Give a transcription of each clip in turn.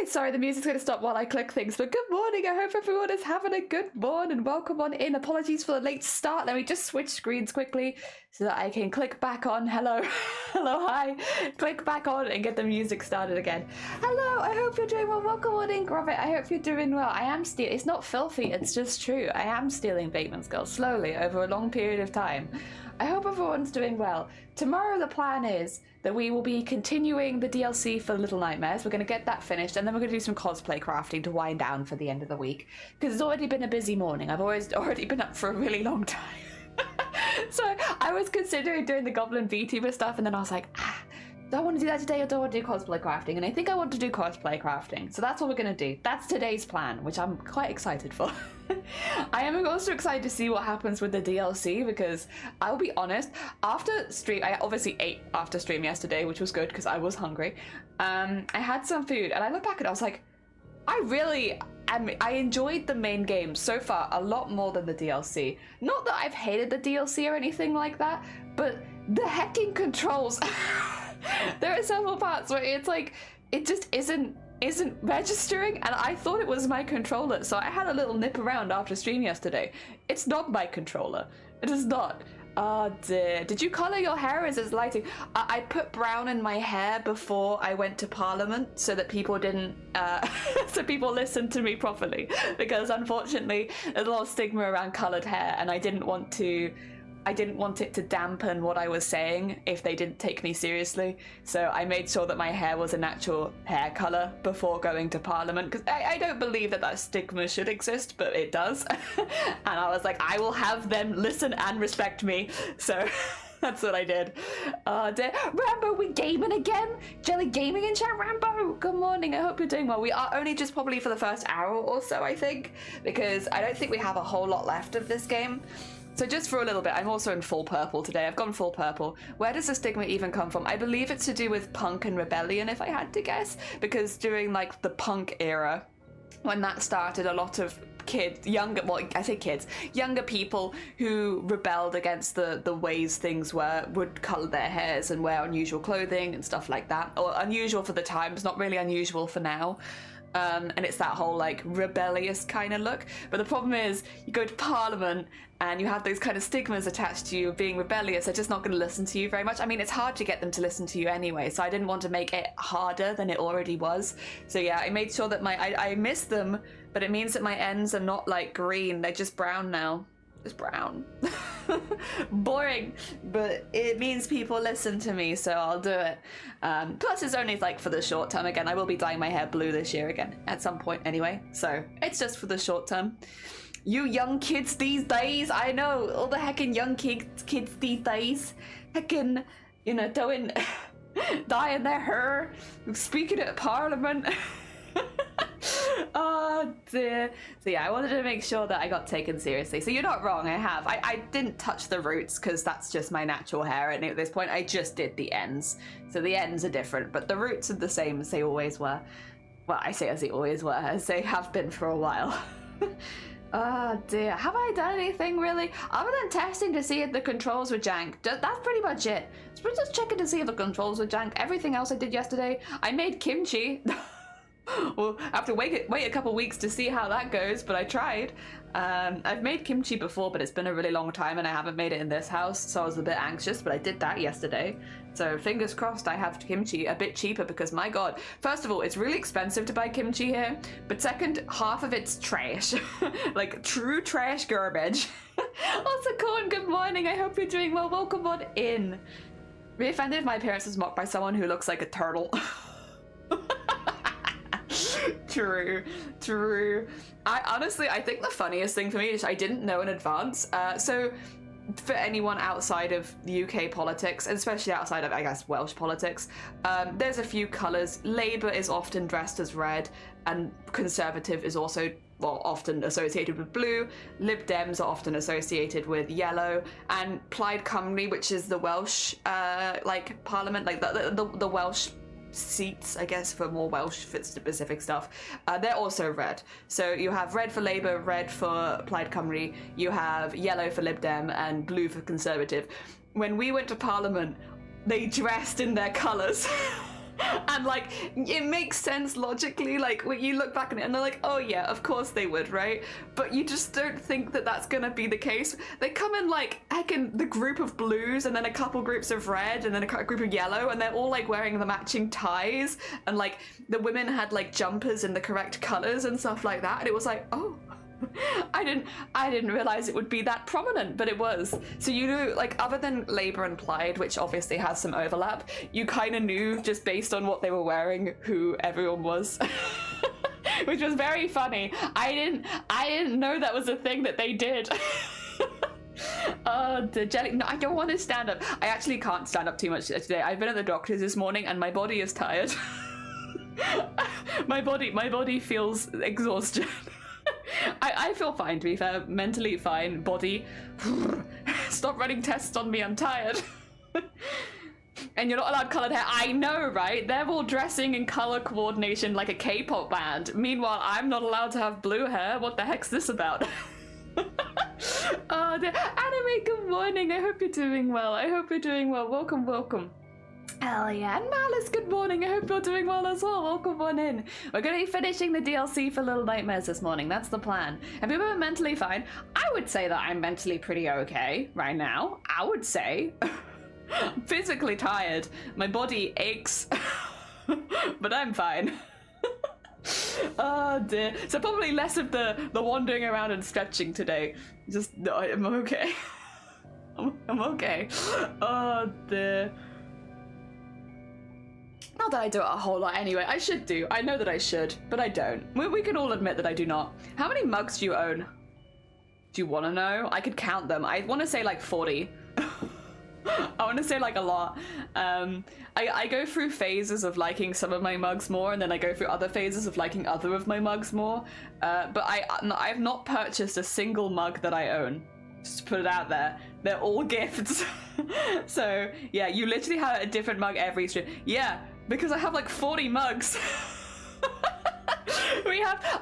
sorry, the music's going to stop while I click things, but good morning. I hope everyone is having a good morning. Welcome on in. Apologies for the late start. Let me just switch screens quickly so that I can click back on. Hello. Hello, hi. Click back on and get the music started again. Hello, I hope you're doing well. Welcome on in, Grovit. I hope you're doing well. I am stealing. It's not filthy, it's just true. I am stealing Bateman's Girl slowly over a long period of time. I hope everyone's doing well. Tomorrow the plan is that we will be continuing the DLC for Little Nightmares. We're going to get that finished, and then we're going to do some cosplay crafting to wind down for the end of the week. Because it's already been a busy morning. I've already been up for a really long time. So I was considering doing the Goblin VTuber stuff, and then I was like, do I want to do that today or do I want to do cosplay crafting? And I think I want to do cosplay crafting. So that's what we're going to do. That's today's plan, which I'm quite excited for. I am also excited to see what happens with the DLC because I'll be honest, after stream, I obviously ate after stream yesterday, which was good because I was hungry. I had some food and I looked back and I was like, I enjoyed the main game so far a lot more than the DLC. Not that I've hated the DLC or anything like that, but the hecking controls. There are several parts where it's like, it just isn't registering, and I thought it was my controller, so I had a little nip around after stream yesterday. It's not my controller. It is not. Oh dear. Did you colour your hair? Is it lighting? I put brown in my hair before I went to Parliament so that people didn't, so people listened to me properly, because unfortunately there's a lot of stigma around coloured hair, and I didn't want it to dampen what I was saying if they didn't take me seriously. So I made sure that my hair was a natural hair colour before going to Parliament, because I don't believe that stigma should exist, but it does. And I was like, I will have them listen and respect me. So that's what I did. Rambo, we gaming again? Jelly Gaming in chat, Rambo. Good morning, I hope you're doing well. We are only just probably for the first hour or so, I think, because I don't think we have a whole lot left of this game. So just for a little bit, I'm also in full purple today. I've gone full purple. Where does the stigma even come from? I believe it's to do with punk and rebellion, if I had to guess, because during like the punk era, when that started, a lot of younger people who rebelled against the ways things were would colour their hairs and wear unusual clothing and stuff like that. Or unusual for the times, not really unusual for now. And it's that whole like rebellious kind of look. But the problem is you go to Parliament and you have those kind of stigmas attached to you of being rebellious. They're just not going to listen to you very much. I mean, it's hard to get them to listen to you anyway, so I didn't want to make it harder than it already was. So yeah, I made sure that I miss them, but it means that my ends are not like green. They're just brown now. Just brown. Boring, but it means people listen to me, so I'll do it. Plus it's only like for the short term. Again, I will be dyeing my hair blue this year again at some point anyway, so it's just for the short term. You young kids these days, I know, all the heckin' young kids these days, heckin', you know, doing dyeing their hair, speaking at Parliament. Oh dear. So yeah, I wanted to make sure that I got taken seriously. So you're not wrong, I have. I didn't touch the roots because that's just my natural hair, and at this point I just did the ends. So the ends are different, but the roots are the same as they always were. Well, I say as they always were, as they have been for a while. Oh dear, have I done anything really? Other than testing to see if the controls were jank, that's pretty much it. So just checking to see if the controls were jank. Everything else I did yesterday, I made kimchi. Well, I have to wait a couple weeks to see how that goes, but I tried. I've made kimchi before, but it's been a really long time and I haven't made it in this house, so I was a bit anxious, but I did that yesterday. So fingers crossed I have kimchi a bit cheaper, because my god, first of all, it's really expensive to buy kimchi here, but second, half of it's trash. Like true trash garbage. Also, Corn, good morning, I hope you're doing well. Welcome on in. Really offended if my appearance was mocked by someone who looks like a turtle. True. I think the funniest thing for me is I didn't know in advance. So for anyone outside of the UK politics, and especially outside of, I guess, Welsh politics, there's a few colours. Labour is often dressed as red, and Conservative is also, well, often associated with blue. Lib Dems are often associated with yellow, and Plaid Cymru, which is the Welsh, like Parliament, like the Welsh seats, I guess, for more Welsh specific stuff, they're also red. So you have red for Labour, red for Plaid Cymru, you have yellow for Lib Dem, and blue for Conservative. When we went to Parliament, they dressed in their colours. And like, it makes sense logically, like when you look back on it and they're like, oh yeah, of course they would, right? But you just don't think that that's gonna be the case. They come in like, heck, in the group of blues and then a couple groups of red and then a group of yellow, and they're all like wearing the matching ties, and like the women had like jumpers in the correct colors and stuff like that, and it was like, oh, I didn't realize it would be that prominent, but it was. So you knew, like, other than labor and plaid, which obviously has some overlap, you kind of knew just based on what they were wearing who everyone was. Which was very funny. I didn't know that was a thing that they did. Oh, the jelly. No, I don't want to stand up. I actually can't stand up too much today. I've been at the doctor's this morning and my body is tired. my body feels exhaustion. I feel fine, to be fair. Mentally fine. Body, stop running tests on me, I'm tired. And you're not allowed coloured hair. I know, right? They're all dressing in colour coordination like a K-pop band. Meanwhile, I'm not allowed to have blue hair. What the heck's this about? Oh, Anime, good morning. I hope you're doing well. I hope you're doing well. Welcome, welcome. Hell yeah. And Malice, good morning. I hope you're doing well as well. Welcome on in. We're going to be finishing the DLC for Little Nightmares this morning. That's the plan. Have you been mentally fine? I would say that I'm mentally pretty okay right now. I would say. I'm physically tired. My body aches. But I'm fine. Oh dear. So probably less of the wandering around and stretching today. Just, no, I'm okay. I'm okay. Oh dear. Not that I do it a whole lot anyway. I should do. I know that I should, but I don't. We can all admit that I do not. How many mugs do you own? Do you want to know? I could count them. I want to say like 40. I want to say like a lot. I go through phases of liking some of my mugs more, and then I go through other phases of liking other of my mugs more. But I've not purchased a single mug that I own. Just to put it out there. They're all gifts. So yeah, you literally have a different mug every stream. Yeah, because I have like 40 mugs.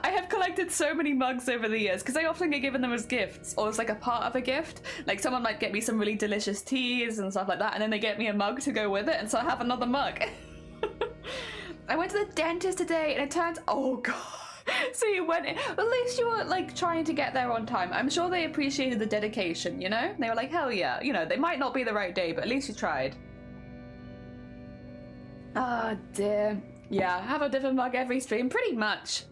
I have collected so many mugs over the years because I often get given them as gifts or as like a part of a gift. Like someone might get me some really delicious teas and stuff like that, and then they get me a mug to go with it, and so I have another mug. I went to the dentist today and it turns, oh god. So you went in, at least you were like trying to get there on time. I'm sure they appreciated the dedication, you know? They were like, hell yeah, you know, they might not be the right day, but at least you tried. Oh dear. Yeah, have a different mug every stream, pretty much.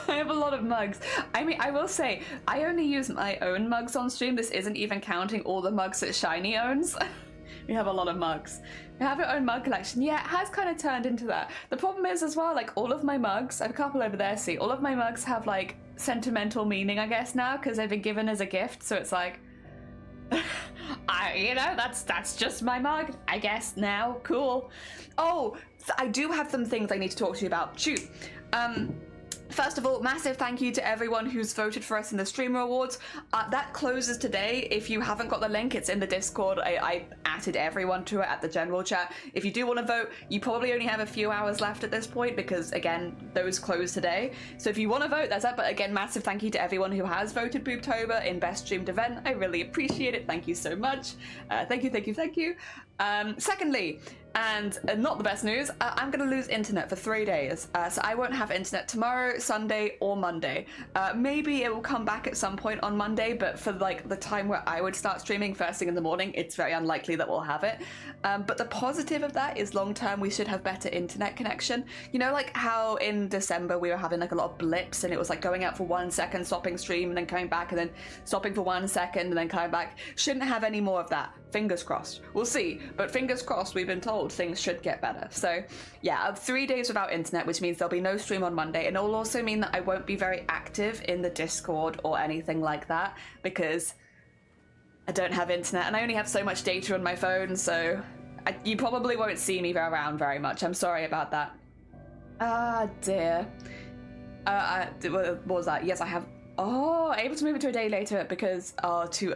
I have a lot of mugs. I mean, I will say, I only use my own mugs on stream. This isn't even counting all the mugs that Shiny owns. We have a lot of mugs. We have our own mug collection. Yeah, it has kind of turned into that. The problem is as well, like all of my mugs, I have a couple over there, see, all of my mugs have like sentimental meaning, I guess now, because they've been given as a gift, so it's like, you know, that's just my mug, I guess now, cool. Oh, I do have some things I need to talk to you about. Shoot. First of all, massive thank you to everyone who's voted for us in the Streamer Awards. That closes today. If you haven't got the link, it's in the Discord. I added everyone to it at the general chat. If you do want to vote, you probably only have a few hours left at this point because, again, those close today. So if you want to vote, that's up. But again, massive thank you to everyone who has voted Booptober in Best Streamed Event. I really appreciate it. Thank you so much. Thank you. Secondly, and not the best news, I'm going to lose internet for 3 days. So I won't have internet tomorrow, Sunday, or Monday. Maybe it will come back at some point on Monday, but for like the time where I would start streaming first thing in the morning, it's very unlikely that we'll have it. But the positive of that is long term we should have better internet connection. You know, like how in December we were having like a lot of blips and it was like going out for 1 second, stopping stream, and then coming back, and then stopping for 1 second, and then coming back. Shouldn't have any more of that. Fingers crossed. We'll see. But fingers crossed, we've been told things should get better. So yeah, 3 days without internet, which means there'll be no stream on Monday. And it'll also mean that I won't be very active in the Discord or anything like that because I don't have internet and I only have so much data on my phone. So you probably won't see me around very much. I'm sorry about that. Ah, dear. What was that? Yes, I have. Oh, able to move it to a day later because,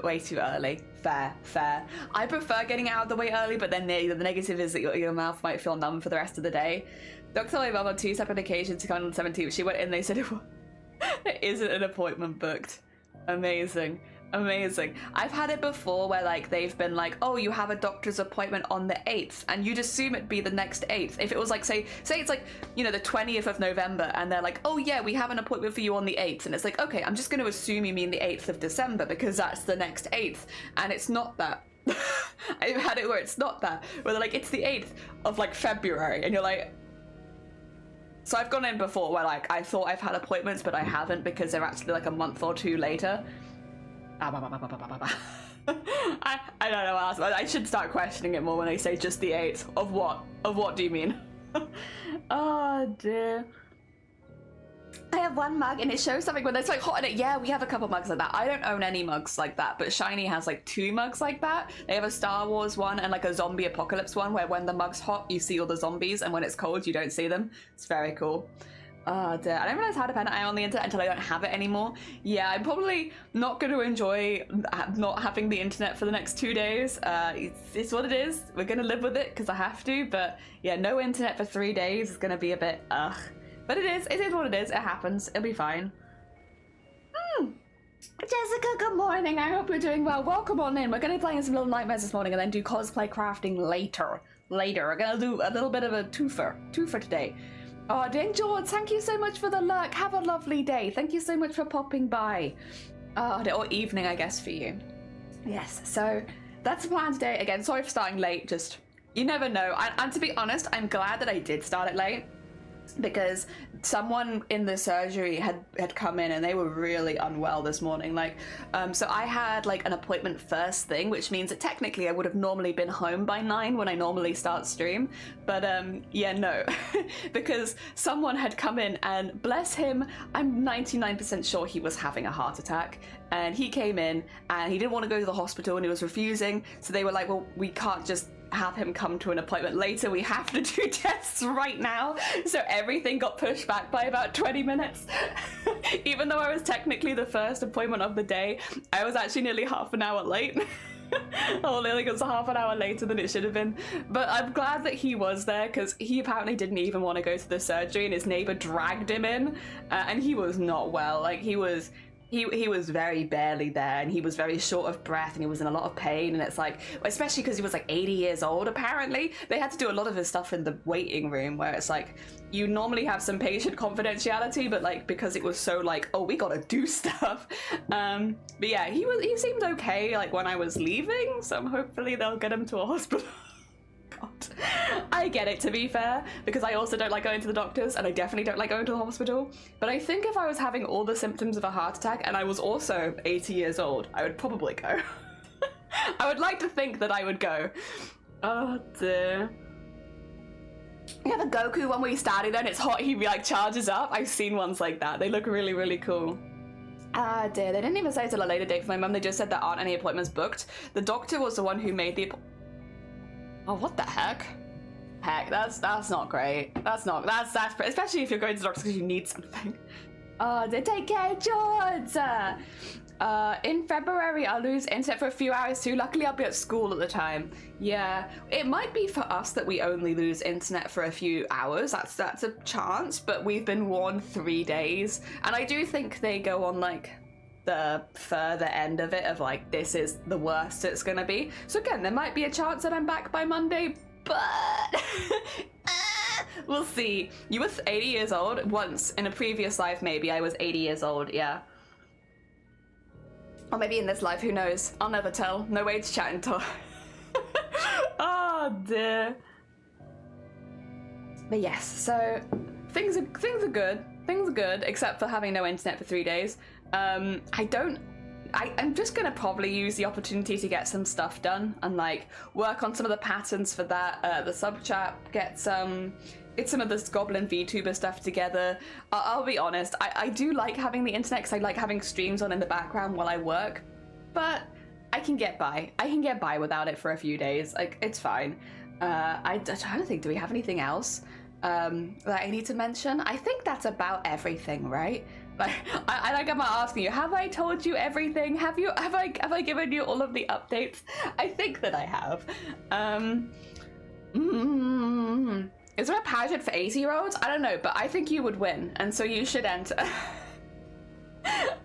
way too early. Fair. I prefer getting it out of the way early, but then the negative is that your mouth might feel numb for the rest of the day. Doctor my mum on 2 separate occasions to come on the 17th. She went in, they said there isn't an appointment booked. Amazing. Amazing. I've had it before where like they've been like, oh, you have a doctor's appointment on the 8th, and you'd assume it'd be the next 8th. If it was like, say it's like, you know, the 20th of November, and they're like, oh yeah, we have an appointment for you on the 8th, and it's like, okay, I'm just going to assume you mean the 8th of December because that's the next 8th, and it's not that. I've had it where it's not that, where they're like, it's the 8th of like February, and you're like, so I've gone in before where like I thought I've had appointments, but I haven't because they're actually like a month or two later. I don't know what else. I should start questioning it more when they say just the 8th. Of what? Of what do you mean? Oh dear. I have one mug and it shows something when it's like hot in it. Yeah, we have a couple mugs like that. I don't own any mugs like that, but Shiny has like 2 mugs like that. They have a Star Wars one and like a zombie apocalypse one where when the mug's hot, you see all the zombies, and when it's cold, you don't see them. It's very cool. Oh dear, I don't realize how dependent I am on the internet until I don't have it anymore. Yeah, I'm probably not going to enjoy not having the internet for the next 2 days. It's what it is. We're going to live with it because I have to, but yeah, no internet for 3 days is going to be a bit ugh. But it is what it is. It happens. It'll be fine. Jessica, good morning. I hope you're doing well. Welcome on in. We're going to be playing some Little Nightmares this morning and then do cosplay crafting later. We're going to do a little bit of a twofer today. Oh, Dane George, thank you so much for the lurk. Have a lovely day. Thank you so much for popping by. Or evening, I guess, for you. Yes, so that's the plan today. Again, sorry for starting late. Just, you never know. And to be honest, I'm glad that I did start it late, because someone in the surgery had come in and they were really unwell this morning. Like, so I had like an appointment first thing, which means that technically I would have normally been home by 9 when I normally start stream. But yeah, no, because someone had come in and bless him, I'm 99% sure he was having a heart attack. And he came in and he didn't want to go to the hospital and he was refusing. So they were like, well, we can't just have him come to an appointment later, we have to do tests right now. So everything got pushed back by about 20 minutes. Even though I was technically the first appointment of the day, I was actually nearly half an hour late. Oh, nearly it was half an hour later than it should have been. But I'm glad that he was there, because he apparently didn't even want to go to the surgery and his neighbor dragged him in, and he was not well. Like, he was very barely there, and he was very short of breath, and he was in a lot of pain. And it's like, especially because he was like 80 years old, apparently they had to do a lot of his stuff in the waiting room, where it's like you normally have some patient confidentiality, but like because it was so like, oh, we gotta do stuff. But yeah, he seemed okay like when I was leaving, so hopefully they'll get him to a hospital. God. I get it, to be fair, because I also don't like going to the doctors, and I definitely don't like going to the hospital. But I think if I was having all the symptoms of a heart attack and I was also 80 years old, I would probably go. I would like to think that I would go. Oh dear. We have a Goku one where he started and it's hot, he like charges up. I've seen ones like that. They look really, really cool. Ah dear, they didn't even say till a later date for my mum. They just said there aren't any appointments booked. The doctor was the one who made the Oh, what the heck? Heck, that's not great. That's especially if you're going to the doctor because you need something. Oh, they take care, George. In February, I'll lose internet for a few hours too. Luckily, I'll be at school at the time. Yeah, it might be for us that we only lose internet for a few hours. That's a chance, but we've been warned 3 days, and I do think they go on like the further end of it of like, this is the worst it's gonna be. So again, there might be a chance that I'm back by Monday, but we'll see. You were 80 years old once in a previous life. Maybe I was 80 years old. Yeah, or maybe in this life, who knows? I'll never tell. No way to chat until oh dear. But yes, so things are good. Things are good, except for having no internet for 3 days. I'm just gonna probably use the opportunity to get some stuff done and like work on some of the patterns for that, the sub chat, get some of this Goblin VTuber stuff together. I'll be honest, I do like having the internet because I like having streams on in the background while I work, but I can get by. I can get by without it for a few days. Like, it's fine. I'm trying to think, do we have anything else that I need to mention? I think that's about everything, right? Like, I'm asking you, have I told you everything? Have I given you all of the updates? I think that I have. Is there a pageant for 80-year-olds? I don't know, but I think you would win, and so you should enter.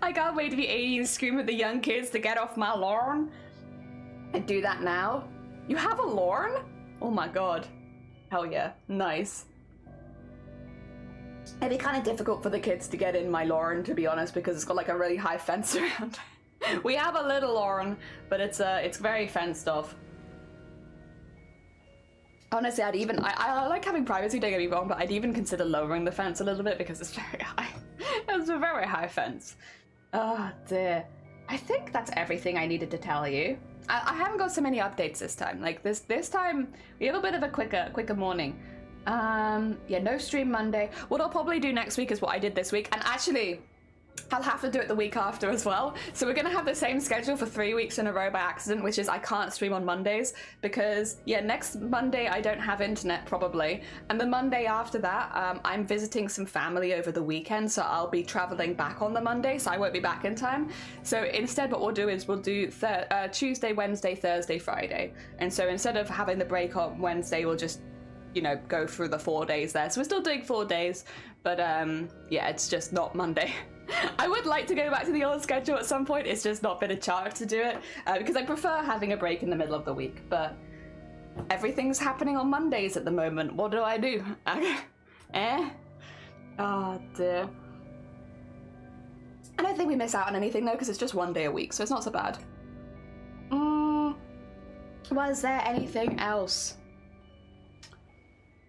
I can't wait to be 80 and scream at the young kids to get off my lawn. And do that now. You have a lawn? Oh my god. Hell yeah. Nice. It'd be kind of difficult for the kids to get in my lawn, to be honest, because it's got like a really high fence around. We have a little lawn, but it's very fenced off. Honestly, I like having privacy, don't get me wrong, but I'd even consider lowering the fence a little bit because it's very high. It's a very high fence. Oh dear. I think that's everything I needed to tell you. I haven't got so many updates this time. Like this time we have a bit of a quicker morning. Yeah, no stream Monday. What I'll probably do next week is what I did this week, and actually I'll have to do it the week after as well. So we're gonna have the same schedule for 3 weeks in a row by accident, which is I can't stream on Mondays because, yeah, next Monday I don't have internet probably. And the Monday after that, I'm visiting some family over the weekend, so I'll be traveling back on the Monday, so I won't be back in time. So instead what we'll do is we'll do Tuesday, Wednesday, Thursday, Friday. And so instead of having the break on Wednesday, we'll just, you know, go through the 4 days there. So we're still doing 4 days, but yeah, it's just not Monday. I would like to go back to the old schedule at some point. It's just not been a chance to do it because I prefer having a break in the middle of the week, but everything's happening on Mondays at the moment. What do I do? Oh dear. I don't think we miss out on anything though because it's just 1 day a week, so it's not so bad. Was there anything else?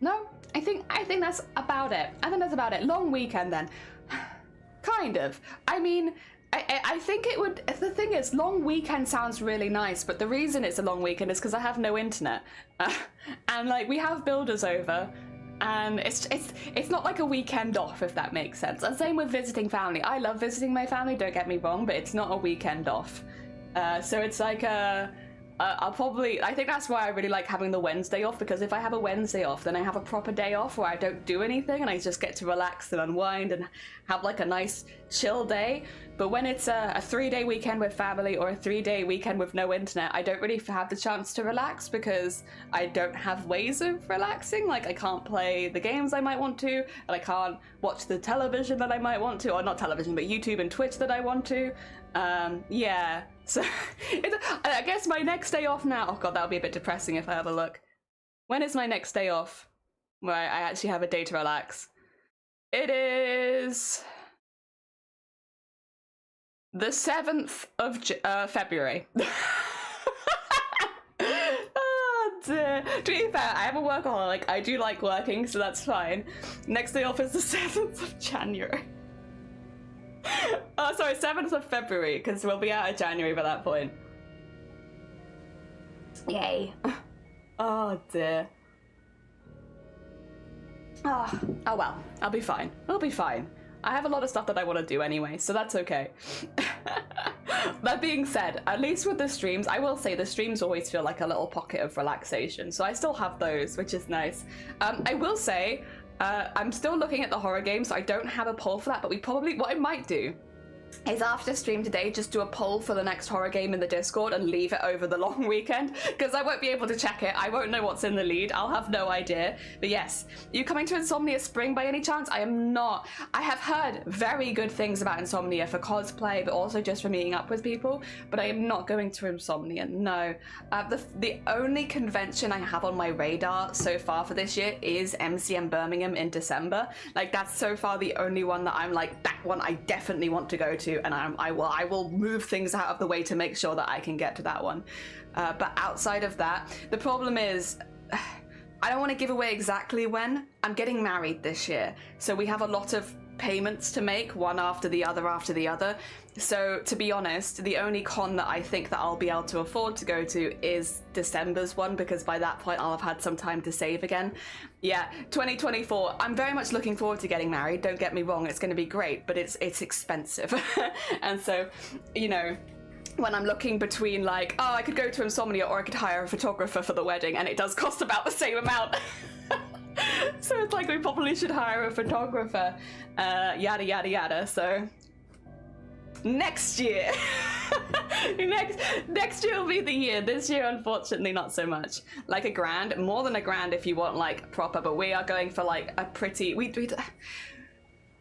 No, I think that's about it. I think that's about it. Long weekend then. Kind of. I mean, I think it would. The thing is, long weekend sounds really nice, but the reason it's a long weekend is because I have no internet, and like we have builders over, and it's not like a weekend off, if that makes sense. And same with visiting family. I love visiting my family. Don't get me wrong, but it's not a weekend off. So it's like I think that's why I really like having the Wednesday off, because if I have a Wednesday off, then I have a proper day off where I don't do anything and I just get to relax and unwind and have like a nice chill day. But when it's a 3-day weekend with family or a 3-day weekend with no internet, I don't really have the chance to relax because I don't have ways of relaxing. Like I can't play the games I might want to, and I can't watch the television that I might want to, or not television, but YouTube and Twitch that I want to. Yeah. So I guess my next day off now, oh god, that would be a bit depressing if I have a look. When is my next day off where I actually have a day to relax? It is the 7th of February. Oh, dear. To be fair, I am a workaholic. I do like working, so that's fine. Next day off is the 7th of January. Oh, sorry, 7th of February, because we'll be out of January by that point. Yay. Oh, dear. Oh well, I'll be fine. I'll be fine. I have a lot of stuff that I want to do anyway, so that's okay. That being said, at least with the streams, I will say the streams always feel like a little pocket of relaxation, so I still have those, which is nice. I will say, I'm still looking at the horror game, so I don't have a poll for that, but what I might do is after stream today, just do a poll for the next horror game in the Discord and leave it over the long weekend, because I won't be able to check it. I won't know what's in the lead. I'll have no idea. But yes, you coming to Insomnia Spring by any chance? I am not. I have heard very good things about Insomnia for cosplay, but also just for meeting up with people, but I am not going to Insomnia, no. The only convention I have on my radar so far for this year is MCM Birmingham in December. Like, that's so far the only one that I'm like, that one I definitely want to go to, and I will move things out of the way to make sure that I can get to that one. But outside of that, the problem is I don't want to give away exactly when. I'm getting married this year, so we have a lot of payments to make, one after the other. So to be honest, the only con that I think that I'll be able to afford to go to is December's one, because by that point I'll have had some time to save again. Yeah, 2024, I'm very much looking forward to getting married, don't get me wrong, it's going to be great, but it's expensive. And so, you know, when I'm looking between like, oh, I could go to Insomnia or I could hire a photographer for the wedding, and it does cost about the same amount. So it's like we probably should hire a photographer, yada yada yada. So next year. next year will be the year. This year unfortunately not so much. Like $1,000, more than $1,000 if you want like proper, but we are going for like a pretty, we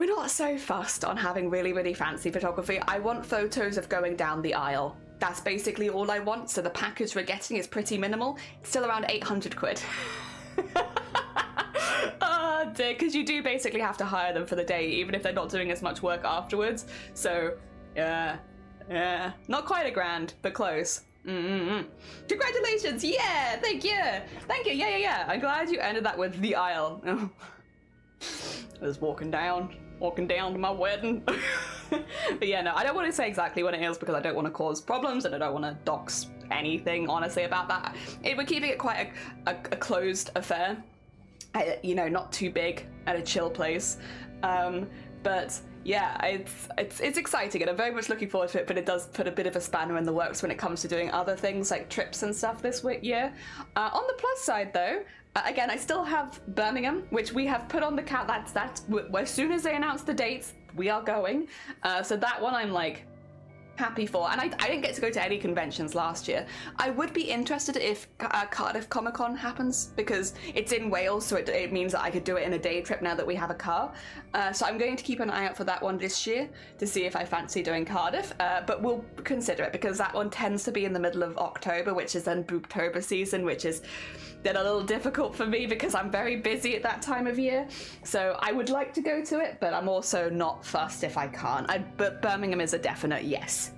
we're not so fussed on having really, really fancy photography. I want photos of going down the aisle. That's basically all I want. So the package we're getting is pretty minimal. It's still around 800 quid. Oh dear, because you do basically have to hire them for the day, even if they're not doing as much work afterwards. So yeah, not quite a grand, but close. Congratulations! Yeah, thank you. Yeah. I'm glad you ended that with the aisle. I was walking down to my wedding. But yeah, no, I don't want to say exactly what it is because I don't want to cause problems and I don't want to dox anything, honestly, about that. We're keeping it quite a closed affair. You know, not too big, at a chill place. But yeah, it's exciting and I'm very much looking forward to it, but it does put a bit of a spanner in the works when it comes to doing other things like trips and stuff this year. On the plus side though, again, I still have Birmingham, which we have put on the cat. That's as soon as they announce the dates, we are going. So that one I'm like happy for, and I didn't get to go to any conventions last year. I would be interested if Cardiff Comic Con happens because it's in Wales, so it means that I could do it in a day trip now that we have a car. So I'm going to keep an eye out for that one this year to see if I fancy doing Cardiff, but we'll consider it because that one tends to be in the middle of October, which is then Booktober season, which is then a little difficult for me because I'm very busy at that time of year. So I would like to go to it, but I'm also not fussed if I can't. But Birmingham is a definite yes.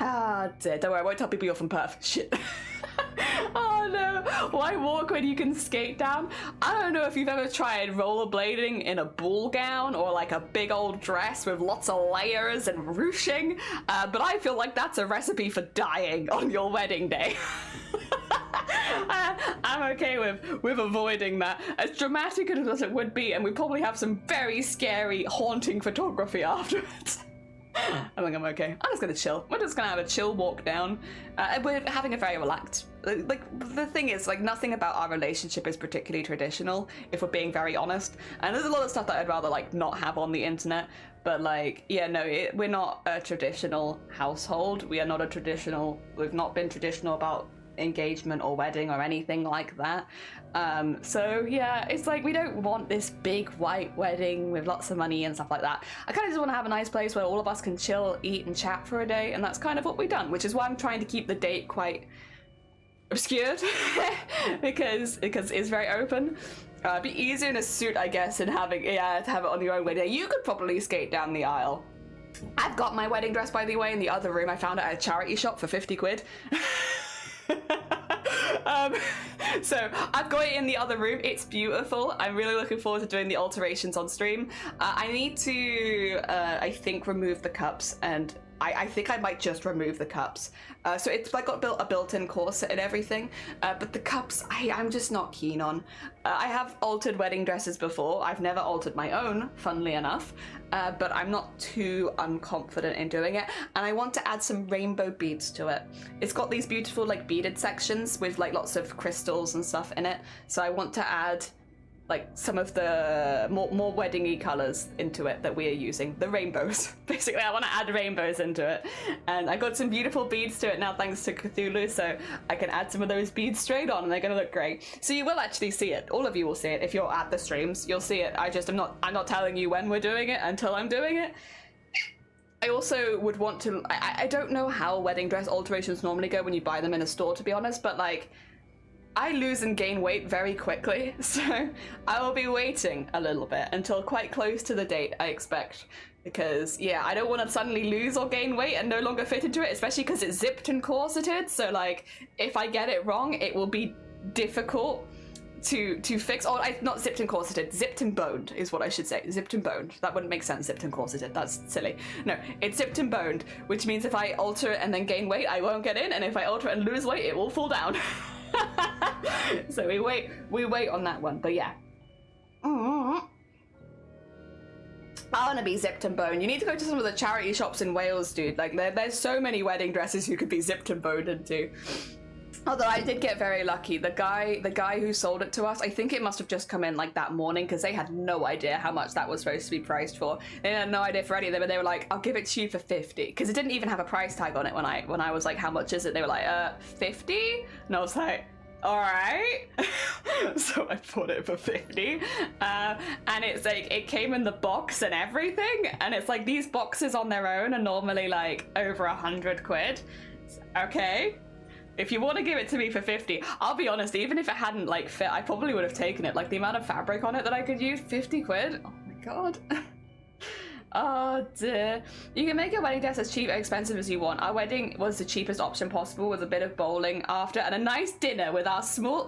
Ah, dear. Don't worry, I won't tell people you're from Perth. Shit. Oh no, why walk when you can skate down? I don't know if you've ever tried rollerblading in a ball gown or like a big old dress with lots of layers and ruching, but I feel like that's a recipe for dying on your wedding day. I'm okay with avoiding that, as dramatic as it would be, and we probably have some very scary, haunting photography afterwards. I think I'm okay. I'm just gonna chill. We're just gonna have a chill walk down. We're having a very relaxed. Like the thing is, like nothing about our relationship is particularly traditional, if we're being very honest. And there's a lot of stuff that I'd rather like not have on the internet. But like, yeah, no, we're not a traditional household. We are not a traditional. We've not been traditional about engagement or wedding or anything like that. So yeah, it's like we don't want this big white wedding with lots of money and stuff like that. I kind of just want to have a nice place where all of us can chill, eat and chat for a day, and that's kind of what we've done, which is why I'm trying to keep the date quite obscured because it's very open. It'd be easier in a suit, I guess, and to have it on your own wedding. You could probably skate down the aisle. I've got my wedding dress, by the way, in the other room. I found it at a charity shop for 50 quid. So I've got it in the other room. It's beautiful. I'm really looking forward to doing the alterations on stream. I need to, I think, remove the cups, and I think I might just remove the cups. So it's like got a built-in corset and everything, but the cups I'm just not keen on. I have altered wedding dresses before. I've never altered my own, funnily enough, but I'm not too unconfident in doing it. And I want to add some rainbow beads to it. It's got these beautiful like beaded sections with like lots of crystals and stuff in it. So I want to add like some of the more wedding-y colours into it that we are using, the rainbows. Basically, I want to add rainbows into it, and I got some beautiful beads to it now thanks to Cthulhu, so I can add some of those beads straight on, and they're going to look great. So you will actually see it. All of you will see it if you're at the streams. You'll see it. I'm not telling you when we're doing it until I'm doing it. I also would want to. I don't know how wedding dress alterations normally go when you buy them in a store, to be honest, but like, I lose and gain weight very quickly, so I will be waiting a little bit until quite close to the date, I expect. Because, yeah, I don't want to suddenly lose or gain weight and no longer fit into it, especially because it's zipped and corseted, so, like, if I get it wrong, it will be difficult to fix. Or, not zipped and corseted, zipped and boned is what I should say. Zipped and boned. That wouldn't make sense, zipped and corseted. That's silly. No, it's zipped and boned, which means if I alter it and then gain weight, I won't get in, and if I alter it and lose weight, it will fall down. So we wait on that one, but yeah. I want to be zipped and boned. You need to go to some of the charity shops in Wales, dude. Like, there's so many wedding dresses you could be zipped and boned into. Although I did get very lucky. The guy who sold it to us, I think it must have just come in like that morning, because they had no idea how much that was supposed to be priced for. They had no idea for any of them, and they were like, I'll give it to you for 50, because it didn't even have a price tag on it when I was like, how much is it? They were like, 50? And I was like, all right. So I bought it for 50, and it's like it came in the box and everything, and it's like these boxes on their own are normally like over 100 quid. Okay, if you want to give it to me for 50, I'll be honest, even if it hadn't like fit, I probably would have taken it. Like the amount of fabric on it that I could use, 50 quid. Oh my god. Oh dear. You can make your wedding dress as cheap or expensive as you want. Our wedding was the cheapest option possible, with a bit of bowling after and a nice dinner with our small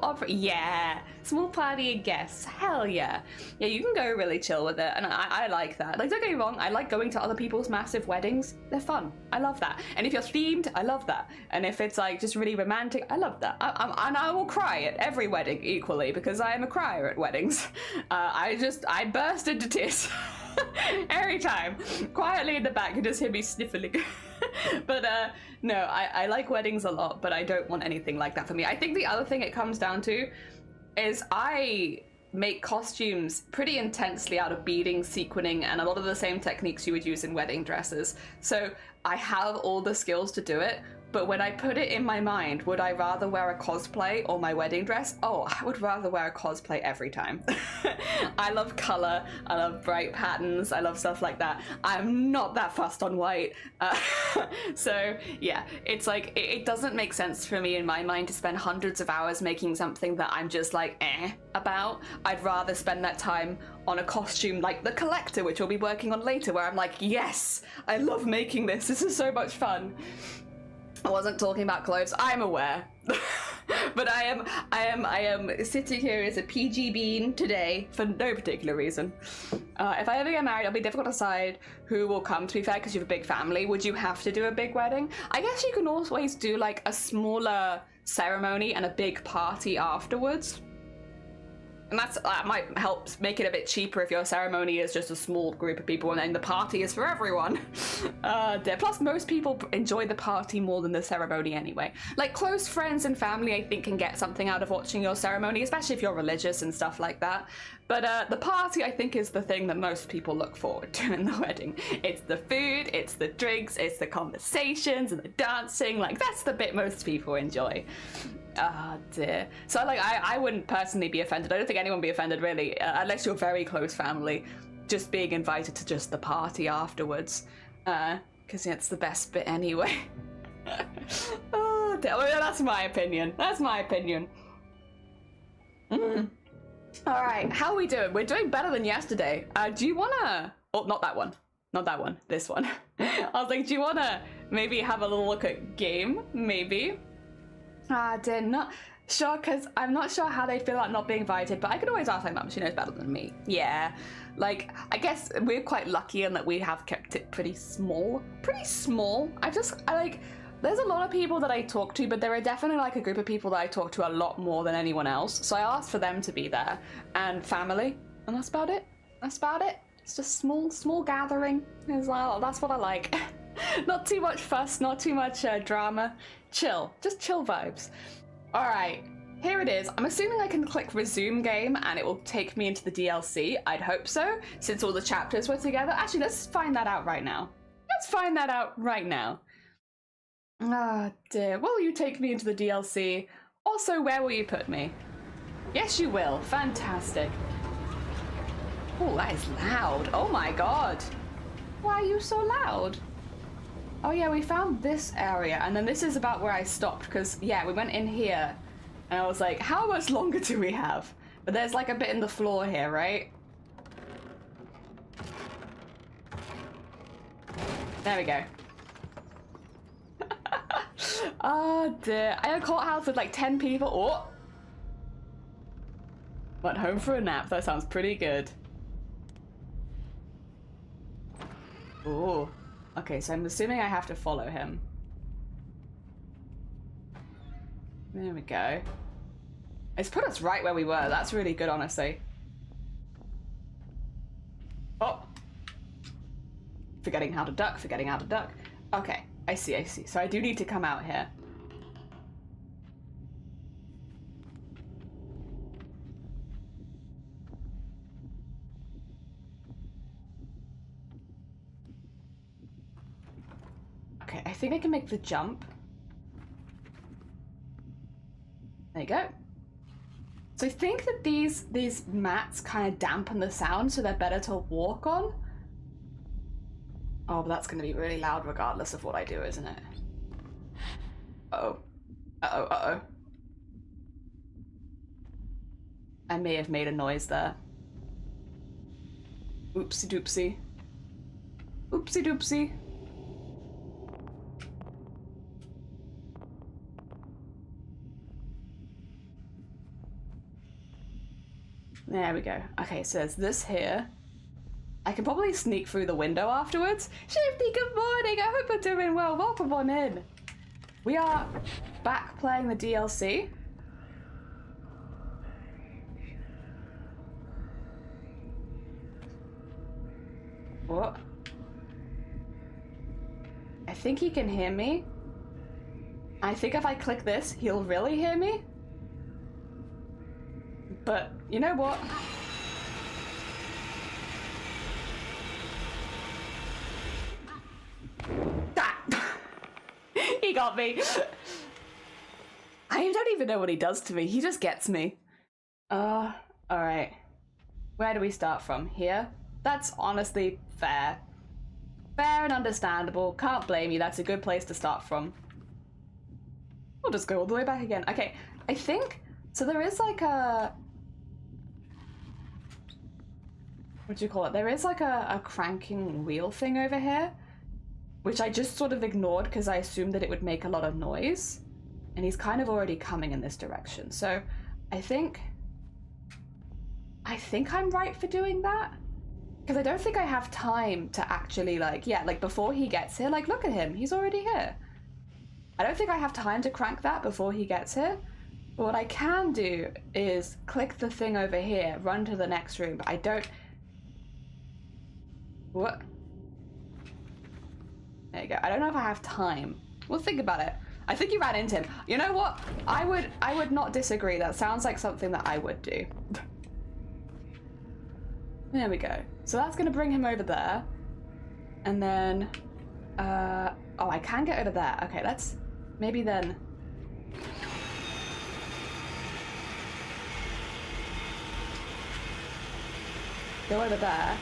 small party of guests. Hell yeah. Yeah, you can go really chill with it, and I like that. Like, don't get me wrong, I like going to other people's massive weddings. They're fun. I love that. And if you're themed, I love that. And if it's like just really romantic, I love that. And I will cry at every wedding equally, because I am a crier at weddings. I burst into tears. Every time, quietly in the back, you just hear me sniffling. But no, I like weddings a lot, but I don't want anything like that for me. I think the other thing it comes down to is I make costumes pretty intensely out of beading, sequinning, and a lot of the same techniques you would use in wedding dresses. So I have all the skills to do it, but when I put it in my mind, would I rather wear a cosplay or my wedding dress? Oh, I would rather wear a cosplay every time. I love color, I love bright patterns, I love stuff like that. I'm not that fussed on white. So yeah, it's like, it doesn't make sense for me in my mind to spend hundreds of hours making something that I'm just like, about. I'd rather spend that time on a costume like the Collector, which we'll be working on later, where I'm like, yes, I love making this. This is so much fun. I wasn't talking about clothes, I'm aware. But I am sitting here as a PG bean today for no particular reason. If I ever get married, it'll be difficult to decide who will come, to be fair, because you have a big family. Would you have to do a big wedding? I guess you can always do like a smaller ceremony and a big party afterwards. And that might help make it a bit cheaper if your ceremony is just a small group of people and then the party is for everyone. Plus, most people enjoy the party more than the ceremony anyway. Like, close friends and family, I think, can get something out of watching your ceremony, especially if you're religious and stuff like that. But the party, I think, is the thing that most people look forward to in the wedding. It's the food, it's the drinks, it's the conversations and the dancing. Like, that's the bit most people enjoy. Oh dear. So like, I wouldn't personally be offended. I don't think anyone would be offended really, unless you're very close family, just being invited to just the party afterwards. Because it's the best bit anyway. Oh dear. Well, that's my opinion. That's my opinion. Alright, how are we doing? We're doing better than yesterday. Do you wanna... Oh, not that one. Not that one. This one. I was like, do you wanna maybe have a little look at game? Maybe. Dear, not sure, because I'm not sure how they feel about not being invited, but I could always ask my mum. She knows better than me. Yeah, like, I guess we're quite lucky in that we have kept it pretty small. Pretty small. There's a lot of people that I talk to, but there are definitely like a group of people that I talk to a lot more than anyone else. So I asked for them to be there, and family, and that's about it. That's about it. It's just small gathering. As well. That's what I like. Not too much fuss, not too much drama. Chill, just chill vibes. All right, here it is. I'm assuming I can click resume game and it will take me into the DLC. I'd hope so, since all the chapters were together. Actually, let's find that out right now. Let's find that out right now. Ah, dear. Will you take me into the DLC? Also, where will you put me? Yes, you will. Fantastic. Oh, that is loud. Oh my god. Why are you so loud? Oh yeah, we found this area, and then this is about where I stopped, because, yeah, we went in here, and I was like, how much longer do we have? But there's like a bit in the floor here, right? There we go. Oh dear. I had a courthouse with like 10 people. Oh! Went home for a nap. That sounds pretty good. Ooh. Okay, so I'm assuming I have to follow him. There we go. It's put us right where we were. That's really good, honestly. Oh! Forgetting how to duck, forgetting how to duck. Okay, I see, I see. So I do need to come out here. I think I can make the jump. There you go. So I think that these mats kind of dampen the sound, so they're better to walk on. Oh, but that's going to be really loud regardless of what I do, isn't it? Uh-oh. Uh-oh, uh-oh. I may have made a noise there. Oopsie doopsie. Oopsie doopsie. There we go. Okay, so there's this here. I can probably sneak through the window afterwards. Shifty, good morning! I hope you're doing well. Welcome on in. We are back playing the DLC. What? I think he can hear me. I think if I click this, he'll really hear me. But, you know what? He got me. I don't even know what he does to me. He just gets me. Alright. Where do we start from? Here? That's honestly fair. Fair and understandable. Can't blame you. That's a good place to start from. We'll just go all the way back again. Okay, I think... So there is like a... What do you call it? There is like a cranking wheel thing over here, which I just sort of ignored because I assumed that it would make a lot of noise. And he's kind of already coming in this direction. So I think I'm right for doing that. Because I don't think I have time to actually like, yeah, like before he gets here, like look at him, he's already here. I don't think I have time to crank that before he gets here. But what I can do is click the thing over here, run to the next room, but I don't... What? There you go. I don't know if I have time. We'll think about it. I think you ran into him. You know what? I would not disagree. That sounds like something that I would do. There we go. So that's going to bring him over there. And then... oh, I can get over there. Okay, let's... Maybe then... Go over there.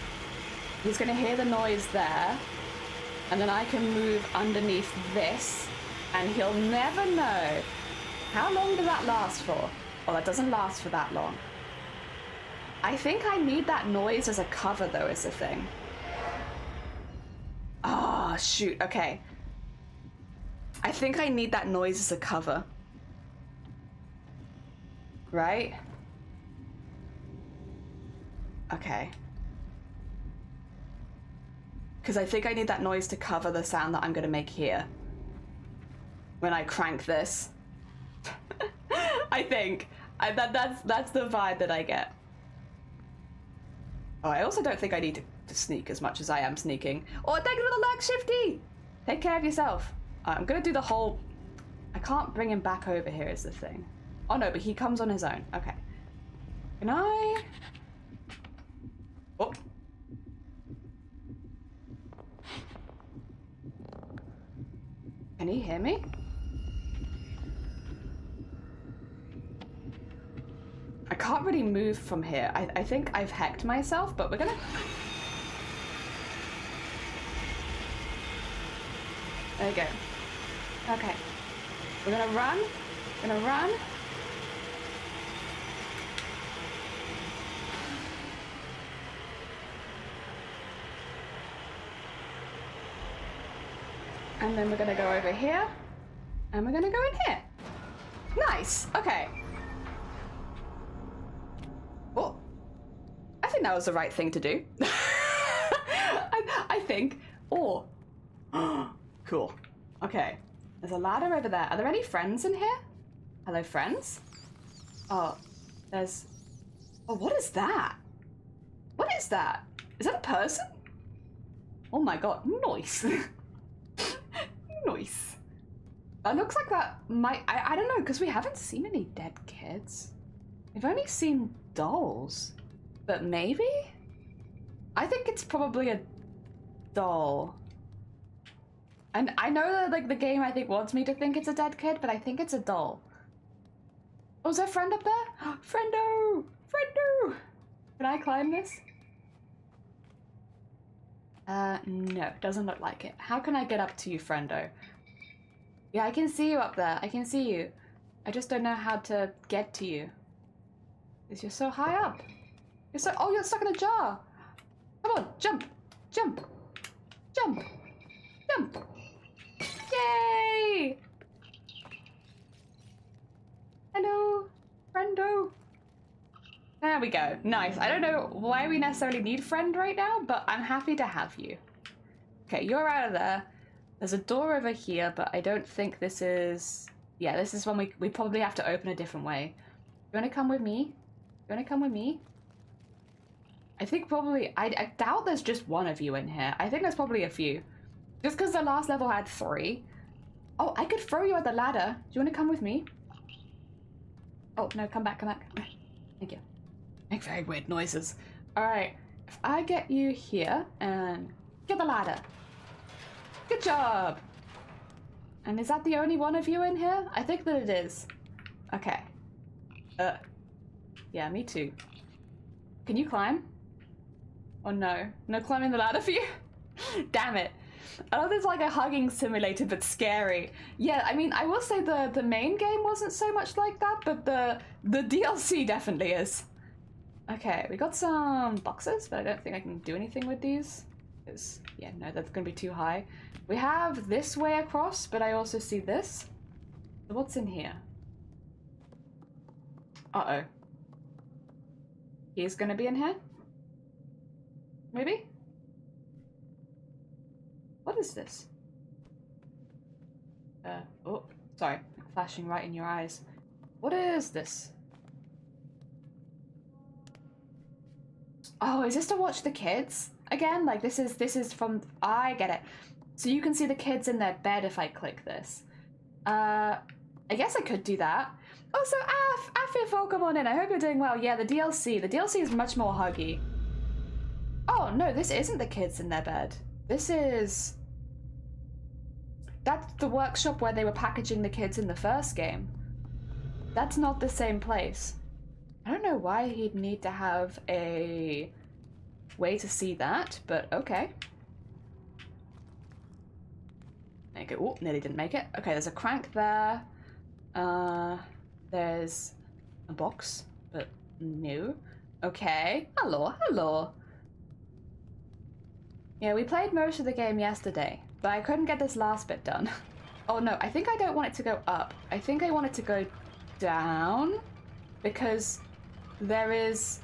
He's going to hear the noise there. And then I can move underneath this. And he'll never know. How long does that last for? Well, that doesn't last for that long. I think I need that noise as a cover, though, is the thing. Oh, shoot. Okay. I think I need that noise as a cover. Right? Okay. Because I think I need that noise to cover the sound that I'm going to make here. When I crank this. I think. That's the vibe that I get. Oh, I also don't think I need to sneak as much as I am sneaking. Oh, thank you for the luck, Shifty! Take care of yourself. I'm going to do the whole... I can't bring him back over here is the thing. Oh no, but he comes on his own. Okay. Can I... Oh. Can he hear me? I can't really move from here. I think I've hacked myself, but we're gonna... There we go. Okay. We're gonna run. Gonna run. And then we're gonna go over here. And we're gonna go in here. Nice. Okay. Oh. I think that was the right thing to do. I think. Oh. Cool. Okay. There's a ladder over there. Are there any friends in here? Hello, friends? Oh, there's... Oh, what is that? What is that? Is that a person? Oh my god. Nice. Nice. That looks like that might... I don't know, because we haven't seen any dead kids. We've only seen dolls. But maybe? I think it's probably a doll. And I know that like the game I think wants me to think it's a dead kid, but I think it's a doll. Oh, is there a friend up there? Friendo! Friendo! Can I climb this? No, doesn't look like it. How can I get up to you, friendo? Yeah, I can see you up there. I can see you. I just don't know how to get to you. Because you're so high up. You're so— oh, you're stuck in a jar. Come on, jump, jump, jump, jump. Yay! Hello, friendo. There we go. Nice. I don't know why we necessarily need friend right now, but I'm happy to have you. Okay, you're out of there. There's a door over here, but I don't think this is... yeah, this is one we probably have to open a different way. You want to come with me? You want to come with me? I think probably... I doubt there's just one of you in here. I think there's probably a few. Just because the last level had 3. Oh, I could throw you at the ladder. Do you want to come with me? Oh, no, come back, come back. Thank you. Make very weird noises. Alright, if I get you here and get the ladder. Good job! And is that the only one of you in here? I think that it is. Okay. Yeah, me too. Can you climb? Oh no. No climbing the ladder for you? Damn it. I know there's like a hugging simulator, but scary. Yeah, I mean, I will say the main game wasn't so much like that, but the DLC definitely is. Okay, we got some boxes, but I don't think I can do anything with these. Because, yeah, no, that's gonna be too high. We have this way across, but I also see this. So what's in here? Uh-oh. He's gonna be in here? Maybe? What is this? Oh, sorry. Flashing right in your eyes. What is this? Oh, is this to watch the kids? Again, like this is from... I get it. So you can see the kids in their bed if I click this. I guess I could do that. Oh, so Afif, come on in. I hope you're doing well. Yeah, the DLC. The DLC is much more huggy. Oh, no, this isn't the kids in their bed. This is... that's the workshop where they were packaging the kids in the first game. That's not the same place. I don't know why he'd need to have a way to see that, but okay. Make it. Oh, nearly didn't make it. Okay, there's a crank there. There's a box, but no. Okay. Hello, hello. Yeah, we played most of the game yesterday, but I couldn't get this last bit done. Oh no, I think I don't want it to go up. I think I want it to go down, because there is...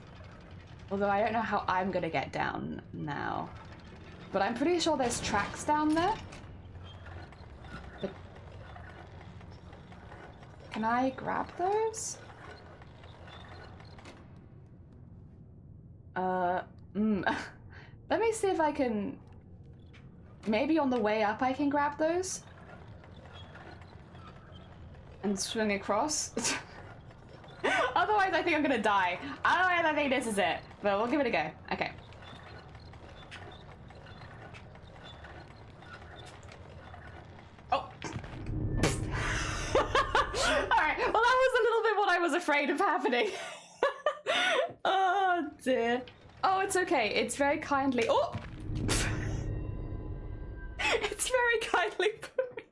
although I don't know how I'm gonna get down now. But I'm pretty sure there's tracks down there. But... can I grab those? Let me see if I can... maybe on the way up I can grab those? And swing across? Otherwise I think I'm gonna die. Otherwise I think this is it. But we'll give it a go. Okay. Oh! Alright, well that was a little bit what I was afraid of happening. Oh dear. Oh, it's okay. It's very kindly... oh! It's very kindly put me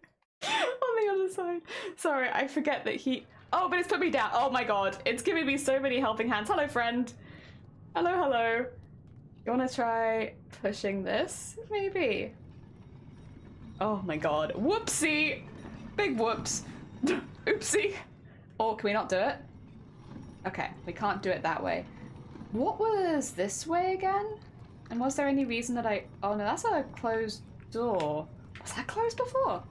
on the other side. Sorry, I forget that he... oh, but it's put me down. Oh my god. It's giving me so many helping hands. Hello, friend. Hello, hello. You want to try pushing this? Maybe. Oh my god. Whoopsie! Big whoops. Oopsie. Or can we not do it? Okay, we can't do it that way. What was this way again? And was there any reason that I... oh no, that's a closed door. Was that closed before?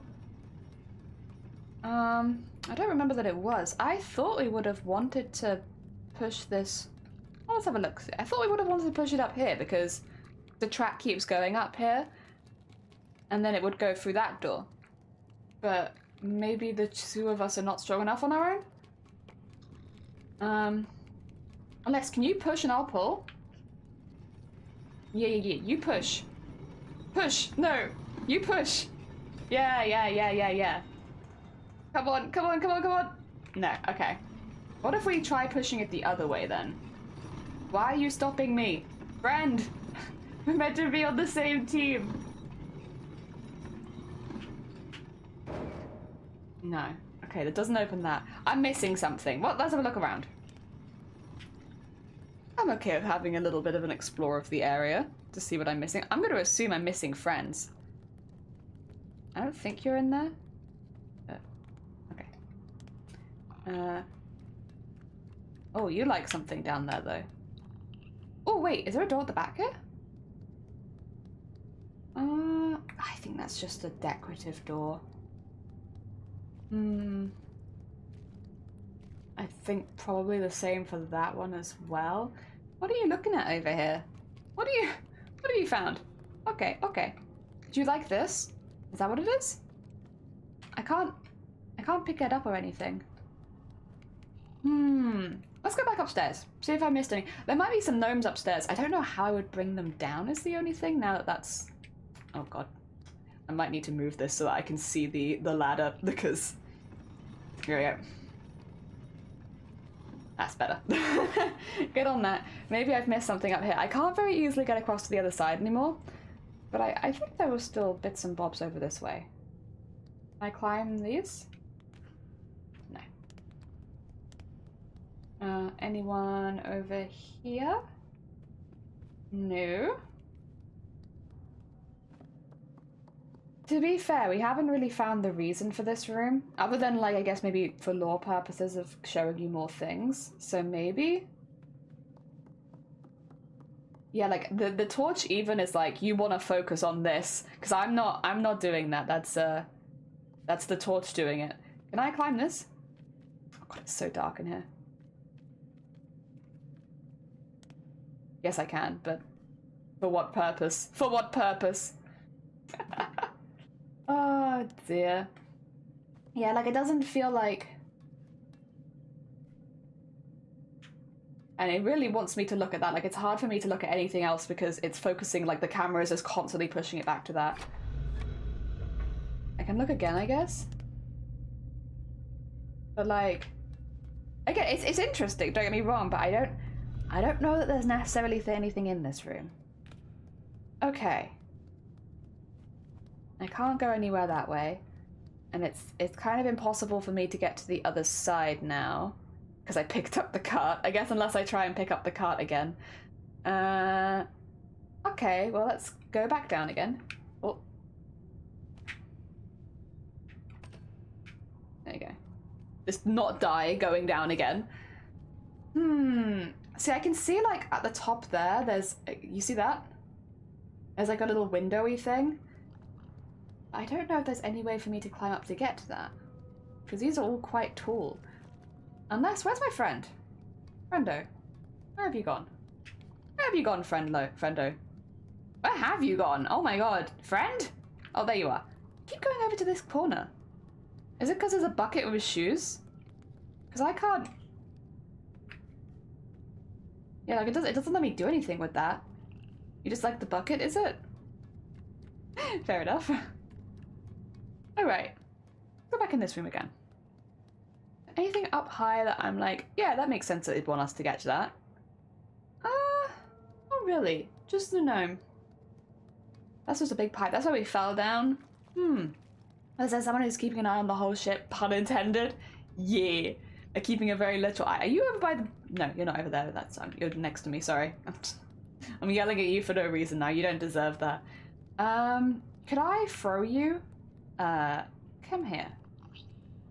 I don't remember that it was. I thought we would have wanted to push this... oh, let's have a look. I thought we would have wanted to push it up here because the track keeps going up here. And then it would go through that door. But maybe the two of us are not strong enough on our own? Unless, can you push and I'll pull? Yeah, yeah, yeah. You push. Push. No. You push. Yeah, yeah, yeah, yeah, yeah. Come on, come on, come on, come on. No, okay. What if we try pushing it the other way then? Why are you stopping me? Friend! We're meant to be on the same team. No. Okay, that doesn't open that. I'm missing something. What? Let's have a look around. I'm okay with having a little bit of an explore of the area to see what I'm missing. I'm going to assume I'm missing friends. I don't think you're in there. Okay. Oh, you like something down there, though. Oh, wait. Is there a door at the back here? I think that's just a decorative door. I think probably the same for that one as well. What are you looking at over here? What have you found? Okay, okay. Do you like this? Is that what it is? I can't pick it up or anything. Let's go back upstairs. See if I missed any. There might be some gnomes upstairs. I don't know how I would bring them down is the only thing now that that's... Oh god. I might need to move this so that I can see the ladder because... Here we go. That's better. Good on that. Maybe I've missed something up here. I can't very easily get across to the other side anymore. But I think there were still bits and bobs over this way. Can I climb these? No. Anyone over here? No. To be fair, we haven't really found the reason for this room, other than, like, I guess maybe for lore purposes of showing you more things. So maybe? Yeah, like, the torch even is like, you want to focus on this, because I'm not doing that. That's the torch doing it. Can I climb this? Oh god, it's so dark in here. Yes, I can, but for what purpose? For what purpose? Oh dear. Yeah, like it doesn't feel like... And it really wants me to look at that. Like it's hard for me to look at anything else because it's focusing, like the camera is just constantly pushing it back to that. I can look again, I guess. But like... Again, it's interesting, don't get me wrong, but I don't know that there's necessarily anything in this room. Okay. I can't go anywhere that way. And it's kind of impossible for me to get to the other side now. Because I picked up the cart. I guess unless I try and pick up the cart again. Okay, well let's go back down again. Oh. There you go. Just not die going down again. See, I can see like at the top there, there's... You see that? There's like a little windowy thing. I don't know if there's any way for me to climb up to get to that. Because these are all quite tall. Unless, where's my friend? Friendo. Where have you gone? Where have you gone, Friendo? Where have you gone? Oh my god. Friend? Oh, there you are. Keep going over to this corner. Is it because there's a bucket with his shoes? Because I can't... Yeah, like it doesn't let me do anything with that. You just like the bucket, is it? Fair enough. Alright. Go back in this room again. Anything up high that I'm like, yeah, that makes sense that they'd want us to get to that. Not really. Just the gnome. That's just a big pipe. That's why we fell down. Is there someone who's keeping an eye on the whole ship? Pun intended. Yeah. They're keeping a very literal eye. Are you over by the... No, you're not over there. That's you're next to me, sorry. I'm yelling at you for no reason now. You don't deserve that. Could I throw you? Come here.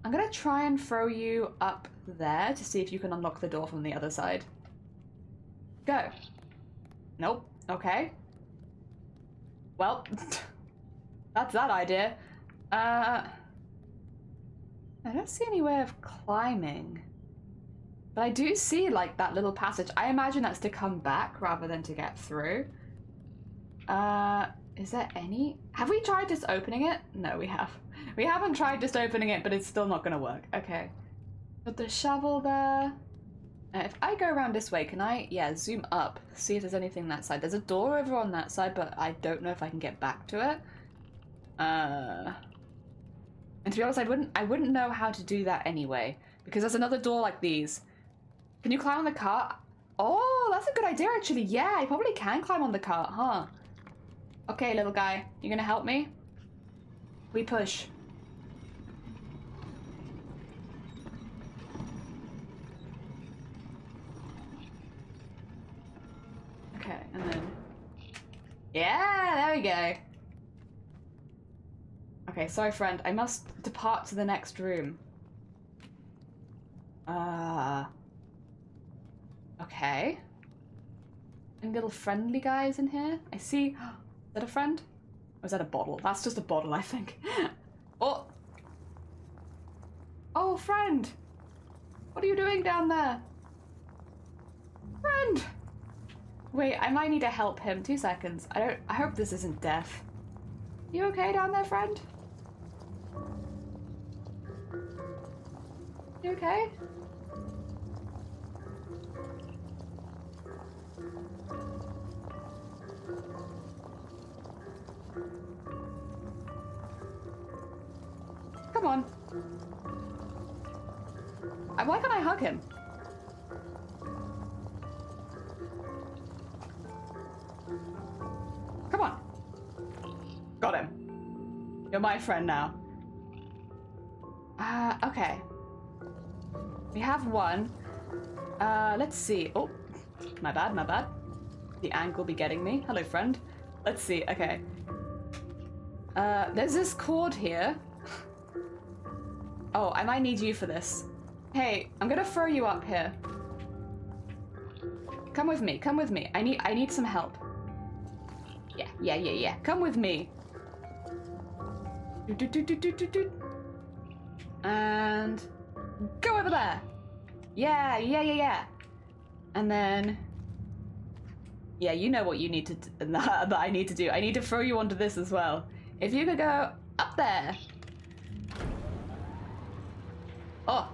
I'm gonna try and throw you up there to see if you can unlock the door from the other side. Go. Nope. Okay. Well, that's that idea. I don't see any way of climbing. But I do see, like, that little passage. I imagine that's to come back rather than to get through. Is there any... Have we tried just opening it? No, we have. We haven't tried just opening it, but it's still not gonna work. Okay. Put the shovel there. If I go around this way, can I... Yeah, zoom up. See if there's anything on that side. There's a door over on that side, but I don't know if I can get back to it. And to be honest, I wouldn't know how to do that anyway. Because there's another door like these. Can you climb on the cart? Oh, that's a good idea, actually. Yeah, I probably can climb on the cart, huh? Okay, little guy. You gonna help me? We push. Okay, and then... Yeah, there we go. Okay, sorry, friend. I must depart to the next room. Okay. Any little friendly guys in here? I see... Is that a friend? Or is that a bottle? That's just a bottle, I think. Oh! Oh, friend! What are you doing down there? Friend! Wait, I might need to help him. 2 seconds. I hope this isn't death. You okay down there, friend? You okay? Come on. Why can't I hug him? Come on. Got him. You're my friend now. Okay. We have one. Let's see. Oh, my bad, my bad. The angle be getting me. Hello, friend. Let's see. Okay. There's this cord here. Oh, I might need you for this. Hey, I'm gonna throw you up here. Come with me. Come with me. I need some help. Yeah. Come with me. And go over there. Yeah. And then, yeah, you know what you need to that I need to do. I need to throw you onto this as well. If you could go up there. Oh.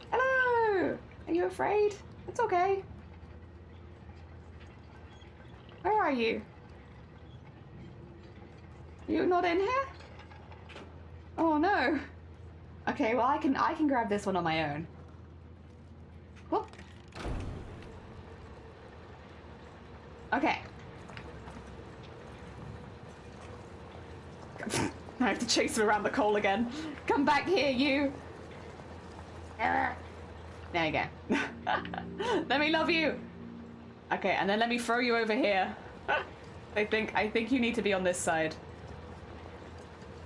Hello. Are you afraid? It's okay. Where are you? You not in here? Oh no. Okay, well I can grab this one on my own. Whoop. Okay. I have to chase him around the coal again. Come back here, you. There you go. Let me love you. Okay, and then let me throw you over here. I think you need to be on this side.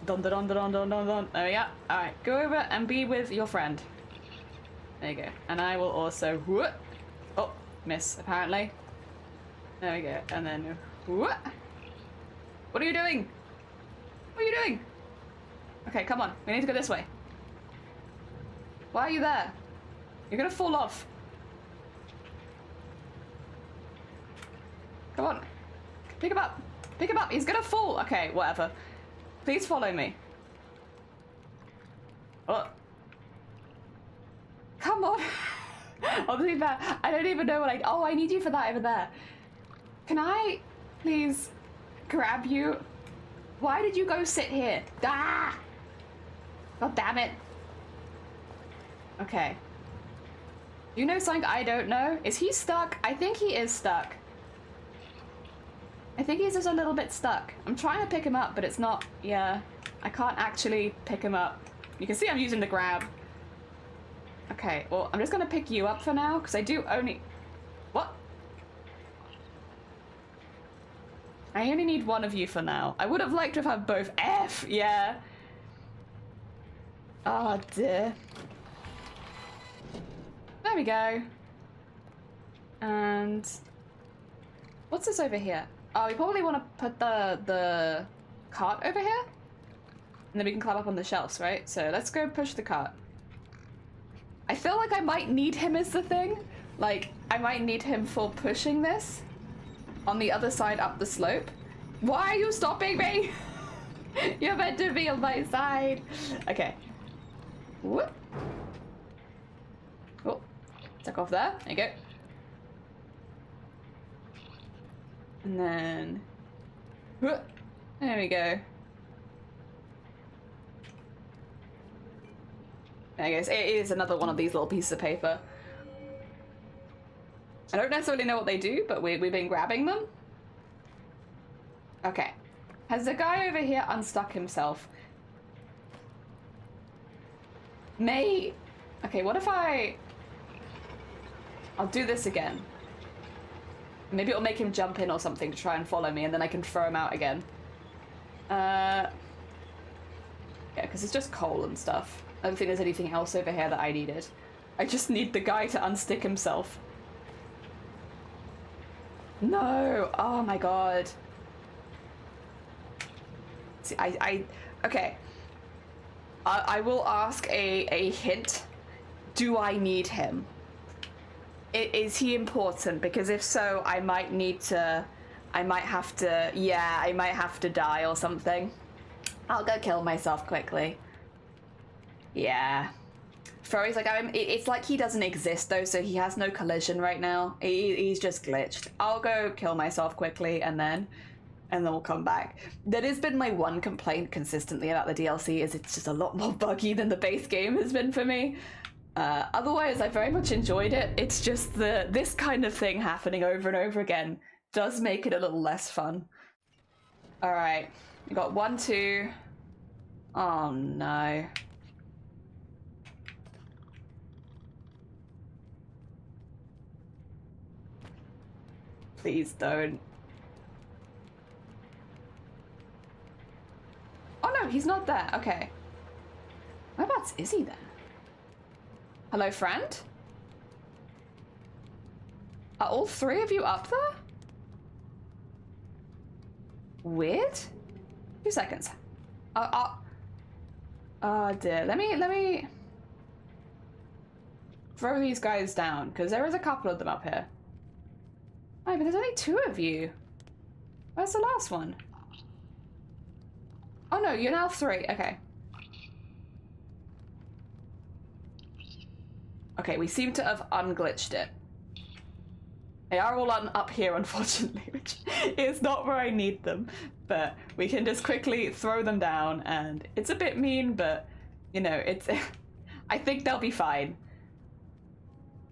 Don. There we go. Alright, go over and be with your friend. There you go. And I will also... Whoop. Oh, miss, apparently. There we go. And then... Whoop. What are you doing? What are you doing? Okay, come on. We need to go this way. Why are you there? You're gonna fall off. Come on. Pick him up. Pick him up. He's gonna fall. Okay, whatever. Please follow me. Oh. Come on. Oh, to be fair, I don't even know what I... Oh, I need you for that over there. Can I please grab you? Why did you go sit here? Ah! God damn it. Okay. You know something I don't know? Is he stuck? I think he is stuck. I think he's just a little bit stuck. I'm trying to pick him up, but it's not... Yeah. I can't actually pick him up. You can see I'm using the grab. Okay, well, I'm just gonna pick you up for now, because I do only... What? I only need one of you for now. I would have liked to have had both. F, yeah. Oh, dear. There we go. And... What's this over here? Oh, we probably want to put the cart over here? And then we can climb up on the shelves, right? So let's go push the cart. I feel like I might need him as the thing. Like, I might need him for pushing this on the other side up the slope. Why are you stopping me? You're meant to be on my side. Okay. Whoop. Oh, tuck off there. There you go. And then... Whoop. There we go. I guess it is another one of these little pieces of paper. I don't necessarily know what they do, but we've been grabbing them. Okay. Has the guy over here unstuck himself? Mate! Okay, what if I'll do this again. Maybe it'll make him jump in or something to try and follow me, and then I can throw him out again. Yeah, because it's just coal and stuff. I don't think there's anything else over here that I needed. I just need the guy to unstick himself. No! Oh my god. See, okay. I will ask a hint. Do I need him? Is he important? Because if so, I might have to die or something. I'll go kill myself quickly. Yeah. Froey's like, it's like he doesn't exist though, so he has no collision right now. He's just glitched. I'll go kill myself quickly and then we'll come back. That has been my one complaint consistently about the DLC, is it's just a lot more buggy than the base game has been for me. Otherwise, I very much enjoyed it. It's just this kind of thing happening over and over again does make it a little less fun. Alright, we got 1, 2. Oh no. Please don't. Oh no, he's not there. Okay. Whereabouts is he then? Hello, friend? Are all 3 of you up there? Weird? 2 seconds. Oh dear. Let me throw these guys down, because there is a couple of them up here. Oh, but there's only 2 of you. Where's the last one? Oh no, you're now 3. Okay. Okay, we seem to have unglitched it. They are all up here, unfortunately, which is not where I need them. But we can just quickly throw them down, and it's a bit mean, but, you know, it's... I think they'll be fine.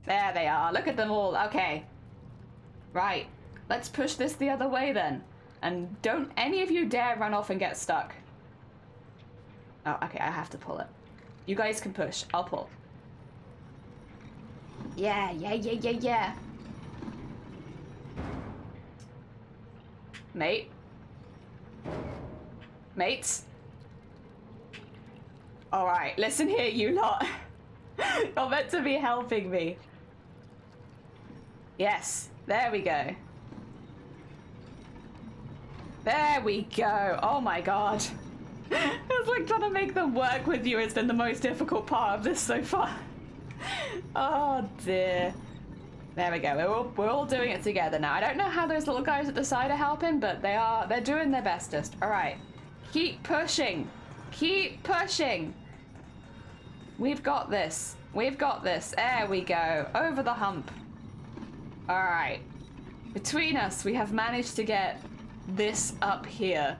There they are. Look at them all. Okay. Right. Let's push this the other way, then. And don't any of you dare run off and get stuck. Oh, okay, I have to pull it. You guys can push. I'll pull. Yeah. Mate. Mates. Alright, listen here, you lot. You're meant to be helping me. Yes, there we go. There we go. Oh my god. It's like trying to make them work with you has been the most difficult part of this so far. Oh dear. There we go. We're all doing it together now. I don't know how those little guys at the side are helping, but they're doing their bestest. All right. Keep pushing. Keep pushing. We've got this. We've got this. There we go. Over the hump. All right. Between us, we have managed to get this up here.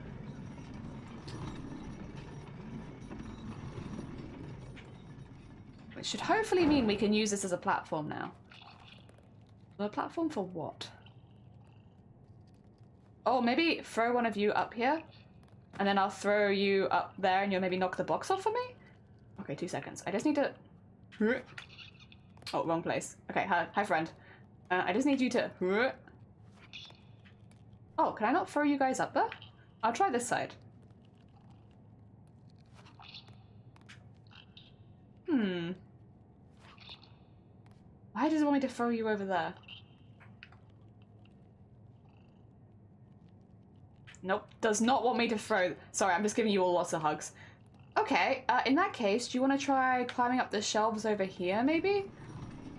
Which should hopefully mean we can use this as a platform now. A platform for what? Oh, maybe throw one of you up here, and then I'll throw you up there, and you'll maybe knock the box off for me? Okay, 2 seconds. I just need to... Oh, wrong place. Okay, hi friend. I just need you to... Oh, can I not throw you guys up there? I'll try this side. Why does it want me to throw you over there? Nope, does not want me to throw... Sorry, I'm just giving you all lots of hugs. Okay, in that case, do you want to try climbing up the shelves over here, maybe?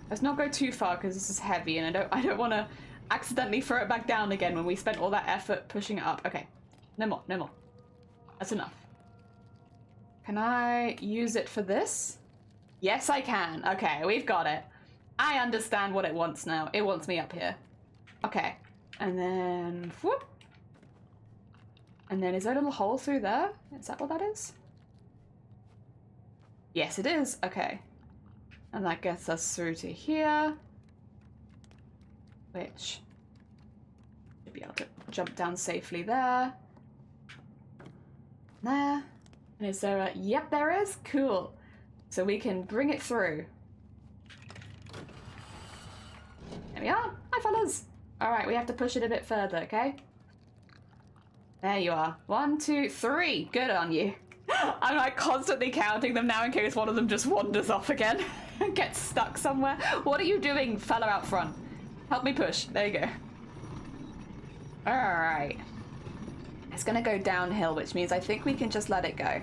Let's not go too far, because this is heavy, and I don't want to accidentally throw it back down again when we spent all that effort pushing it up. Okay, no more, no more. That's enough. Can I use it for this? Yes, I can. Okay, we've got it. I understand what it wants now. It wants me up here. Okay, and then... whoop. And then is there a little hole through there? Is that what that is? Yes, it is. Okay. And that gets us through to here. Which... should be able to jump down safely there. There. And is there a... Yep, there is. Cool. So we can bring it through. There we are. Hi, fellas. Alright, we have to push it a bit further, okay? There you are. 1, 2, 3. Good on you. I'm like constantly counting them now in case one of them just wanders off again and gets stuck somewhere. What are you doing, fella out front? Help me push. There you go. Alright. It's gonna go downhill, which means I think we can just let it go.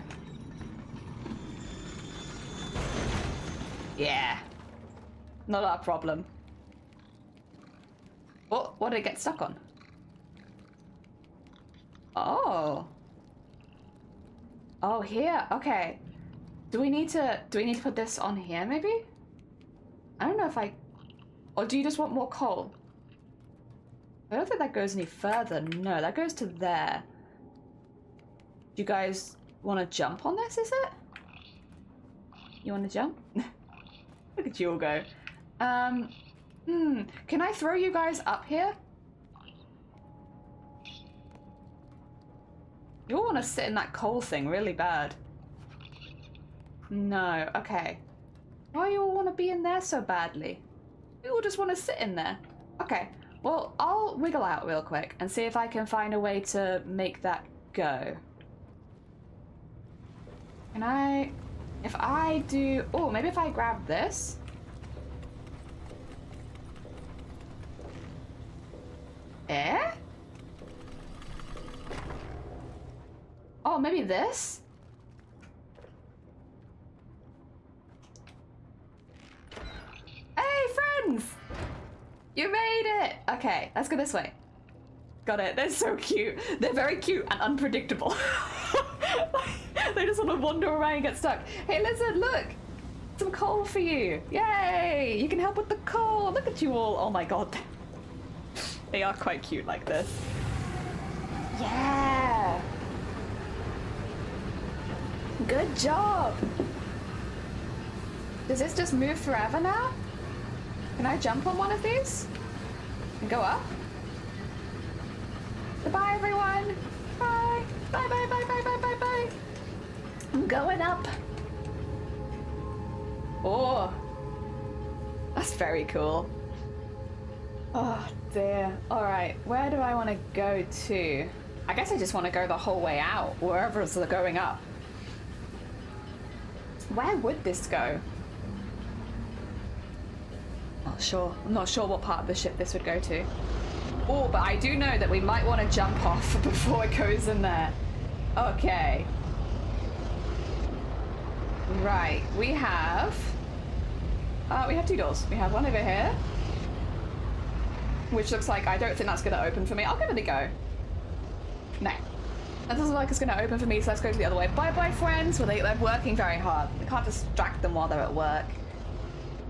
Yeah. Not our problem. What did it get stuck on? Oh. Oh, here. Okay. Do we need to put this on here, maybe? I don't know if I... Or do you just want more coal? I don't think that goes any further. No, that goes to there. Do you guys want to jump on this, is it? You want to jump? Look at you all go. Can I throw you guys up here? You all want to sit in that coal thing really bad. No, okay. Why you all want to be in there so badly? You all just want to sit in there. Okay, well, I'll wiggle out real quick and see if I can find a way to make that go. Can I... If I do... Oh, maybe if I grab this? Eh? Oh, maybe this? Hey, friends! You made it! Okay, let's go this way. Got it. They're so cute. They're very cute and unpredictable. They just want to wander around and get stuck. Hey, lizard, look! Some coal for you. Yay! You can help with the coal. Look at you all. Oh my god. They are quite cute like this. Yeah! Good job! Does this just move forever now? Can I jump on one of these? And go up? Goodbye, everyone! Bye! Bye, bye, bye, bye, bye, bye, bye! I'm going up! Oh! That's very cool. Oh, dear. Alright, where do I want to go to? I guess I just want to go the whole way out, wherever it's going up. Where would this go? Not sure. I'm not sure what part of the ship this would go to. Oh, but I do know that we might want to jump off before it goes in there. Okay. Right, we have 2 doors. We have one over here, which looks like I don't think that's going to open for me. I'll give it a go. No. That doesn't look like it's going to open for me, so let's go to the other way. Bye-bye, friends. Well, they're working very hard. We can't distract them while they're at work.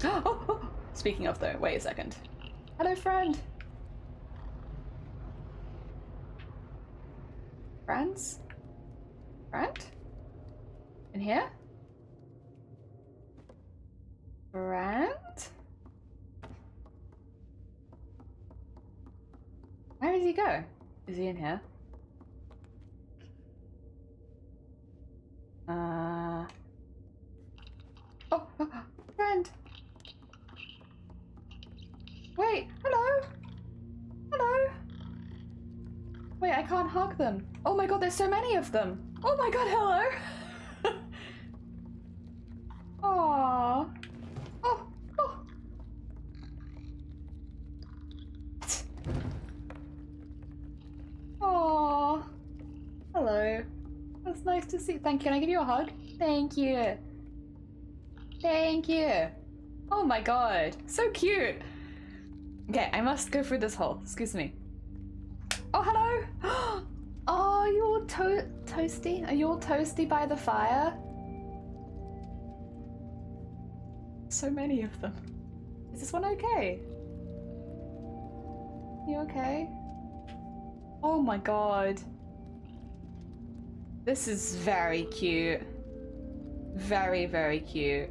Oh. Speaking of, though, wait a second. Hello, friend. Friends? Friend? In here? Friend? Where does he go? Is he in here? Oh, friend. Wait, hello? Hello? Wait, I can't hug them. Oh my god, there's so many of them. Oh my god, hello. Aww. Oh. Aww. Hello. That's nice to see. Thank you. Can I give you a hug? Thank you. Thank you. Oh my god. So cute. Okay, I must go through this hole. Excuse me. Oh, hello. Oh, you all toasty? Are you all toasty by the fire? So many of them. Is this one okay? You okay? Oh my god. This is very cute. Very, very cute.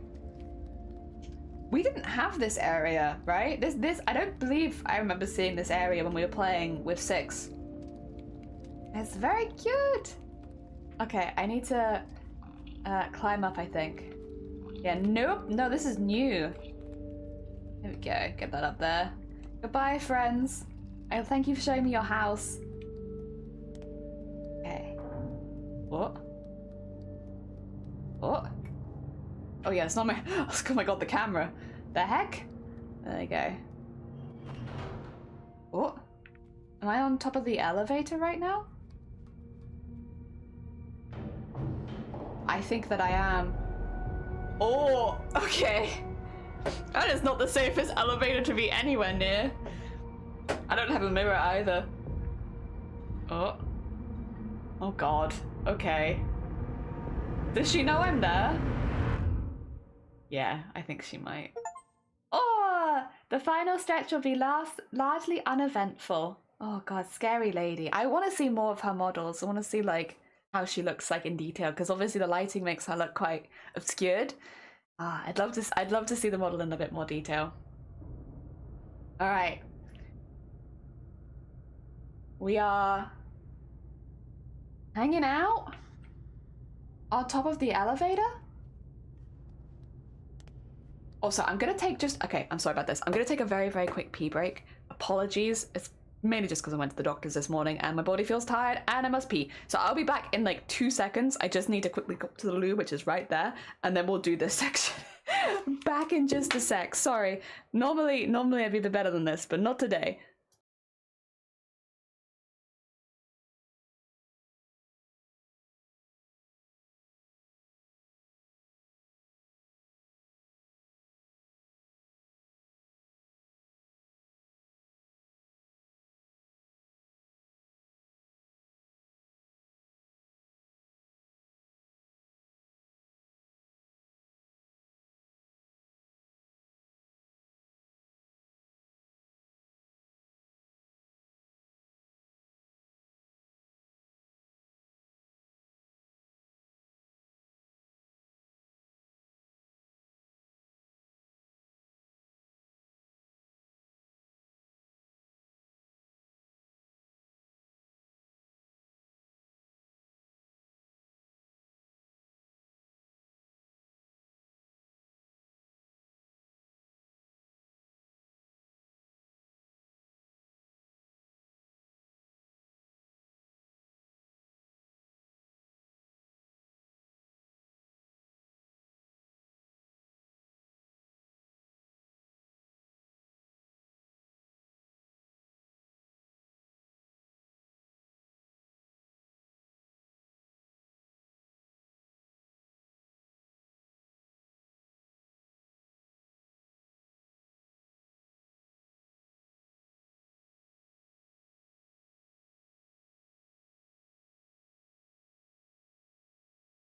We didn't have this area, right? This I don't believe I remember seeing this area when we were playing with 6. It's very cute. Okay, I need to climb up, I think. Yeah, nope. No, this is new. There we go. Get that up there. Goodbye, friends. I thank you for showing me your house. Okay. What? What? Oh yeah, it's not my... Oh my god, the camera. The heck? There you go. What? Am I on top of the elevator right now? I think that I am. Oh, okay. That is not the safest elevator to be anywhere near. I don't have a mirror either. Oh. Oh god. Okay. Does she know I'm there? Yeah, I think she might. Oh! The final stretch will be largely uneventful. Oh god, scary lady. I want to see more of her models. I want to see like how she looks like in detail, because obviously the lighting makes her look quite obscured. I'd love to see the model in a bit more detail. All right. We are hanging out on top of the elevator. Also, I'm gonna take okay, I'm sorry about this. I'm gonna take a very, very quick pee break. Apologies. It's mainly just because I went to the doctor's this morning and my body feels tired and I must pee. So I'll be back in like 2 seconds. I just need to quickly go to the loo, which is right there, and then we'll do this section. Back in just a sec. Sorry. Normally I'd be a bit better than this, but not today.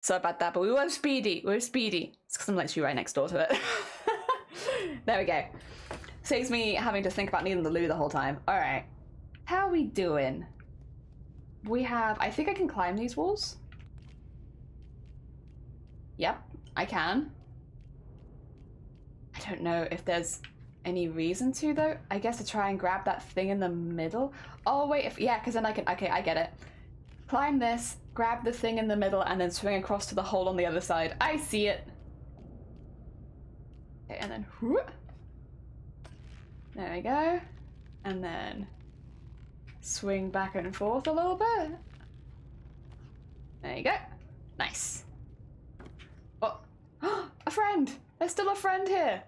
Sorry about that, but we were speedy. We're speedy. It's because I'm literally right next door to it. There we go. Saves me having to think about needing the loo the whole time. All right. How are we doing? We have... I think I can climb these walls. Yep, I can. I don't know if there's any reason to, though. I guess to try and grab that thing in the middle. Oh, wait. Yeah, because then I can... Okay, I get it. Climb this, grab the thing in the middle, and then swing across to the hole on the other side. I see it. Okay, and then whoop. There we go. And then swing back and forth a little bit. There you go. Nice. Oh, a friend. There's still a friend here.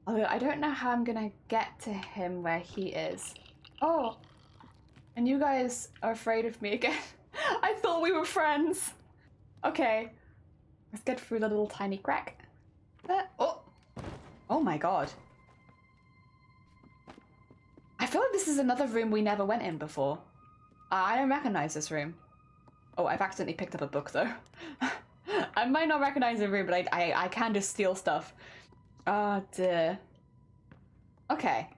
Although I don't know how I'm gonna get to him where he is. Oh, and you guys are afraid of me again. I thought we were friends. Okay, let's get through the little tiny crack. Oh my god. I feel like this is another room we never went in before. I don't recognize this room. Oh, I've accidentally picked up a book though. I might not recognize the room, but I can just steal stuff. Oh dear. Okay.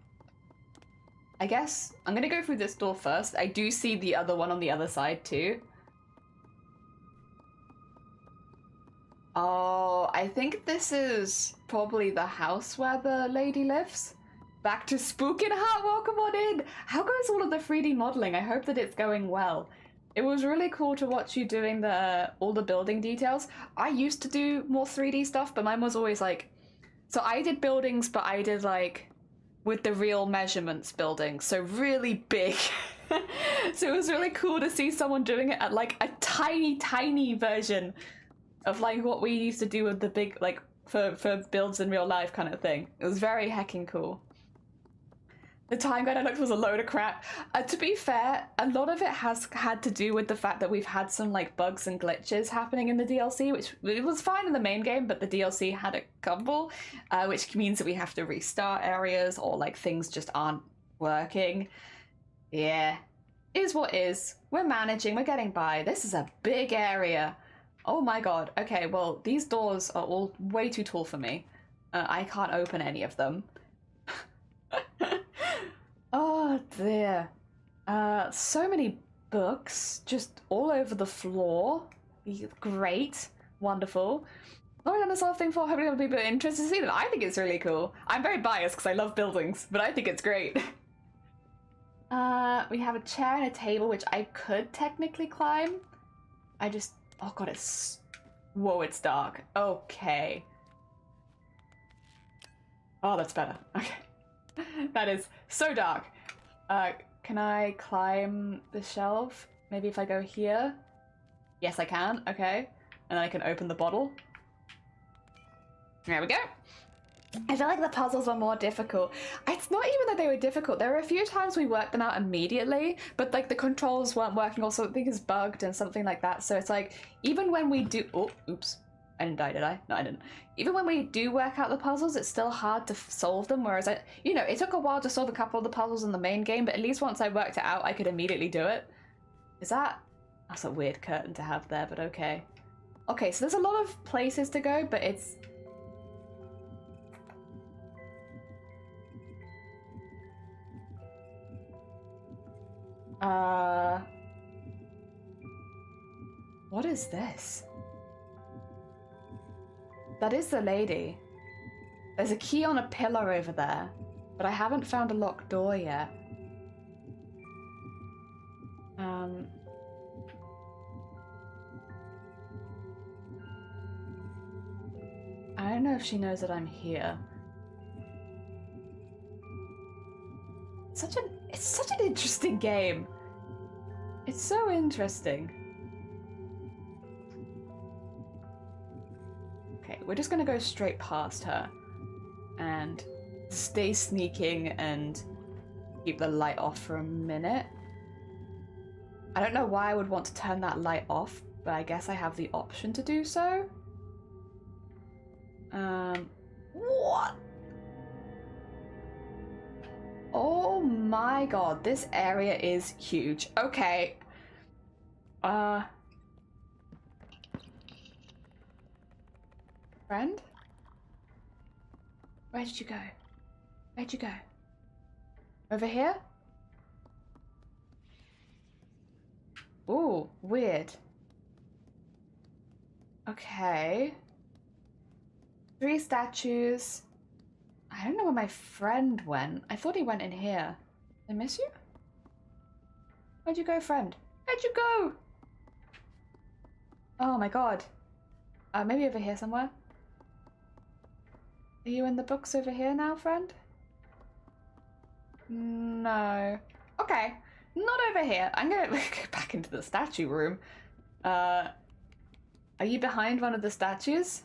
I guess I'm gonna go through this door first. I do see the other one on the other side too. Oh, I think this is probably the house where the lady lives. Back to spooking her, welcome on in! How goes all of the 3D modeling? I hope that it's going well. It was really cool to watch you doing all the building details. I used to do more 3D stuff, but mine was always like... So I did buildings, but I did like with the real measurements buildings, so really big. So it was really cool to see someone doing it at like a tiny version of like what we used to do with the big, like for builds in real life kind of thing. It was very heckin' cool. The time guide I looked was a load of crap. To be fair, a lot of it has had to do with the fact that we've had some like bugs and glitches happening in the DLC, which it was fine in the main game, but the DLC had a couple, which means that we have to restart areas or like things just aren't working. Yeah, is what is. We're managing, we're getting by. This is a big area. Oh my god. Okay, well, these doors are all way too tall for me. I can't open any of them. Oh dear. So many books just all over the floor. Great. Wonderful. I've done this whole thing for hoping other people are interested to see them. I think it's really cool. I'm very biased because I love buildings, but I think it's great. We have a chair and a table, which I could technically climb. I just... Oh god, it's... Whoa, it's dark. Okay. Oh, that's better. Okay. That is so dark. Can I climb the shelf? Maybe if I go here? Yes, I can. Okay. And then I can open the bottle. There we go. I feel like the puzzles were more difficult. It's not even that they were difficult. There were a few times we worked them out immediately, but like the controls weren't working or something is bugged and something like that. So it's like, even when we do... Oh, oops. I didn't die, did I? No, I didn't. Even when we do work out the puzzles, it's still hard to solve them, whereas you know, it took a while to solve a couple of the puzzles in the main game, but at least once I worked it out, I could immediately do it. Is that... That's a weird curtain to have there, but okay. Okay, so there's a lot of places to go, but it's... What is this? That is the lady. There's a key on a pillar over there, but I haven't found a locked door yet. I don't know if she knows that I'm here. It's such an interesting game. It's so interesting. Okay, we're just gonna go straight past her and stay sneaking and keep the light off for a minute. I don't know why I would want to turn that light off, but I guess I have the option to do so. What? Oh my god, this area is huge. Okay. Friend? Where did you go? Where'd you go? Over here? Ooh, weird. Okay. 3 statues. I don't know where my friend went. I thought he went in here. Did I miss you? Where'd you go, friend? Where'd you go? Oh my god. Maybe over here somewhere. Are you in the books over here now, friend? No. Okay. Not over here. I'm gonna go back into the statue room. Are you behind one of the statues?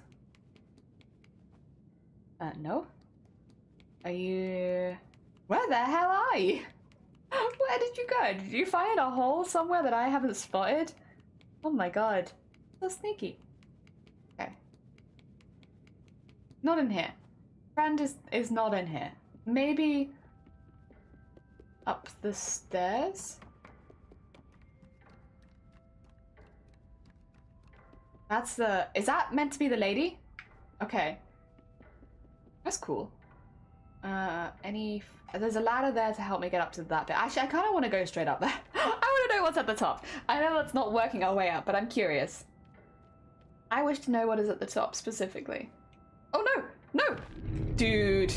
No. Are you... Where the hell are you? Where did you go? Did you find a hole somewhere that I haven't spotted? Oh my god. So sneaky. Okay. Not in here. Friend is not in here. Maybe up the stairs? That's the... Is that meant to be the lady? Okay. That's cool. There's a ladder there to help me get up to that bit. Actually, I kind of want to go straight up there. I want to know what's at the top. I know that's not working our way up, but I'm curious. I wish to know what is at the top specifically. Oh no! No! Dude!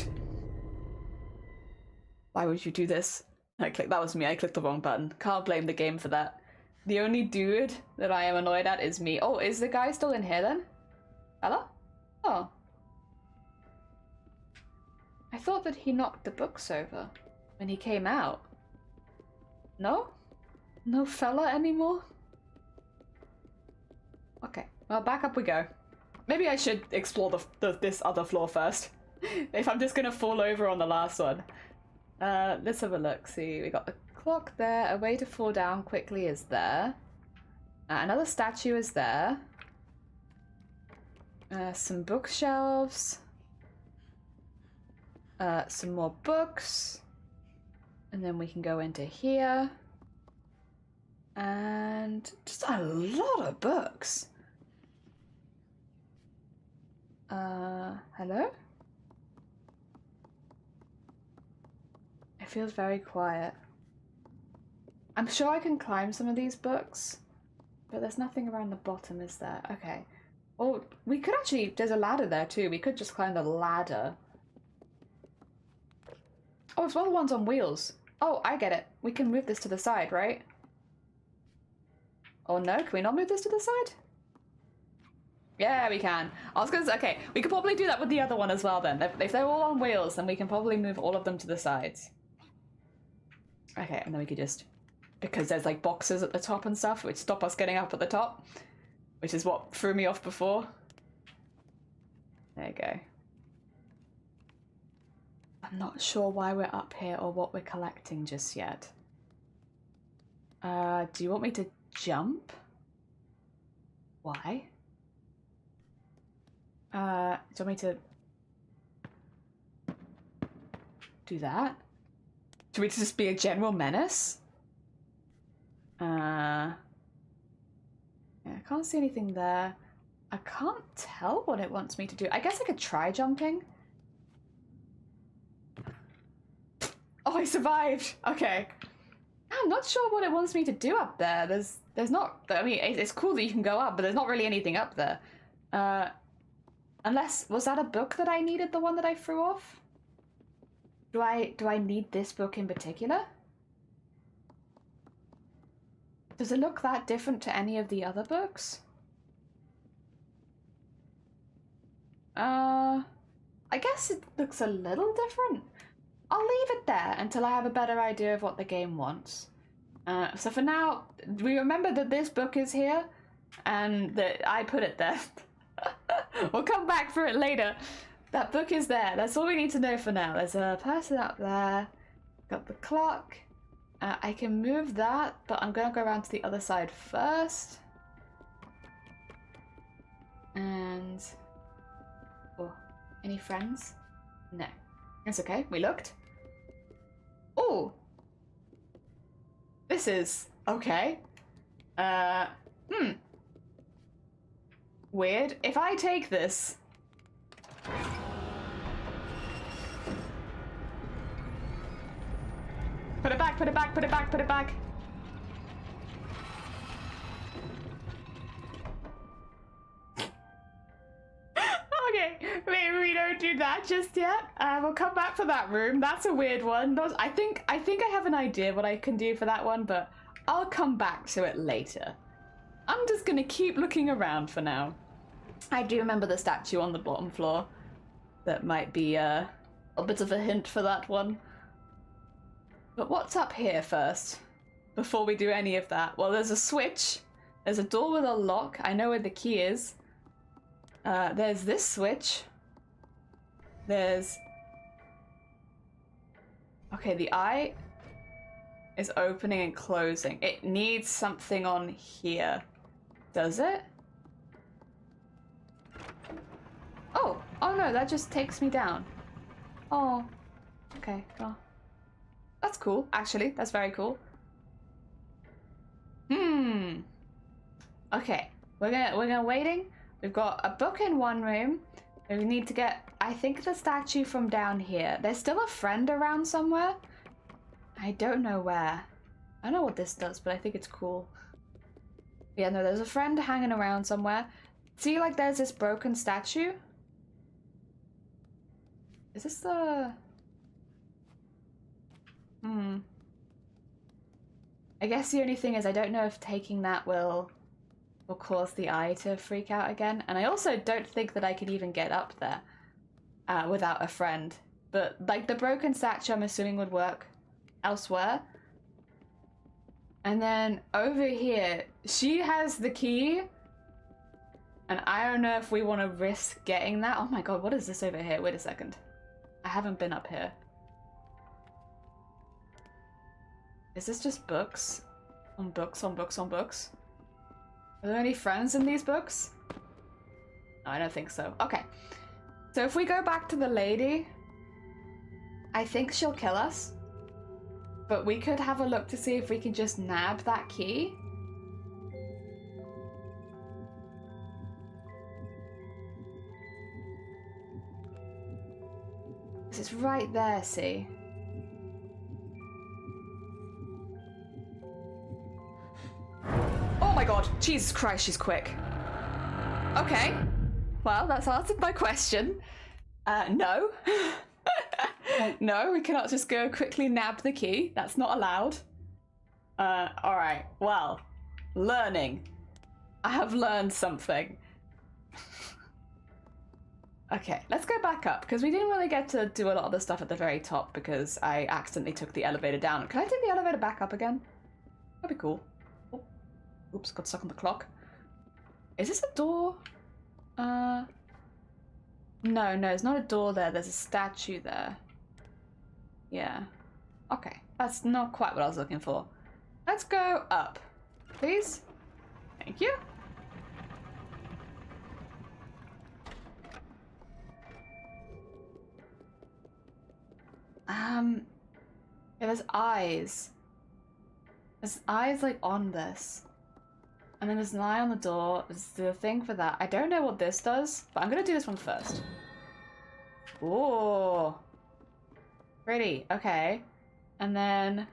Why would you do this? That was me, I clicked the wrong button. Can't blame the game for that. The only dude that I am annoyed at is me. Oh, is the guy still in here then? Hello? Oh. I thought that he knocked the books over when he came out. No? No fella anymore? Okay, well, back up we go. Maybe I should explore this other floor first. If I'm just gonna fall over on the last one. Let's have a look. See, we got the clock there. A way to fall down quickly is there. Another statue is there. Some bookshelves. Some more books. And then we can go into here. And just a lot of books. Hello? It feels very quiet. I'm sure I can climb some of these books, but there's nothing around the bottom, is there? Okay. Oh, we could actually, there's a ladder there too. We could just climb the ladder. Oh, it's one of the ones on wheels. Oh, I get it. We can move this to the side, right? Oh no, can we not move this to the side? Yeah, we can. I was gonna say, okay, we could probably do that with the other one as well then. If they're all on wheels, then we can probably move all of them to the sides. Okay, and then we could just, because there's like boxes at the top and stuff, which stop us getting up at the top, which is what threw me off before. There you go. I'm not sure why we're up here or what we're collecting just yet. Do you want me to jump? Why? Do you want me to do that? Do we just be a general menace? Yeah, I can't see anything there. I can't tell what it wants me to do. I guess I could try jumping. Oh, I survived! Okay. I'm not sure what it wants me to do up there. There's not, I mean, it's cool that you can go up, but there's not really anything up there. Unless, was that a book that I needed, the one that I threw off? Do I need this book in particular? Does it look that different to any of the other books? I guess it looks a little different. I'll leave it there until I have a better idea of what the game wants. So for now, we remember that this book is here and that I put it there. We'll come back for it later. That book is there. That's all we need to know for now. There's a person up there. Got the clock. I can move that, but I'm gonna go around to the other side first. And... oh, any friends? No. It's okay. We looked. Oh! This is... okay. Weird. If I take this... put it back, put it back, put it back, put it back. Okay, maybe we don't do that just yet. We'll come back for that room. That's a weird one. I think I have an idea what I can do for that one, but I'll come back to it later. I'm just gonna keep looking around for now. I do remember the statue on the bottom floor. That might be a bit of a hint for that one. But what's up here first? Before we do any of that? Well, there's a switch. There's a door with a lock. I know where the key is. There's this switch. There's... okay, the eye is opening and closing. It needs something on here. Does it? Oh! Oh no, that just takes me down. Oh. Okay, well. That's cool, actually. That's very cool. Okay. We're gonna waiting. We've got a book in one room. We need to get, I think, the statue from down here. There's still a friend around somewhere. I don't know where. I don't know what this does, but I think it's cool. Yeah, no, there's a friend hanging around somewhere. See, like, there's this broken statue? Is this the... I guess the only thing is I don't know if taking that will cause the eye to freak out again. And I also don't think that I could even get up there without a friend. But, like, the broken statue I'm assuming would work elsewhere. And then over here, she has the key. And I don't know if we want to risk getting that. Oh my god, what is this over here? Wait a second. I haven't been up here. Is this just books? On books, on books, on books? Are there any friends in these books? No, I don't think so. Okay. So if we go back to the lady, I think she'll kill us. But we could have a look to see if we can just nab that key. It's right there, see? Oh my god, Jesus Christ, she's quick. Okay, well, that's answered my question. No. No, we cannot just go quickly nab the key. That's not allowed. Alright, well, learning. I have learned something. Okay, let's go back up, because we didn't really get to do a lot of the stuff at the very top because I accidentally took the elevator down. Can I take the elevator back up again? That'd be cool. Oh. Oops, got stuck on the clock. Is this a door? No, it's not a door there. There's a statue there. Yeah. Okay, that's not quite what I was looking for. Let's go up, please. Thank you. Yeah, there's eyes. There's eyes, like, on this. And then there's an eye on the door. There's the thing for that. I don't know what this does, but I'm gonna do this one first. Ooh. Pretty. Okay. And then...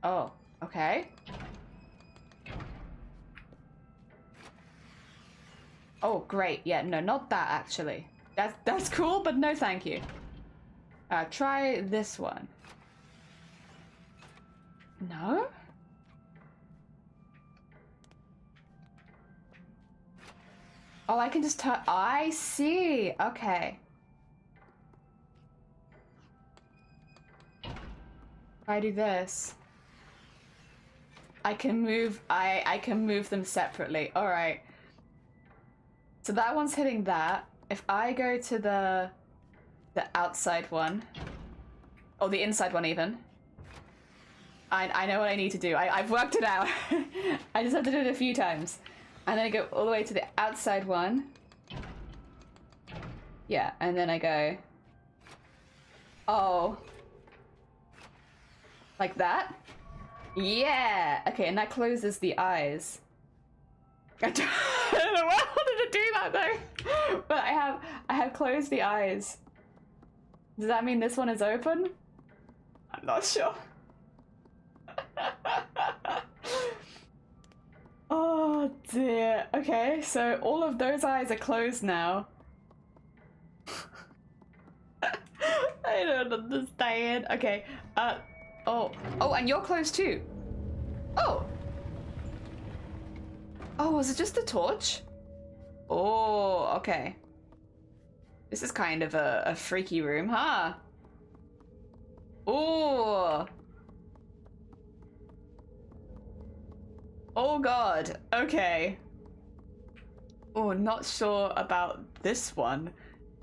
Oh, okay. Oh, great. Yeah, no, not that, actually. That's cool, but no thank you. Try this one. No? Oh, I can just turn... I see! Okay. If I do this... I can move... I can move them separately. Alright. So that one's hitting that. If I go to the outside one, or the inside one even, I know what I need to do. I've worked it out. I just have to do it a few times. And then I go all the way to the outside one. Yeah, and then I go, oh, like that? Yeah! Okay, and that closes the eyes. I don't know why I wanted to do that though. But I have closed the eyes. Does that mean this one is open? I'm not sure. Oh dear. Okay, so all of those eyes are closed now. I don't understand. Okay. Oh, and you're closed too. Oh. Oh, was it just a torch? Oh, okay. This is kind of a freaky room, huh? Oh. Oh god, okay. Oh, not sure about this one.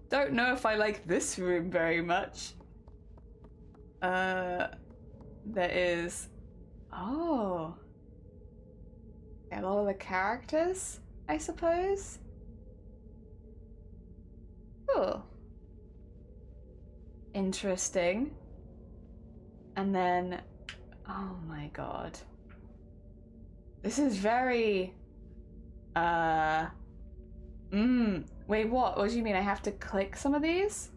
Don't know if I like this room very much. There is... Oh. A lot of the characters, I suppose? Oh. Interesting. And then... Oh my god. This is very... Wait, what? What do you mean? I have to click some of these?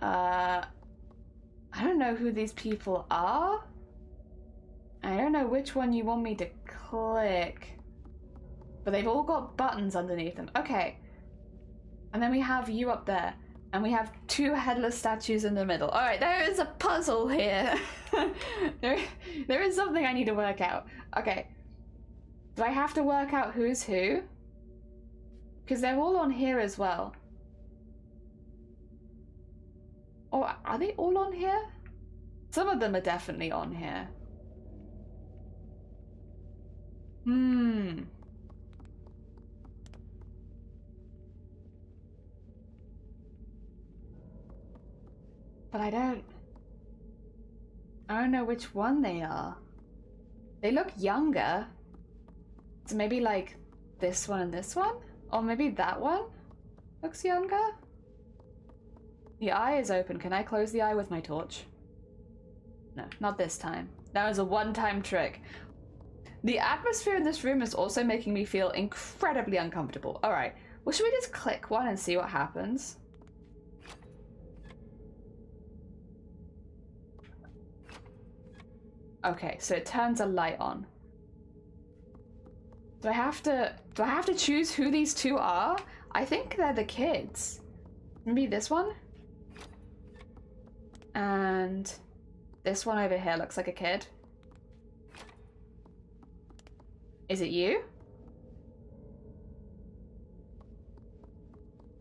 I don't know who these people are. I don't know which one you want me to click, but they've all got buttons underneath them. Okay. And then we have you up there, and we have two headless statues in the middle. All right, there is a puzzle here. there is something I need to work out. Okay. Do I have to work out who's who? Because they're all on here as well. Or are they all on here? Some of them are definitely on here. But I don't know which one they are. They look younger. So maybe like this one and this one? Or maybe that one looks younger? The eye is open. Can I close the eye with my torch? No, not this time. That was a one-time trick. The atmosphere in this room is also making me feel incredibly uncomfortable. Alright, well, should we just click one and see what happens? Okay, so it turns a light on. Do I have to choose who these two are? I think they're the kids. Maybe this one? And this one over here looks like a kid. Is it you?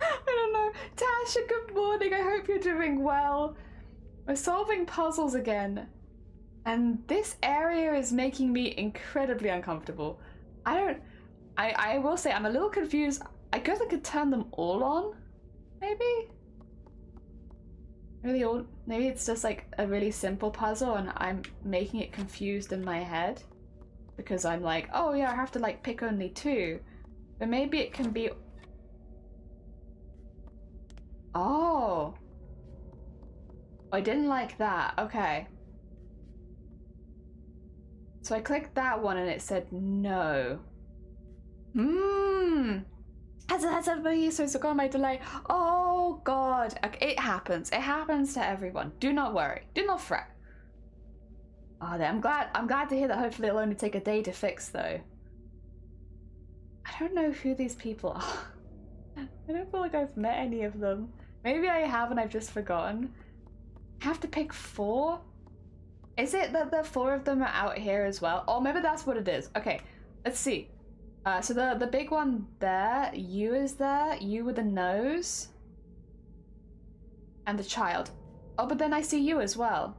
I don't know. Tasha, good morning. I hope you're doing well. We're solving puzzles again. And this area is making me incredibly uncomfortable. I will say I'm a little confused. I guess I could turn them all on, maybe? Maybe it's just like a really simple puzzle and I'm making it confused in my head. Because I'm like, oh yeah, I have to like pick only two. But maybe it can be... Oh. I didn't like that. Okay. So I clicked that one and it said no. Has everybody so got my delay? Oh god. Okay, it happens. It happens to everyone. Do not worry. Do not fret. Oh, I'm glad to hear that hopefully it'll only take a day to fix though. I don't know who these people are. I don't feel like I've met any of them. Maybe I have and I've just forgotten. I have to pick 4? Is it that the 4 of them are out here as well? Oh, maybe that's what it is. Okay, let's see. So the big one there, you is there, you with the nose. And the child. Oh, but then I see you as well.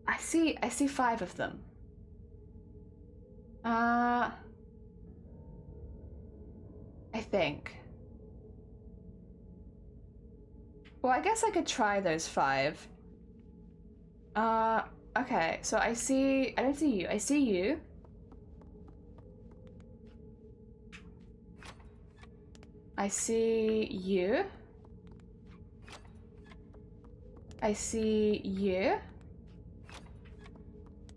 I see 5 of them. I think. Well, I guess I could try those 5. Okay, so I don't see you. I see you. I see you. I see you.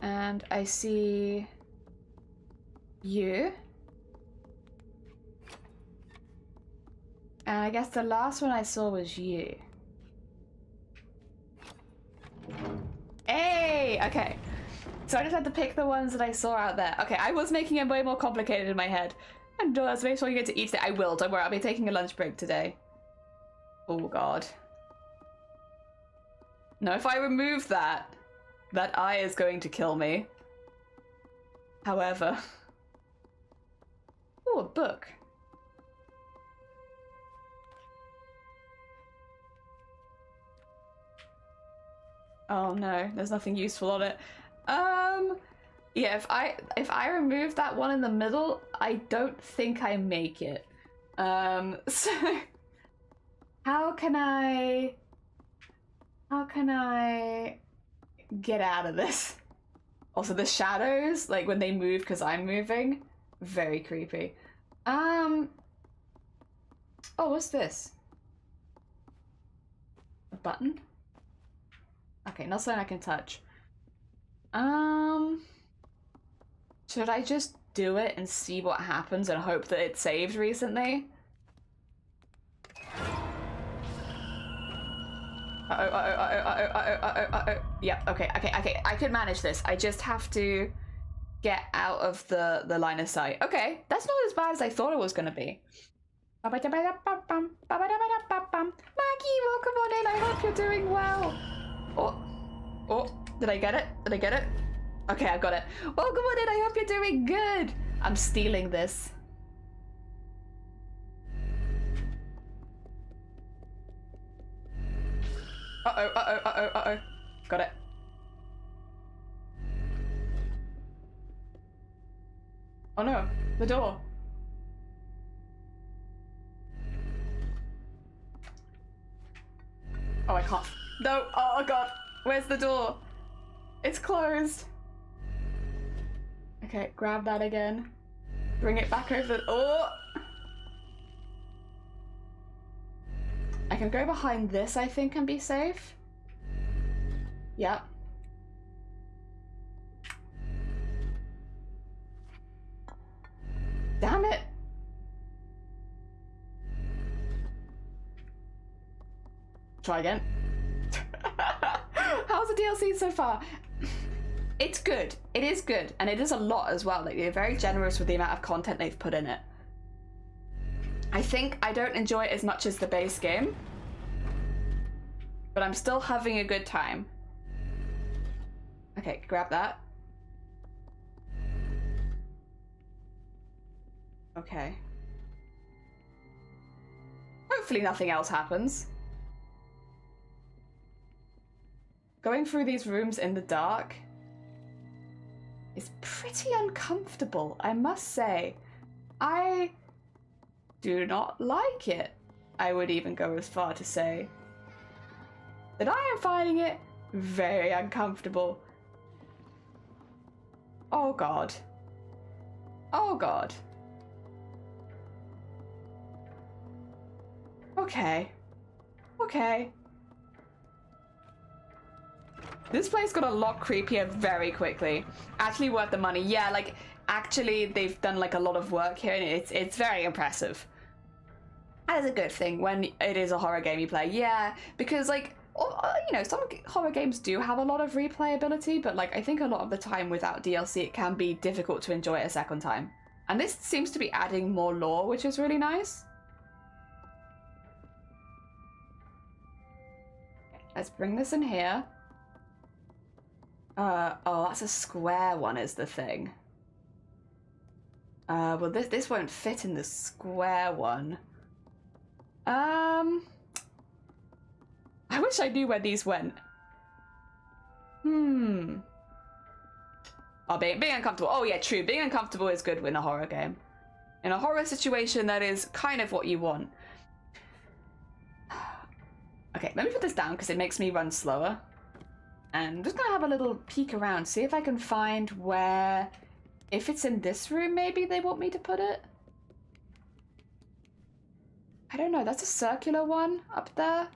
And I see you. And I guess the last one I saw was you. Hey! Okay. So I just had to pick the ones that I saw out there. Okay, I was making it way more complicated in my head. And let's make sure you get to eat it. I will, don't worry, I'll be taking a lunch break today. Oh god. No, if I remove that eye is going to kill me. However. Oh, a book. Oh no, there's nothing useful on it. Yeah, if I remove that one in the middle, I don't think I make it. So how can I get out of this? Also, the shadows, like when they move because I'm moving, very creepy. Oh, what's this? A button? Okay, not something I can touch. Should I just do it and see what happens and hope that it saved recently? Uh-oh, uh-oh, uh-oh, uh-oh, uh-oh, uh-oh, uh-oh. Yep, okay. I can manage this. I just have to get out of the line of sight. Okay, that's not as bad as I thought it was gonna be. Maggie, welcome on in. I hope you're doing well. Oh, did I get it? Did I get it? Okay, I got it. Welcome on in. I hope you're doing good. I'm stealing this. Uh-oh. Got it. Oh no, the door. Oh, I can't. No, oh god. Where's the door? It's closed. Okay, grab that again. Bring it back over. Oh! I can go behind this, I think, and be safe. Yep. Damn it! Try again. How's the DLC so far? It's good. It is good. And it is a lot as well. Like, they're very generous with the amount of content they've put in it. I think I don't enjoy it as much as the base game, but I'm still having a good time. Okay, grab that. Okay. Hopefully nothing else happens. Going through these rooms in the dark is pretty uncomfortable, I must say. I do not like it. I would even go as far to say that I am finding it very uncomfortable. Oh god. Oh god. Okay. Okay. This place got a lot creepier very quickly. Actually worth the money. Yeah, like, actually they've done like a lot of work here and it's very impressive. That is a good thing when it is a horror game you play. Yeah, because like, you know, some horror games do have a lot of replayability, but like I think a lot of the time without DLC it can be difficult to enjoy it a second time. And this seems to be adding more lore, which is really nice. Okay, let's bring this in here. Oh, that's a square one is the thing. Well this won't fit in the square one. I wish I knew where these went. Oh, being uncomfortable. Oh yeah, true. Being uncomfortable is good in a horror game. In a horror situation, that is kind of what you want. Okay, let me put this down because it makes me run slower. And I'm just gonna have a little peek around, see if I can find where, if it's in this room maybe they want me to put it. I don't know, that's a circular one up there.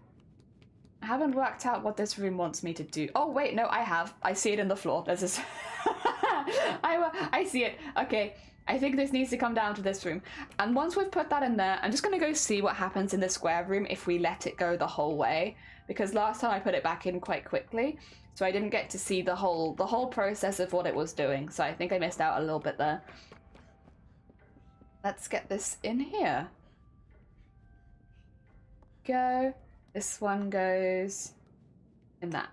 I haven't worked out what this room wants me to do. Oh wait, no, I have. I see it in the floor. There's this. I see it. Okay, I think this needs to come down to this room. And once we've put that in there, I'm just gonna go see what happens in the square room if we let it go the whole way. Because last time I put it back in quite quickly, so I didn't get to see the whole process of what it was doing. So I think I missed out a little bit there. Let's get this in here. Go. This one goes in that.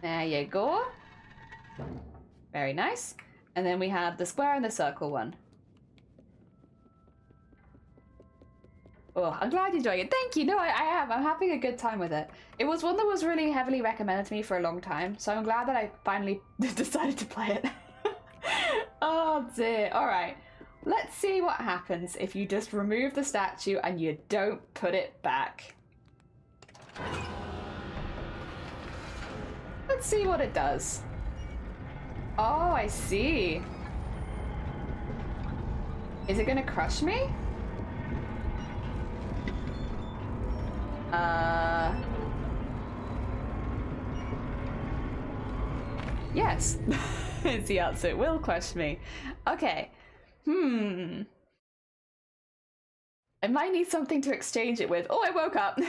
There you go. Very nice. And then we have the square and the circle one. Oh, I'm glad you're enjoying it. Thank you. No, I am. I'm having a good time with it. It was one that was really heavily recommended to me for a long time, so I'm glad that I finally decided to play it. Oh dear. All right. Let's see what happens if you just remove the statue and you don't put it back. Let's see what it does. Oh, I see. Is it gonna crush me? Yes. It's the answer. It will crush me. Okay. I might need something to exchange it with. Oh, I woke up.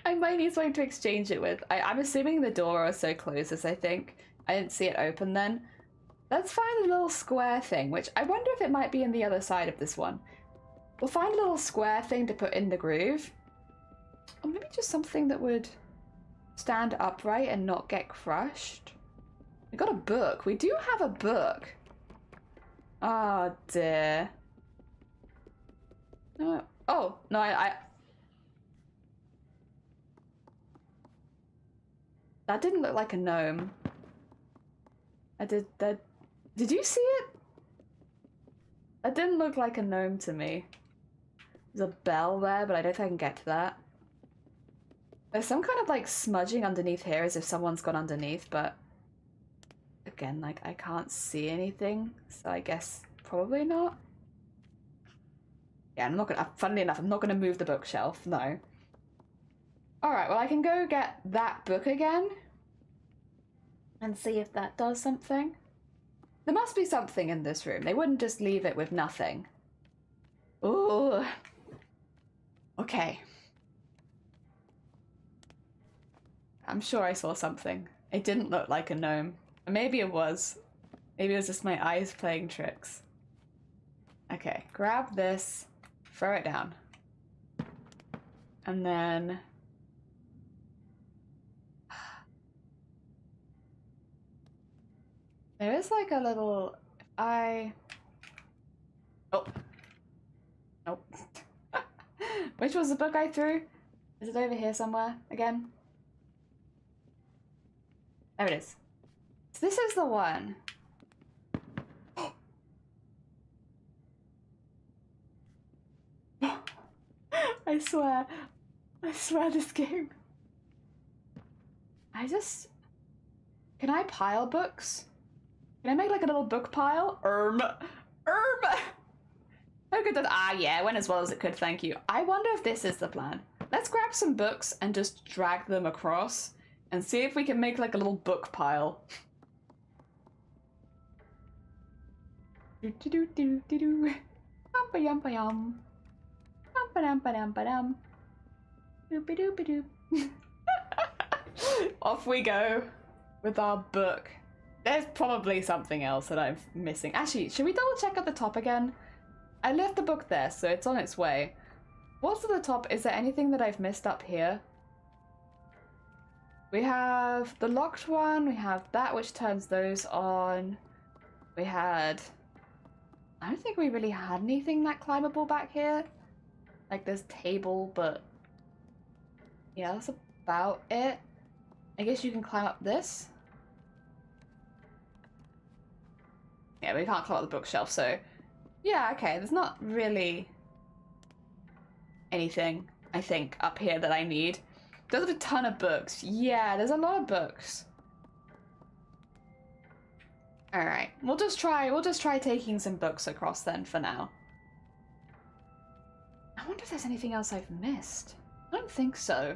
I might need something to exchange it with. I'm assuming the door also closes, I think. I didn't see it open then. Let's find a little square thing, which I wonder if it might be in the other side of this one. We'll find a little square thing to put in the groove. Or maybe just something that would stand upright and not get crushed. We got a book. We do have a book. Oh dear. No. Oh, no, I... That didn't look like a gnome. Did you see it? That didn't look like a gnome to me. There's a bell there, but I don't think I can get to that. There's some kind of like smudging underneath here as if someone's gone underneath, but again, like I can't see anything, so I guess probably not. Yeah, I'm not gonna, funnily enough, I'm not gonna move the bookshelf, no. Alright, well I can go get that book again and see if that does something. There must be something in this room. They wouldn't just leave it with nothing. Ooh. Okay. I'm sure I saw something. It didn't look like a gnome. Maybe it was. Maybe it was just my eyes playing tricks. Okay, grab this, throw it down. And then... There is like a little... Oh. Nope. Which was the book I threw? Is it over here somewhere again? There it is. So this is the one. I swear this game. Can I pile books? Can I make like a little book pile? How good does... Ah, yeah, it went as well as it could, thank you. I wonder if this is the plan. Let's grab some books and just drag them across and see if we can make like a little book pile. Do-do-do-do-do-do. Yum-ba-yum-ba-yum. Yum-ba-dum-ba-dum-ba-dum. Doop-a-doop-a-doop. Off we go with our book. There's probably something else that I'm missing. Actually, should we double check at the top again? I left the book there, so it's on its way. What's at the top? Is there anything that I've missed up here? We have the locked one. We have that which turns those on. We had... I don't think we really had anything that climbable back here. Like this table, but... yeah, that's about it. I guess you can climb up this. Yeah, we can't climb up the bookshelf, so... yeah, okay, there's not really anything, I think, up here that I need. There's a ton of books. Yeah, there's a lot of books. Alright, we'll just try taking some books across then for now. I wonder if there's anything else I've missed. I don't think so.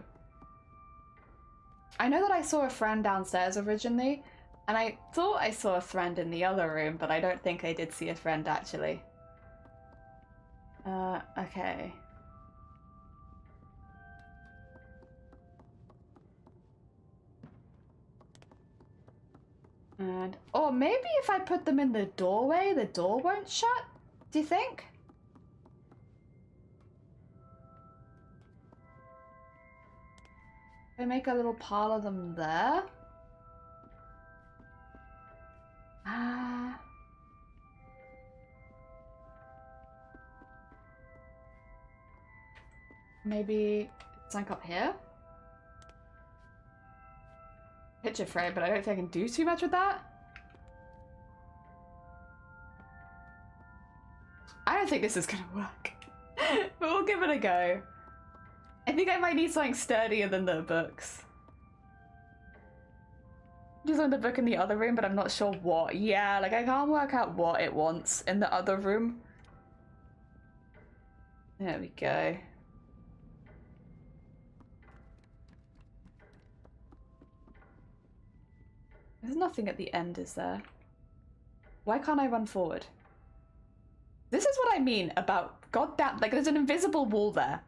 I know that I saw a friend downstairs originally, and I thought I saw a friend in the other room, but I don't think I did see a friend actually. Okay. And, or maybe if I put them in the doorway, the door won't shut? Do you think? If I make a little pile of them there. Maybe something up here? Picture frame, but I don't think I can do too much with that. I don't think this is gonna work. But we'll give it a go. I think I might need something sturdier than the books. Just on the book in the other room, but I'm not sure what. Yeah, like I can't work out what it wants in the other room. There we go. There's nothing at the end, is there? Why can't I run forward? This is what I mean about goddamn, like there's an invisible wall there.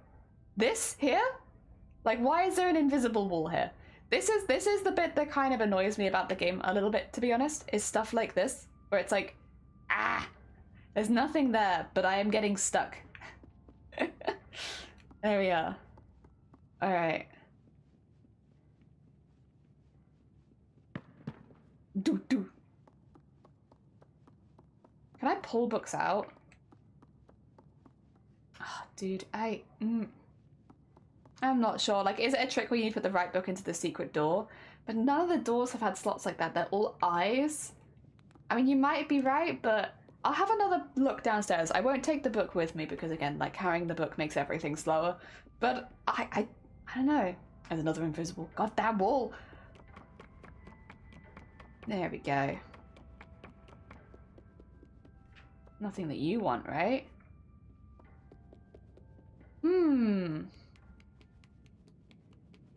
This here? Like, why is there an invisible wall here? This is the bit that kind of annoys me about the game a little bit, to be honest, is stuff like this, where it's like, there's nothing there, but I am getting stuck. There we are. Alright. Do. Can I pull books out? Oh, dude, I'm not sure. Like, is it a trick where you need to put the right book into the secret door? But none of the doors have had slots like that. They're all eyes. I mean, you might be right, but I'll have another look downstairs. I won't take the book with me because, again, like, carrying the book makes everything slower. But I don't know. There's another invisible. Goddamn wall. There we go. Nothing that you want, right?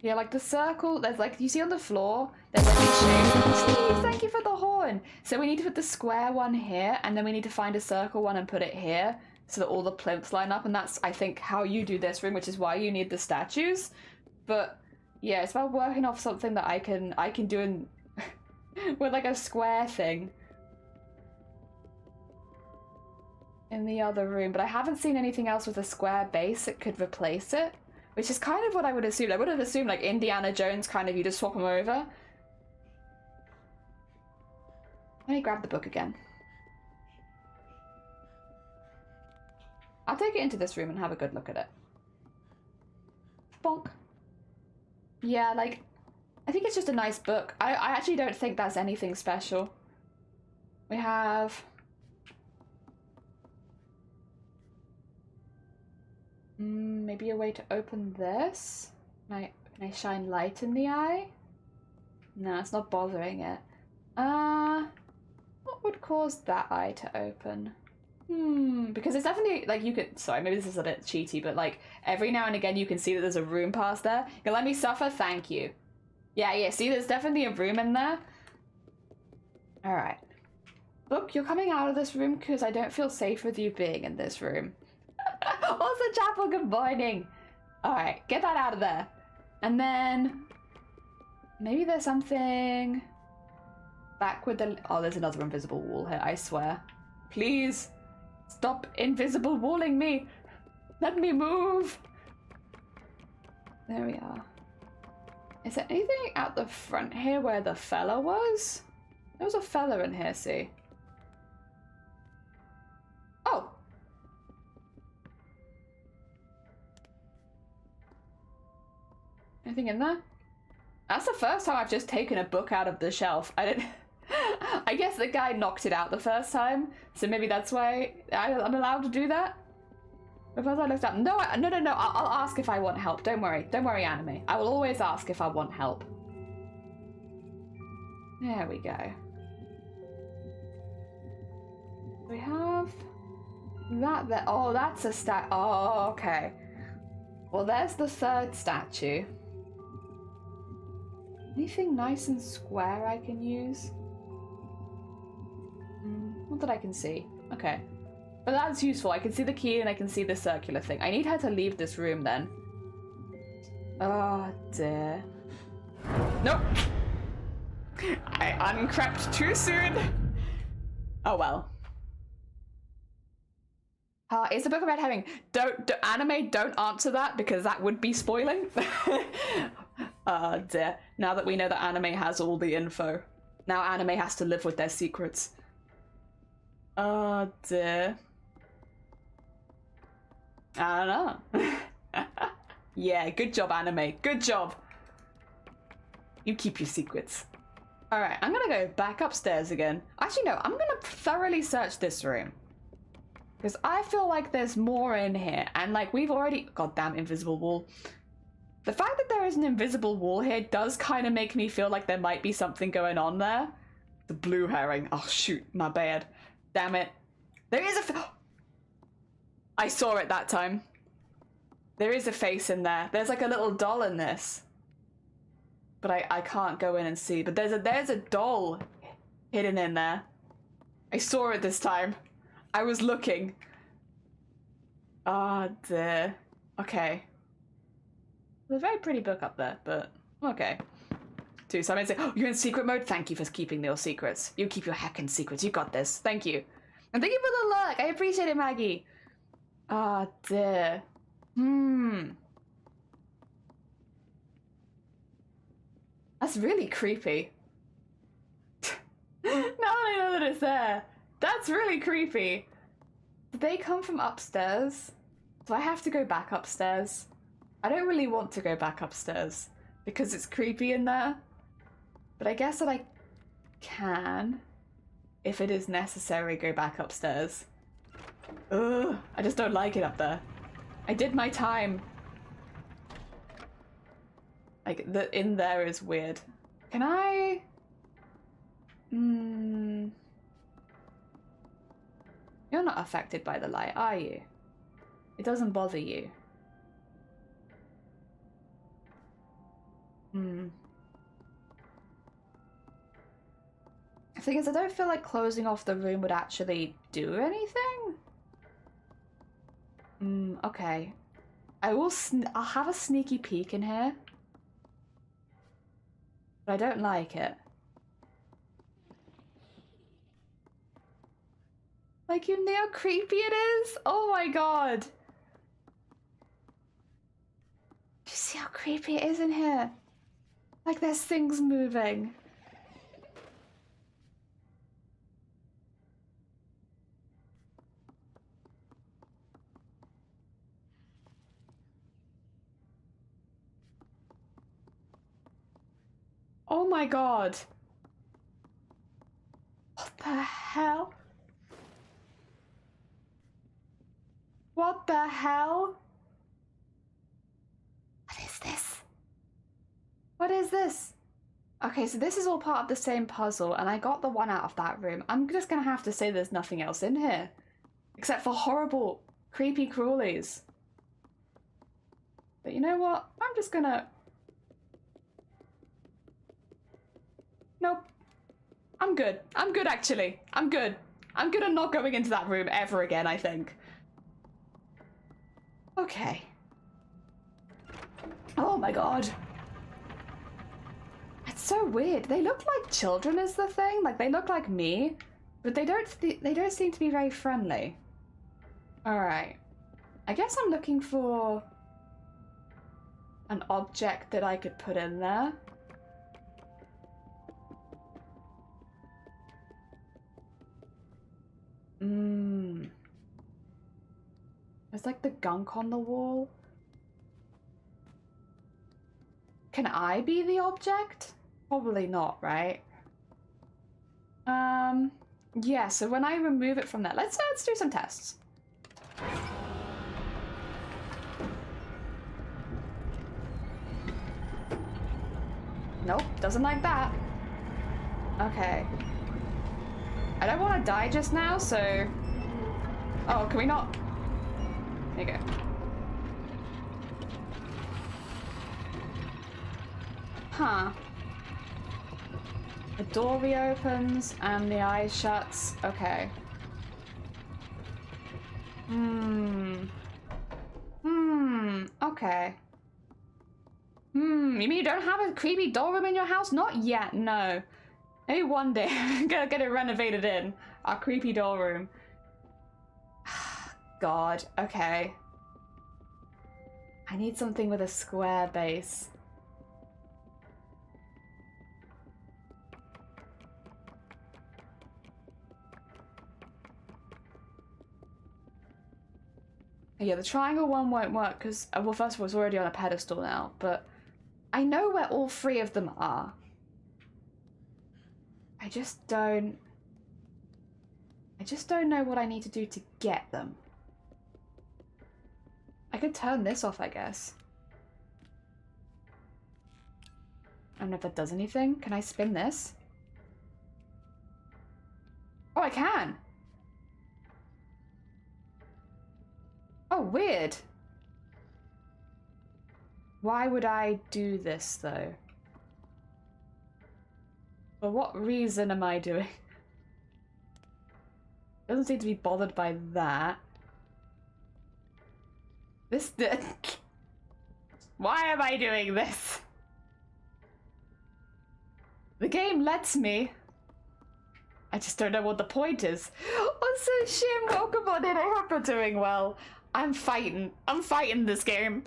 Yeah, like the circle, there's like, you see on the floor, there's like these shapes. Steve, thank you for the horn! So we need to put the square one here, and then we need to find a circle one and put it here, so that all the plinths line up, and that's, I think, how you do this room, which is why you need the statues. But, yeah, it's about working off something that I can do in with like a square thing in the other room, but I haven't seen anything else with a square base that could replace it. Which is kind of what I would assume. I would have assumed, like, Indiana Jones, kind of, you just swap them over. Let me grab the book again. I'll take it into this room and have a good look at it. Bonk. Yeah, like, I think it's just a nice book. I actually don't think that's anything special. We have... maybe a way to open this? Can I shine light in the eye? No, it's not bothering it. What would cause that eye to open? Because it's definitely, like, you could, sorry, maybe this is a bit cheaty, but, like, every now and again you can see that there's a room past there. You can let me suffer? Thank you. Yeah, see, there's definitely a room in there. Alright. Look, you're coming out of this room because I don't feel safe with you being in this room. Also, Chapel, good morning. Alright, get that out of there. And then... maybe there's something... back with the... oh, there's another invisible wall here, I swear. Please, stop invisible walling me. Let me move. There we are. Is there anything out the front here where the fella was? There was a fella in here, see? Oh! Anything in there? That's the first time I've just taken a book out of the shelf. I guess the guy knocked it out the first time, so maybe that's why I'm allowed to do that. Because I looked up. No, I'll ask if I want help. Don't worry, anime. I will always ask if I want help. There we go. We have that there. Oh, that's a oh, okay. Well, there's the third statue. Anything nice and square I can use? Not that I can see. Okay. But that's useful. I can see the key and I can see the circular thing. I need her to leave this room then. Oh dear. Nope. I uncrept too soon. Oh well. Is the book a red herring? Anime, don't answer that because that would be spoiling. Dear. Now that we know that anime has all the info. Now anime has to live with their secrets. Oh dear. I don't know. Yeah, good job, anime. Good job. You keep your secrets. Alright, I'm gonna go back upstairs again. Actually, no, I'm gonna thoroughly search this room. Because I feel like there's more in here. And, like, we've already... goddamn invisible wall. The fact that there is an invisible wall here does kind of make me feel like there might be something going on there. The blue herring. Oh, shoot. My bad. Damn it. There is a... I saw it that time. There is a face in there. There's like a little doll in this. But I can't go in and see. But there's a doll hidden in there. I saw it this time. I was looking. Ah, dear. Okay. There's a very pretty book up there, but okay. Too. So I might say, oh, you're in secret mode? Thank you for keeping your secrets. You keep your heckin' secrets. You got this. Thank you. And thank you for the look. I appreciate it, Maggie. Ah, dear. That's really creepy. Now that I know that it's there. That's really creepy. Did they come from upstairs? Do I have to go back upstairs? I don't really want to go back upstairs because it's creepy in there. But I guess that I can, if it is necessary, go back upstairs. Ugh, I just don't like it up there. I did my time. Like, the in there is weird. Can I... You're not affected by the light, are you? It doesn't bother you. The thing is, I don't feel like closing off the room would actually do anything. Okay. I'll have a sneaky peek in here. But I don't like it. Like, you know how creepy it is? Oh my god. Do you see how creepy it is in here? Like, there's things moving. Oh my god. What the hell? What the hell? What is this? What is this? Okay, so this is all part of the same puzzle, and I got the one out of that room. I'm just gonna have to say there's nothing else in here. Except for horrible, creepy crawlies. But you know what? I'm just gonna... Nope. I'm good. I'm good, actually. I'm good. I'm good at not going into that room ever again, I think. Okay. Oh my god. It's so weird. They look like children is the thing. Like, they look like me. But they don't seem to be very friendly. Alright. I guess I'm looking for... an object that I could put in there. There's like the gunk on the wall. Can I be the object? Probably not, right? Yeah, so when I remove it from there, let's do some tests. Nope, doesn't like that. Okay. I don't want to die just now, so... Oh, can we not? There you go. Huh. The door reopens and the eye shuts. Okay. Okay. You mean you don't have a creepy doll room in your house? Not yet, no. Maybe one day I'm gonna get it renovated in. Our creepy doll room. God, okay. I need something with a square base. Yeah, the triangle one won't work because, well, first of all, it's already on a pedestal now, but I know where all three of them are. I just don't know what I need to do to get them. I could turn this off, I guess. I don't know if that does anything. Can I spin this? Oh, I can! Oh, weird. Why would I do this, though? For what reason am I doing? Doesn't seem to be bothered by that. This... Why am I doing this? The game lets me. I just don't know what the point is. What's up, Shim? Welcome on in. I hope you're doing well. I'm fighting this game.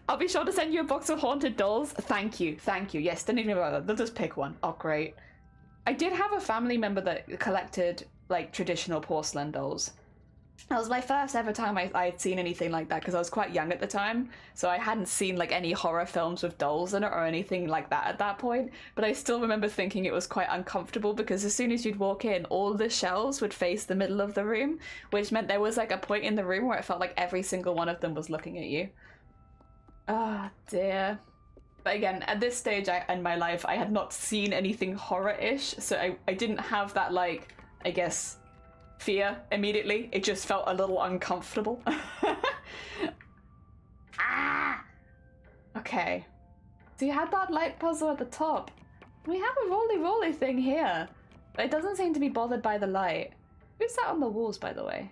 I'll be sure to send you a box of haunted dolls. Thank you. Yes, don't even bother. They'll just pick one. Oh, great. I did have a family member that collected, like, traditional porcelain dolls. That was my first ever time I'd seen anything like that, because I was quite young at the time, so I hadn't seen like any horror films with dolls in it or anything like that at that point. But I still remember thinking it was quite uncomfortable, because as soon as you'd walk in, all the shelves would face the middle of the room, which meant there was like a point in the room where it felt like every single one of them was looking at you. Oh dear. But again, at this stage in my life, I had not seen anything horror-ish, so I didn't have that, like, I guess, fear immediately. It just felt a little uncomfortable. Ah! Okay. So you had that light puzzle at the top. We have a roly-roly thing here, but it doesn't seem to be bothered by the light. Who's that on the walls, by the way?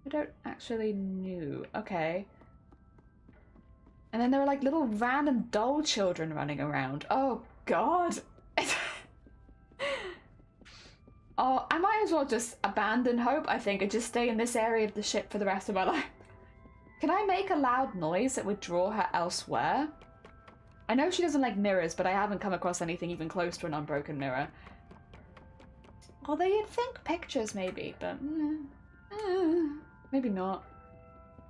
I don't actually know. Okay. And then there were like little random doll children running around. Oh god. Oh, I might as well just abandon hope, I think, and just stay in this area of the ship for the rest of my life. Can I make a loud noise that would draw her elsewhere? I know she doesn't like mirrors, but I haven't come across anything even close to an unbroken mirror. Although you'd think pictures, maybe, but maybe not.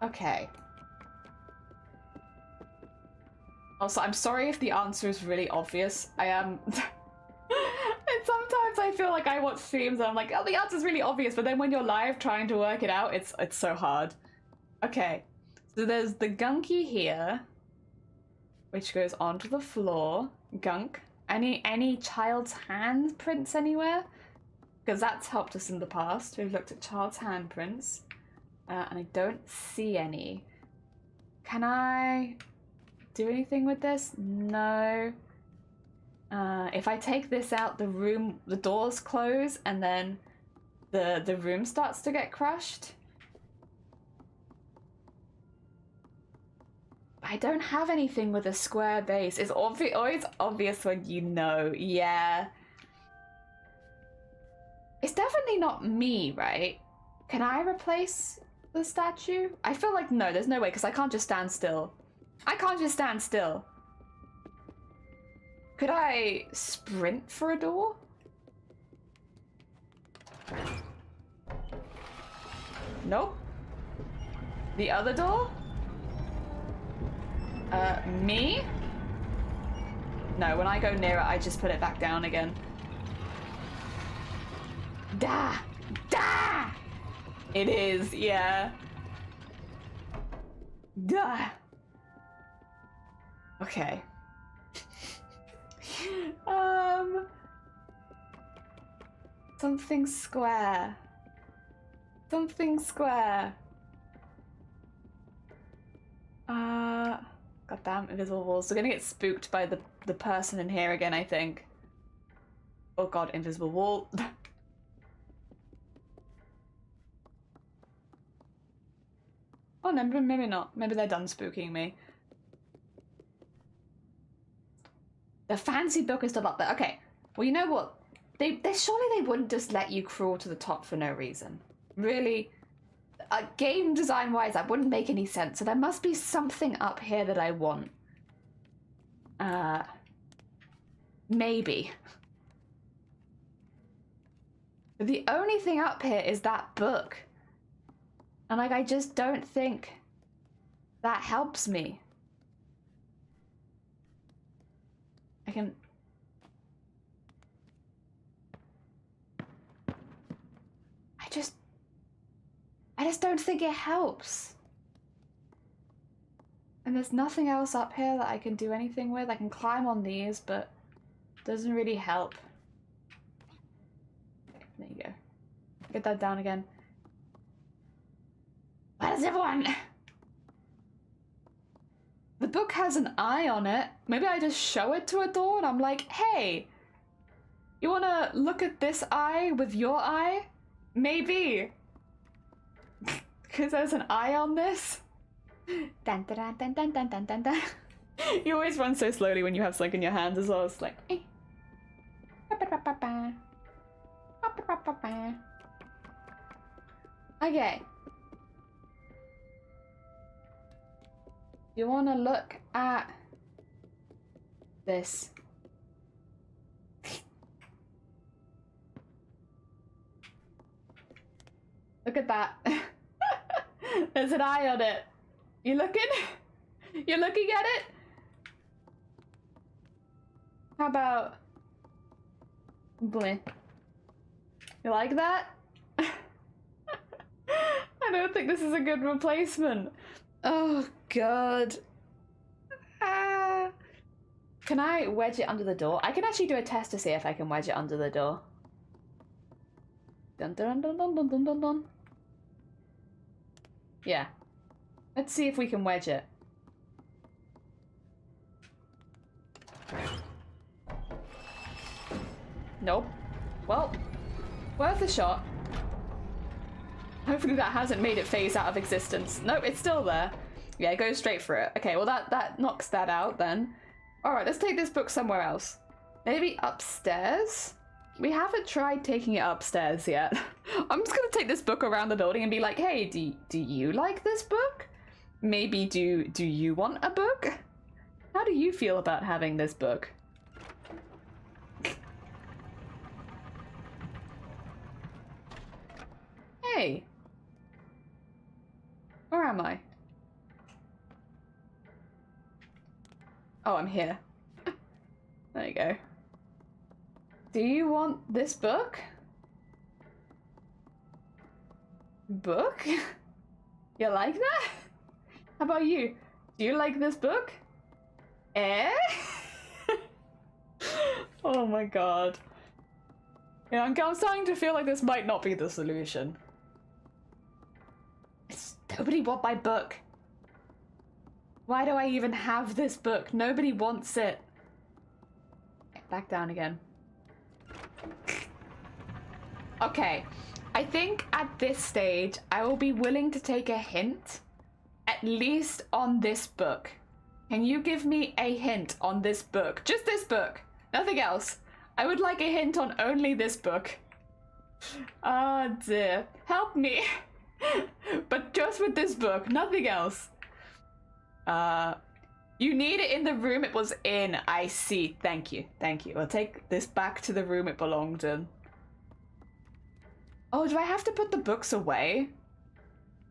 Okay. Also, I'm sorry if the answer is really obvious. I am... And sometimes I feel like I watch streams and I'm like, oh, the answer's really obvious, but then when you're live trying to work it out, it's so hard. Okay, so there's the gunky here, which goes onto the floor. Gunk. Any child's handprints anywhere? Because that's helped us in the past. We've looked at child's handprints, and I don't see any. Can I do anything with this? No. If I take this out, the doors close, and then the room starts to get crushed. I don't have anything with a square base. It's always obvious when you know. Yeah. It's definitely not me, right? Can I replace the statue? I feel like no, there's no way, because I can't just stand still. I can't just stand still. Could I sprint for a door? Nope. The other door? Me? No, when I go near it, I just put it back down again. Da! Da! It is, yeah. Da! Okay. Something square. Something square. Goddamn invisible walls. We're gonna get spooked by the person in here again, I think. Oh god, invisible wall. Oh no, maybe not. Maybe they're done spooking me. The fancy book is still up there. Okay. Well, you know what? They surely they wouldn't just let you crawl to the top for no reason. Really, game design wise, that wouldn't make any sense. So there must be something up here that I want. Maybe. But the only thing up here is that book. And like, I just don't think that helps me. I just don't think it helps. And there's nothing else up here that I can do anything with. I can climb on these, but it doesn't really help. Okay, there you go. Get that down again. Why does everyone... The book has an eye on it. Maybe I just show it to a door and I'm like, hey, you wanna look at this eye with your eye? Maybe. Because there's an eye on this. Dun, dun, dun, dun, dun, dun, dun, dun. You always run so slowly when you have something in your hands as well. It's like... Okay. You want to look at this. Look at that. There's an eye on it. You looking? You're looking at it? How about... Bleh. You like that? I don't think this is a good replacement. Oh, God. Can I wedge it under the door? I can actually do a test to see if I can wedge it under the door. Dun dun dun dun dun dun dun dun. Yeah. Let's see if we can wedge it. Nope. Well, worth a shot. Hopefully that hasn't made it phase out of existence. Nope, it's still there. Yeah, go straight for it. Okay, well that knocks that out then. Alright, let's take this book somewhere else. Maybe upstairs? We haven't tried taking it upstairs yet. I'm just gonna take this book around the building and be like, hey, do you like this book? Maybe do you want a book? How do you feel about having this book? Hey. Where am I? Oh, I'm here. There you go. Do you want this book? Book? You like that? How about you? Do you like this book? Eh? Oh my god. Yeah, I'm starting to feel like this might not be the solution. Nobody want my book. Why do I even have this book? Nobody wants it. Back down again. Okay, I think at this stage I will be willing to take a hint, at least on this book. Can you give me a hint on this book? Just this book, nothing else. I would like a hint on only this book. Ah, dear. Help me. But just with this book, nothing else. You need it in the room it was in. I see. Thank you. Thank you. I'll take this back to the room it belonged in. Oh, do I have to put the books away?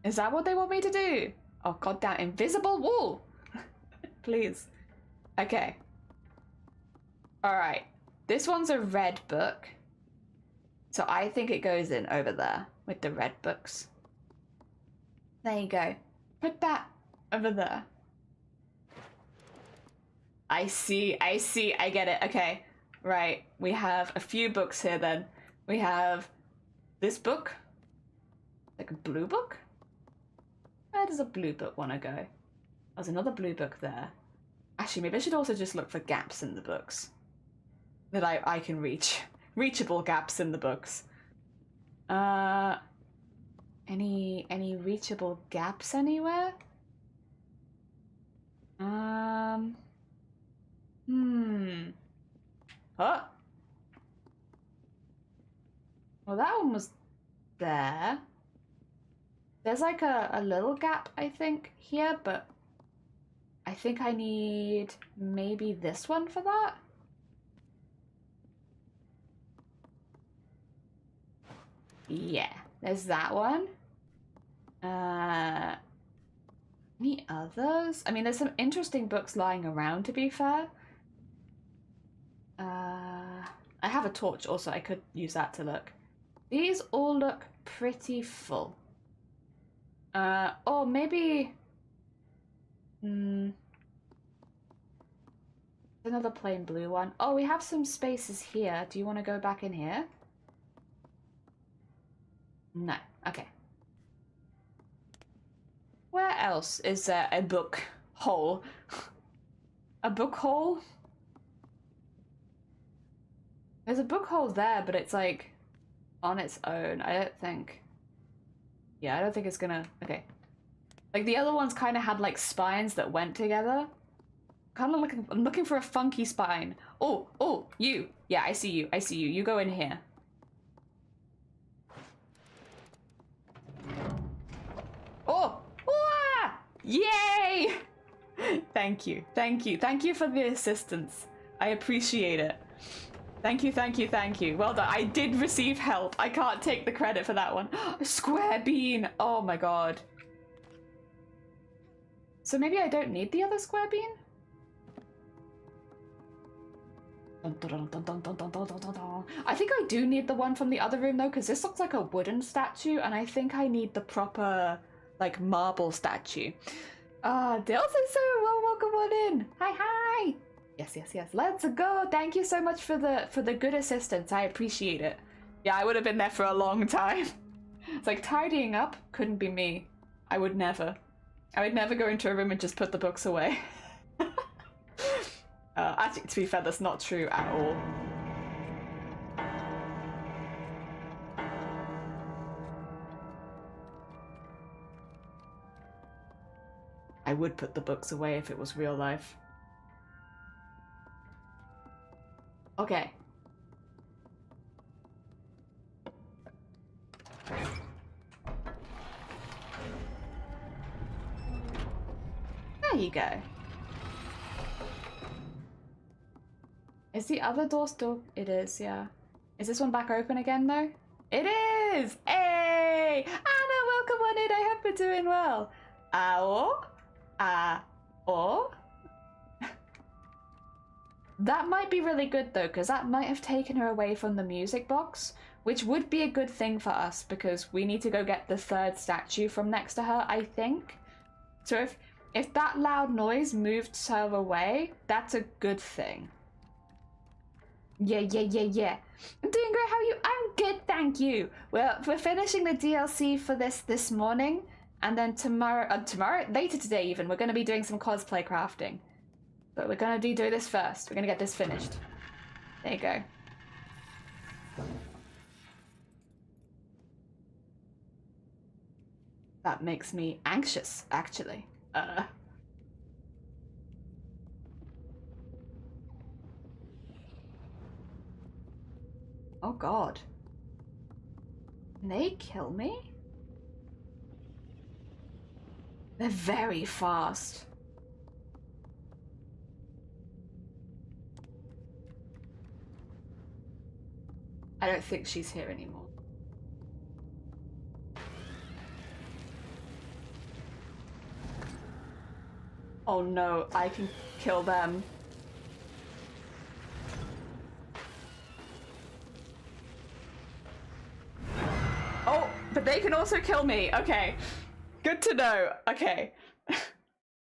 Is that what they want me to do? Oh, goddamn invisible wall. Please. Okay. Alright. This one's a red book. So I think it goes in over there with the red books. There you go. Put that over there. I see, I get it. Okay, right. We have a few books here then. We have this book. Like a blue book? Where does a blue book want to go? There's another blue book there. Actually, maybe I should also just look for gaps in the books. That I can reach. Reachable gaps in the books. Any reachable gaps anywhere? Huh? Well, that one was there. There's like a little gap, I think, here, but I think I need maybe this one for that. Yeah, there's that one. Any others? I mean, there's some interesting books lying around, to be fair. I have a torch also. I could use that to look. These all look pretty full. Or maybe... another plain blue one. Oh, we have some spaces here. Do you want to go back in here? No. Okay. Where else is there a book hole? A book hole? There's a book hole there, but it's like on its own. I don't think... Yeah, I don't think it's gonna... Okay. Like the other ones kind of had like spines that went together. I'm looking for a funky spine. Oh, you. Yeah, I see you. I see you. You go in here. Oh! Wah! Yay! Thank you. Thank you. Thank you for the assistance. I appreciate it. Thank you, thank you, thank you. Well done. I did receive help. I can't take the credit for that one. Square bean! Oh my god. So maybe I don't need the other square bean? I think I do need the one from the other room though, because this looks like a wooden statue, and I think I need the proper, like, marble statue. Dale says so. Well, welcome on in. Hi. Yes. Let's go. Thank you so much for the good assistance. I appreciate it. Yeah, I would have been there for a long time. It's like tidying up couldn't be me. I would never go into a room and just put the books away. Actually, to be fair, that's not true at all. I would put the books away if it was real life. Okay. There you go. Is the other door still? It is, yeah. Is this one back open again though? It is! Hey! Anna, welcome on in. I hope you're doing well. Oh? That might be really good though, because that might have taken her away from the music box, which would be a good thing for us because we need to go get the third statue from next to her, I think. So if that loud noise moved her away, that's a good thing. Yeah. I'm doing great. How are you? I'm good, thank you. Well, we're finishing the DLC for this morning, and then tomorrow, later today even, we're going to be doing some cosplay crafting. But we're going to be doing this first. We're going to get this finished. There you go. That makes me anxious, actually. Oh god. Can they kill me? They're very fast. I don't think she's here anymore. Oh no, I can kill them. Oh, but they can also kill me. Okay. Good to know. Okay.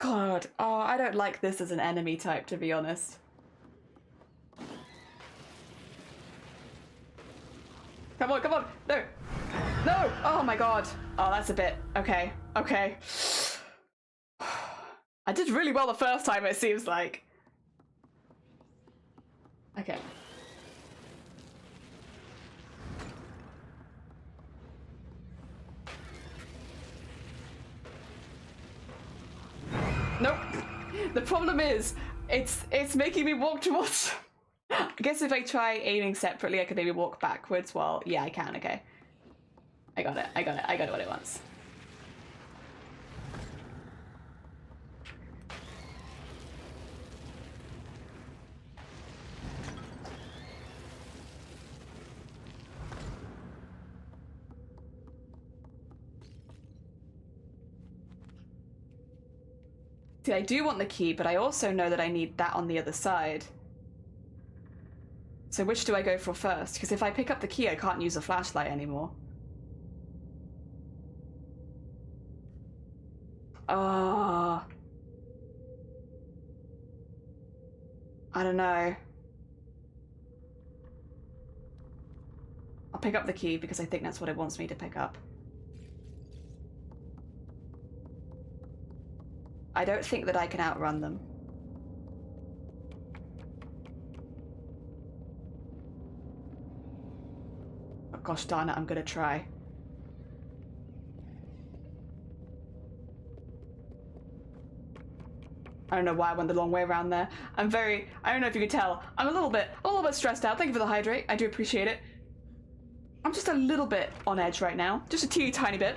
God. Oh, I don't like this as an enemy type, to be honest. Come on. No. Oh my god. Oh, that's a bit. Okay. I did really well the first time, it seems like. Okay. Nope. The problem is, it's making me walk towards... I guess if I try aiming separately, I could maybe walk backwards while... Yeah, I can, okay. I got it what it wants. See, I do want the key, but I also know that I need that on the other side. So which do I go for first? Because if I pick up the key, I can't use a flashlight anymore. Oh. I don't know. I'll pick up the key because I think that's what it wants me to pick up. I don't think that I can outrun them. Oh, gosh darn it, I'm gonna try. I don't know why I went the long way around there. I don't know if you could tell, I'm a little bit stressed out. Thank you for the hydrate. I do appreciate it. I'm just a little bit on edge right now. Just a teeny tiny bit.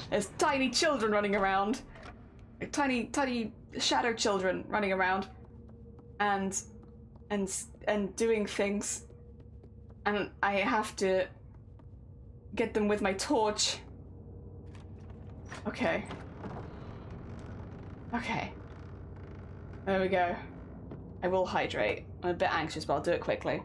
There's tiny children running around. Like tiny shadow children running around. And doing things. And I have to get them with my torch. Okay. Okay. There we go. I will hydrate. I'm a bit anxious, but I'll do it quickly.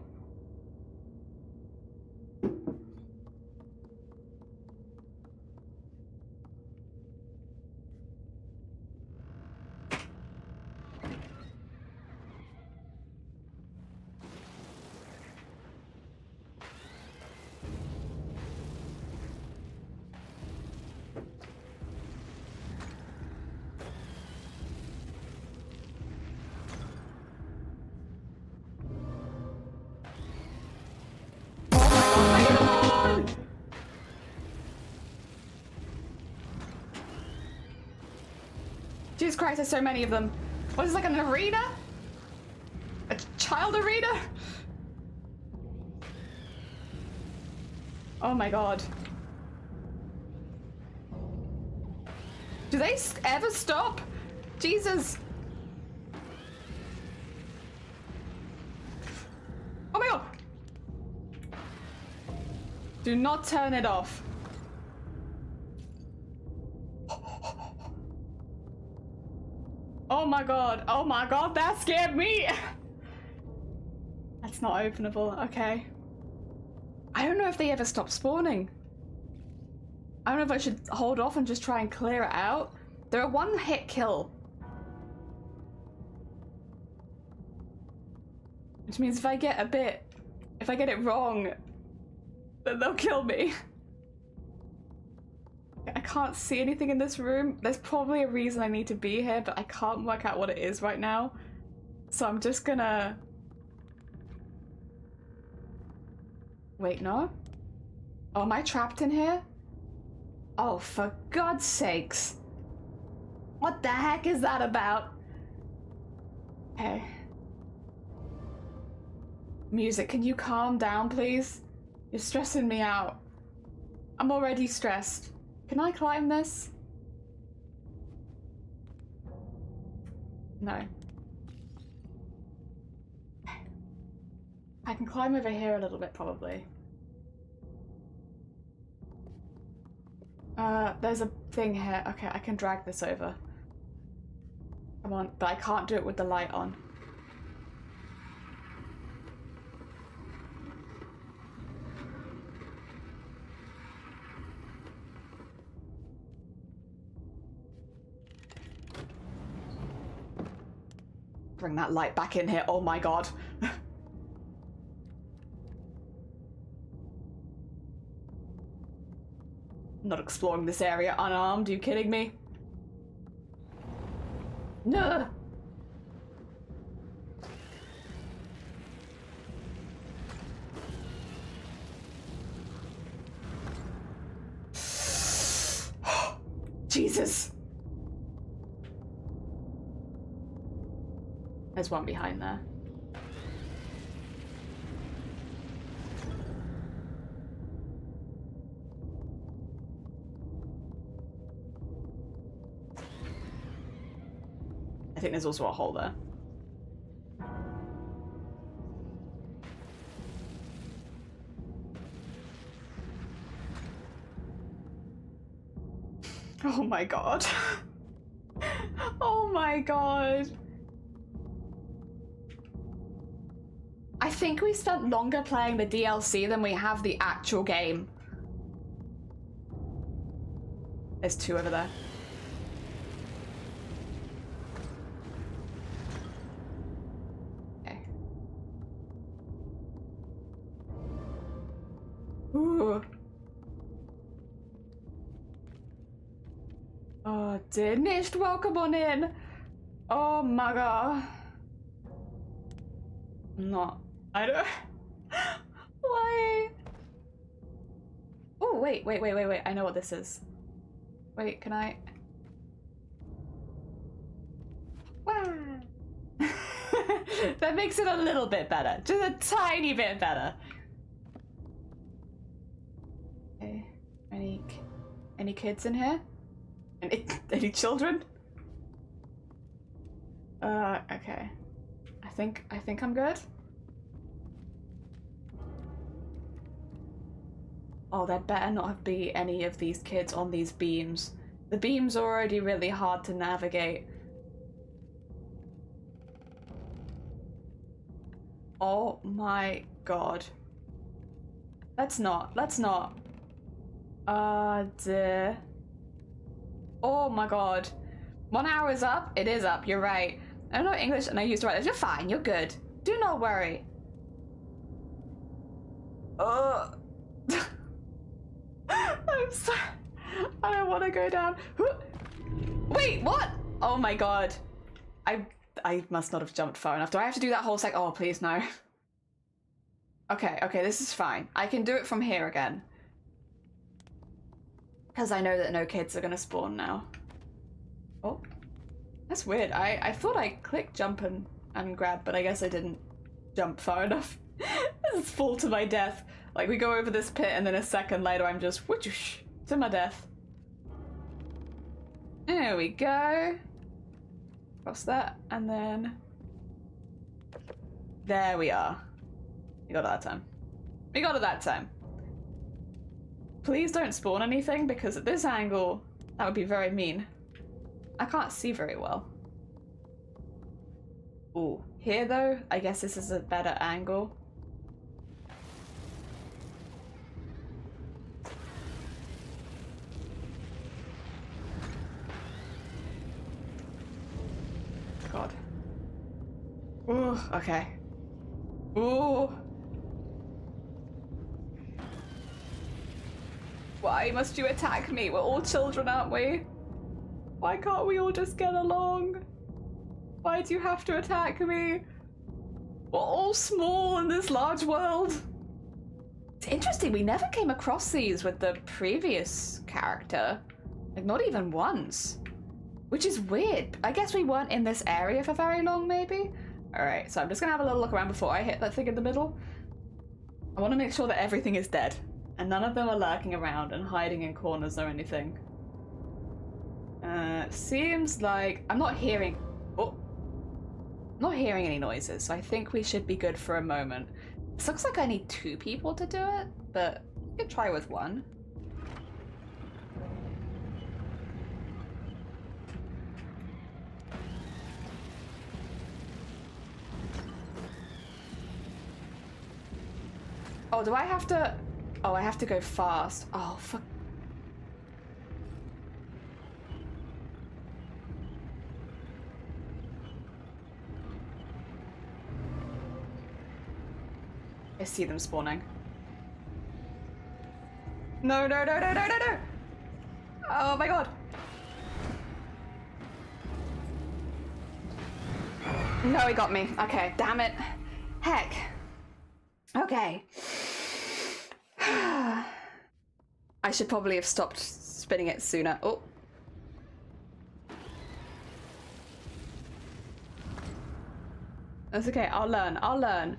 Jesus Christ, there's so many of them. What is this, like an arena? A child arena? Oh my god. Do they ever stop? Jesus. Oh my god. Do not turn it off. Oh my god, that scared me! That's not openable, okay. I don't know if they ever stop spawning. I don't know if I should hold off and just try and clear it out. They're a one-hit kill. Which means if I get it wrong, then they'll kill me. I can't see anything in this room. There's probably a reason I need to be here, but I can't work out what it is right now. So I'm just gonna... Wait, no? Oh, am I trapped in here? Oh, for God's sakes. What the heck is that about? Okay. Music, can you calm down, please? You're stressing me out. I'm already stressed. Can I climb this? No. I can climb over here a little bit, probably. There's a thing here. Okay, I can drag this over. Come on, but I can't do it with the light on. Bring that light back in here. Oh my god. Not exploring this area unarmed, are you kidding me? No. Jesus. There's one behind there. I think there's also a hole there. Oh my god. Oh my god. I think we spent longer playing the DLC than we have the actual game. There's two over there. Okay. Ooh. Oh, dear. Nicht, welcome on in. Oh my god. Not. I don't. Why? Oh, wait. I know what this is. Wait, can I? Wow. That makes it a little bit better. Just a tiny bit better. Okay. Any kids in here? Any children? Okay. I think I'm good. Oh, there better not be any of these kids on these beams. The beams are already really hard to navigate. Oh my god. Let's not. Dear. Oh my god. 1 hour is up? It is up, you're right. I don't know English and I used to write this. You're fine, you're good. Do not worry. I'm sorry. I don't want to go down. Wait, what? Oh my god. I must not have jumped far enough. Do I have to do that whole oh please no. Okay, this is fine. I can do it from here again. Because I know that no kids are gonna spawn now. Oh. That's weird. I thought I clicked jump and grab, but I guess I didn't jump far enough. This is fall to my death. Like, we go over this pit and then a second later I'm just whoosh to my death. There we go. Cross that, and then... There we are. We got it that time. We got it that time. Please don't spawn anything, because at this angle, that would be very mean. I can't see very well. Ooh. Here, though, I guess this is a better angle. God. Ooh, okay. Ooh. Why must you attack me? We're all children, aren't we? Why can't we all just get along? Why do you have to attack me? We're all small in this large world. It's interesting, we never came across these with the previous character. Like, not even once. Which is weird. I guess we weren't in this area for very long, maybe? Alright, so I'm just gonna have a little look around before I hit that thing in the middle. I want to make sure that everything is dead. And none of them are lurking around and hiding in corners or anything. Seems like... I'm not hearing... Oh. Not hearing any noises, so I think we should be good for a moment. This looks like I need 2 people to do it, but we could try with 1. Oh, do I have to... Oh, I have to go fast. Oh, fuck. I see them spawning. No, no, no, no, no, no, no! Oh my god! No, he got me. Okay, damn it. Heck. Okay. I should probably have stopped spinning it sooner. Oh. That's okay, I'll learn.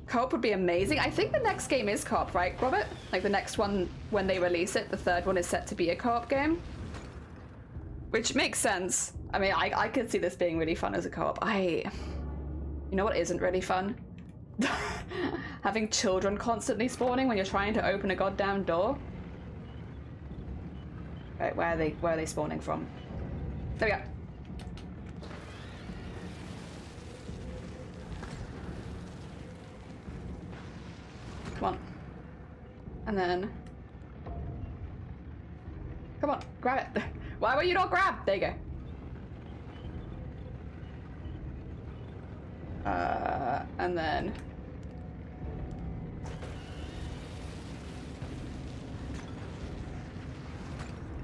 Co-op would be amazing. I think the next game is co-op, right, Robert? Like the next one, when they release it, the 3rd one is set to be a co-op game. Which makes sense. I mean, I could see this being really fun as a co-op. You know what isn't really fun? Having children constantly spawning when you're trying to open a goddamn door. Right, where are they spawning from? There we go. Come on. And then... Come on, grab it. Why were you not grab? There you go. And then...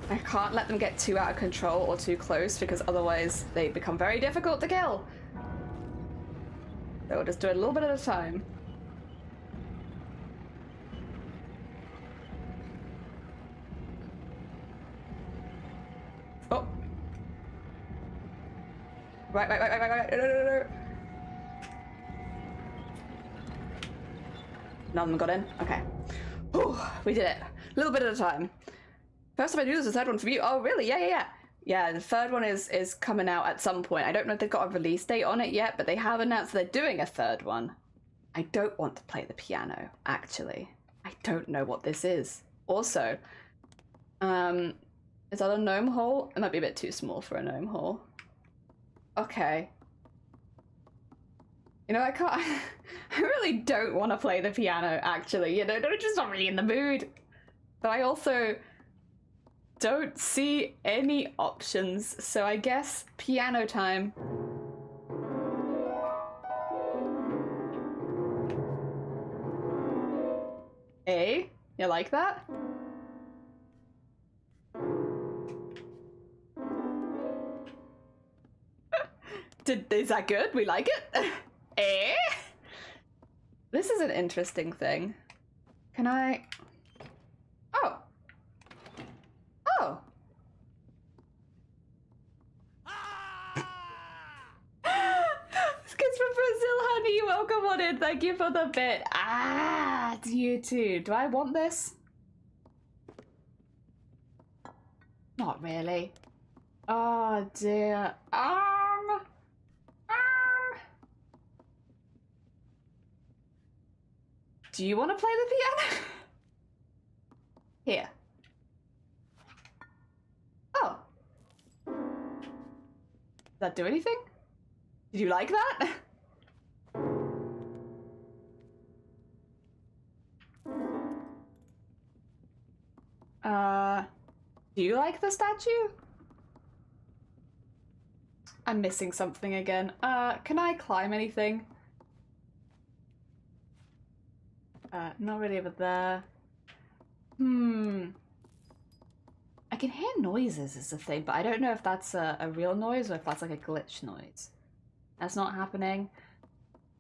I can't let them get too out of control or too close because otherwise they become very difficult to kill. So we'll just do it a little bit at a time. Oh. Right. No. None of them got in? Okay. Whew, we did it. A little bit at a time. First time I do this, the third one for you. Oh, really? Yeah. Yeah, the third one is coming out at some point. I don't know if they've got a release date on it yet, but they have announced they're doing a third one. I don't want to play the piano, actually. I don't know what this is. Also, is that a gnome hole? It might be a bit too small for a gnome hole. Okay. You know, I can't... I really don't want to play the piano, actually. You know, I'm just not really in the mood. But I also don't see any options, so I guess piano time. Eh? You like that? Is that good? We like it? Eh? This is an interesting thing. Can I... Oh. Oh. Kids from Brazil, honey, welcome on in. Thank you for the bit. Ah, it's you too. Do I want this? Not really. Oh dear. Do you want to play the piano? Here. Oh. Does that do anything? Did you like that? Do you like the statue? I'm missing something again. Can I climb anything? Not really over there. I can hear noises is the thing, but I don't know if that's a real noise or if that's like a glitch noise. That's not happening.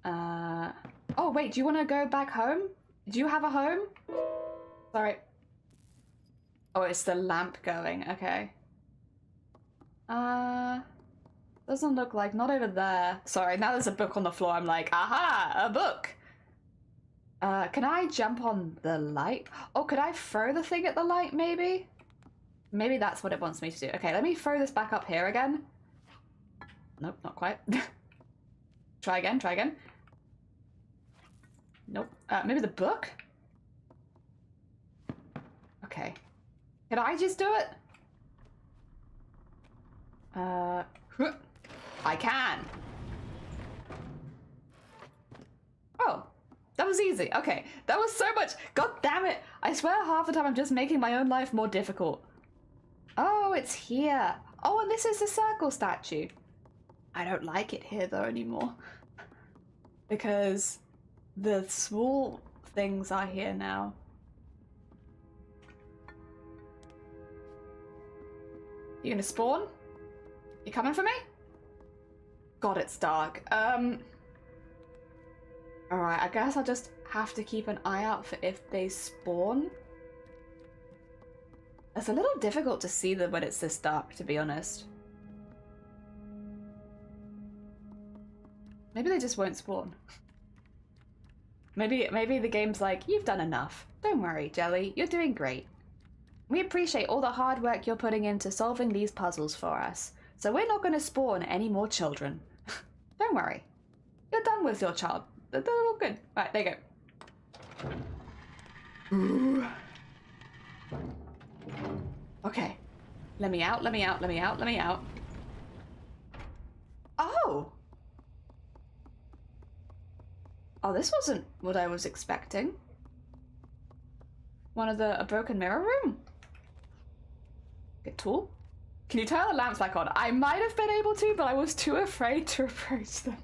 Oh wait, do you want to go back home? Do you have a home? Sorry. Oh, it's the lamp going. Okay. Doesn't look like, not over there. Sorry, now there's a book on the floor. I'm like, aha, a book. Can I jump on the light? Oh, could I throw the thing at the light, maybe? Maybe that's what it wants me to do. Okay, let me throw this back up here again. Nope, not quite. Try again. Nope. Maybe the book? Okay. Can I just do it? I can. Oh, that was easy. Okay, that was so much. God damn it. I swear half the time I'm just making my own life more difficult. Oh, it's here. Oh, and this is the circle statue. I don't like it here though anymore. Because the small things are here now. You gonna spawn? You coming for me? God, it's dark. Alright, I guess I'll just have to keep an eye out for if they spawn. It's a little difficult to see them when it's this dark, to be honest. Maybe they just won't spawn. Maybe the game's like, you've done enough. Don't worry, Jelly, you're doing great. We appreciate all the hard work you're putting into solving these puzzles for us, so we're not going to spawn any more children. Don't worry. You're done with your child. They're all good. Right, there you go. Ooh. Okay. Let me out. Oh! Oh, this wasn't what I was expecting. A broken mirror room? Good tool. Can you turn the lamps back on? I might have been able to, but I was too afraid to approach them.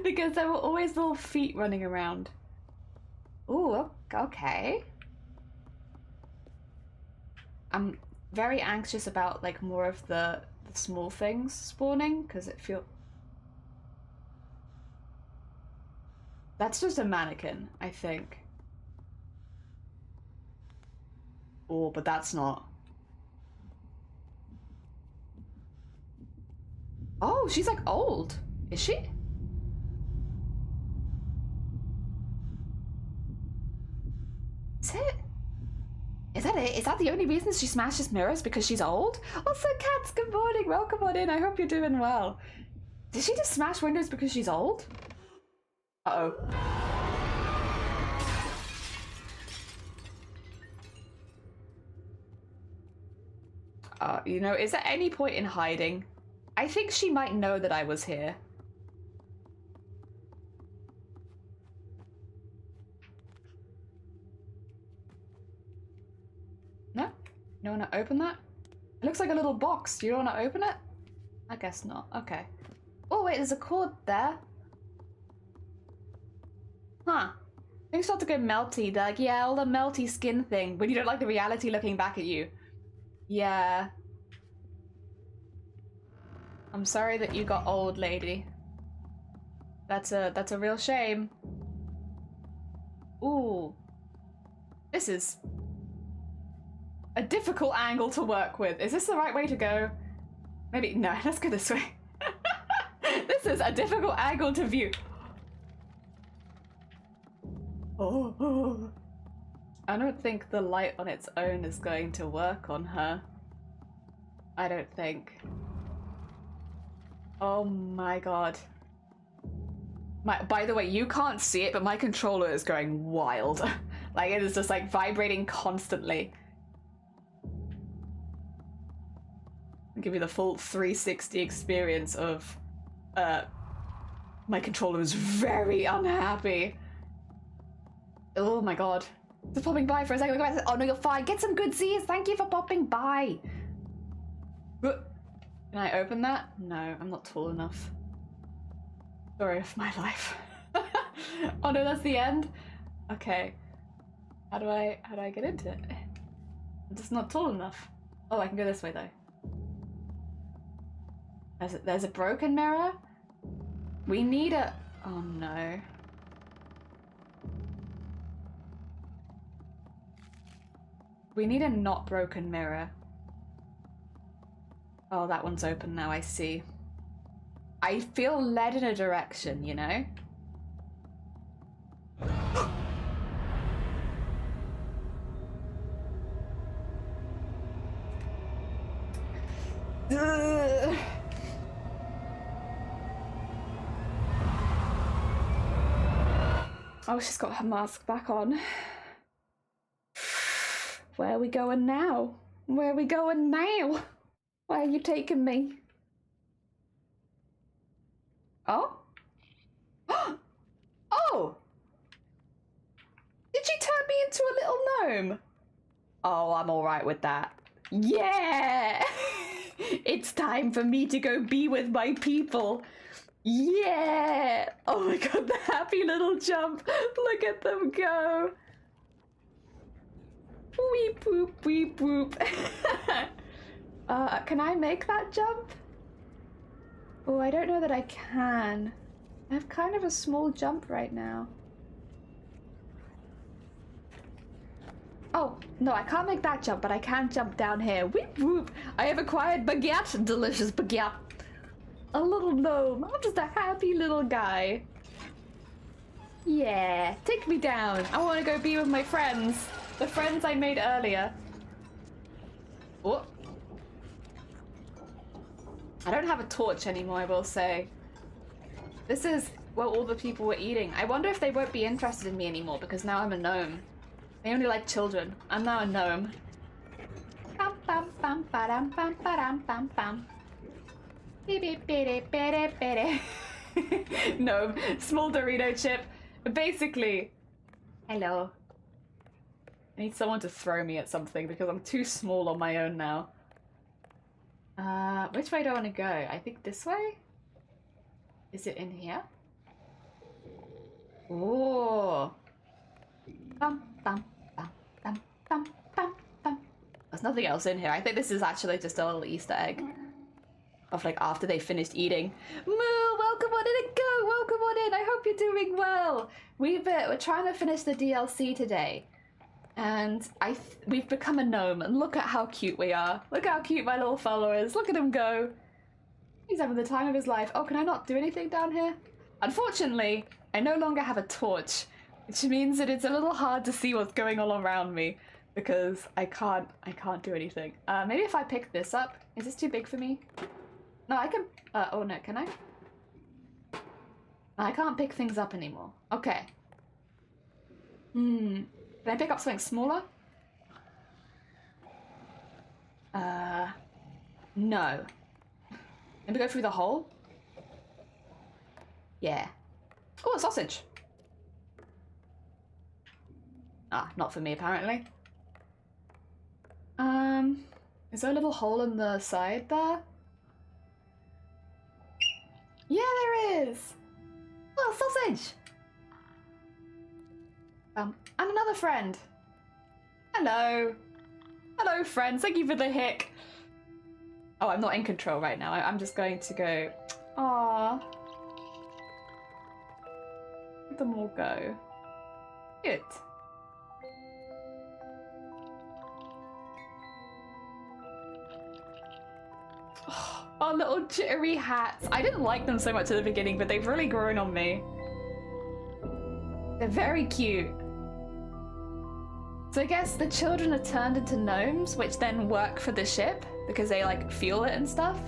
Because there were always little feet running around. Ooh, okay. I'm very anxious about like more of the small things spawning, because it feels... That's just a mannequin, I think. Oh, but that's not. Oh, she's like old. Is she? Is it? Is that it? Is that the only reason she smashes mirrors? Because she's old? Also, Cats, good morning. Welcome on in. I hope you're doing well. Did she just smash windows because she's old? Uh-oh. You know, is there any point in hiding? I think she might know that I was here. No? You don't want to open that? It looks like a little box. Do you want to open it? I guess not. Okay. Oh, wait, there's a cord there. Huh. Things start to go melty. They're like, yeah, all the melty skin thing. When you don't like the reality looking back at you. Yeah. I'm sorry that you got old, lady. That's a real shame. Ooh. This is a difficult angle to work with. Is this the right way to go? Maybe, no, let's go this way. This is a difficult angle to view. Oh. I don't think the light on its own is going to work on her. I don't think. Oh my god. By the way, you can't see it, but my controller is going wild. Like, it is just like vibrating constantly. I'll give you the full 360 experience of my controller is very unhappy. Oh my god. Just popping by for a second. Oh no, you're fine. Get some good Z's. Thank you for popping by. Can I open that? No, I'm not tall enough. Story of my life. Oh no, that's the end? Okay. How do I get into it? I'm just not tall enough. Oh, I can go this way though. There's a broken mirror? We need a... Oh no. We need a not broken mirror. Oh, that one's open now, I see. I feel led in a direction, you know? Oh, she's got her mask back on. Where are we going now? Where are we going now? Where are you taking me? Oh? Oh! Did she turn me into a little gnome? Oh, I'm alright with that. Yeah! It's time for me to go be with my people. Yeah! Oh my god, the happy little jump. Look at them go. Weep, boop, weep, boop. Can I make that jump? Oh, I don't know that I can. I have kind of a small jump right now. Oh, no, I can't make that jump, but I can jump down here. Whoop, whoop. I have acquired baguette. Delicious baguette. A little gnome. I'm just a happy little guy. Yeah, take me down. I want to go be with my friends. The friends I made earlier. Oh. I don't have a torch anymore, I will say. This is what all the people were eating. I wonder if they won't be interested in me anymore because now I'm a gnome. They only like children. I'm now a gnome. Bam bam bam ba-dam bam ba-dam bam bam. Gnome. Small Dorito chip. Basically. Hello. I need someone to throw me at something because I'm too small on my own now. Which way do I want to go? I think this way? Is it in here? Oh. Bum, bum, bum, bum, bum, bum, bum. There's nothing else in here. I think this is actually just a little Easter egg. Of like after they finished eating. Moo, welcome on in and go! Welcome on in! I hope you're doing well! We're trying to finish the DLC today. And we've become a gnome, and look at how cute we are. Look how cute my little fellow is. Look at him go. He's having the time of his life. Oh, can I not do anything down here? Unfortunately, I no longer have a torch, which means that it's a little hard to see what's going on around me because I can't do anything. Maybe if I pick this up. Is this too big for me? No, I can, oh no, can I? No, I can't pick things up anymore. Okay. Can I pick up something smaller? No. Let me go through the hole. Yeah. Oh, a sausage. Ah, not for me apparently. Is there a little hole in the side there? Yeah, there is. Oh, sausage. And another friend. Hello. Hello, friends. Thank you for the hick. Oh, I'm not in control right now. I'm just going to go. Aww. Let them all go. Good. Oh, our little jittery hats. I didn't like them so much at the beginning, but they've really grown on me. They're very cute. So I guess the children are turned into gnomes, which then work for the ship because they like fuel it and stuff.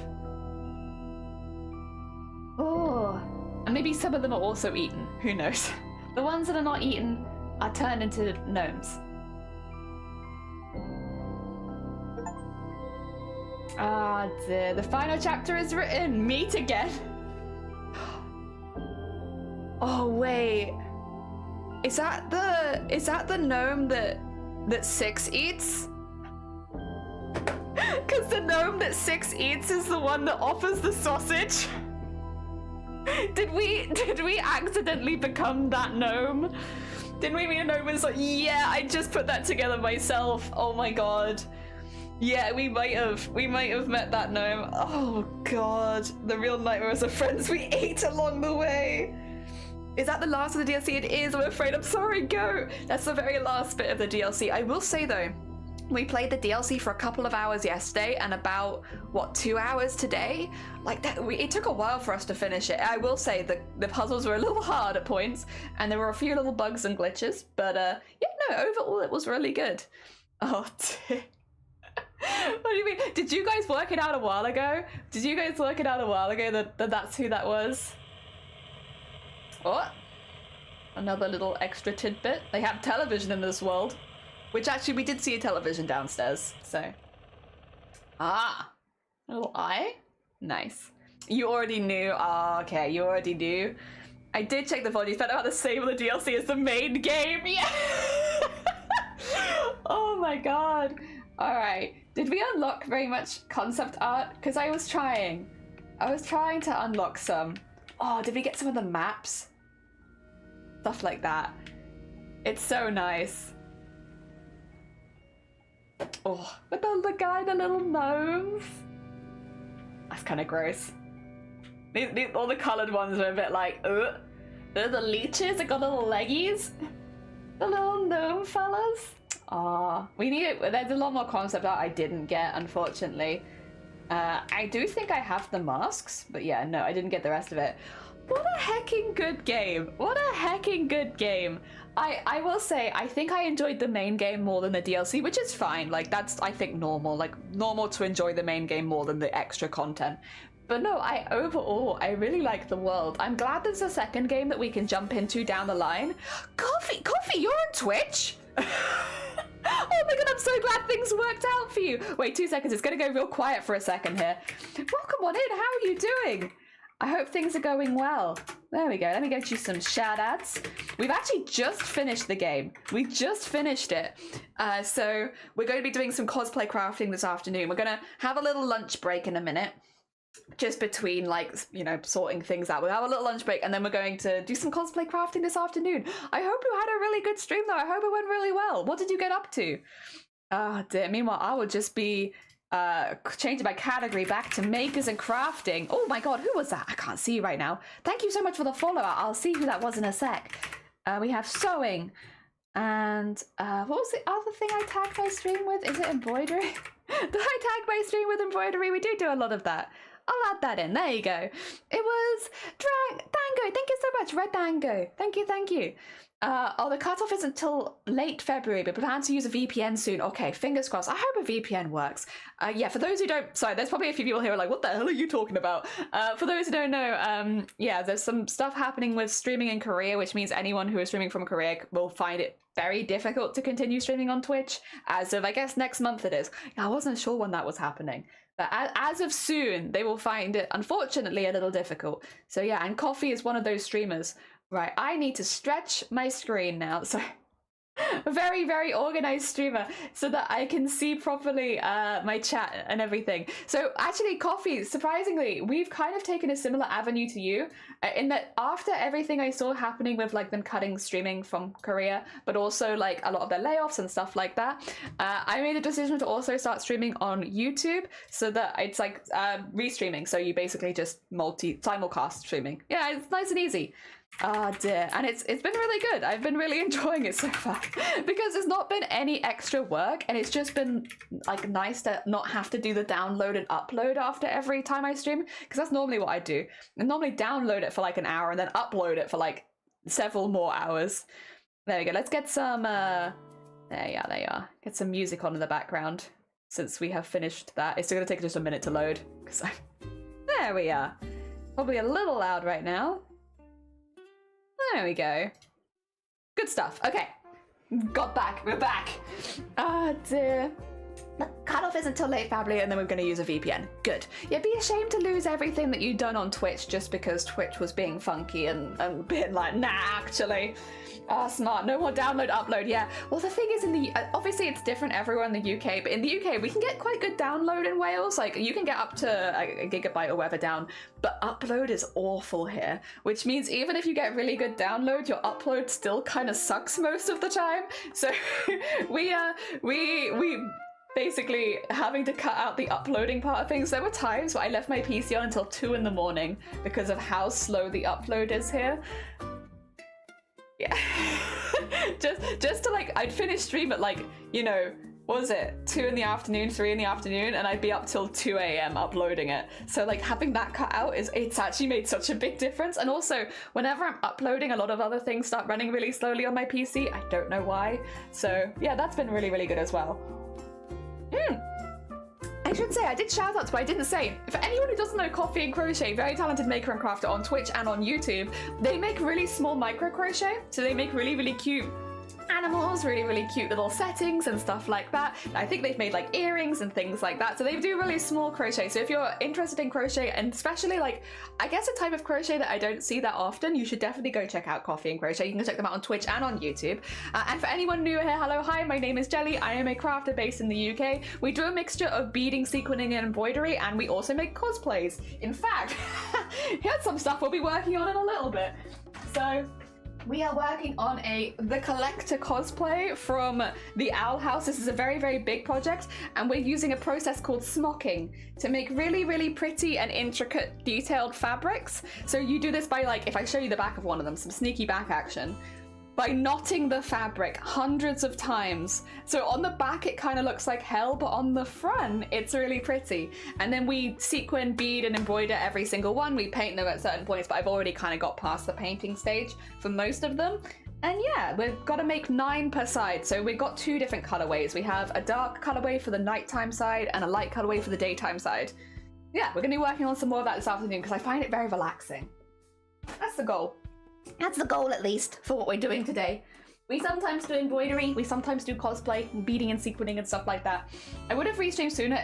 Oh, and maybe some of them are also eaten. Who knows? The ones that are not eaten are turned into gnomes. Ah, dear. The final chapter is written. Meet again. Oh wait, is that the gnome that Six eats? Because the gnome that Six eats is the one that offers the sausage. Did we accidentally become that gnome? Didn't we meet a gnome was like, yeah, I just put that together myself. Oh my god. Yeah, we might have met that gnome. Oh god, the real nightmares of friends we ate along the way. Is that the last of the DLC? It is, I'm afraid. I'm sorry, go. That's the very last bit of the DLC. I will say though, we played the DLC for a couple of hours yesterday and about, what, 2 hours today? Like that, it took a while for us to finish it. I will say the puzzles were a little hard at points and there were a few little bugs and glitches, but yeah, no, overall it was really good. Oh dear. What do you mean? Did you guys work it out a while ago? Did you guys work it out a while ago that that's who that was? What? Another little extra tidbit. They have television in this world. Which actually we did see a television downstairs, so. Ah, a little eye? Nice. You already knew. Ah, okay, you already knew. I did check the volume. Spent about the same on the DLC as the main game. Yeah. Oh my god. All right. Did we unlock very much concept art? Because I was trying to unlock some. Oh, did we get some of the maps? Stuff like that. It's so nice. Oh, with all the guy, the little gnomes. That's kind of gross. All the coloured ones are a bit like, ugh. The leeches that got little leggies. The little gnome fellas. Aw, we need it. There's a lot more concept art I didn't get, unfortunately. I do think I have the masks, but yeah, no, I didn't get the rest of it. What a hecking good game. What a hecking good game. I will say, I think I enjoyed the main game more than the DLC, which is fine. Like, that's, I think, normal. Like, normal to enjoy the main game more than the extra content. But no, overall, I really like the world. I'm glad there's a second game that we can jump into down the line. Coffee, you're on Twitch? Oh my god, I'm so glad things worked out for you. Wait, 2 seconds. It's going to go real quiet for a second here. Welcome on in. How are you doing? I hope things are going well. There we go. Let me get you some shout outs. We've actually just finished the game. We just finished it. So we're going to be doing some cosplay crafting this afternoon. We're going to have a little lunch break in a minute. Just between, like, you know, sorting things out. We'll have a little lunch break and then we're going to do some cosplay crafting this afternoon. I hope you had a really good stream though. I hope it went really well. What did you get up to? Oh dear. Meanwhile, I will just be changing my category back to makers and crafting. Oh my god, who was that? I can't see right now. Thank you so much for the follow. I'll see who that was in a sec. We have sewing and what was the other thing I tagged my stream with? Is it embroidery? Did I tag my stream with embroidery? We do a lot of that. I'll add that in. There you go. It was Dango. Thank you so much, Red Dango. Thank you. Oh, the cutoff isn't until late February, but we plan to use a VPN soon. Okay, fingers crossed. I hope a VPN works. Yeah, for those who don't, sorry, there's probably a few people here who are like, what the hell are you talking about? For those who don't know, yeah, there's some stuff happening with streaming in Korea, which means anyone who is streaming from Korea will find it very difficult to continue streaming on Twitch. As of, I guess, next month it is. I wasn't sure when that was happening. But as of soon, they will find it, unfortunately, a little difficult. So yeah, and Coffee is one of those streamers. Right, I need to stretch my screen now. So, a very, very organized streamer so that I can see properly my chat and everything. So actually, Coffee, surprisingly, we've kind of taken a similar avenue to you in that after everything I saw happening with like them cutting streaming from Korea, but also like a lot of their layoffs and stuff like that, I made a decision to also start streaming on YouTube so that it's like restreaming. So you basically just simulcast streaming. Yeah, it's nice and easy. Oh dear, and it's been really good. I've been really enjoying it so far because there's not been any extra work, and it's just been like nice to not have to do the download and upload after every time I stream, because that's normally what I do. I normally download it for like an hour and then upload it for like several more hours. There we go. Let's get some there you are. Get some music on in the background since we have finished that. It's going to take just a minute to load because there we are. Probably a little loud right now. There we go. Good stuff. Okay. Got back. We're back. Oh dear. The cutoff isn't until late February, and then we're going to use a VPN. Good. Yeah, be ashamed to lose everything that you've done on Twitch just because Twitch was being funky and being like, nah, actually. Smart. No more download, upload. Yeah. Well, the thing is, obviously it's different everywhere in the UK, but in the UK we can get quite good download in Wales. Like you can get up to a gigabyte or whatever down, but upload is awful here, which means even if you get really good download, your upload still kind of sucks most of the time. So we basically having to cut out the uploading part of things. There were times where I left my PC on until 2 in the morning because of how slow the upload is here. Yeah. just to like, I'd finish stream at like, you know, what was it, 2 in the afternoon, 3 in the afternoon, and I'd be up till 2 a.m. uploading it. So like having that cut out it's actually made such a big difference. And also whenever I'm uploading, a lot of other things start running really slowly on my PC. I don't know why. So yeah, that's been really, really good as well. I should say, I did shout outs, but I didn't say. For anyone who doesn't know Coffee and Crochet, very talented maker and crafter on Twitch and on YouTube, they make really small micro crochet. So they make really, really cute animals, really, really cute little settings and stuff like that. I think they've made like earrings and things like that. So they do really small crochet. So if you're interested in crochet, and especially like, I guess a type of crochet that I don't see that often, you should definitely go check out Coffee and Crochet. You can check them out on Twitch and on YouTube. And for anyone new here, hello, hi, my name is Jelly. I am a crafter based in the UK. We do a mixture of beading, sequinning and embroidery, and we also make cosplays. In fact, here's some stuff we'll be working on in a little bit. So we are working on the collector cosplay from the Owl House. This is a very, very big project, and we're using a process called smocking to make really, really pretty and intricate detailed fabrics. So you do this by, like, if I show you the back of one of them, some sneaky back action, by knotting the fabric hundreds of times. So on the back it kind of looks like hell, but on the front it's really pretty. And then we sequin, bead and embroider every single one. We paint them at certain points, but I've already kind of got past the painting stage for most of them. And yeah, we've got to make 9 per side. So we've got 2 different colorways. We have a dark colorway for the nighttime side and a light colorway for the daytime side. Yeah, we're going to be working on some more of that this afternoon because I find it very relaxing. That's the goal. That's the goal, at least, for what we're doing today. We sometimes do embroidery, we sometimes do cosplay, beading and sequinning and stuff like that. I would have restreamed sooner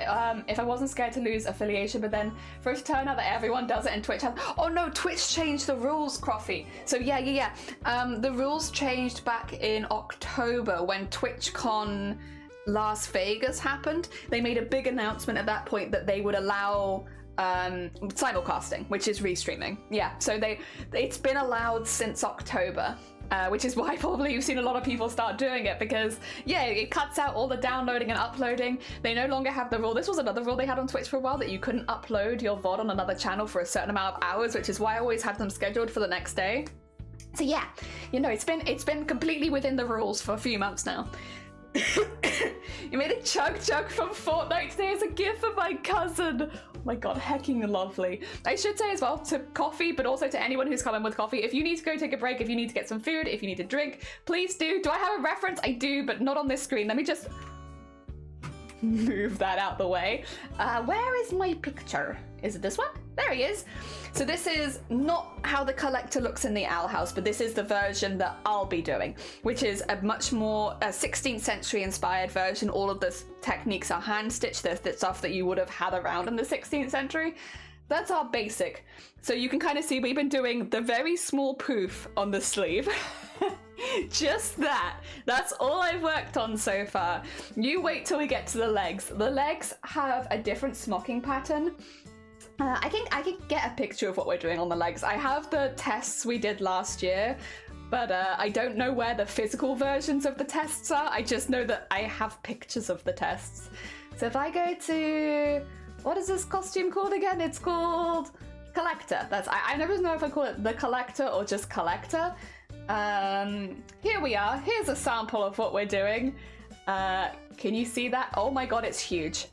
if I wasn't scared to lose affiliation, but then for it to turn out that everyone does it and Twitch has... Oh no, Twitch changed the rules, Crofty. So yeah. The rules changed back in October when TwitchCon Las Vegas happened. They made a big announcement at that point that they would allow simulcasting, which is restreaming. Yeah, so it's been allowed since October, which is why probably you've seen a lot of people start doing it, because yeah, it cuts out all the downloading and uploading. They no longer have the rule. This was another rule they had on Twitch for a while, that you couldn't upload your VOD on another channel for a certain amount of hours, which is why I always had them scheduled for the next day. So yeah, you know, it's been completely within the rules for a few months now. You made a chug chug from Fortnite today as a gift for my cousin. Oh my god, hecking lovely. I should say as well to coffee, but also to anyone who's coming with coffee, if you need to go take a break, if you need to get some food, if you need a drink, please do. Do I have a reference? I do, but not on this screen. Let me just move that out the way. Where is my picture? Is it this one? There he is. So this is not how the collector looks in the owl house, but this is the version that I'll be doing, which is a much more 16th century inspired version. All of the techniques are hand stitched. There's the stuff that you would have had around in the 16th century. That's our basic. So you can kind of see we've been doing the very small poof on the sleeve. Just that. That's all I've worked on so far. You wait till we get to the legs. The legs have a different smocking pattern. I can get a picture of what we're doing on the legs. I have the tests we did last year, but I don't know where the physical versions of the tests are. I just know that I have pictures of the tests. So if I go to... What is this costume called again? It's called Collector. I never know if I call it the Collector or just Collector. Here we are. Here's a sample of what we're doing. Can you see that? Oh my god, it's huge.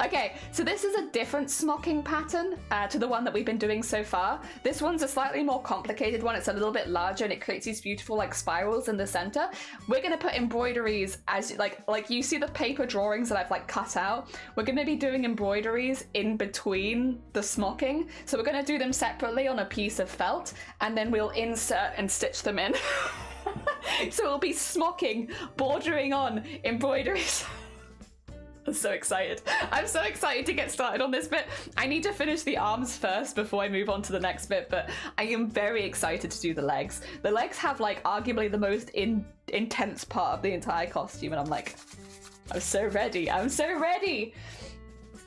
Okay, so this is a different smocking pattern to the one that we've been doing so far. This one's a slightly more complicated one. It's a little bit larger and it creates these beautiful like spirals in the center. We're gonna put embroideries as like you see the paper drawings that I've like cut out. We're gonna be doing embroideries in between the smocking. So we're gonna do them separately on a piece of felt and then we'll insert and stitch them in. So it'll be smocking bordering on embroideries. I'm so excited. I'm so excited to get started on this bit. I need to finish the arms first before I move on to the next bit, but I am very excited to do the legs. The legs have like arguably the most intense part of the entire costume, and I'm like, I'm so ready. I'm so ready.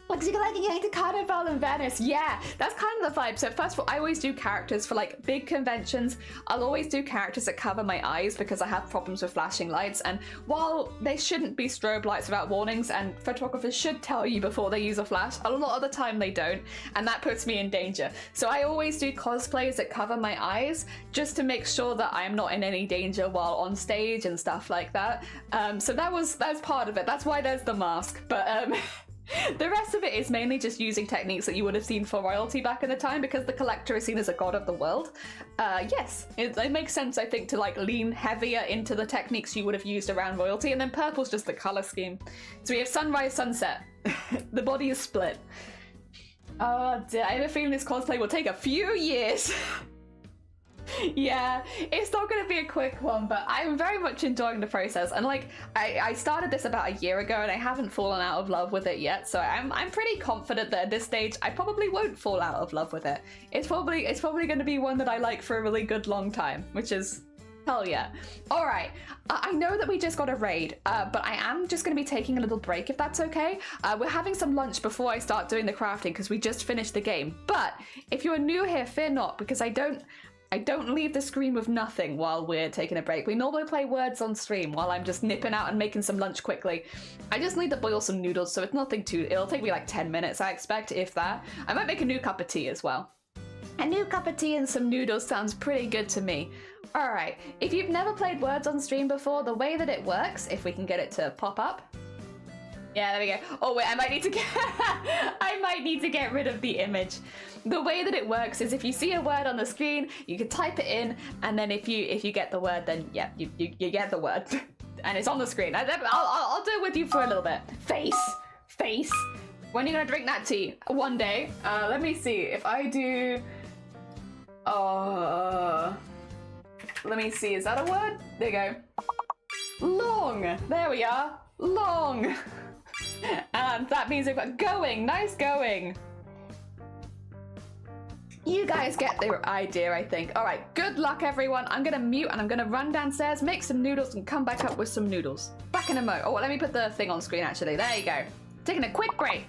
Looks like you're going to Carnival in Venice. Yeah, that's kind of the vibe. So first of all, I always do characters for like big conventions. I'll always do characters that cover my eyes because I have problems with flashing lights. And while they shouldn't be strobe lights without warnings, and photographers should tell you before they use a flash, a lot of the time they don't, and that puts me in danger. So I always do cosplays that cover my eyes just to make sure that I'm not in any danger while on stage and stuff like that. So that's part of it. That's why there's the mask. But the rest of it is mainly just using techniques that you would have seen for royalty back in the time, because the collector is seen as a god of the world. Yes, it makes sense, I think, to like lean heavier into the techniques you would have used around royalty, and then purple's just the color scheme. So we have sunrise, sunset. The body is split. Oh dear, I have a feeling this cosplay will take a few years. Yeah, it's not going to be a quick one, but I'm very much enjoying the process. And like, I started this about a year ago and I haven't fallen out of love with it yet. So I'm pretty confident that at this stage, I probably won't fall out of love with it. It's probably going to be one that I like for a really good long time, which is hell yeah. All right, I know that we just got a raid, but I am just going to be taking a little break if that's okay. We're having some lunch before I start doing the crafting because we just finished the game. But if you're new here, fear not, because I don't leave the screen with nothing while we're taking a break. We normally play words on stream while I'm just nipping out and making some lunch quickly. I just need to boil some noodles, so it's nothing too... It'll take me like 10 minutes, I expect, if that. I might make a new cup of tea as well. A new cup of tea and some noodles sounds pretty good to me. Alright, if you've never played words on stream before, the way that it works, if we can get it to pop up... Yeah, there we go. Oh wait, I might need to get rid of the image. The way that it works is if you see a word on the screen, you can type it in, and then if you get the word, then yeah, you get the word, and it's on the screen. I'll do it with you for a little bit. Face. When are you gonna drink that tea? One day. Let me see if I do. Let me see. Is that a word? There you go. Long. There we are. Long. And that means we've got going. Nice going. You guys get the idea, I think. All right, good luck, everyone. I'm gonna mute and I'm gonna run downstairs, make some noodles, and come back up with some noodles. Back in a mo. Oh, let me put the thing on screen, actually. There you go. Taking a quick break.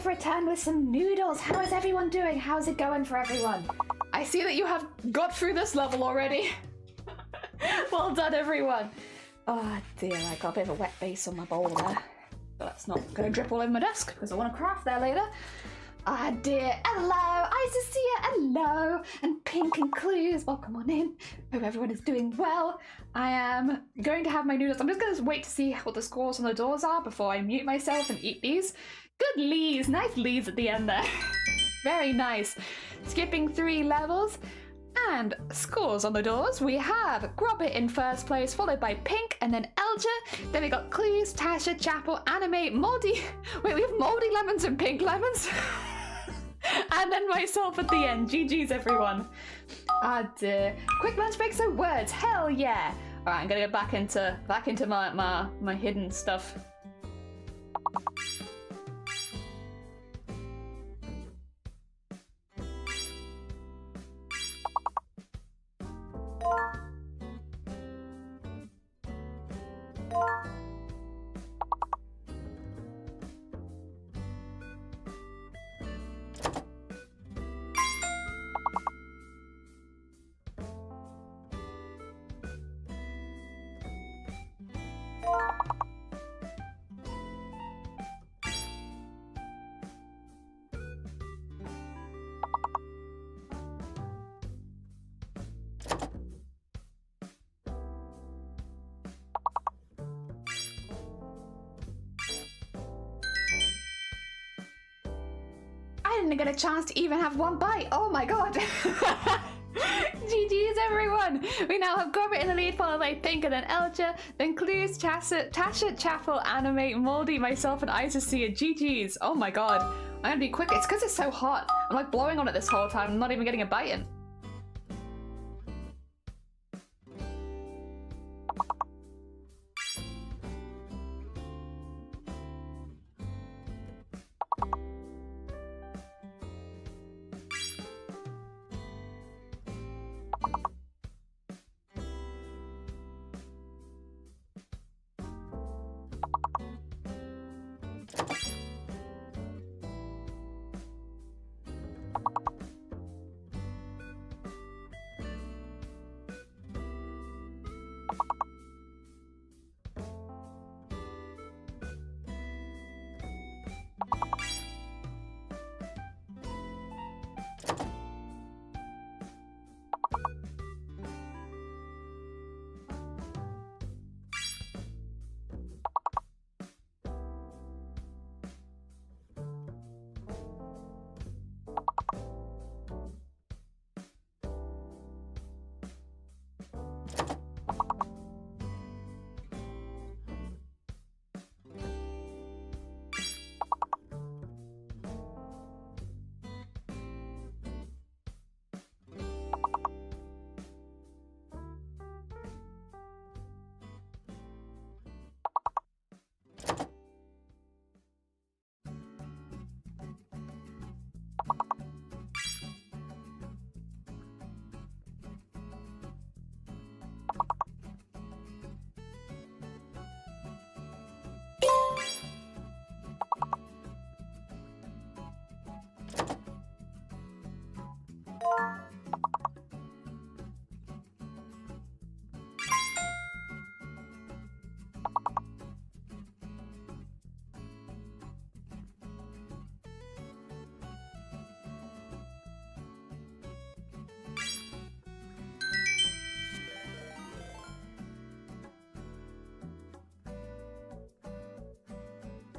I've returned with some noodles. How is everyone doing? How's it going for everyone? I see that you have got through this level already. Well done, everyone. Oh dear, I got a bit of a wet base on my bowl there. But that's not going to drip all over my desk because I want to craft there later. Ah dear, hello, Isacia, hello, and Pink and Clues, welcome on in. Hope everyone is doing well. I am going to have my noodles. I'm just going to wait to see what the scores on the doors are before I mute myself and eat these. Good leads, nice leads at the end there. Very nice. Skipping 3 levels. And scores on the doors, we have Grobbit in first place, followed by Pink, and then Elger. Then we got Clues, Tasha, Chapel, Animate, Moldy. Wait, we have Moldy Lemons and Pink Lemons. And then myself at the end. GG's, everyone. Ah dear. Quick lunch break, so words. Hell yeah. All right, I'm gonna go back into my hidden stuff. didn't get a chance to even have one bite. Oh my god. GG's everyone! We now have Gorbit in the lead, followed by Pink and then Elja, then Clues, Tasha, Chapel, Animate, Moldy, myself, and Isacia. GG's. Oh my god. I'm gonna be quick. It's because it's so hot. I'm like blowing on it this whole time. I'm not even getting a bite in.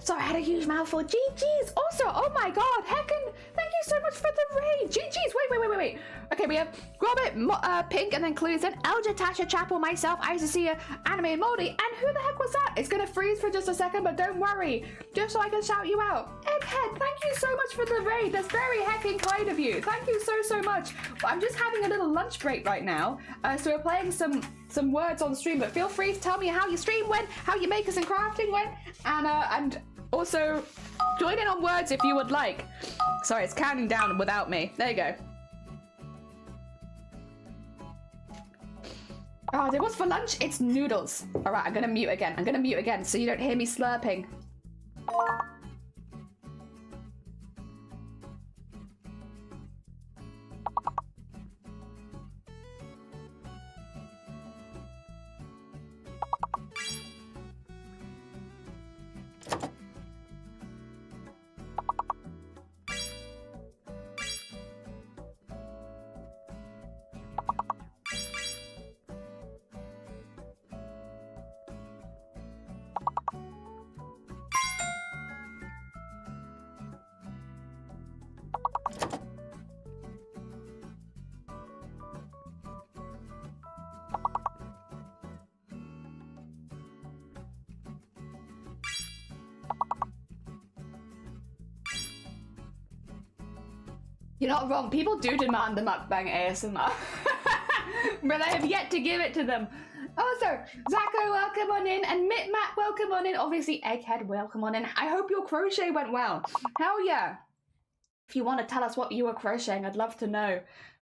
Sorry, I had a huge mouthful. GG's. Also, oh my god, heckin', thank you so much for the raid. GG's. Wait. Okay, we have Grobit, Pink, and then Clues, and Elja, Tasha, Chapel, myself, Isacia, Anime, and Moldy. And who the heck was that? It's gonna freeze for just a second, but don't worry, just so I can shout you out. Egghead, thank you so much for the raid. That's very heckin' kind of you. Thank you so much. I'm just having a little lunch break right now, so we're playing some words on stream, but feel free to tell me how your stream went, how your makers and crafting went, and also join in on words if you would like. Sorry, it's counting down without me. There you go. Oh, what's for lunch? It's noodles. All right, I'm gonna mute again so you don't hear me slurping. You're not wrong. People do demand the mukbang ASMR. But I have yet to give it to them. Also, Zacho, welcome on in. And Mitmat, welcome on in. Obviously, Egghead, welcome on in. I hope your crochet went well. Hell yeah. If you want to tell us what you were crocheting, I'd love to know.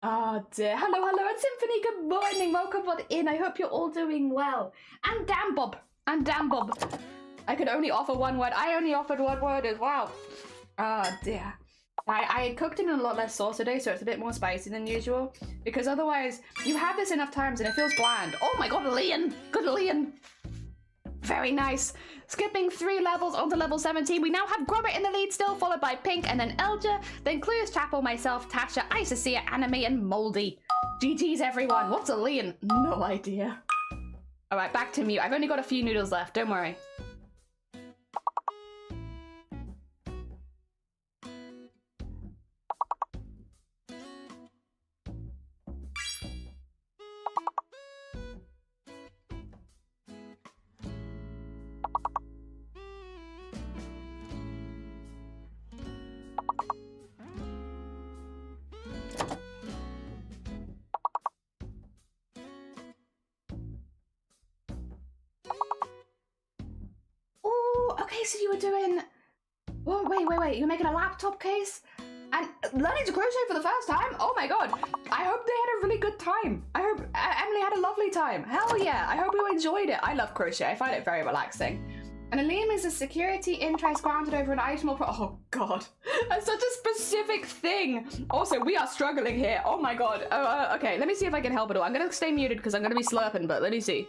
Oh dear. Hello. And Symphony, good morning. Welcome on in. I hope you're all doing well. And damn Bob. I could only offer one word. I only offered one word as well. Oh dear. I cooked it in a lot less sauce today, so it's a bit more spicy than usual. Because otherwise, you have this enough times and it feels bland. Oh my god, Leon! Good Leon! Very nice. Skipping 3 levels onto level 17. We now have Grobit in the lead still, followed by Pink and then Elja, then Clues, Chapel, myself, Tasha, Isacia, Anime, and Moldy. GG's everyone. What's a Leon? No idea. Alright, back to mute. I've only got a few noodles left, don't worry. Okay, so you were doing... Whoa, wait. You're making a laptop case? And learning to crochet for the first time? Oh my god. I hope they had a really good time. I hope Emily had a lovely time. Hell yeah. I hope you enjoyed it. I love crochet. I find it very relaxing. An Aleem is a security interest granted over an item or oh god. That's such a specific thing. Also, we are struggling here. Oh my god. Okay, let me see if I can help at all. I'm gonna stay muted because I'm gonna be slurping, but let me see.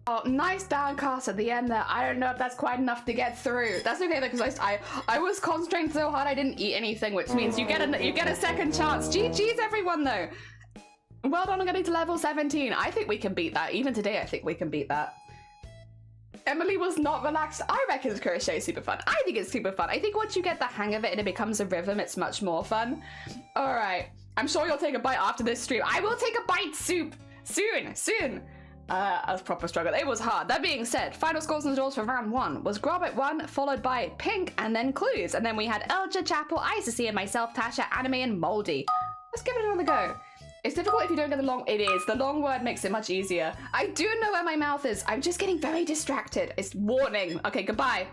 Oh, nice downcast at the end there. I don't know if that's quite enough to get through. That's okay though, because I was constrained so hard I didn't eat anything, which means you get a second chance. GG's everyone though. Well done on getting to level 17. I think we can beat that. Even today, I think we can beat that. Emily was not relaxed. I reckon crochet is super fun. I think it's super fun. I think once you get the hang of it and it becomes a rhythm, it's much more fun. All right. I'm sure you'll take a bite after this stream. I will take a bite soon. A proper struggle. It was hard. That being said, final scores and draws for round 1 was Grobit 1, followed by Pink, and then Clues. And then we had Elja, Chapel, Isacey, and myself, Tasha, Anime, and Moldy. Let's give it another go. It's difficult if you don't get the long... It is. The long word makes it much easier. I do know where my mouth is. I'm just getting very distracted. It's warning. Okay, goodbye.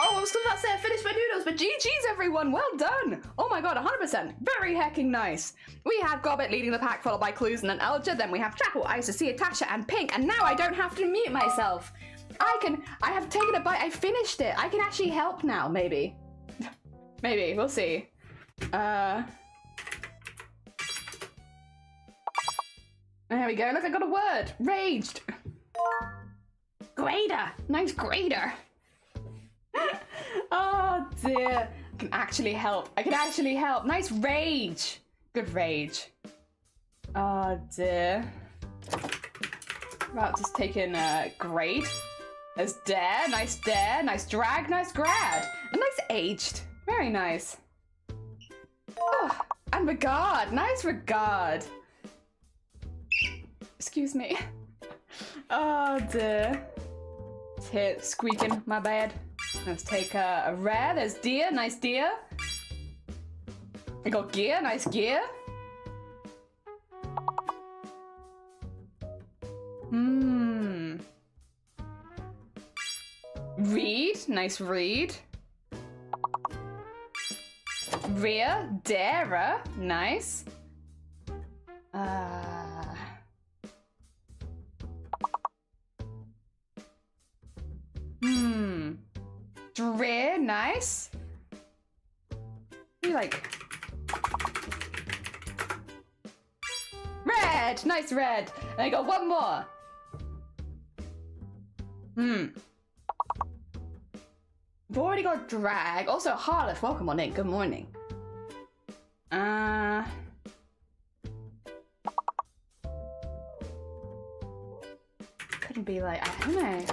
Oh, I was about to say I finished my noodles, but GG's everyone, well done! Oh my god, 100%, very hecking nice. We have Gobbet leading the pack, followed by Clues and then Elja, then we have Chapel, Isacey, Tasha, and Pink, and now I don't have to mute myself. I have taken a bite, I finished it. I can actually help now, maybe. Maybe, we'll see. There we go, look, I got a word, raged. Grader, nice grader. Oh dear, I can actually help. Nice rage. Good rage. Oh dear. Right, just taking grade. There's dare, nice drag, nice grad. And nice aged, very nice. Oh, and regard, nice regard. Excuse me. Oh dear. It's here squeaking, my bad. Let's take a rare. There's deer, nice deer. We got gear, nice gear. Hmm. Read, nice read. Rear, darer, nice. Drear, nice. You like red, nice red. And I got one more. I've already got drag. Also, Harleth, welcome on in. Good morning. Couldn't be like, I don't know.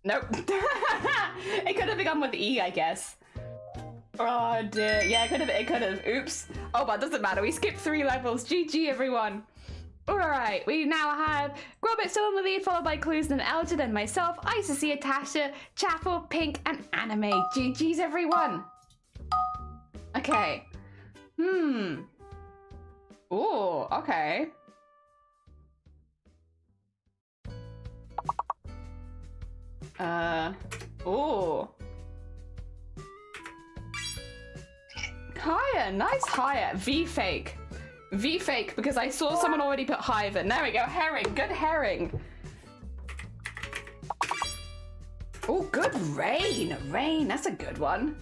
Nope. It could have begun with E, I guess. Oh dear. Yeah, it could have. Oops. Oh, but it doesn't matter. We skipped 3 levels. GG, everyone. Alright, we now have Grobit still on the lead, followed by Clues, then Elgin, then myself, Isis, Tasha, Chapel, Pink, and Anime. GG's, everyone. Okay. Ooh, okay. Ooh. Higher, nice higher. V-fake. V-fake, because I saw someone already put Hyven. There we go, herring, good herring. Oh, good rain. Rain, that's a good one.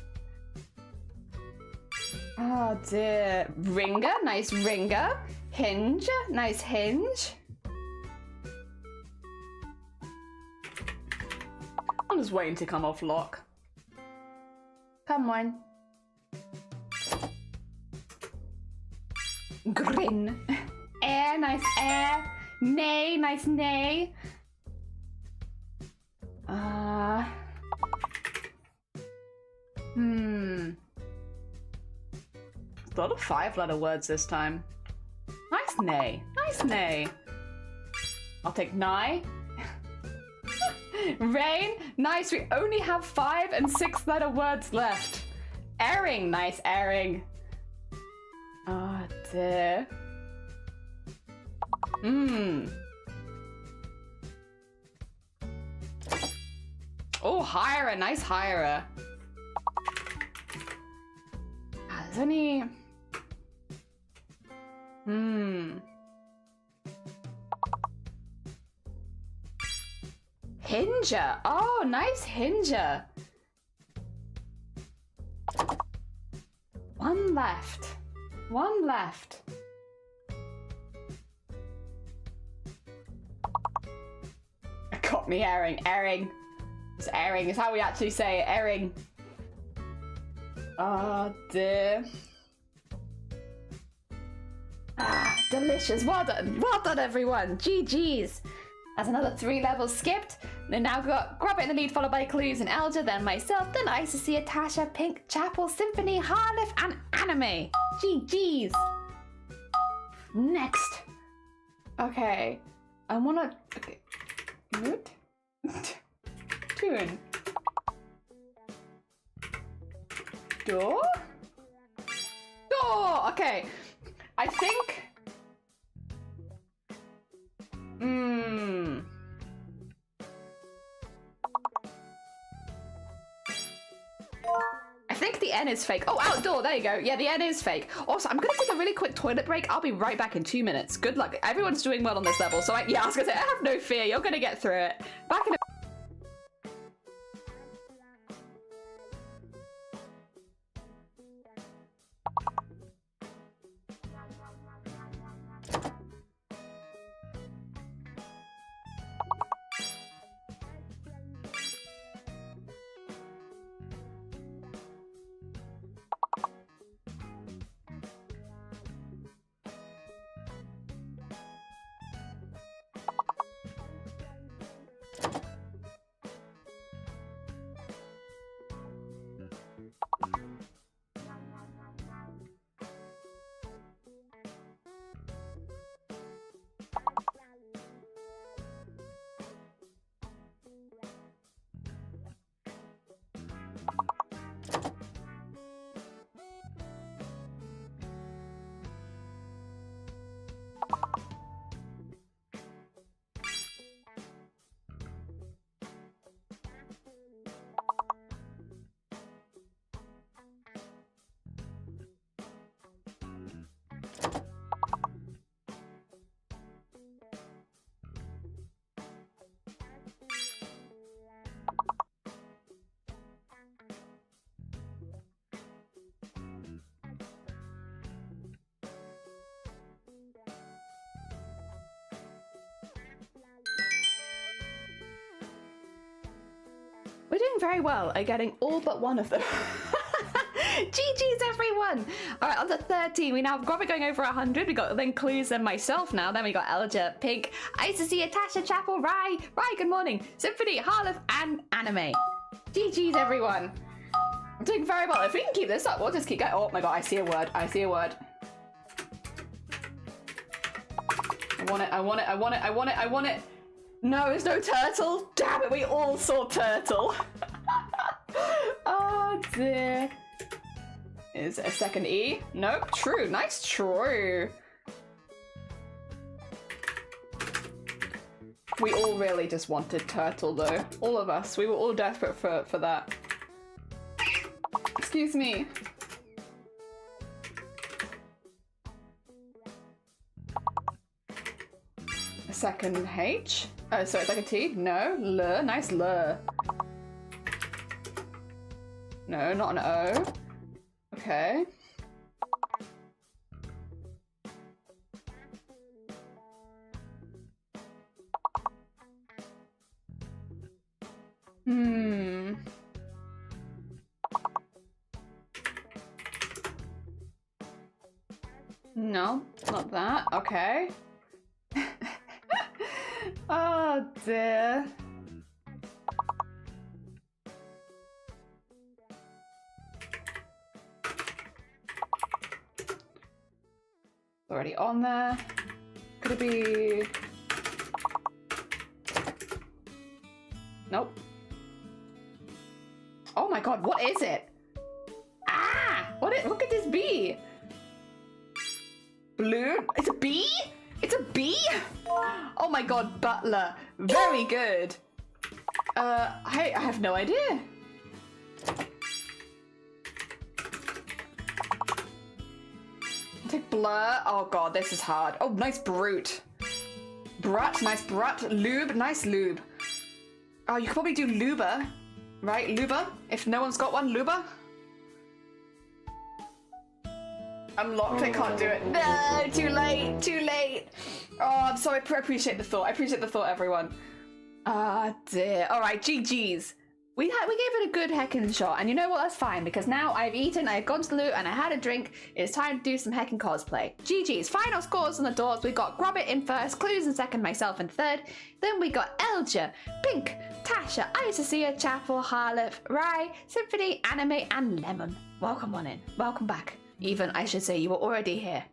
Oh dear. Ringer, nice ringer. Hinge, nice hinge. I'm just waiting to come off lock. Come on. Grin. Air, nice air. Nay, nice nay. A lot of 5-letter words this time. Nice nay. Nice nay. I'll take nigh. Rain, nice. We only have 5 and 6-letter words left. Airing, nice airing. Oh dear. Oh, hirer, nice hirer. There's only. Hinger. Oh, nice hinger. 1 left. 1 left. Got me airing. Airing. It's airing. It's how we actually say it. Airing. Oh dear. Ah, delicious. Well done. Well done, everyone. GG's. That's another 3 levels skipped. Then now got Grobit in the lead, followed by Clues and Elja, then myself, then Isis, Tasha, Pink, Chapel, Symphony, Harleth, and Anime. GG's. Next. Okay. I wanna. Okay. Good. Tune. Door? Door! Okay. I think. I think the N is fake. Oh, outdoor, there you go. Yeah, the N is fake. Also, I'm gonna take a really quick toilet break. I'll be right back in 2 minutes. Good luck. Everyone's doing well on this level, so yeah, I was gonna say, I have no fear. You're gonna get through it. Back in a doing very well at getting all but one of them. GG's everyone! Alright, on to 13. We now have Grobber going over 100. We got then Clues and myself now. Then we got Elja, Pink, Icy, Tasha, Chapel, Rye, good morning, Symphony, Harleth, and Anime. GG's everyone. I'm doing very well. If we can keep this up, we'll just keep going. Oh my god, I see a word. I see a word. I want it, I want it, I want it, I want it, I want it. No, there's no turtle. Damn it, we all saw turtle. Oh dear. Is it a second E? Nope, true. Nice true. We all really just wanted turtle though. All of us. We were all desperate for that. Excuse me. A second H? Oh, sorry, it's like a T? No. L. Nice L. No, not an O. Okay. No, not that. Okay. Oh dear. Already on there. Could it be? Nope. Oh my god, what is it? Ah! Look at this bee! Blue? It's a bee? It's a bee? Oh my god, butler. Very good. I have no idea. Take blur. Oh god, this is hard. Oh, nice brute. Brut, nice brut. Lube, nice lube. Oh, you could probably do luba. Right, luba? If no one's got one, luba? I'm locked, I can't do it. No, too late, too late. Oh, I'm sorry, I appreciate the thought. I appreciate the thought, everyone. Ah, dear. All right, GG's. We gave it a good heckin' shot, and you know what? That's fine, because now I've eaten, I've gone to the loot, and I had a drink. It's time to do some heckin' cosplay. GG's. Final scores on the doors. We got Grobbit in first, Clues in second, myself in third. Then we got Elja, Pink, Tasha, Isacia, Chapel, Harleth, Rye, Symphony, Anime, and Lemon. Welcome on in. Welcome back. Even, I should say, you were already here.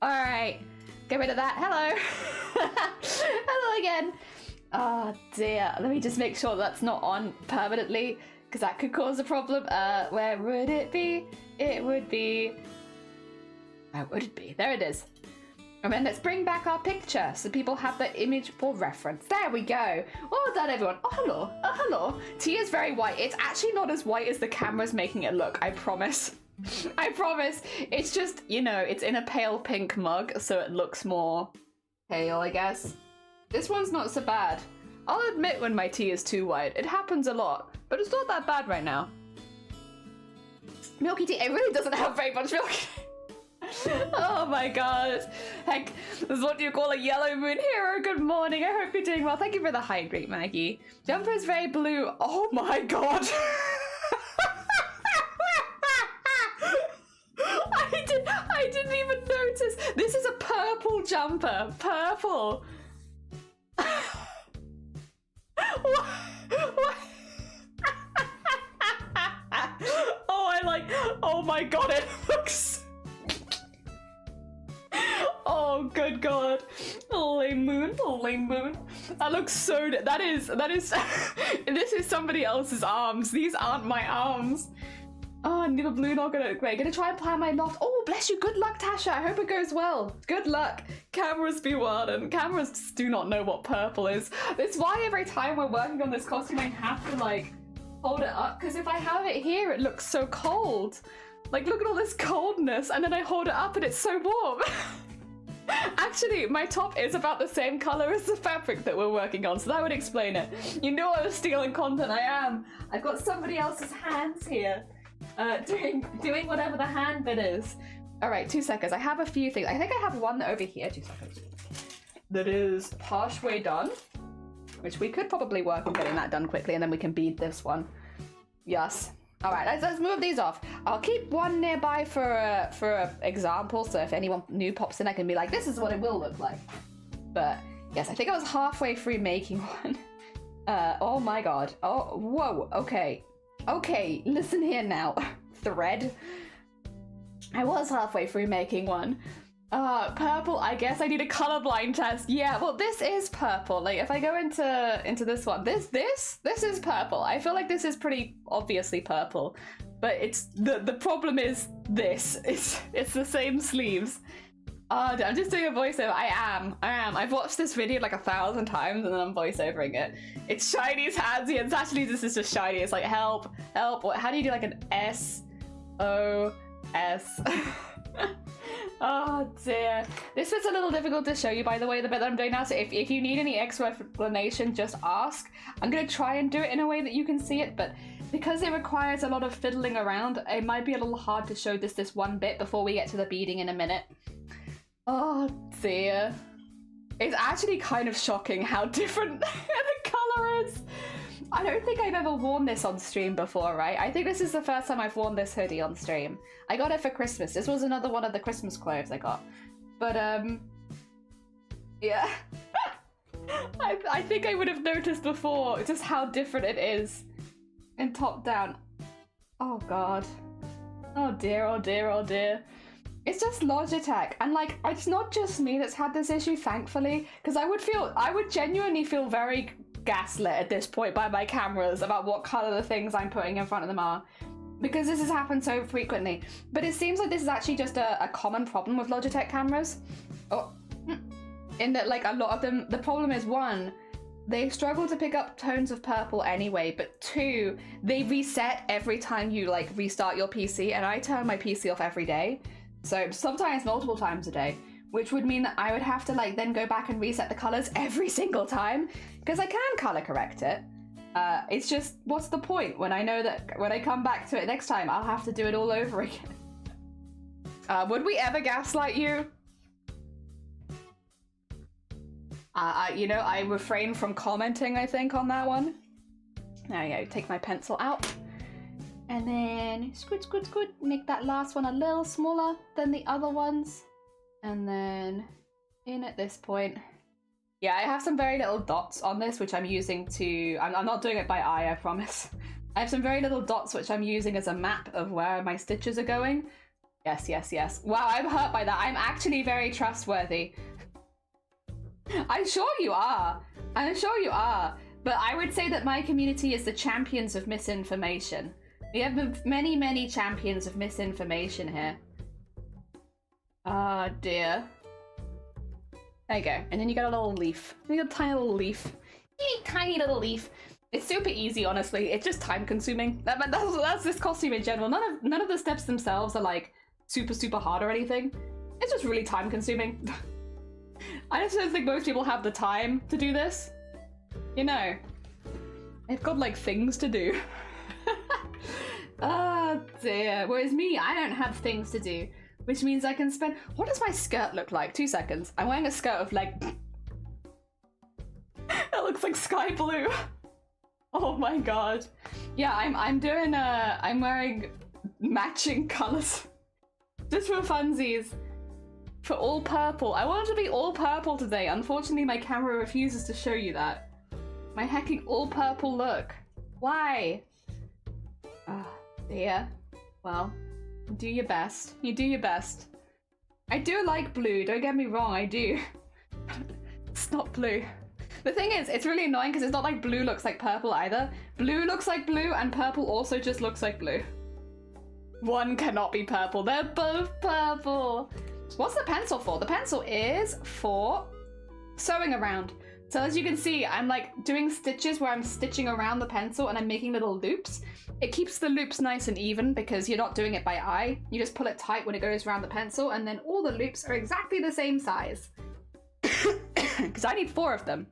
Alright, get rid of that. Hello. Hello again. Oh dear, let me just make sure that's not on permanently, because that could cause a problem. Where would it be? It would be... Where would it be? There it is. And then let's bring back our picture so people have the image for reference. There we go. Well done, everyone. Oh, hello. Oh, hello. Tia's very white. It's actually not as white as the camera's making it look, I promise. I promise. It's just, you know, it's in a pale pink mug, so it looks more pale, I guess. This one's not so bad. I'll admit when my tea is too white. It happens a lot, but it's not that bad right now. Milky tea, it really doesn't have very much milk. Oh my god. Heck, this is what you call a yellow moon hero. Good morning, I hope you're doing well. Thank you for the hydrate, Maggie. Jumper is very blue. Oh my god. I didn't even notice. This is a purple jumper. Purple. What? Oh my god, it looks... Oh good god. Lame moon, lame moon. That looks so... That is... This is somebody else's arms. These aren't my arms. Oh, neither blue nor gonna... Wait, gonna try and plan my loft. Oh, bless you. Good luck, Tasha. I hope it goes well. Good luck. Cameras be wild, and cameras just do not know what purple is. That's why every time we're working on this costume, I have to, like, hold it up. Because if I have it here, it looks so cold. Like, look at all this coldness. And then I hold it up and it's so warm. Actually, my top is about the same color as the fabric that we're working on, so that would explain it. You know I was stealing content. I am. I've got somebody else's hands here. Doing whatever the hand bit is. All right, 2 seconds. I have a few things. I think I have one over here. 2 seconds. That is partially done. which we could probably work on getting that done quickly, and then we can bead this one. Yes. All right, let's move these off. I'll keep one nearby for a example, so if anyone new pops in, I can be like, this is what it will look like. But yes, I think I was halfway through making one. Oh my god. Oh, whoa, okay. Okay, listen here now. Thread. I was halfway through making one. Purple, I guess I need a colorblind test. Yeah, well, this is purple. Like, if I go into this one, this is purple. I feel like this is pretty obviously purple, but it's the problem is this. It's the same sleeves. I'm just doing a voiceover. I am. I've watched this video like 1,000 times and then I'm voiceovering it. It's Shiny's hands. Yeah, it's actually, this is just Shiny. It's like, help. What, how do you do like an S-O-S? Oh dear. This was a little difficult to show you, by the way, the bit that I'm doing now. So if you need any extra explanation, just ask. I'm going to try and do it in a way that you can see it, but because it requires a lot of fiddling around, it might be a little hard to show this one bit before we get to the beading in a minute. Oh dear. It's actually kind of shocking how different the color is. I don't think I've ever worn this on stream before, right? I think this is the first time I've worn this hoodie on stream. I got it for Christmas. This was another one of the Christmas clothes I got. But, yeah. I think I would have noticed before just how different it is in top down. Oh god. Oh dear, oh dear, oh dear. It's just Logitech, and like, it's not just me that's had this issue, thankfully, because I would genuinely feel very gaslit at this point by my cameras about what color the things I'm putting in front of them are, because this has happened so frequently. But it seems like this is actually just a common problem with Logitech cameras. In that, like, a lot of them, the problem is, one, they struggle to pick up tones of purple anyway, but two, they reset every time you like restart your PC, and I turn my PC off every day. So sometimes multiple times a day, which would mean that I would have to like then go back and reset the colors every single time, because I can color correct it. It's just, what's the point when I know that when I come back to it next time, I'll have to do it all over again. Would we ever gaslight you? You know, I refrain from commenting, I think, on that one. There you go, take my pencil out. And then squid, make that last one a little smaller than the other ones. And then in at this point. Yeah, I have some very little dots on this, which I'm using to, I'm not doing it by eye, I promise. I have some very little dots, which I'm using as a map of where my stitches are going. Yes. Wow, I'm hurt by that. I'm actually very trustworthy. I'm sure you are. But I would say that my community is the champions of misinformation. We have many champions of misinformation here. Oh dear. There you go. And then you got a little leaf. You got a tiny little leaf. Tiny little leaf. It's super easy, honestly. It's just time consuming. That's this costume in general. None of the steps themselves are like super hard or anything. It's just really time consuming. I just don't think most people have the time to do this. You know, they've got like things to do. Oh dear. Whereas me, I don't have things to do, which means I can spend. What does my skirt look like? 2 seconds. I'm wearing a skirt of like. It looks like sky blue. Oh my god. Yeah, I'm doing I'm wearing matching colors just for funsies. For all purple. I wanted to be all purple today. Unfortunately, my camera refuses to show you that. My hecking all purple look. Why? Oh dear. Well, do your best. You do your best. I do like blue, don't get me wrong, I do. It's not blue. The thing is, it's really annoying because it's not like blue looks like purple either. Blue looks like blue and purple also just looks like blue. One cannot be purple. They're both purple. What's the pencil for? The pencil is for sewing around. So as you can see, I'm like doing stitches where I'm stitching around the pencil and I'm making little loops. It keeps the loops nice and even because you're not doing it by eye. You just pull it tight when it goes around the pencil and then all the loops are exactly the same size. Because I need 4 of them.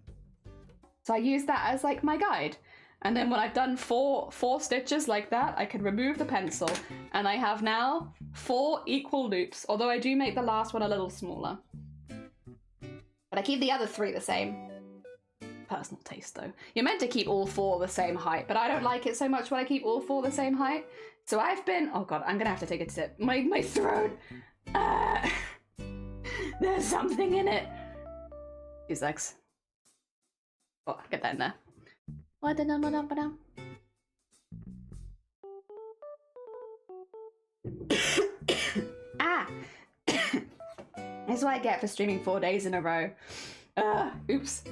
So I use that as like my guide. And then when I've done four stitches like that, I can remove the pencil and I have now 4 equal loops, although I do make the last one a little smaller. But I keep the other 3 the same. Personal taste though. You're meant to keep all four the same height, but I don't like it so much when I keep all four the same height. So I've been, oh god, I'm gonna have to take a sip. My throat. There's something in it. 2 secs. Oh, get that in there. Ah! That's what I get for streaming 4 days in a row. Oops.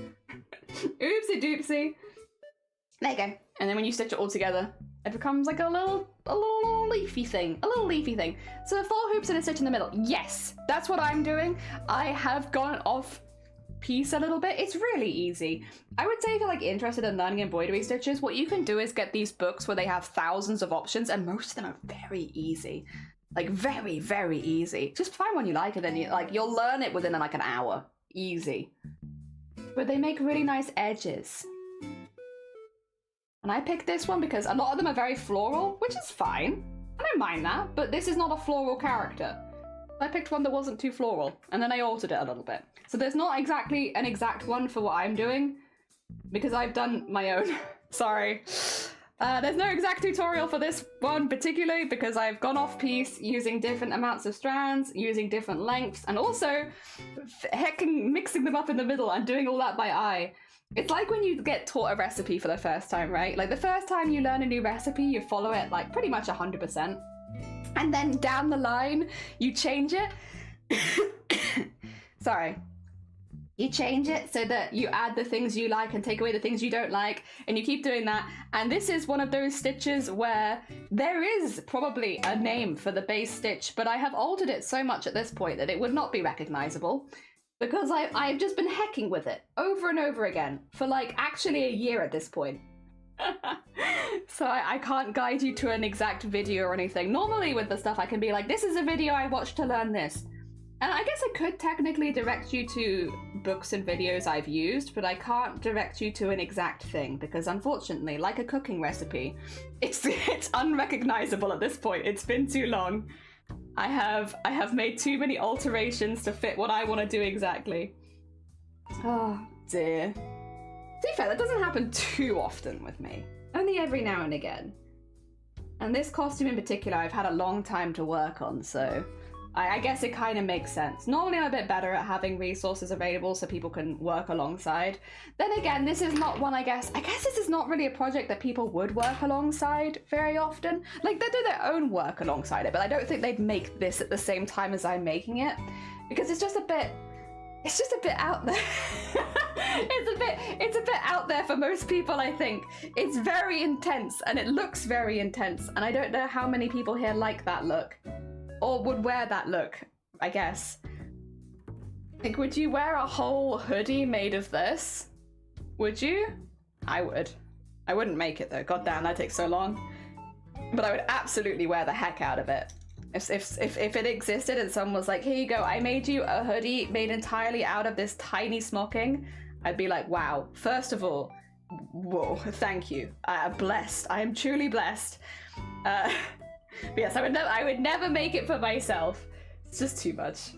Oopsie doopsie. There you go. And then when you stitch it all together, it becomes like a little leafy thing. A little leafy thing. So 4 hoops and a stitch in the middle. Yes, that's what I'm doing. I have gone off piece a little bit. It's really easy. I would say if you're like interested in learning embroidery stitches, what you can do is get these books where they have thousands of options, and most of them are very easy. Like very, very easy. Just find one you like, and then you'll learn it within like an hour. Easy. But they make really nice edges. And I picked this one because a lot of them are very floral, which is fine. I don't mind that, but this is not a floral character. I picked one that wasn't too floral, and then I altered it a little bit. So there's not exactly an exact one for what I'm doing, because I've done my own. Sorry. There's no exact tutorial for this one particularly, because I've gone off piece using different amounts of strands, using different lengths, and also hecking mixing them up in the middle and doing all that by eye. It's like when you get taught a recipe for the first time, right? Like the first time you learn a new recipe, you follow it like pretty much 100%. And then down the line, you change it. Sorry. You change it so that you add the things you like and take away the things you don't like, and you keep doing that. And this is one of those stitches where there is probably a name for the base stitch, but I have altered it so much at this point that it would not be recognizable, because I've just been hecking with it over and over again for like actually a year at this point. So I can't guide you to an exact video or anything. Normally with the stuff I can be like, this is a video I watched to learn this. And I guess I could technically direct you to books and videos I've used, but I can't direct you to an exact thing, because unfortunately, like a cooking recipe, it's unrecognizable at this point. It's been too long. I have made too many alterations to fit what I want to do exactly. Oh dear. To be fair, that doesn't happen too often with me. Only every now and again. And this costume in particular, I've had a long time to work on, so I guess it kind of makes sense. Normally I'm a bit better at having resources available so people can work alongside. Then again, this is not one, I guess this is not really a project that people would work alongside very often. Like, they do their own work alongside it, but I don't think they'd make this at the same time as I'm making it, because it's just a bit out there. It's a bit out there for most people, I think. It's very intense, and it looks very intense, and I don't know how many people here like that look. Or would wear that look, I guess. Like, would you wear a whole hoodie made of this? Would you? I would. I wouldn't make it though. God damn, that takes so long. But I would absolutely wear the heck out of it. If it existed and someone was like, here you go, I made you a hoodie made entirely out of this tiny smocking, I'd be like, wow. First of all, whoa, thank you. I'm blessed. I am truly blessed. But yes, I would never make it for myself. It's just too much.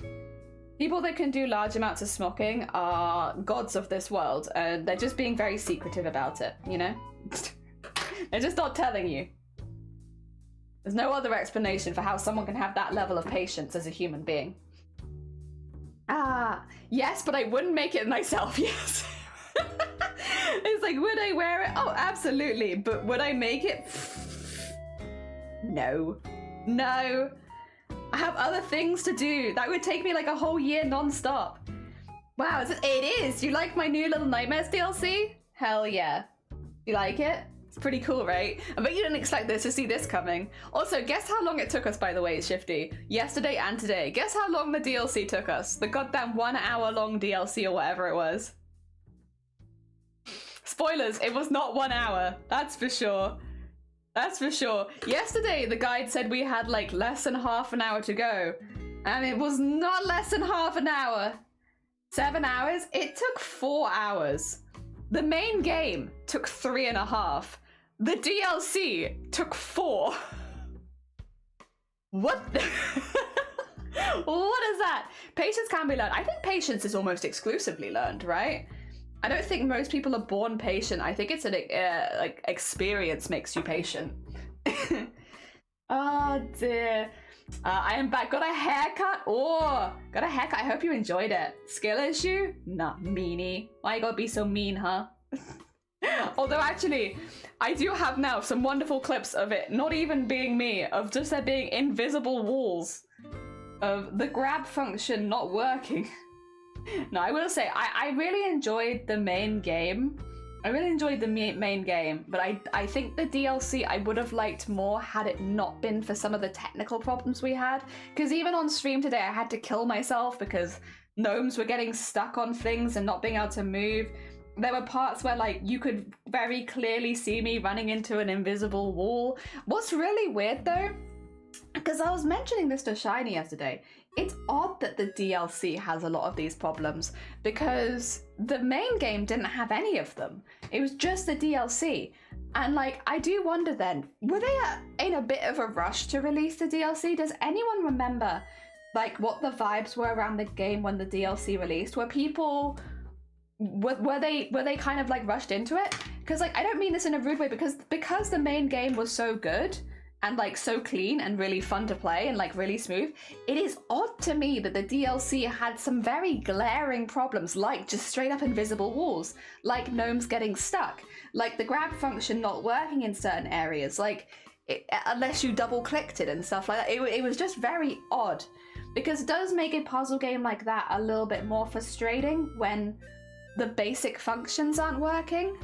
People that can do large amounts of smocking are gods of this world, and they're just being very secretive about it, you know? They're just not telling you. There's no other explanation for how someone can have that level of patience as a human being. Ah, yes, but I wouldn't make it myself, yes. It's like, would I wear it? Oh, absolutely. But would I make it? No. No. I have other things to do. That would take me like a whole year non-stop. Wow, it is. You like my new Little Nightmares DLC? Hell yeah. You like it? It's pretty cool, right? I bet you didn't expect to see this coming. Also, guess how long it took us, by the way, Shifty? Yesterday and today. Guess how long the DLC took us? The goddamn 1 hour long DLC or whatever it was. Spoilers, it was not 1 hour. That's for sure. That's for sure. Yesterday, the guide said we had like less than half an hour to go. And it was not less than half an hour. 7 hours? It took 4 hours. The main game took 3.5. The DLC took 4. What? What is that? Patience can be learned. I think patience is almost exclusively learned, right? I don't think most people are born patient. I think it's an like experience makes you patient. Oh dear. I am back. Got a haircut. Oh, got a haircut. I hope you enjoyed it. Skill issue? Nah, meanie. Why you gotta be so mean, huh? Although actually, I do have now some wonderful clips of it not even being me, of just there being invisible walls, of the grab function not working. No, I will say, I really enjoyed the main game. I really enjoyed the main game, but I think the DLC I would have liked more had it not been for some of the technical problems we had. Because even on stream today, I had to kill myself because gnomes were getting stuck on things and not being able to move. There were parts where like you could very clearly see me running into an invisible wall. What's really weird though, because I was mentioning this to Shiny yesterday, it's odd that the DLC has a lot of these problems because the main game didn't have any of them. It was just the DLC. And like, I do wonder then, were they in a bit of a rush to release the DLC? Does anyone remember like what the vibes were around the game when the DLC released? Were people, were they kind of like rushed into it? Because like, I don't mean this in a rude way, because the main game was so good and like so clean and really fun to play and like really smooth, it is odd to me that the DLC had some very glaring problems, like just straight up invisible walls, like gnomes getting stuck, like the grab function not working in certain areas, like unless you double clicked it and stuff like that. It was just very odd, because it does make a puzzle game like that a little bit more frustrating when the basic functions aren't working.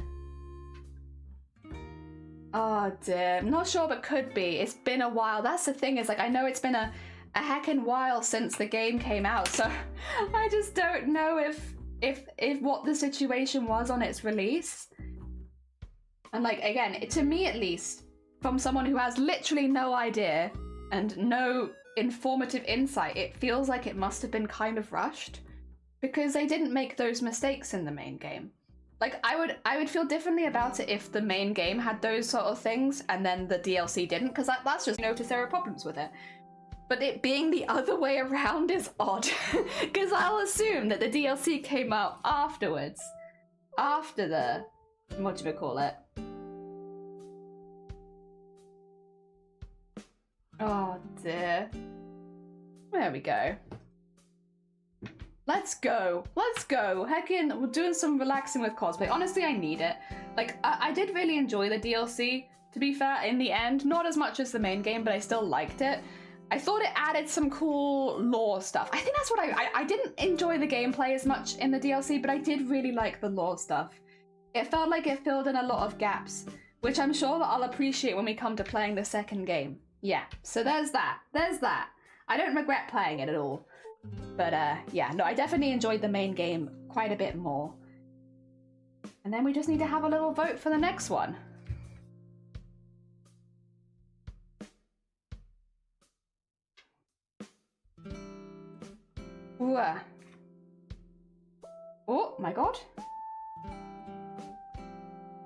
Oh dear, I'm not sure, but could be. It's been a while. That's the thing, is like, I know it's been a heckin' while since the game came out, so I just don't know if what the situation was on its release. And like, again, to me at least, from someone who has literally no idea and no informative insight, it feels like it must have been kind of rushed, because they didn't make those mistakes in the main game. Like, I would feel differently about it if the main game had those sort of things and then the DLC didn't, because that's just notice there are problems with it. But it being the other way around is odd, because I'll assume that the DLC came out afterwards, after the, what do we call it? Oh dear. There we go. Let's go. Let's go. Heckin', we're doing some relaxing with cosplay. Honestly, I need it. Like, I did really enjoy the DLC, to be fair, in the end. Not as much as the main game, but I still liked it. I thought it added some cool lore stuff. I think that's what I didn't enjoy the gameplay as much in the DLC, but I did really like the lore stuff. It felt like it filled in a lot of gaps, which I'm sure that I'll appreciate when we come to playing the second game. Yeah, so there's that. There's that. I don't regret playing it at all. But yeah, no, I definitely enjoyed the main game quite a bit more. And then we just need to have a little vote for the next one. Ooh. Oh my god.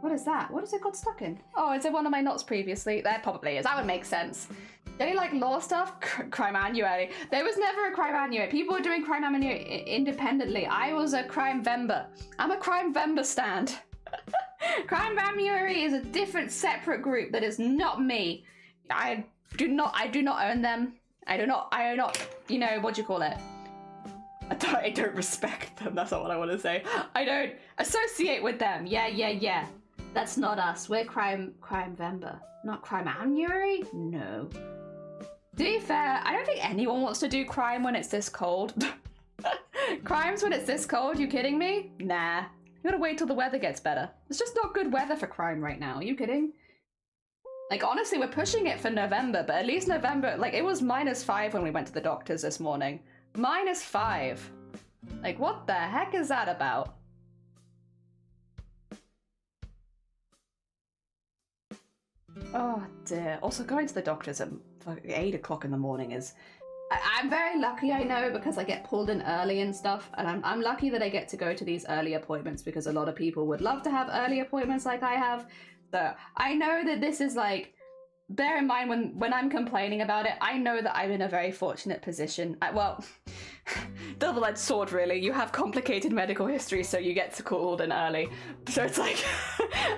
What is that? What has it got stuck in? Oh, is it one of my knots previously? There probably is. That would make sense. Any like lore stuff? Crime Annuary. There was never a Crime Annuary. People were doing Crime Annuary independently. I was a Crime Vember. I'm a Crime Vember stand. Crime Annuary is a different, separate group that is not me. I do not own them. I do not, you know, what do you call it? I don't respect them. That's not what I want to say. I don't associate with them. Yeah. That's not us. We're Crime Vember. Not Crime Annuary? No. To be fair, I don't think anyone wants to do crime when it's this cold. Crimes when it's this cold? You kidding me? Nah. You gotta wait till the weather gets better. It's just not good weather for crime right now. Are you kidding? Like, honestly, we're pushing it for November, but at least November, like, it was -5 when we went to the doctors this morning. -5. Like, what the heck is that about? Oh dear. Also, going to the doctors at 8 o'clock in the morning is... I'm very lucky, I know, because I get pulled in early and stuff, and I'm lucky that I get to go to these early appointments, because a lot of people would love to have early appointments like I have. So I know that this is like... Bear in mind, when I'm complaining about it, I know that I'm in a very fortunate position. Well, double-edged sword, really. You have complicated medical history, so you get called in early. So it's like,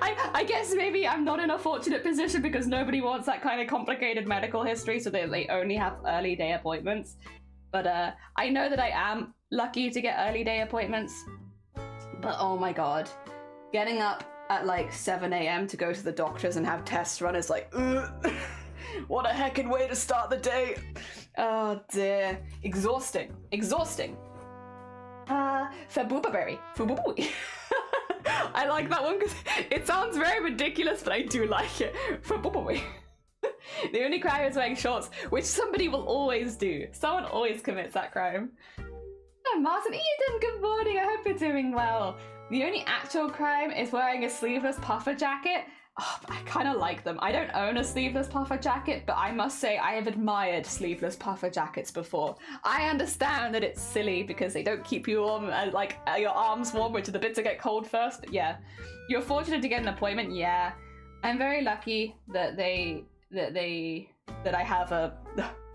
I guess maybe I'm not in a fortunate position because nobody wants that kind of complicated medical history, so they only have early day appointments. But I know that I am lucky to get early day appointments. But oh my god, getting up at like 7 a.m. to go to the doctors and have tests run is like, ugh. What a heckin' way to start the day. Oh dear. Exhausting. Exhausting. February. I like that one because it sounds very ridiculous, but I do like it. February. The only crime is wearing shorts, which somebody will always do. Someone always commits that crime. Oh, Martin Eden, good morning. I hope you're doing well. The only actual crime is wearing a sleeveless puffer jacket. Oh, I kind of like them. I don't own a sleeveless puffer jacket, but I must say I have admired sleeveless puffer jackets before. I understand that it's silly because they don't keep you warm, like your arms warm, which are the bits that get cold first. But yeah, you're fortunate to get an appointment. Yeah, I'm very lucky that I have a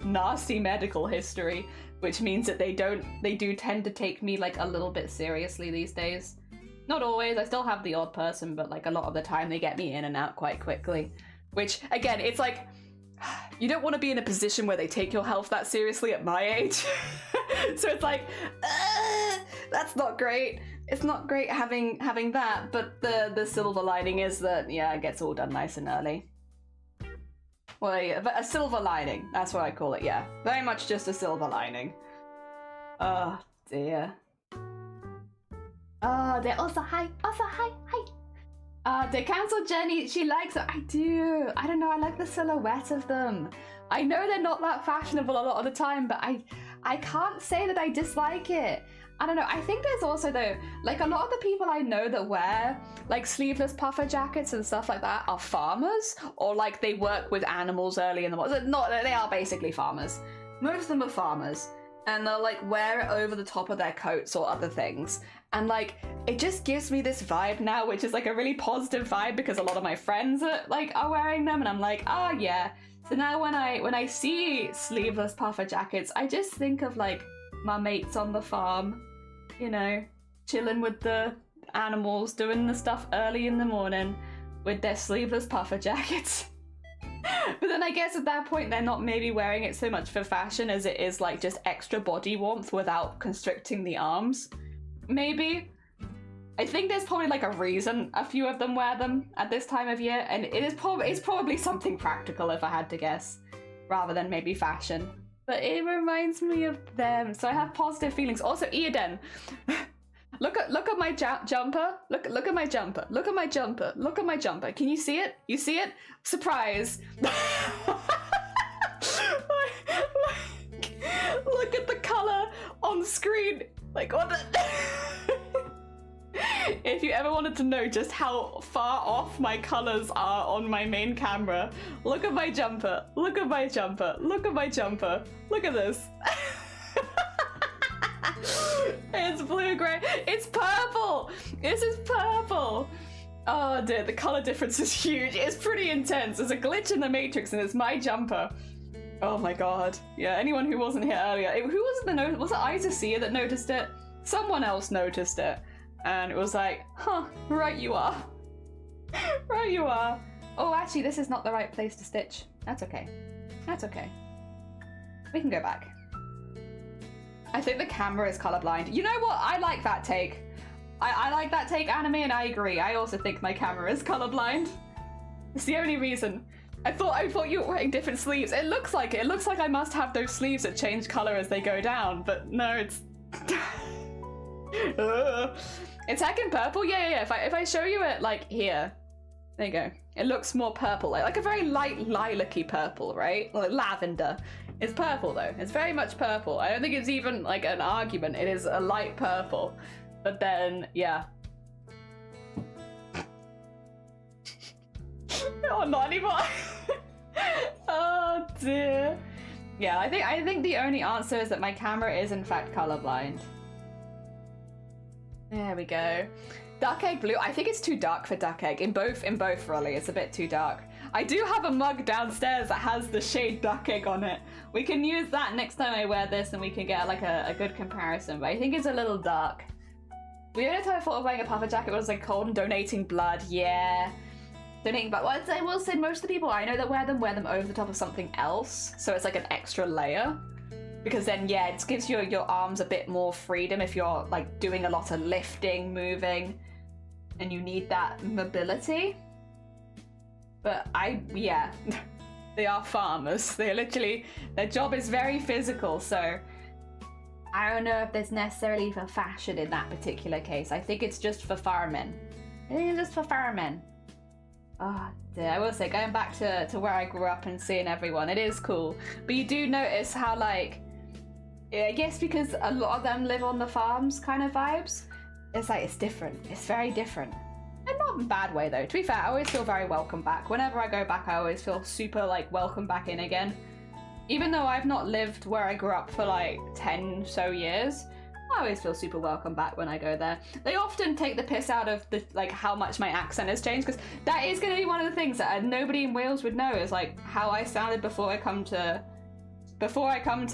nasty medical history, which means that they do tend to take me like a little bit seriously these days. Not always, I still have the odd person, but like a lot of the time they get me in and out quite quickly. Which, again, it's like, you don't want to be in a position where they take your health that seriously at my age. So it's like, that's not great. It's not great having that, but the silver lining is that, yeah, it gets all done nice and early. Well, yeah, but a silver lining, that's what I call it, yeah. Very much just a silver lining. Oh, dear. Oh, they're also hi. They cancelled Jenny. She likes it. I do. I don't know. I like the silhouette of them. I know they're not that fashionable a lot of the time, but I can't say that I dislike it. I don't know. I think there's also, though, like a lot of the people I know that wear like sleeveless puffer jackets and stuff like that are farmers, or like they work with animals early in the morning. They are basically farmers. Most of them are farmers. And they'll like wear it over the top of their coats or other things. And like, it just gives me this vibe now, which is like a really positive vibe because a lot of my friends are wearing them and I'm like, oh yeah. So now when I see sleeveless puffer jackets, I just think of like my mates on the farm, you know, chilling with the animals, doing the stuff early in the morning with their sleeveless puffer jackets. But then I guess at that point they're not maybe wearing it so much for fashion as it is like just extra body warmth without constricting the arms. Maybe. I think there's probably like a reason a few of them wear them at this time of year, and it's probably something practical if I had to guess, rather than maybe fashion. But it reminds me of them, so I have positive feelings. Also, Eden, look at my jumper. Look at my jumper. Look at my jumper. Look at my jumper. Can you see it? You see it? Surprise! Look at the color on screen. Like what? If you ever wanted to know just how far off my colors are on my main camera, look at my jumper. Look at my jumper. Look at my jumper. Look at this. It's blue-gray. It's purple. This is purple. Oh dear, the color difference is huge. It's pretty intense. There's a glitch in the matrix and it's my jumper. Oh my god. Yeah, anyone who wasn't here earlier. Who was was it Isacia that noticed it? Someone else noticed it. And it was like, huh, right you are. Right you are. Oh, actually, this is not the right place to stitch. That's okay. That's okay. We can go back. I think the camera is colorblind. You know what? I like that take. I like that take, Anime, and I agree. I also think my camera is colorblind. It's the only reason. I thought you were wearing different sleeves. It looks like it. It looks like I must have those sleeves that change color as they go down, but no, it's... It's heckin' purple. Yeah. If I show you it like here, there you go. It looks more purple, like a very light lilac-y purple, right? Like lavender. It's purple though. It's very much purple. I don't think it's even like an argument. It is a light purple. But then, yeah. Oh, not anymore. Oh dear. Yeah, I think the only answer is that my camera is in fact colorblind. There we go. Duck egg blue. I think it's too dark for duck egg. In both really, it's a bit too dark. I do have a mug downstairs that has the shade duck egg on it. We can use that next time I wear this and we can get like a good comparison, but I think it's a little dark. The only time I thought of wearing a puffer jacket was like cold and donating blood. Yeah. Donating blood. Well, I will say most of the people I know that wear them over the top of something else. So it's like an extra layer. Because then, yeah, it gives your arms a bit more freedom if you're like doing a lot of lifting, moving, and you need that mobility. But yeah, they are farmers. They literally, their job is very physical, so I don't know if there's necessarily for fashion in that particular case. I think it's just for farming. I think it's just for farming. Oh, dear. I will say, going back to where I grew up and seeing everyone, it is cool. But you do notice how, like, I guess because a lot of them live on the farms kind of vibes, it's like, it's different. It's very different. And not in a bad way, though. To be fair, I always feel very welcome back. Whenever I go back, I always feel super, like, welcome back in again. Even though I've not lived where I grew up for, like, 10 so years, I always feel super welcome back when I go there. They often take the piss out of the like how much my accent has changed, because that is going to be one of the things that nobody in Wales would know, is like how I sounded before I come to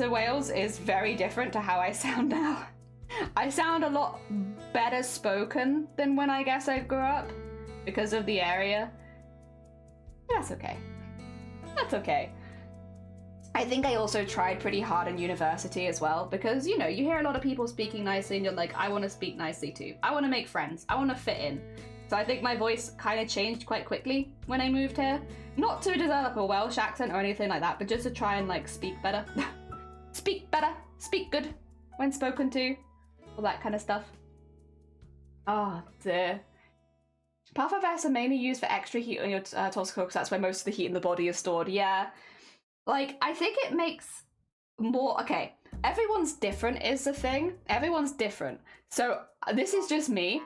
Wales is very different to how I sound now. I sound a lot better spoken than when I guess I grew up because of the area. That's okay. That's okay. I think I also tried pretty hard in university as well, because, you know, you hear a lot of people speaking nicely and you're like, I want to speak nicely too. I want to make friends. I want to fit in. So I think my voice kind of changed quite quickly when I moved here. Not to develop a Welsh accent or anything like that, but just to try and, like, speak better. Speak better. Speak good when spoken to. All that kind of stuff. Oh, dear. Puffer vests are mainly used for extra heat on your torso, because that's where most of the heat in the body is stored. Yeah. Like, I think it makes more... Okay, everyone's different is the thing. Everyone's different. So this is just me.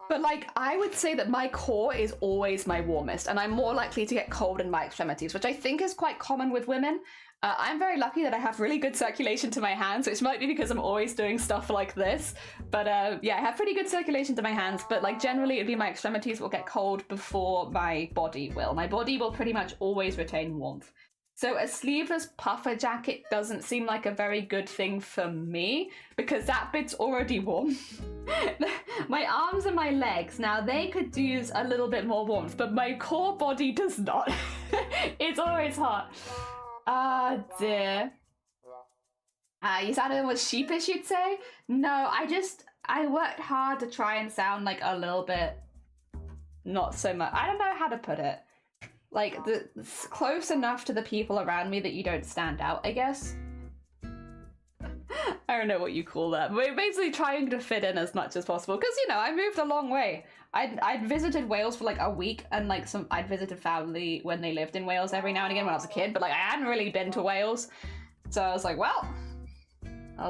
But, like, I would say that my core is always my warmest, and I'm more likely to get cold in my extremities, which I think is quite common with women. I'm very lucky that I have really good circulation to my hands, which might be because I'm always doing stuff like this. But yeah, I have pretty good circulation to my hands, but like generally it'd be my extremities will get cold before my body will. My body will pretty much always retain warmth. So a sleeveless puffer jacket doesn't seem like a very good thing for me, because that bit's already warm. My arms and my legs, now they could use a little bit more warmth, but my core body does not. It's always hot. Ah, dear. You sounded almost sheepish, you'd say? No, I worked hard to try and sound like a little bit, not so much. I don't know how to put it. Like, close enough to the people around me that you don't stand out, I guess. I don't know what you call that. We're basically trying to fit in as much as possible, because, you know, I moved a long way. I'd visited Wales for like a week, and like I'd visited family when they lived in Wales every now and again when I was a kid, but like I hadn't really been to Wales. So I was like, well,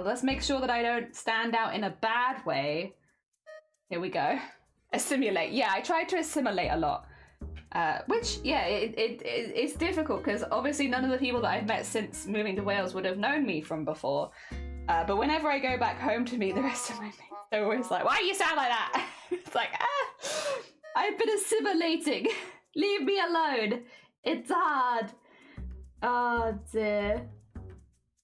let's make sure that I don't stand out in a bad way. Here we go. Assimilate. Yeah, I tried to assimilate a lot. Which, yeah, it's difficult, because obviously none of the people that I've met since moving to Wales would have known me from before. But whenever I go back home to meet the rest of my mates, they're always like, why do you sound like that? It's like, I've been assimilating. Leave me alone. It's hard. Oh, dear.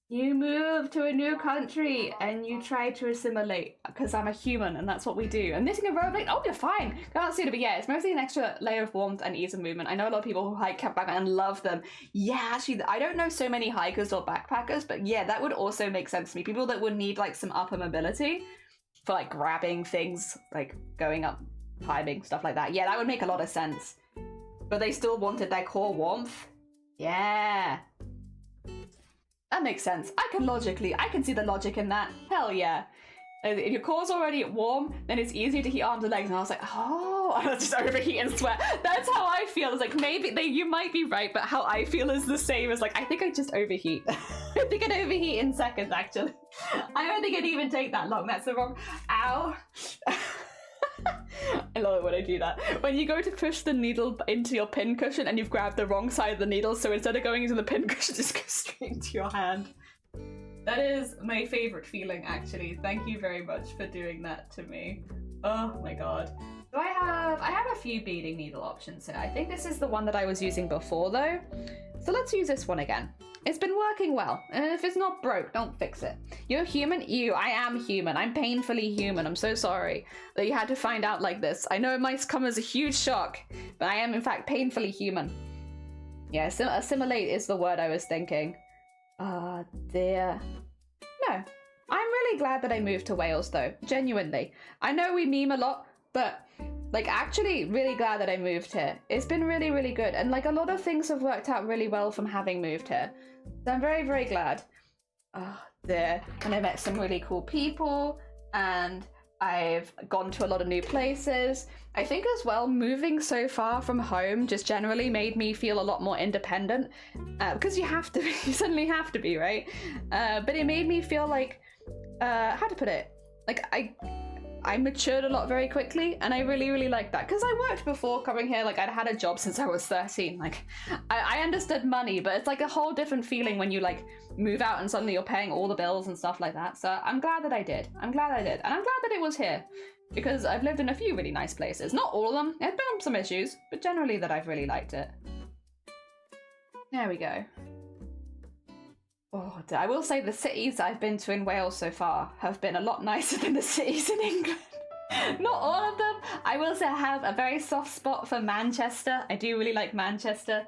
You move to a new country and you try to assimilate, because I'm a human and that's what we do. And knitting a robe, like, oh, you're fine. Can't see it, but yeah, it's mostly an extra layer of warmth and ease of movement. I know a lot of people who hike backpack and love them. Yeah, actually, I don't know so many hikers or backpackers, but yeah, that would also make sense to me. People that would need like some upper mobility for like grabbing things, like going up, climbing, stuff like that. Yeah, that would make a lot of sense. But they still wanted their core warmth. Yeah. That makes sense. I can see the logic in that. Hell yeah. If your core's already warm, then it's easier to heat arms and legs. And I was like, oh, I just overheat and sweat. That's how I feel. It's like, maybe you might be right, but how I feel is the same as like, I think I just overheat. I think I'd overheat in seconds, actually. I don't think it'd even take that long. That's the wrong, ow. I love it when I do that. When you go to push the needle into your pin cushion and you've grabbed the wrong side of the needle, so instead of going into the pin cushion, just goes straight into your hand. That is my favorite feeling, actually. Thank you very much for doing that to me. Oh my god. So I have a few beading needle options here. I think this is the one that I was using before though. So let's use this one again. It's been working well, and if it's not broke, don't fix it. You're human? Ew, I am human. I'm painfully human. I'm so sorry that you had to find out like this. I know it might come as a huge shock, but I am in fact painfully human. Yeah, assimilate is the word I was thinking. Ah, dear. No, I'm really glad that I moved to Wales though, genuinely. I know we meme a lot, but like actually really glad that I moved here. It's been really, really good. And like a lot of things have worked out really well from having moved here. So I'm very, very glad. Oh, there. And I met some really cool people and I've gone to a lot of new places. I think as well, moving so far from home just generally made me feel a lot more independent because you have to be, you suddenly have to be, right? But it made me feel like, how to put it? Like I matured a lot very quickly and I really, really like that because I worked before coming here. Like I'd had a job since I was 13. Like I understood money, but it's like a whole different feeling when you like move out and suddenly you're paying all the bills and stuff like that. So I'm glad that I did. I'm glad I did. And I'm glad that it was here because I've lived in a few really nice places. Not all of them. There's been some issues, but generally that I've really liked it. There we go. Oh, I will say the cities I've been to in Wales so far have been a lot nicer than the cities in England. Not all of them. I will say I have a very soft spot for Manchester. I do really like Manchester.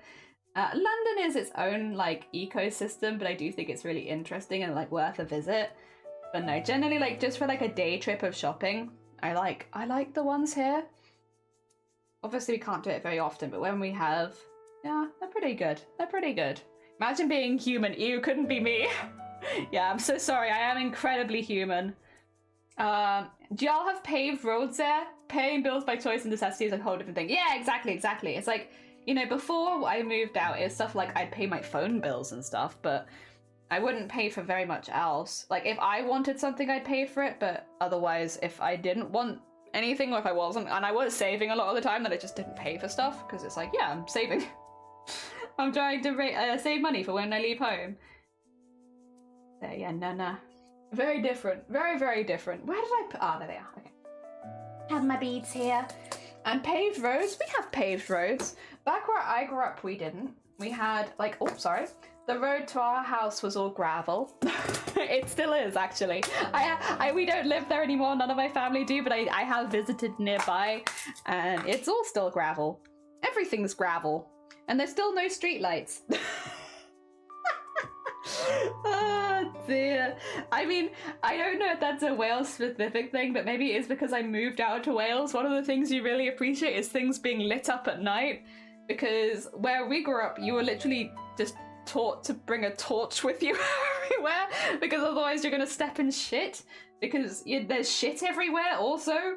London is its own like ecosystem, but I do think it's really interesting and like worth a visit. But no, generally like just for like a day trip of shopping, I like the ones here. Obviously we can't do it very often, but when we have, yeah, they're pretty good. They're pretty good. Imagine being human. Ew, couldn't be me. Yeah, I'm so sorry. I am incredibly human. Do y'all have paved roads there? Paying bills by choice and necessity is a whole different thing. Yeah, exactly. It's like, you know, before I moved out, it's stuff like I'd pay my phone bills and stuff, but I wouldn't pay for very much else. Like, if I wanted something, I'd pay for it, but otherwise, if I didn't want anything, or if I wasn't, and I was saving a lot of the time, then I just didn't pay for stuff, because it's like, yeah, I'm saving. I'm trying to save money for when I leave home. So yeah, no. Very different. Very, very different. Where did I put... Ah, there they are. Okay. Have my beads here. And paved roads. We have paved roads. Back where I grew up, we didn't. We had, like... Oh, sorry. The road to our house was all gravel. It still is, actually. We don't live there anymore. None of my family do, but I have visited nearby. And it's all still gravel. Everything's gravel. And there's still no streetlights. Oh dear. I mean, I don't know if that's a Wales specific thing, but maybe it is because I moved out to Wales. One of the things you really appreciate is things being lit up at night. Because where we grew up, you were literally just taught to bring a torch with you everywhere. Because otherwise you're going to step in shit. Because there's shit everywhere also.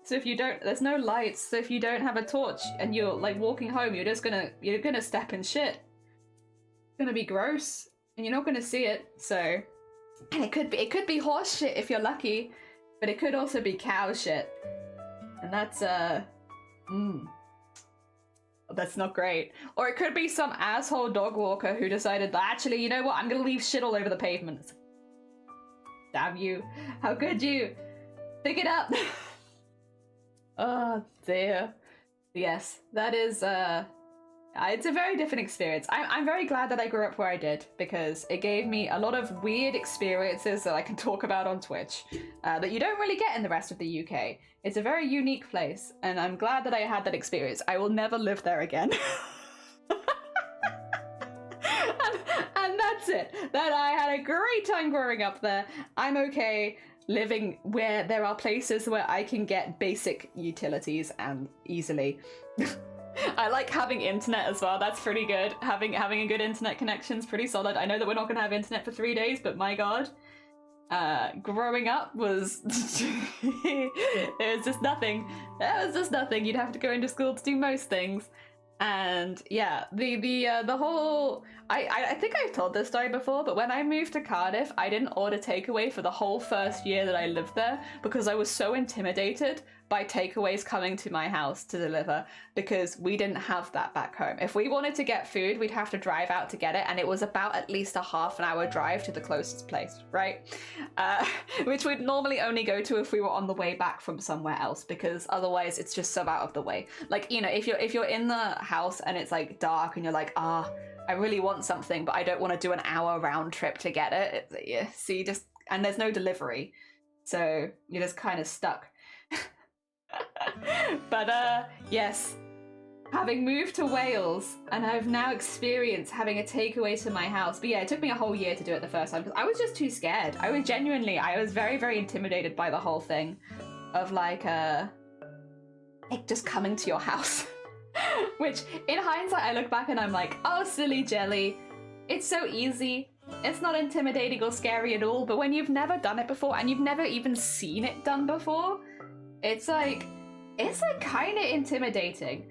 So if you don't, there's no lights, so if you don't have a torch and you're like walking home, you're gonna step in shit. It's gonna be gross, and you're not gonna see it, so. And it could be horse shit if you're lucky, but it could also be cow shit. And that's, that's not great. Or it could be some asshole dog walker who decided that, actually, you know what, I'm gonna leave shit all over the pavement. Damn you. How could you? Pick it up. Oh dear. Yes, that is it's a very different experience. I'm very glad that I grew up where I did because it gave me a lot of weird experiences that I can talk about on Twitch that you don't really get in the rest of the UK. It's a very unique place and I'm glad that I had that experience. I will never live there again. and that's it. That I had a great time growing up there. I'm okay living where there are places where I can get basic utilities and easily. I like having internet as well. That's pretty good. Having a good internet connection is pretty solid. I know that we're not going to have internet for 3 days, but my god. Growing up was... it was just nothing. It was just nothing. You'd have to go into school to do most things. And yeah, the whole... I think I've told this story before, but when I moved to Cardiff, I didn't order takeaway for the whole first year that I lived there because I was so intimidated by takeaways coming to my house to deliver because we didn't have that back home. If we wanted to get food, we'd have to drive out to get it, and it was about at least a half-an-hour drive to the closest place, right? Which we'd normally only go to if we were on the way back from somewhere else, because otherwise it's just so out of the way. Like, you know, if you're in the house and it's like dark and you're like, I really want something, but I don't want to do an hour round trip to get it. Yeah, so you just, and there's no delivery, so you're just kind of stuck. But yes, having moved to Wales, and I've now experienced having a takeaway to my house. But yeah, it took me a whole year to do it the first time because I was just too scared. I was very, very intimidated by the whole thing of like just coming to your house. Which, in hindsight, I look back and I'm like, oh, silly jelly. It's so easy. It's not intimidating or scary at all. But when you've never done it before and you've never even seen it done before, it's like kind of intimidating.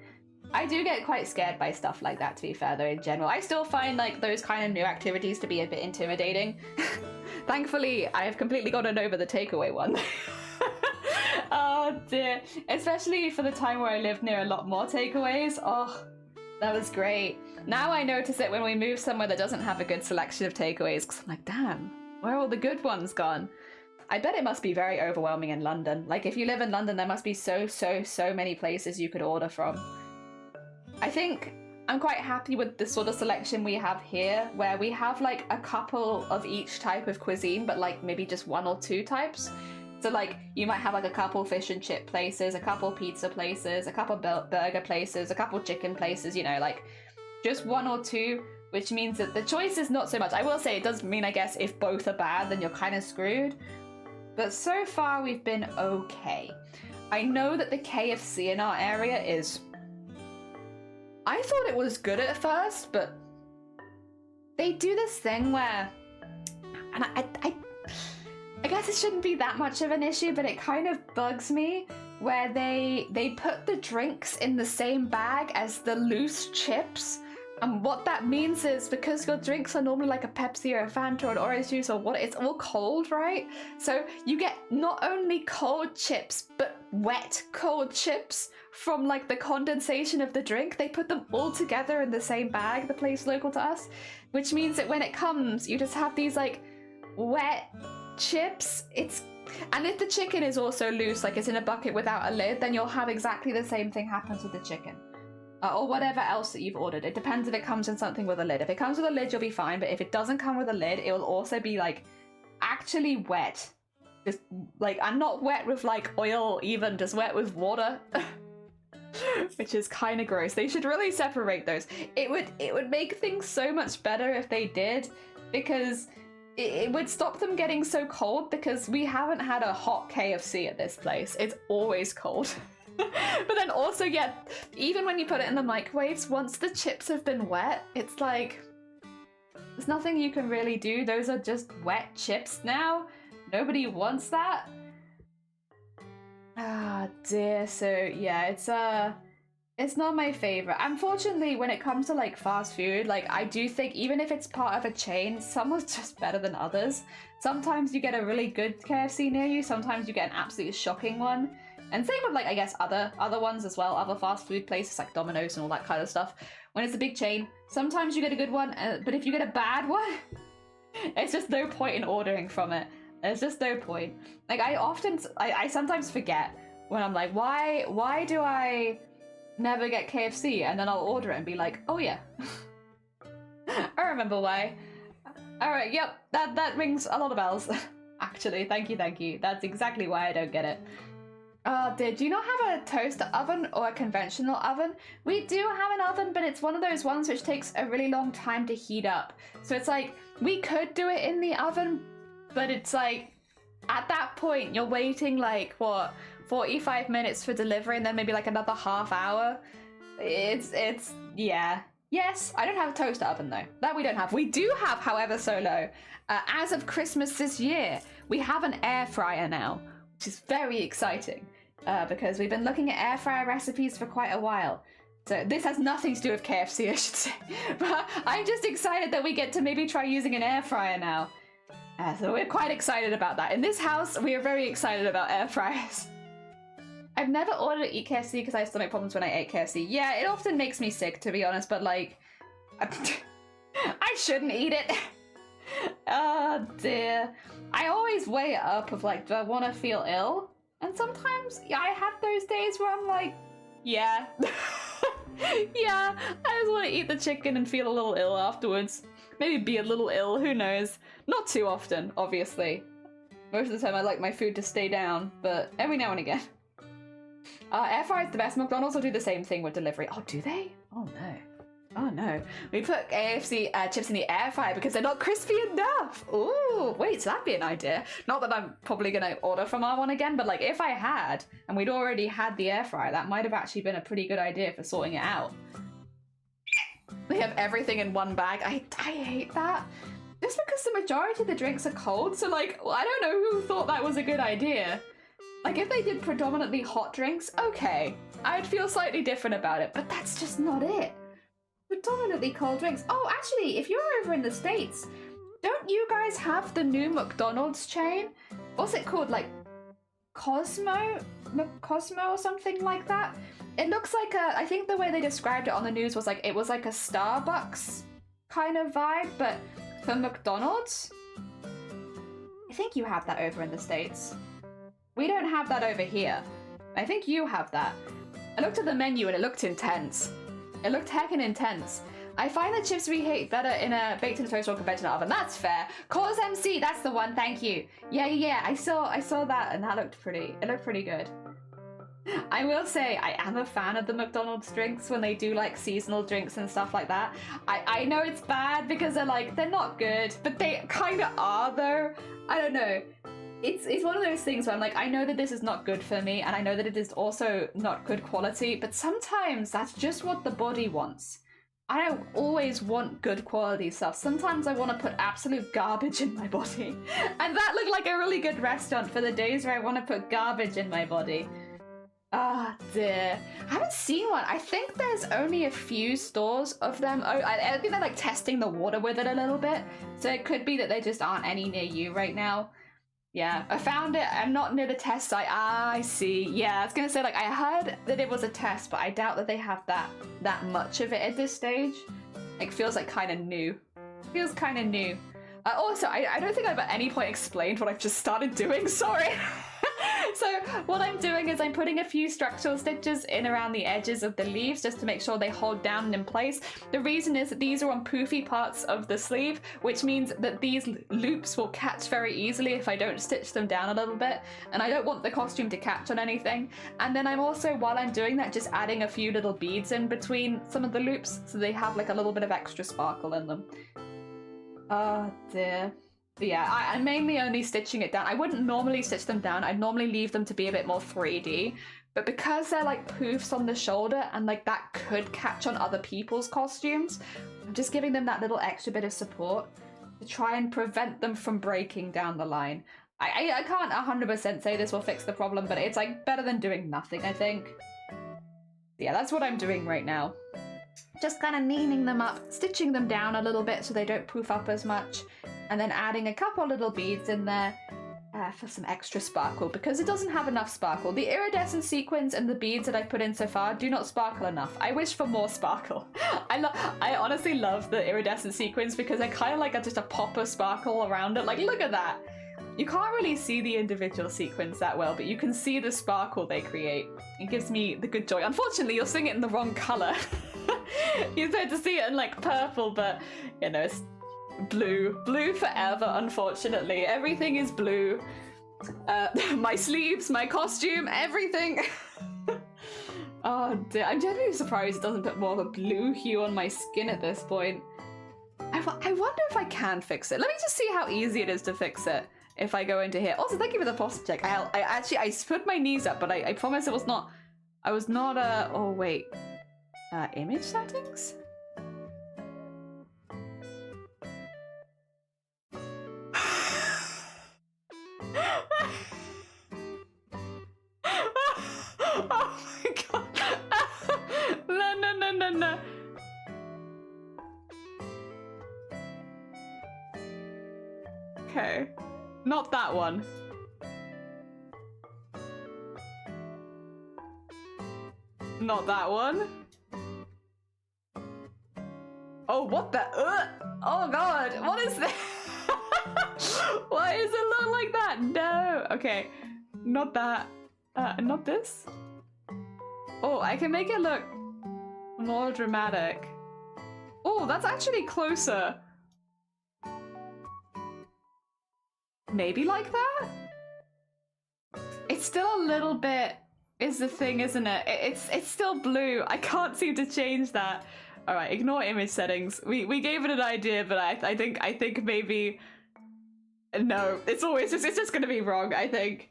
I do get quite scared by stuff like that, to be fair, though, in general. I still find like those kind of new activities to be a bit intimidating. Thankfully, I have completely gotten over the takeaway one. Oh dear. Especially for the time where I lived near a lot more takeaways. Oh, that was great. Now I notice it when we move somewhere that doesn't have a good selection of takeaways, because I'm like, damn, where are all the good ones gone? I bet it must be very overwhelming in London. Like, if you live in London, there must be so many places you could order from. I think I'm quite happy with the sort of selection we have here, where we have like a couple of each type of cuisine, but like maybe just one or two types. So like you might have like a couple fish and chip places, a couple pizza places, a couple burger places, a couple chicken places, you know, like just one or two, which means that the choice is not so much. I will say it does mean, I guess, if both are bad, then you're kind of screwed. But so far we've been okay. I know that the KFC in our area is... I thought it was good at first, but they do this thing where... And I guess it shouldn't be that much of an issue, but it kind of bugs me, where they put the drinks in the same bag as the loose chips. And what that means is, because your drinks are normally like a Pepsi or a Fanta or an orange juice or what, it's all cold, right? So you get not only cold chips, but wet cold chips from like the condensation of the drink. They put them all together in the same bag, the place local to us, which means that when it comes, you just have these like wet chips. And if the chicken is also loose, like it's in a bucket without a lid, then you'll have exactly the same thing happens with the chicken. Or whatever else that you've ordered. It depends if it comes in something with a lid. If it comes with a lid, you'll be fine, but if it doesn't come with a lid, it will also be like actually wet. Just like, and not wet with like oil even, just wet with water. Which is kind of gross. They should really separate those. It would make things so much better if they did, because it would stop them getting so cold, because we haven't had a hot KFC at this place. It's always cold. But then also, yeah, even when you put it in the microwaves, once the chips have been wet, it's like, there's nothing you can really do. Those are just wet chips now. Nobody wants that. Ah, dear. So yeah, it's not my favorite. Unfortunately, when it comes to like fast food, like I do think even if it's part of a chain, some are just better than others. Sometimes you get a really good KFC near you. Sometimes you get an absolutely shocking one. And same with like, I guess, other ones as well, other fast food places like Domino's and all that kind of stuff. When it's a big chain, sometimes you get a good one, but if you get a bad one, it's just no point in ordering from it. There's just no point. Like I sometimes forget when I'm like, why do I never get KFC? And then I'll order it and be like, oh yeah, I remember why. All right, yep, that rings a lot of bells. Actually, thank you. That's exactly why I don't get it. Oh dear, do you not have a toaster oven or a conventional oven? We do have an oven, but it's one of those ones which takes a really long time to heat up. So it's like, we could do it in the oven, but it's like, at that point, you're waiting like, what, 45 minutes for delivery and then maybe like another half hour? It's yeah. Yes, I don't have a toaster oven though. That we don't have. We do have, however, Solo, as of Christmas this year, we have an air fryer now, which is very exciting. Because we've been looking at air fryer recipes for quite a while. So this has nothing to do with KFC, I should say. But I'm just excited that we get to maybe try using an air fryer now. So we're quite excited about that. In this house, we are very excited about air fryers. I've never ordered to eat KFC because I have stomach problems when I ate KFC. Yeah, it often makes me sick, to be honest, but like, I shouldn't eat it. Oh dear. I always weigh it up of like, do I want to feel ill? And sometimes I have those days where I'm like, yeah. Yeah, I just want to eat the chicken and feel a little ill afterwards. Maybe be a little ill, who knows? Not too often, obviously. Most of the time I like my food to stay down, but every now and again. Air fryer is the best. McDonald's will do the same thing with delivery. Oh, do they? Oh no. Oh no. We put AFC chips in the air fryer because they're not crispy enough. Ooh, wait, so that'd be an idea. Not that I'm probably gonna order from our one again, but like if I had, and we'd already had the air fryer, that might have actually been a pretty good idea for sorting it out. They have everything in one bag. I hate that. Just because the majority of the drinks are cold, so like, well, I don't know who thought that was a good idea. Like if they did predominantly hot drinks, okay, I'd feel slightly different about it, but that's just not it. Predominantly cold drinks. Oh, actually, if you're over in the States, don't you guys have the new McDonald's chain? What's it called? Like Cosmo or something like that? It looks like a, I think the way they described it on the news was like, it was like a Starbucks kind of vibe, but for McDonald's? I think you have that over in the States. We don't have that over here. I think you have that. I looked at the menu and it looked intense. It looked heckin' intense. I find the chips we hate better in a baked in a toaster or conventional oven. That's fair. Cause MC, that's the one. Thank you. Yeah. I saw that and that looked pretty. It looked pretty good. I will say I am a fan of the McDonald's drinks when they do like seasonal drinks and stuff like that. I know it's bad because they're not good, but they kind of are though. I don't know. It's one of those things where I'm like, I know that this is not good for me, and I know that it is also not good quality, but sometimes that's just what the body wants. I don't always want good quality stuff. Sometimes I want to put absolute garbage in my body. And that looked like a really good restaurant for the days where I want to put garbage in my body. Ah, dear. I haven't seen one. I think there's only a few stores of them. Oh, I think they're like testing the water with it a little bit. So it could be that there just aren't any near you right now. Yeah, I found it. I'm not near the test site. Ah, I see. Yeah, I was gonna say, like, I heard that it was a test, but I doubt that they have that much of it at this stage. Like, feels like kind of new. Feels kind of new. Also, I don't think I've at any point explained what I've just started doing. Sorry. So what I'm doing is I'm putting a few structural stitches in around the edges of the leaves just to make sure they hold down and in place. The reason is that these are on poofy parts of the sleeve, which means that these loops will catch very easily if I don't stitch them down a little bit, and I don't want the costume to catch on anything. And then I'm also, while I'm doing that, just adding a few little beads in between some of the loops so they have like a little bit of extra sparkle in them. Oh dear. But yeah, I'm mainly only stitching it down. I wouldn't normally stitch them down. I'd normally leave them to be a bit more 3D. But because they're like poofs on the shoulder and like that could catch on other people's costumes, I'm just giving them that little extra bit of support to try and prevent them from breaking down the line. I can't 100% say this will fix the problem, but it's like better than doing nothing, I think. Yeah, that's what I'm doing right now. Just kind of kneading them up, stitching them down a little bit so they don't poof up as much, and then adding a couple little beads in there for some extra sparkle, because it doesn't have enough sparkle. The iridescent sequins and the beads that I've put in so far do not sparkle enough. I wish for more sparkle. I honestly love the iridescent sequins because they're kind of like just a pop of sparkle around it. Like, look at that. You can't really see the individual sequins that well, but you can see the sparkle they create. It gives me the good joy. Unfortunately, you're seeing it in the wrong color. You're supposed to see it in like purple, but you know, it's blue. Blue forever, unfortunately. Everything is blue. My sleeves, my costume, everything. Oh dear, I'm genuinely surprised it doesn't put more of a blue hue on my skin at this point. I wonder if I can fix it. Let me just see how easy it is to fix it if I go into here. Also, thank you for the posture check. I put my knees up, but I promise it was not, oh wait. Image settings? Oh my god. No. Okay. Not that one. Not that one. Oh, what the? Oh god, what is this? Why does it look like that? No. Okay, not that. Not this. Oh, I can make it look more dramatic. Oh, that's actually closer. Maybe like that? It's still a little bit is the thing, isn't it? It's still blue. I can't seem to change that. All right, ignore image settings. We gave it an idea, but I think maybe no. It's just gonna be wrong, I think.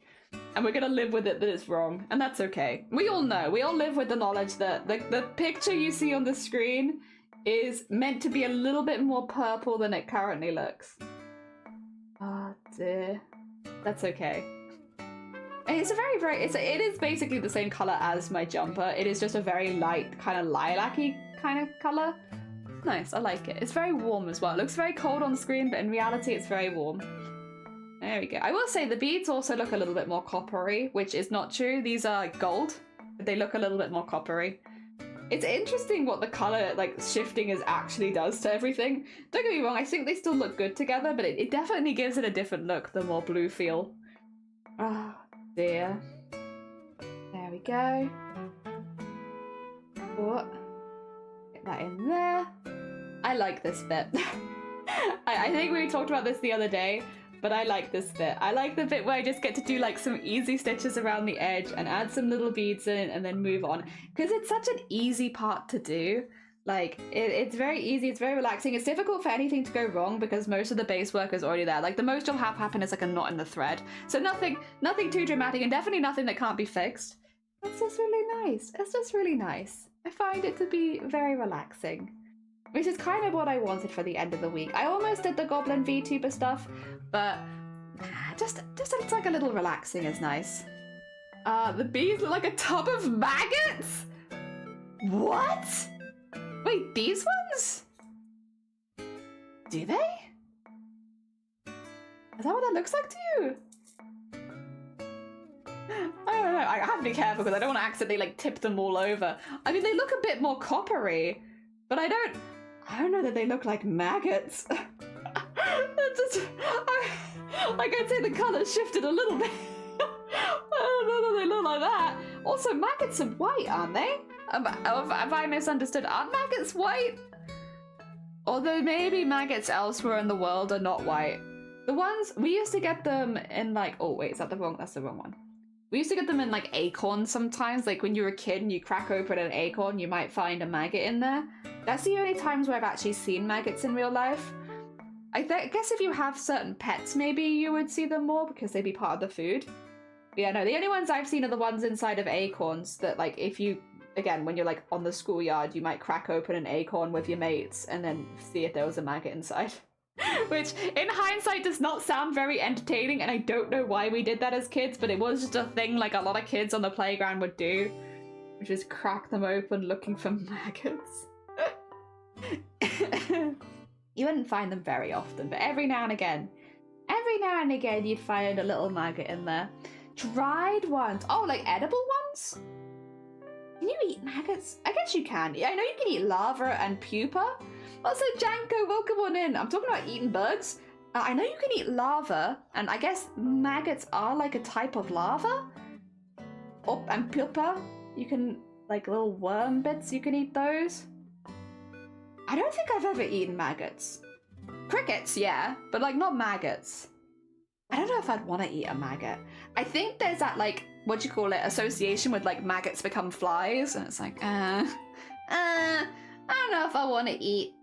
And we're gonna live with it that it's wrong, and that's okay. We all know. We all live with the knowledge that the picture you see on the screen is meant to be a little bit more purple than it currently looks. Oh dear. That's okay. And it's a it is basically the same color as my jumper. It is just a very light, kind of lilac-y kind of color. Nice, I like it. It's very warm as well. It looks very cold on screen, but in reality it's very warm. There we go. I will say the beads also look a little bit more coppery, which is not true. These are gold, but they look a little bit more coppery. It's interesting what the color like shifting is actually does to everything. Don't get me wrong, I think they still look good together, but it definitely gives it a different look, the more blue feel. Oh dear. There we go. Oh, get that in there. I like this bit. I think we talked about this the other day, but I like this bit. I like the bit where I just get to do like some easy stitches around the edge and add some little beads in and then move on. Because it's such an easy part to do. Like, it's very easy, it's very relaxing. It's difficult for anything to go wrong because most of the base work is already there. Like, the most you'll have happen is like a knot in the thread. So nothing too dramatic and definitely nothing that can't be fixed. It's just really nice. It's just really nice. I find it to be very relaxing. Which is kind of what I wanted for the end of the week. I almost did the Goblin VTuber stuff, but just it's like a little relaxing is nice. The bees look like a tub of maggots? What? Wait, these ones? Do they? Is that what that looks like to you? I don't know. I have to be careful because I don't want to accidentally like tip them all over. I mean, they look a bit more coppery, but I don't know that they look like maggots. Like I'd say the colour shifted a little bit. I don't know that they look like that. Also, maggots are white, aren't they? Have I misunderstood? Aren't maggots white? Although maybe maggots elsewhere in the world are not white. The ones, we used to get them in like, oh wait, that's the wrong one. We used to get them in like acorns sometimes, like when you were a kid and you crack open an acorn, you might find a maggot in there. That's the only times where I've actually seen maggots in real life. I guess if you have certain pets, maybe you would see them more because they'd be part of the food. But yeah, no, the only ones I've seen are the ones inside of acorns that like if you, again, when you're like on the schoolyard, you might crack open an acorn with your mates and then see if there was a maggot inside. Which, in hindsight, does not sound very entertaining, and I don't know why we did that as kids, but it was just a thing like a lot of kids on the playground would do. Which is crack them open looking for maggots. You wouldn't find them very often, but every now and again you'd find a little maggot in there. Dried ones. Oh, like edible ones? Can you eat maggots? I guess you can. I know you can eat larva and pupa. Also, Janko, welcome on in. I'm talking about eating birds. I know you can eat larva, and I guess maggots are like a type of larva. Oh, and pupa. You can, like little worm bits, you can eat those. I don't think I've ever eaten maggots. Crickets, yeah, but like not maggots. I don't know if I'd want to eat a maggot. I think there's that like, what do you call it, association with like maggots become flies, and it's like, I don't know if I want to eat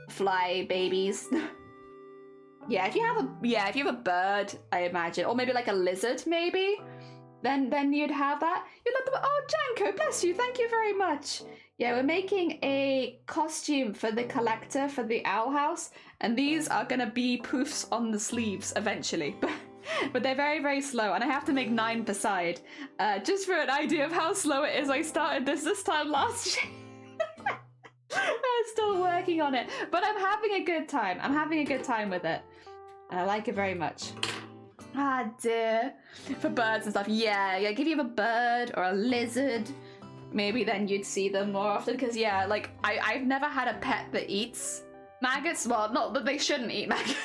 fly babies. Yeah, if you have a bird, I imagine, or maybe like a lizard, maybe, then you'd have that. You'd let them. Oh, Janko, bless you, thank you very much. Yeah, we're making a costume for the collector for the owl house, and these are gonna be poofs on the sleeves eventually. But they're very, very slow, and I have to make 9 per side. Just for an idea of how slow it is, I started this time last year. I'm still working on it, but I'm having a good time. I'm having a good time with it, and I like it very much. Ah dear. For birds and stuff, yeah, if you have a bird or a lizard, maybe then you'd see them more often. Because yeah, like I've never had a pet that eats maggots. Well, not that they shouldn't eat maggots.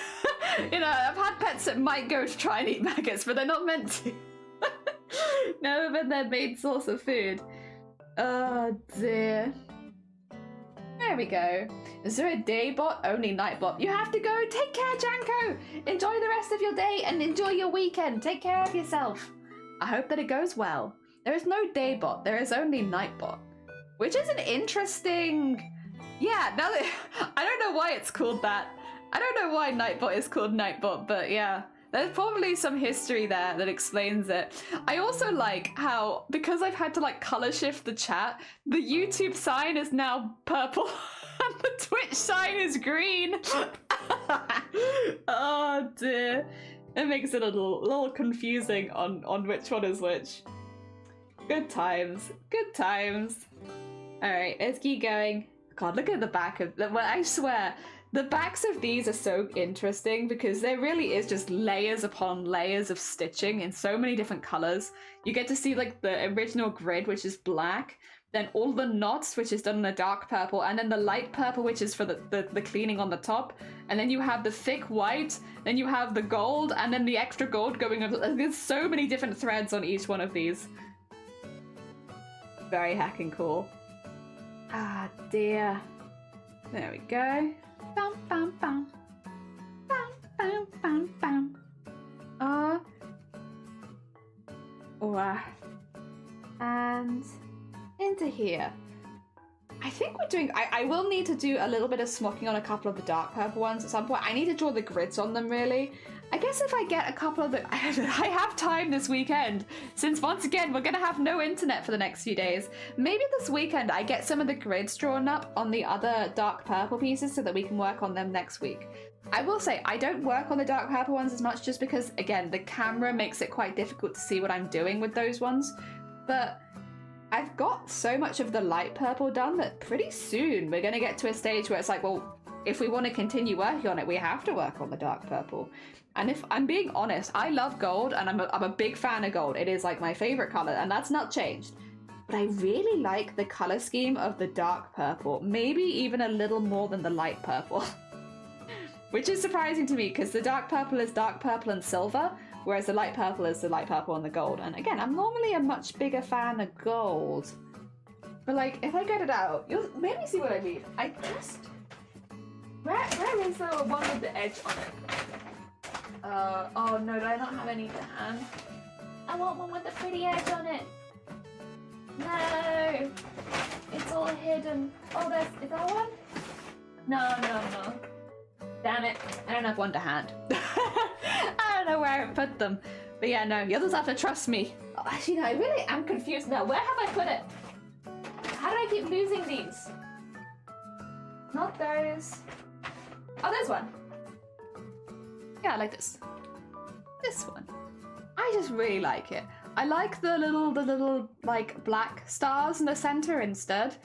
You know, I've had pets that might go to try and eat maggots, but they're not meant to. Never been their main source of food. Oh dear. There we go. Is there a day bot? Only night bot. You have to go. Take care, Janko. Enjoy the rest of your day and enjoy your weekend. Take care of yourself. I hope that it goes well. There is no day bot. There is only night bot, which is an interesting. Yeah. Now that I don't know why it's called that. I don't know why Nightbot is called Nightbot, but yeah. There's probably some history there that explains it. I also like how, because I've had to like color shift the chat, the YouTube sign is now purple and the Twitch sign is green. Oh dear. It makes it a little confusing on which one is which. Good times. Good times. Alright, let's keep going. God, look at the back of well, I swear. The backs of these are so interesting because there really is just layers upon layers of stitching in so many different colors. You get to see like the original grid, which is black, then all the knots, which is done in a dark purple, and then the light purple, which is for the cleaning on the top, and then you have the thick white, then you have the gold, and then the extra gold going on. There's so many different threads on each one of these. Very heckin' cool. Ah dear. There we go. Bam, bam, bam. Bam, bam, bam, bam. And into here. I think we're doing... I will need to do a little bit of smocking on a couple of the dark purple ones at some point. I need to draw the grids on them, really. I guess if I get a couple of the... I have time this weekend, since once again, we're going to have no internet for the next few days. Maybe this weekend I get some of the grids drawn up on the other dark purple pieces so that we can work on them next week. I will say, I don't work on the dark purple ones as much just because, again, the camera makes it quite difficult to see what I'm doing with those ones. But I've got so much of the light purple done that pretty soon we're going to get to a stage where it's like, well, if we want to continue working on it, we have to work on the dark purple. And if I'm being honest, I love gold and I'm a big fan of gold. It is like my favorite color and that's not changed. But I really like the color scheme of the dark purple, maybe even a little more than the light purple. Which is surprising to me because the dark purple is dark purple and silver, whereas the light purple is the light purple and the gold. And again, I'm normally a much bigger fan of gold. But like, if I get it out, you'll maybe see what I mean. I just... Where is the one with the edge on it? Oh no, do I not have any to hand? I want one with the pretty edge on it. No, it's all hidden. Oh, is that one? No. Damn it, I don't have one to hand. I don't know where I put them. But yeah, no, the others have to trust me. Oh, actually, no, I really am confused now. Where have I put it? How do I keep losing these? Not those. Oh, there's one. Yeah, I like this. This one. I just really like it. I like the little like black stars in the center instead.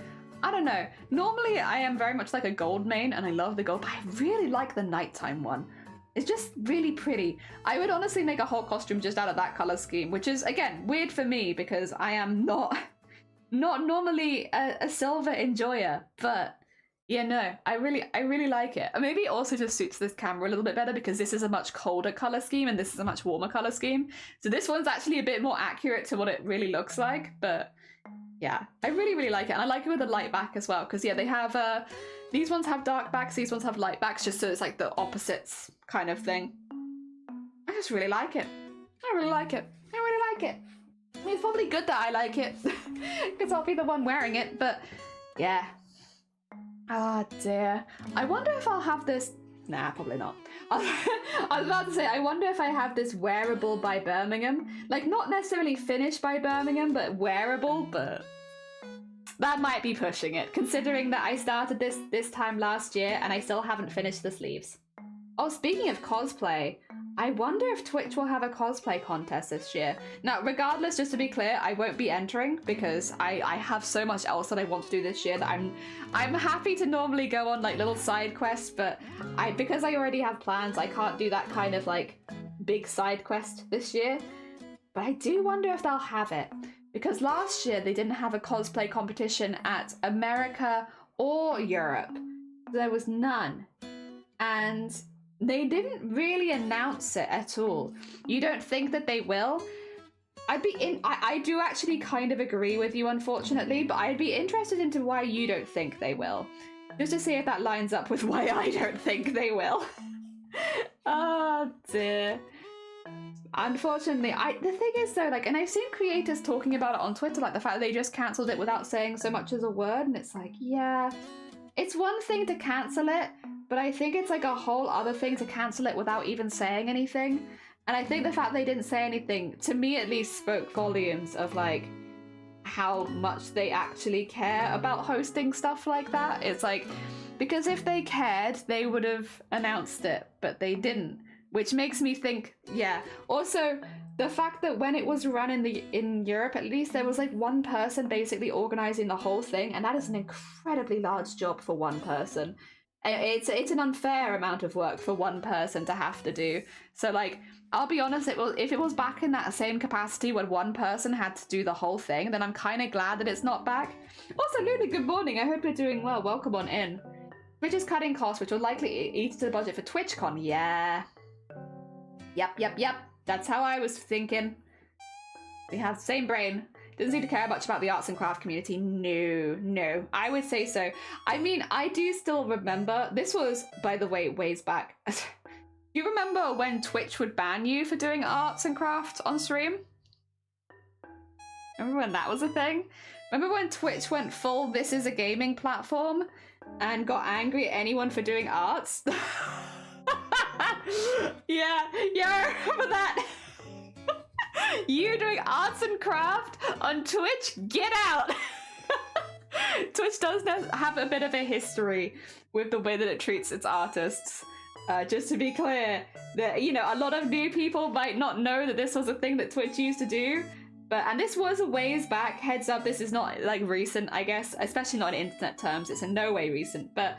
I don't know. Normally I am very much like a gold main and I love the gold, but I really like the nighttime one. It's just really pretty. I would honestly make a whole costume just out of that color scheme, which is again weird for me because I am not normally a silver enjoyer, but yeah, no, I really like it. Maybe it also just suits this camera a little bit better because this is a much colder color scheme and this is a much warmer color scheme. So this one's actually a bit more accurate to what it really looks like. But yeah, I really like it. And I like it with a light back as well because yeah, they have, these ones have dark backs, these ones have light backs just so it's like the opposites kind of thing. I just really like it. I really like it. I really like it. I mean, it's probably good that I like it because I'll be the one wearing it, but yeah. Ah, dear. I wonder if I'll have this... Nah, probably not. I was about to say, I wonder if I have this wearable by Birmingham. Like, not necessarily finished by Birmingham, but wearable, but... That might be pushing it, considering that I started this time last year and I still haven't finished the sleeves. Oh, speaking of cosplay, I wonder if Twitch will have a cosplay contest this year. Now, regardless, just to be clear, I won't be entering because I have so much else that I want to do this year that I'm happy to normally go on like little side quests, but because I already have plans, I can't do that kind of like big side quest this year. But I do wonder if they'll have it. because last year they didn't have a cosplay competition at America or Europe. There was none. And they didn't really announce it at all. You don't think that they will? I do actually kind of agree with you, unfortunately, but I'd be interested into why you don't think they will. Just to see if that lines up with why I don't think they will. Oh dear. Unfortunately, the thing is though, like, and I've seen creators talking about it on Twitter, like the fact that they just cancelled it without saying so much as a word, and it's like, yeah, it's one thing to cancel it, but I think it's like a whole other thing to cancel it without even saying anything. And I think the fact they didn't say anything, to me at least, spoke volumes of like how much they actually care about hosting stuff like that. It's like, because if they cared, they would have announced it, but they didn't. Which makes me think, yeah. Also, the fact that when it was run in Europe, at least, there was like one person basically organizing the whole thing, and that is an incredibly large job for one person. It's an unfair amount of work for one person to have to do. So like, I'll be honest, if it was back in that same capacity when one person had to do the whole thing, then I'm kind of glad that it's not back. Also, Luna, good morning. I hope you're doing well. Welcome on in. Twitch is cutting costs, which will likely eat into the budget for TwitchCon. Yeah. Yep. That's how I was thinking. We have the same brain. Doesn't seem to care much about the arts and craft community. No. I would say so. I mean, I do still remember. This was, by the way, ways back. Do you remember when Twitch would ban you for doing arts and craft on stream? Remember when that was a thing? Remember when Twitch went full "this is a gaming platform" and got angry at anyone for doing arts? Yeah, I remember that. You doing arts and craft on Twitch? Get out! Twitch does have a bit of a history with the way that it treats its artists. Just to be clear, that, you know, a lot of new people might not know that this was a thing that Twitch used to do. And this was a ways back. Heads up, this is not like recent, I guess, especially not in internet terms. It's in no way recent, but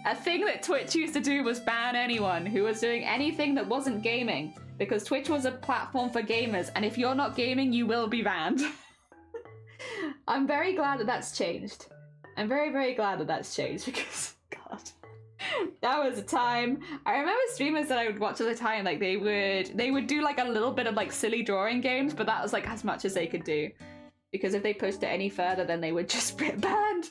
a thing that Twitch used to do was ban anyone who was doing anything that wasn't gaming, because Twitch was a platform for gamers, and if you're not gaming, you will be banned. I'm very glad that that's changed. I'm very, very glad that that's changed, because, God, that was a time. I remember streamers that I would watch at the time, like they would do like a little bit of like silly drawing games, but that was like as much as they could do, because if they pushed it any further, then they would just get banned.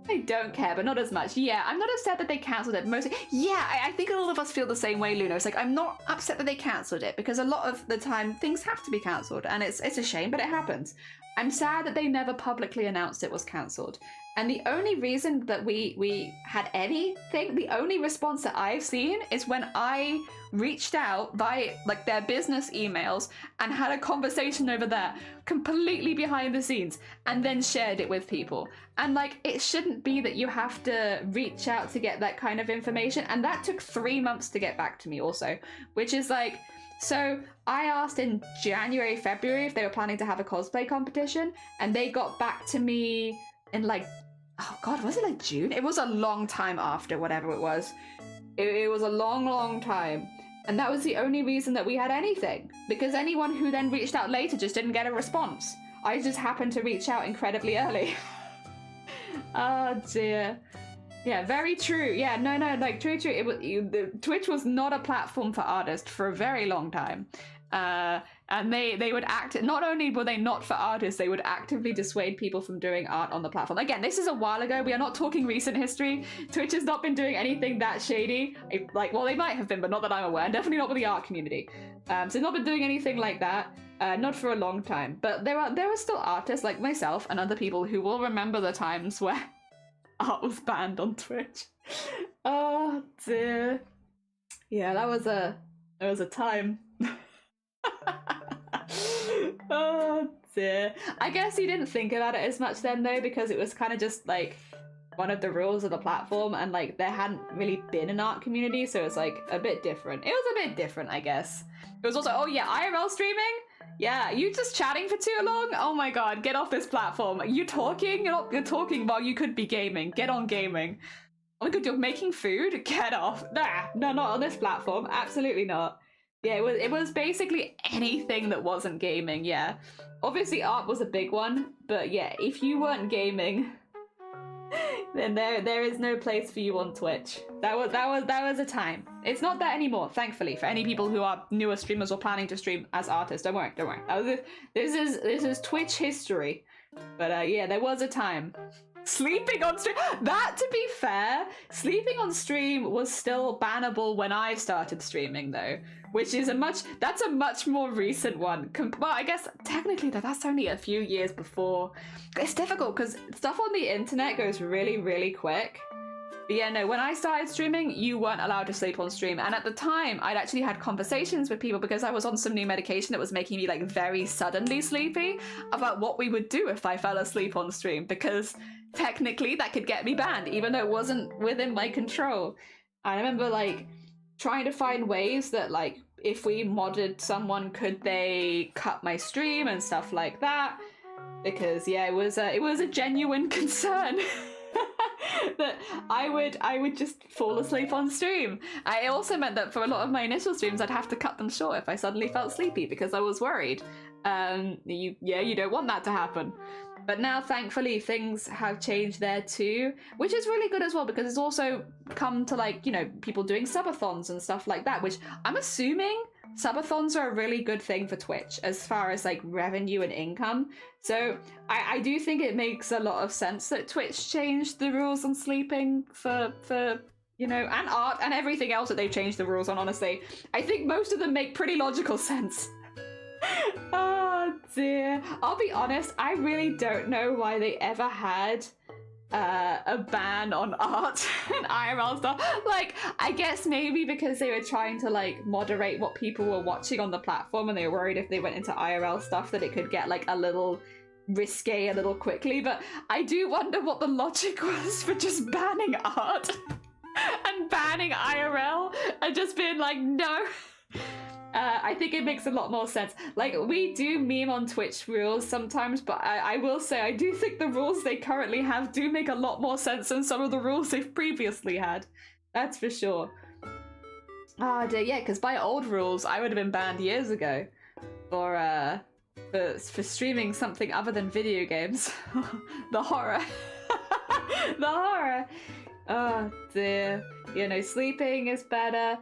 I don't care, but not as much. Yeah, I'm not upset that they cancelled it. Mostly, yeah, I think a lot of us feel the same way, Luna. It's like, I'm not upset that they cancelled it, because a lot of the time things have to be cancelled, and it's a shame, but it happens. I'm sad that they never publicly announced it was cancelled. And the only reason that we had anything, the only response that I've seen is when I reached out by like their business emails and had a conversation over there, completely behind the scenes, and then shared it with people. And like, it shouldn't be that you have to reach out to get that kind of information. And that took 3 months to get back to me also, which is like, so I asked in January, February if they were planning to have a cosplay competition, and they got back to me in like, oh God, was it like June? It was a long time after whatever it was. It was a long time. And that was the only reason that we had anything, because anyone who then reached out later just didn't get a response. I just happened to reach out incredibly early. Oh dear. Yeah, very true. Yeah, no, like true. Twitch was not a platform for artists for a very long time. And they would not only were they not for artists, they would actively dissuade people from doing art on the platform. Again, this is a while ago. We are not talking recent history. Twitch has not been doing anything that shady. Well, they might have been, but not that I'm aware. Definitely not with the art community. So not been doing anything like that. Not for a long time. But there are still artists like myself and other people who will remember the times where art was banned on Twitch. Oh dear. Yeah, that was a time. Oh dear. I guess he didn't think about it as much then though, because it was kind of just like one of the rules of the platform, and like there hadn't really been an art community, so it's like a bit different. It was a bit different, I guess. It was also, oh yeah, IRL streaming? Yeah, you just chatting for too long? Oh my God, get off this platform. You talking? You're talking while you could be gaming. Get on gaming. Oh my God, you're making food? Get off. Nah, no, not on this platform. Absolutely not. Yeah, it was basically anything that wasn't gaming, yeah. Obviously art was a big one, but yeah, if you weren't gaming, then there is no place for you on Twitch. That was a time. It's not that anymore, thankfully, for any people who are newer streamers or planning to stream as artists. Don't worry. This is Twitch history. But yeah, there was a time. Sleeping on stream. That, to be fair, sleeping on stream was still bannable when I started streaming, though, which is a much more recent one. Well, I guess technically that's only a few years before. It's difficult because stuff on the internet goes really, really quick. But yeah, no, when I started streaming, you weren't allowed to sleep on stream. And at the time, I'd actually had conversations with people because I was on some new medication that was making me like very suddenly sleepy about what we would do if I fell asleep on stream, because technically that could get me banned, even though it wasn't within my control. I remember like trying to find ways that like if we modded someone, could they cut my stream and stuff like that? Because yeah, it was a genuine concern. That I would just fall asleep on stream. I also meant that for a lot of my initial streams, I'd have to cut them short if I suddenly felt sleepy because I was worried. You don't want that to happen. But now, thankfully, things have changed there too, which is really good as well, because it's also come to like, you know, people doing subathons and stuff like that, which I'm assuming subathons are a really good thing for Twitch as far as like revenue and income. So I do think it makes a lot of sense that Twitch changed the rules on sleeping for you know, and art and everything else that they've changed the rules on, honestly. I think most of them make pretty logical sense. Oh dear. I'll be honest, I really don't know why they ever had a ban on art and IRL stuff. Like, I guess maybe because they were trying to like moderate what people were watching on the platform, and they were worried if they went into IRL stuff that it could get like a little risque a little quickly. But I do wonder what the logic was for just banning art and banning IRL and just being like, no. I think it makes a lot more sense. Like, we do meme on Twitch rules sometimes, but I will say I do think the rules they currently have do make a lot more sense than some of the rules they've previously had. That's for sure. Oh dear, yeah, because by old rules, I would have been banned years ago for streaming something other than video games. The horror. The horror. Oh dear. You know, sleeping is better.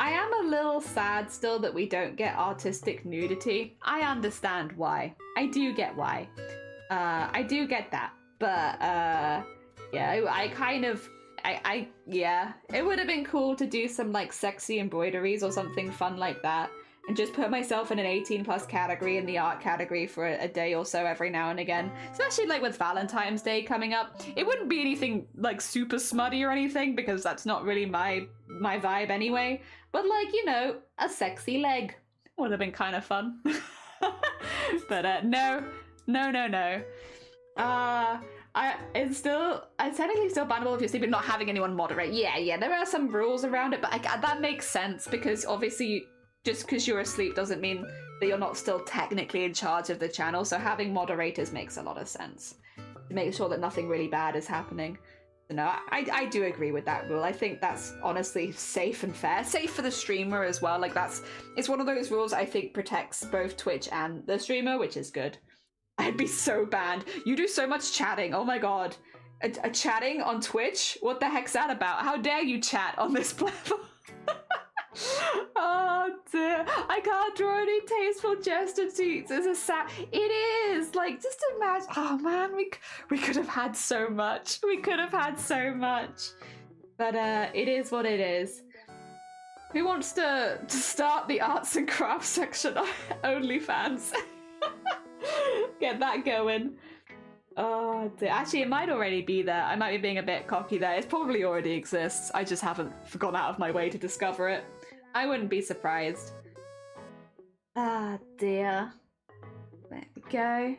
I am a little sad still that we don't get artistic nudity. I understand why. I do get why. I do get that. But, yeah, I kind of... yeah. It would have been cool to do some, like, sexy embroideries or something fun like that. And just put myself in an 18+ category in the art category for a day or so every now and again. Especially, like, with Valentine's Day coming up. It wouldn't be anything, like, super smutty or anything, because that's not really my vibe anyway. But, like, you know, a sexy leg would have been kind of fun. But, no. It's technically still bannable if you're sleeping, not having anyone moderate. Yeah, there are some rules around it, but that makes sense, because obviously just because you're asleep doesn't mean that you're not still technically in charge of the channel, so having moderators makes a lot of sense to make sure that nothing really bad is happening. No, I do agree with that rule. I think that's honestly safe and fair. Safe for the streamer as well. Like, it's one of those rules I think protects both Twitch and the streamer, which is good. I'd be so banned. You do so much chatting. Oh my god. A chatting on Twitch? What the heck's that about? How dare you chat on this platform? Oh dear. I can't draw any tasteful gesture tweets. It's a sad... It is! Like, just imagine... Oh man, we could have had so much. We could have had so much. But it is what it is. Who wants to start the arts and crafts section on OnlyFans? Get that going. Oh dear. Actually, it might already be there. I might be being a bit cocky there. It probably already exists. I just haven't gone out of my way to discover it. I wouldn't be surprised. Ah dear. There we go.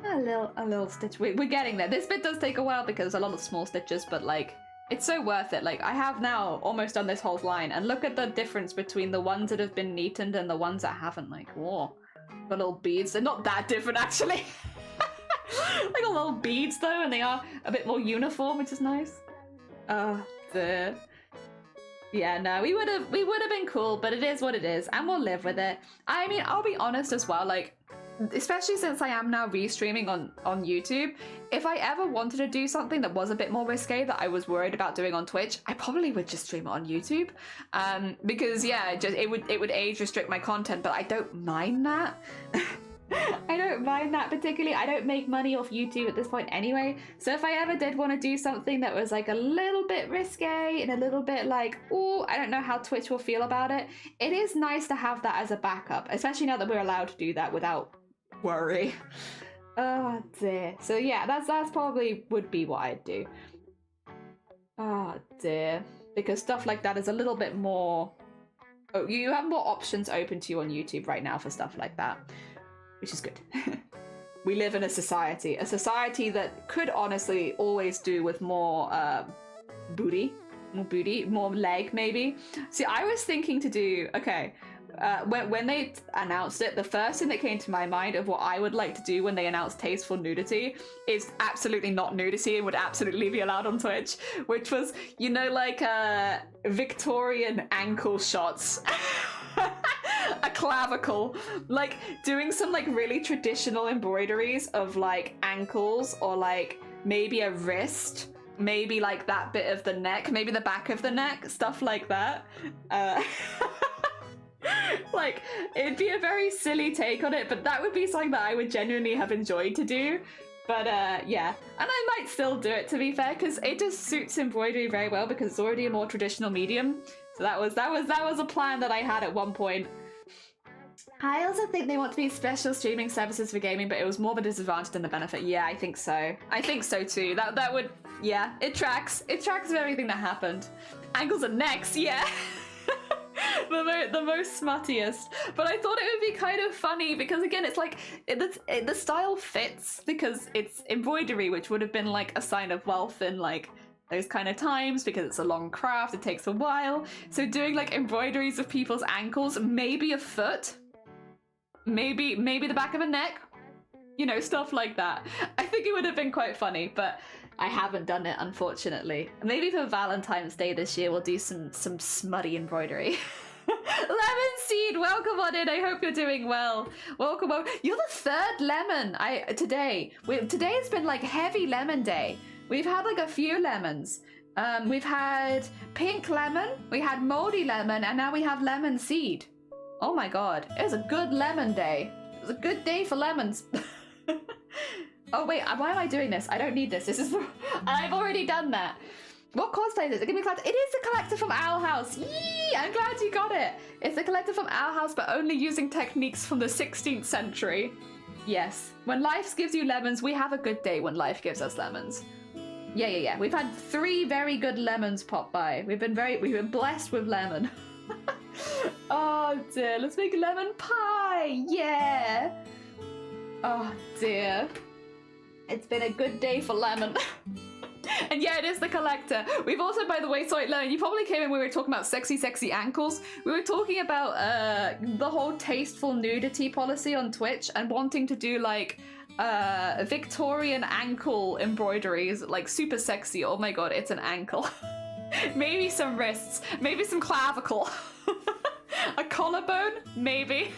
A little stitch. We're getting there. This bit does take a while because there's a lot of small stitches, but like, it's so worth it. Like, I have now almost done this whole line, and look at the difference between the ones that have been neatened and the ones that haven't. Like, whoa. Got little beads. They're not that different, actually. Like a little beads though, and they are a bit more uniform, which is nice. The Yeah, no, we would have been cool, but it is what it is, and we'll live with it. I mean, I'll be honest as well, like, especially since I am now restreaming on YouTube, if I ever wanted to do something that was a bit more risque that I was worried about doing on Twitch, I probably would just stream it on YouTube, because yeah, it would age restrict my content, but I don't mind that. I don't mind that particularly. I don't make money off YouTube at this point anyway, so if I ever did want to do something that was like a little bit risque and a little bit like, oh, I don't know how Twitch will feel about it, it is nice to have that as a backup, especially now that we're allowed to do that without worry. Oh dear. So yeah, that's probably would be what I'd do. Oh dear. Because stuff like that is a little bit more, oh, you have more options open to you on YouTube right now for stuff like that, which is good. We live in a society that could honestly always do with more booty, more leg maybe. See, I was thinking to do, okay, when they announced it, the first thing that came to my mind of what I would like to do when they announced tasteful nudity is absolutely not nudity and would absolutely be allowed on Twitch, which was, you know, like Victorian ankle shots. A clavicle, like doing some like really traditional embroideries of like ankles, or like maybe a wrist, maybe like that bit of the neck, maybe the back of the neck, stuff like that. Like, it'd be a very silly take on it, but that would be something that I would genuinely have enjoyed to do. But yeah, and I might still do it, to be fair, because it just suits embroidery very well because it's already a more traditional medium. So that was a plan that I had at one point. I also think they want to be special streaming services for gaming, but it was more of a disadvantage than the benefit. Yeah, I think so. I think so too. That would, yeah, it tracks. It tracks with everything that happened. Ankles and necks, yeah. the most smuttiest. But I thought it would be kind of funny because, again, it's like the style fits because it's embroidery, which would have been like a sign of wealth in like those kind of times because it's a long craft, it takes a while. So doing like embroideries of people's ankles, maybe a foot, maybe the back of a neck, you know, stuff like that. I think it would have been quite funny, but I haven't done it, unfortunately. Maybe for Valentine's Day this year, we'll do some smutty embroidery. Lemon Seed, welcome on in. I hope you're doing well. Welcome. You're the third lemon today. Today has been like heavy lemon day. We've had like a few lemons. We've had pink lemon, we had moldy lemon, and now we have lemon seed. Oh my god, it was a good lemon day. It was a good day for lemons. Oh wait, why am I doing this? I don't need this. This is I've already done that. What cosplay is it? Give me a collector. It is a collector from Owl House. Yee! I'm glad you got it. It's a collector from Owl House, but only using techniques from the 16th century. Yes. When life gives you lemons, we have a good day when life gives us lemons. Yeah. We've had 3 very good lemons pop by. We've been blessed with lemon. Oh dear, let's make lemon pie. Yeah. Oh dear. It's been a good day for lemon. And yeah, it is the collector. We've also, by the way, sorry, Lemon, you probably came in when we were talking about sexy ankles. We were talking about the whole tasteful nudity policy on Twitch and wanting to do like Victorian ankle embroideries, like super sexy. Oh my god, it's an ankle. Maybe some wrists, maybe some clavicle. A collarbone, maybe.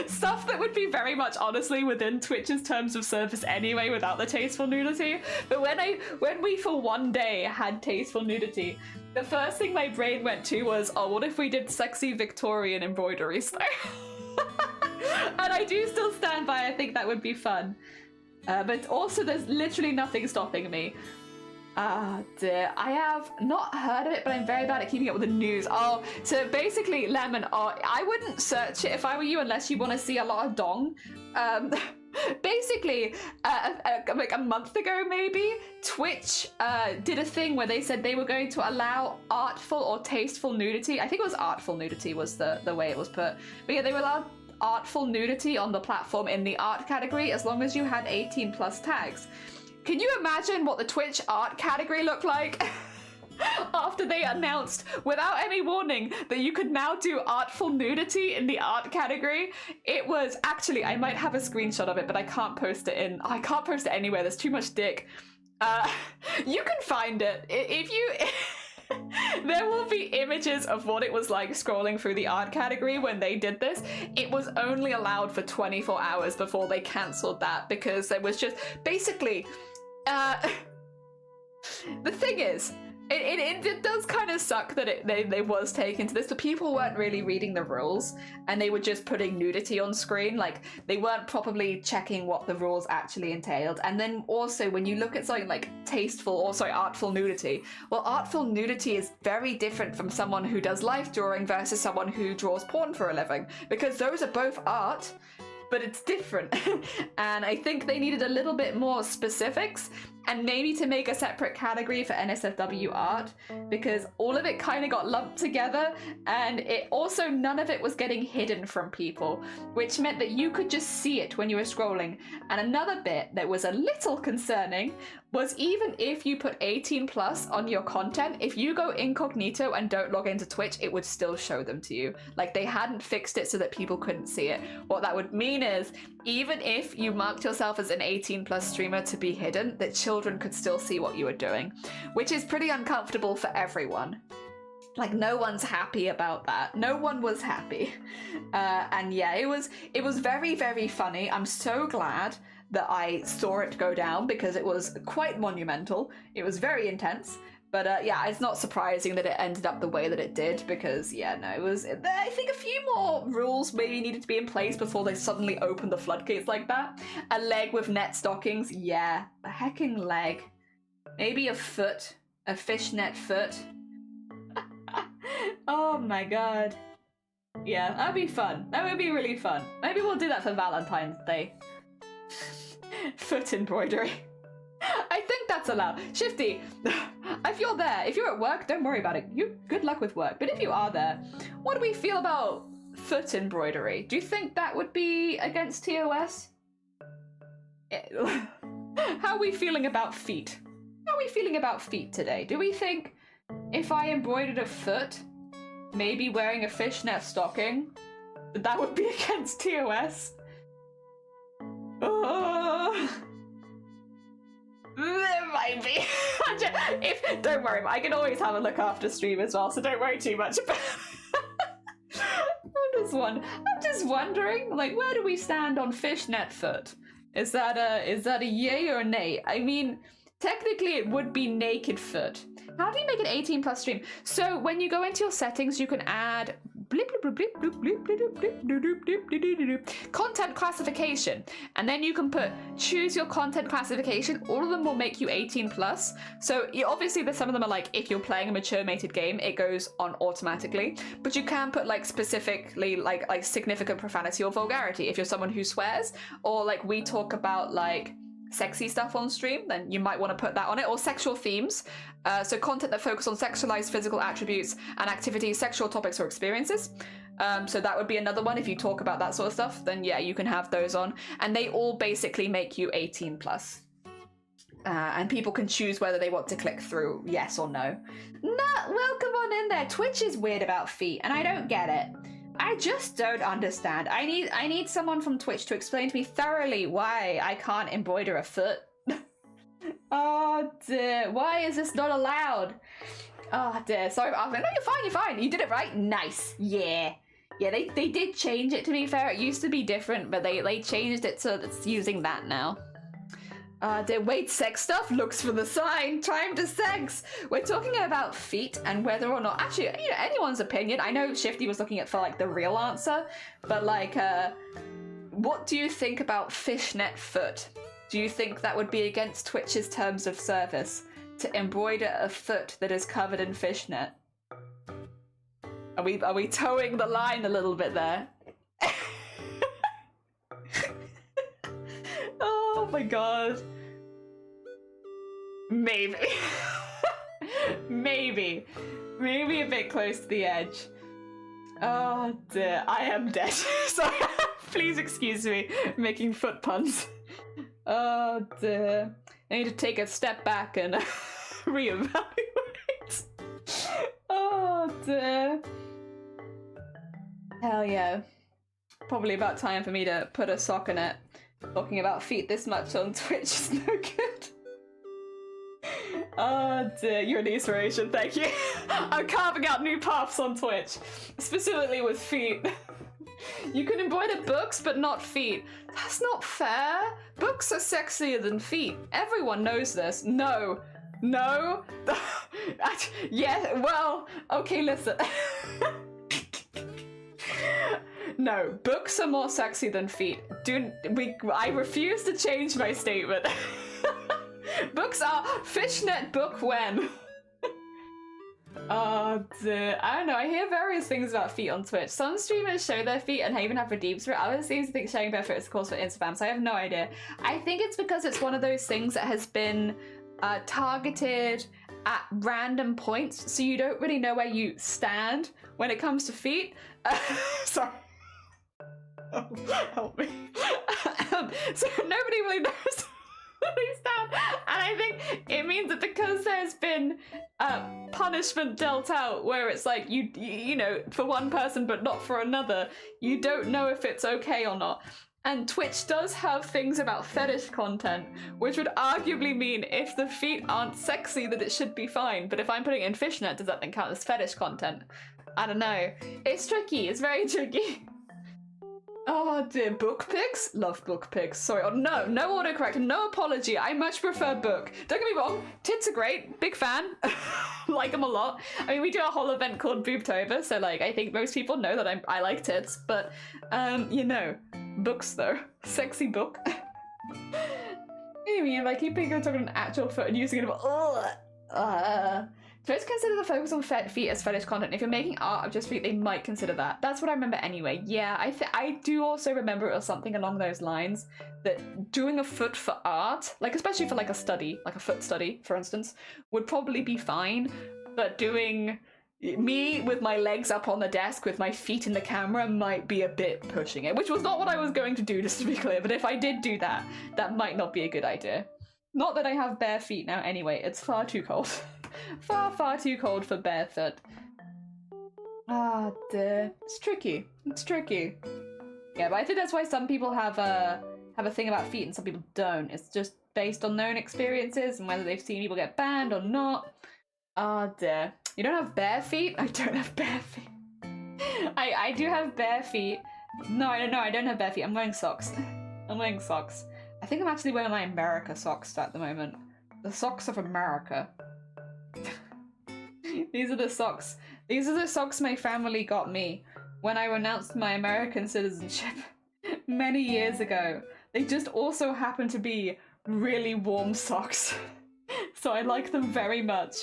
Stuff that would be very much honestly within Twitch's terms of service anyway without the tasteful nudity. But when we for one day had tasteful nudity, the first thing my brain went to was, oh, what if we did sexy Victorian embroidery style? And I do still stand by, I think that would be fun. But also there's literally nothing stopping me. Ah, dear. I have not heard of it, but I'm very bad at keeping up with the news. Oh, so basically, Lemon, I wouldn't search it if I were you unless you want to see a lot of dong. Basically, like a month ago maybe, Twitch did a thing where they said they were going to allow artful or tasteful nudity. I think it was artful nudity was the way it was put. But yeah, they were allowed artful nudity on the platform in the art category as long as you had 18 plus tags. Can you imagine what the Twitch art category looked like after they announced, without any warning, that you could now do artful nudity in the art category? It was, actually, I might have a screenshot of it, but I can't post it in, I can't post it anywhere, there's too much dick. You can find it. If you, There will be images of what it was like scrolling through the art category when they did this. It was only allowed for 24 hours before they cancelled that because there was just basically the thing is, it does kind of suck that they was taken to this, but people weren't really reading the rules and they were just putting nudity on screen. Like, they weren't properly checking what the rules actually entailed. And then also when you look at something like artful nudity, well, artful nudity is very different from someone who does life drawing versus someone who draws porn for a living, because those are both art, but it's different. And I think they needed a little bit more specifics, and maybe to make a separate category for NSFW art, because all of it kind of got lumped together, and it also, none of it was getting hidden from people, which meant that you could just see it when you were scrolling. And another bit that was a little concerning was, even if you put 18 plus on your content, if you go incognito and don't log into Twitch, it would still show them to you. Like, they hadn't fixed it so that people couldn't see it. What that would mean is, even if you marked yourself as an 18 plus streamer to be hidden, that children could still see what you were doing, which is pretty uncomfortable for everyone. Like, no one's happy about that. No one was happy. And yeah, it was very, very funny. I'm so glad that I saw it go down because it was quite monumental. It was very intense. But yeah, it's not surprising that it ended up the way that it did, because yeah, no, it was, I think a few more rules maybe needed to be in place before they suddenly opened the floodgates like that. A leg with net stockings, yeah, a hecking leg. Maybe a foot, a fishnet foot. Oh my god. Yeah, that'd be fun. That would be really fun. Maybe we'll do that for Valentine's Day. Foot embroidery. I think that's allowed. Shifty, if you're there, if you're at work, don't worry about it. Good luck with work. But if you are there, what do we feel about foot embroidery? Do you think that would be against TOS? How are we feeling about feet? How are we feeling about feet today? Do we think if I embroidered a foot, maybe wearing a fishnet stocking, that would be against TOS? There might be. Don't worry, I can always have a look after stream as well, so don't worry too much about it. I'm just wondering, like, where do we stand on fishnet foot? Is that a yay or a nay? I mean, technically it would be naked foot. How do you make an 18 plus stream? So when you go into your settings, you can add content classification, and then you can choose your content classification. All of them will make you 18 plus. So obviously there's some of them are like, if you're playing a mature mated game, it goes on automatically, but you can put like specifically like significant profanity or vulgarity if you're someone who swears, or like we talk about like sexy stuff on stream, then you might want to put that on it, or sexual themes. So content that focus on sexualized physical attributes and activities, sexual topics or experiences. So that would be another one. If you talk about that sort of stuff, then yeah, you can have those on, and they all basically make you 18 plus. And people can choose whether they want to click through yes or no. Welcome on in there. Twitch is weird about feet, and I don't get it. I just don't understand. I need someone from Twitch to explain to me thoroughly why I can't embroider a foot. Oh dear, why is this not allowed? Oh dear, sorry. No, you're fine. You did it right. Nice. Yeah, they did change it, to be fair. It used to be different, but they changed it so it's using that now. Wait, sex stuff? Looks for the sign. Time to sex. We're talking about feet and whether or not, actually, you know, anyone's opinion. I know Shifty was looking at for like the real answer, but like, what do you think about fishnet foot? Do you think that would be against Twitch's terms of service to embroider a foot that is covered in fishnet? Are we towing the line a little bit there? Oh my god. Maybe. Maybe a bit close to the edge. Oh dear, I am dead. Sorry, please excuse me making foot puns. Oh dear. I need to take a step back and reevaluate. Oh dear. Hell yeah. Probably about time for me to put a sock in it. Talking about feet this much on Twitch is no good. Oh dear, you're an inspiration, thank you. I'm carving out new paths on Twitch, specifically with feet. You can embroider books, but not feet. That's not fair. Books are sexier than feet. Everyone knows this. No. No. Yeah, well, okay, listen. No, books are more sexy than feet. I refuse to change my statement. Books are fishnet book when. Oh dear. I don't know, I hear various things about feet on Twitch. Some streamers show their feet and even have redeems for it. Others seem to think showing bare foot is a cause for Instagram, so I have no idea. I think it's because it's one of those things that has been targeted at random points, so you don't really know where you stand when it comes to feet. Sorry. Oh, help me. So nobody really knows where they stand, and I think it means that because there's been punishment dealt out where it's like you know, for one person but not for another, you don't know if it's okay or not. And Twitch does have things about fetish content, which would arguably mean if the feet aren't sexy that it should be fine, but if I'm putting in fishnet, does that then count as fetish content? I don't know. It's tricky, it's very tricky. Oh dear, book pics? Love book pics. Sorry, oh no autocorrect, no apology. I much prefer book. Don't get me wrong, tits are great, big fan. Like them a lot. I mean, we do a whole event called Boobtober, so like, I think most people know that I like tits, but you know, books though. Sexy book. I mean, like, keeping talking an actual foot and using it about, Twitch consider the focus on feet as fetish content. If you're making art of just feet, they might consider that. That's what I remember anyway. Yeah, I do also remember it was something along those lines, that doing a foot for art, like especially for like a study, like a foot study, for instance, would probably be fine. But doing me with my legs up on the desk with my feet in the camera might be a bit pushing it, which was not what I was going to do, just to be clear. But if I did do that, that might not be a good idea. Not that I have bare feet now anyway, it's far too cold. Far too cold for barefoot. Ah, dear. It's tricky. It's tricky. Yeah, but I think that's why some people have a thing about feet and some people don't. It's just based on their own experiences and whether they've seen people get banned or not. Ah, dear. You don't have bare feet? I don't have bare feet. I do have bare feet. No, I don't have bare feet. I'm wearing socks. I'm wearing socks. I think I'm actually wearing my America socks at the moment. The socks of America. These are the socks. These are the socks my family got me when I renounced my American citizenship many years ago. They just also happen to be really warm socks. So I like them very much.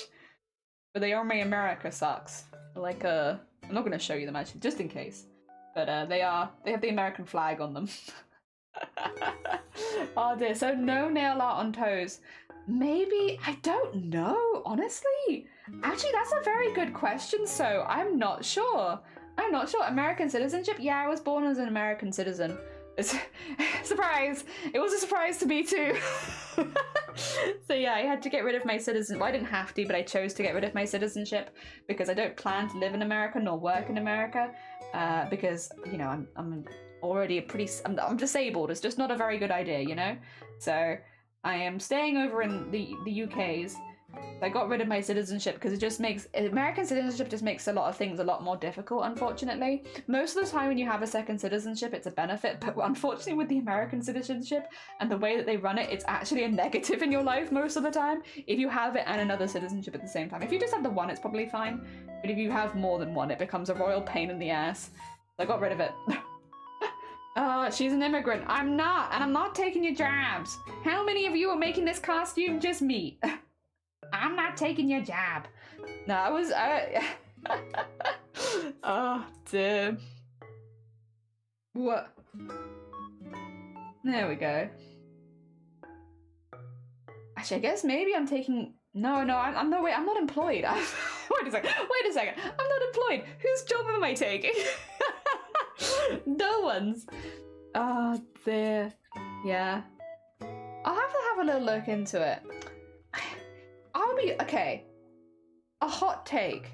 But they are my America socks. Like I'm not going to show you them actually, just in case. But they have the American flag on them. Oh dear, so no nail art on toes. Maybe, I don't know, honestly. Actually, that's a very good question, so I'm not sure. I'm not sure. American citizenship? Yeah, I was born as an American citizen. Surprise! It was a surprise to me too. So yeah, I had to get rid of my citizenship. Well, I didn't have to, but I chose to get rid of my citizenship because I don't plan to live in America nor work in America. Because, you know, I'm already I'm disabled. It's just not a very good idea, you know? So I am staying over in the UK's. I got rid of my citizenship because it just makes American citizenship just makes a lot of things a lot more difficult, unfortunately. Most of the time when you have a second citizenship, it's a benefit, but unfortunately with the American citizenship and the way that they run it, it's actually a negative in your life most of the time if you have it and another citizenship at the same time. If you just have the one, it's probably fine, but if you have more than one, it becomes a royal pain in the ass. So I got rid of it. She's an immigrant. I'm not, and I'm not taking your jabs. How many of you are making this costume? Just me. I'm not taking your jab. No, I was, oh, dear. What? There we go. Actually, I guess maybe I'm taking, no, I'm no, wait, I'm not employed. Wait a second, I'm not employed. Whose job am I taking? No one's. Oh, dear. Yeah. I'll have to have a little look into it. Okay. A hot take.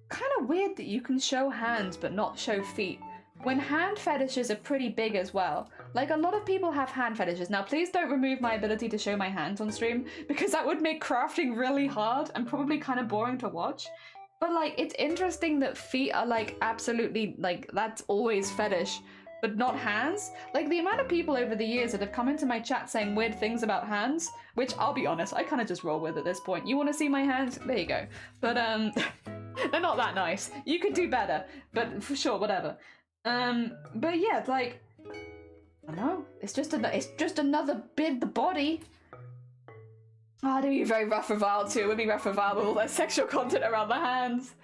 Kind of weird that you can show hands but not show feet. when hand fetishes are pretty big as well. Like, a lot of people have hand fetishes. Now, please don't remove my ability to show my hands on stream, because that would make crafting really hard and probably kind of boring to watch. But, like, it's interesting that feet are, like, absolutely, like, that's always fetish, but not hands. Like, the amount of people over the years that have come into my chat saying weird things about hands, which, I'll be honest, I kind of just roll with at this point. You want to see my hands? There you go. But, they're not that nice. You could do better, but for sure, whatever. But yeah, like, I don't know. It's just another bit the body. Oh, it'd be very rough for Val too. It would be rough for Val with all that sexual content around the hands.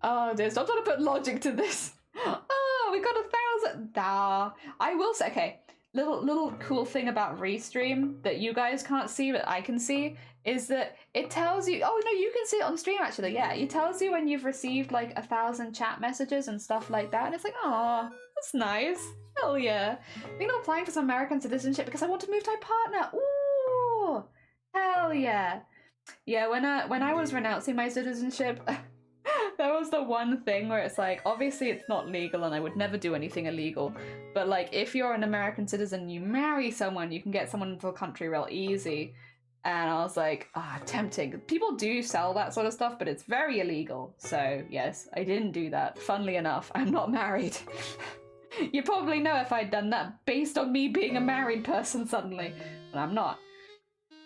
Oh dear, stop trying to put logic to this. Oh, we got 1,000. Nah. I will say, okay, little cool thing about Restream that you guys can't see but I can see is that it tells you, oh no, you can see it on stream actually, yeah. It tells you when you've received like 1,000 chat messages and stuff like that, and it's like, oh, that's nice. Hell yeah. Thinking of applying for some American citizenship because I want to move to my partner. Ooh, hell yeah. Yeah, when I was renouncing my citizenship, that was the one thing where it's like, obviously it's not legal and I would never do anything illegal, but like if you're an American citizen, you marry someone, you can get someone into the country real easy. And I was like, tempting. People do sell that sort of stuff, but it's very illegal. So yes, I didn't do that. Funnily enough, I'm not married. You probably know if I'd done that based on me being a married person suddenly, but I'm not.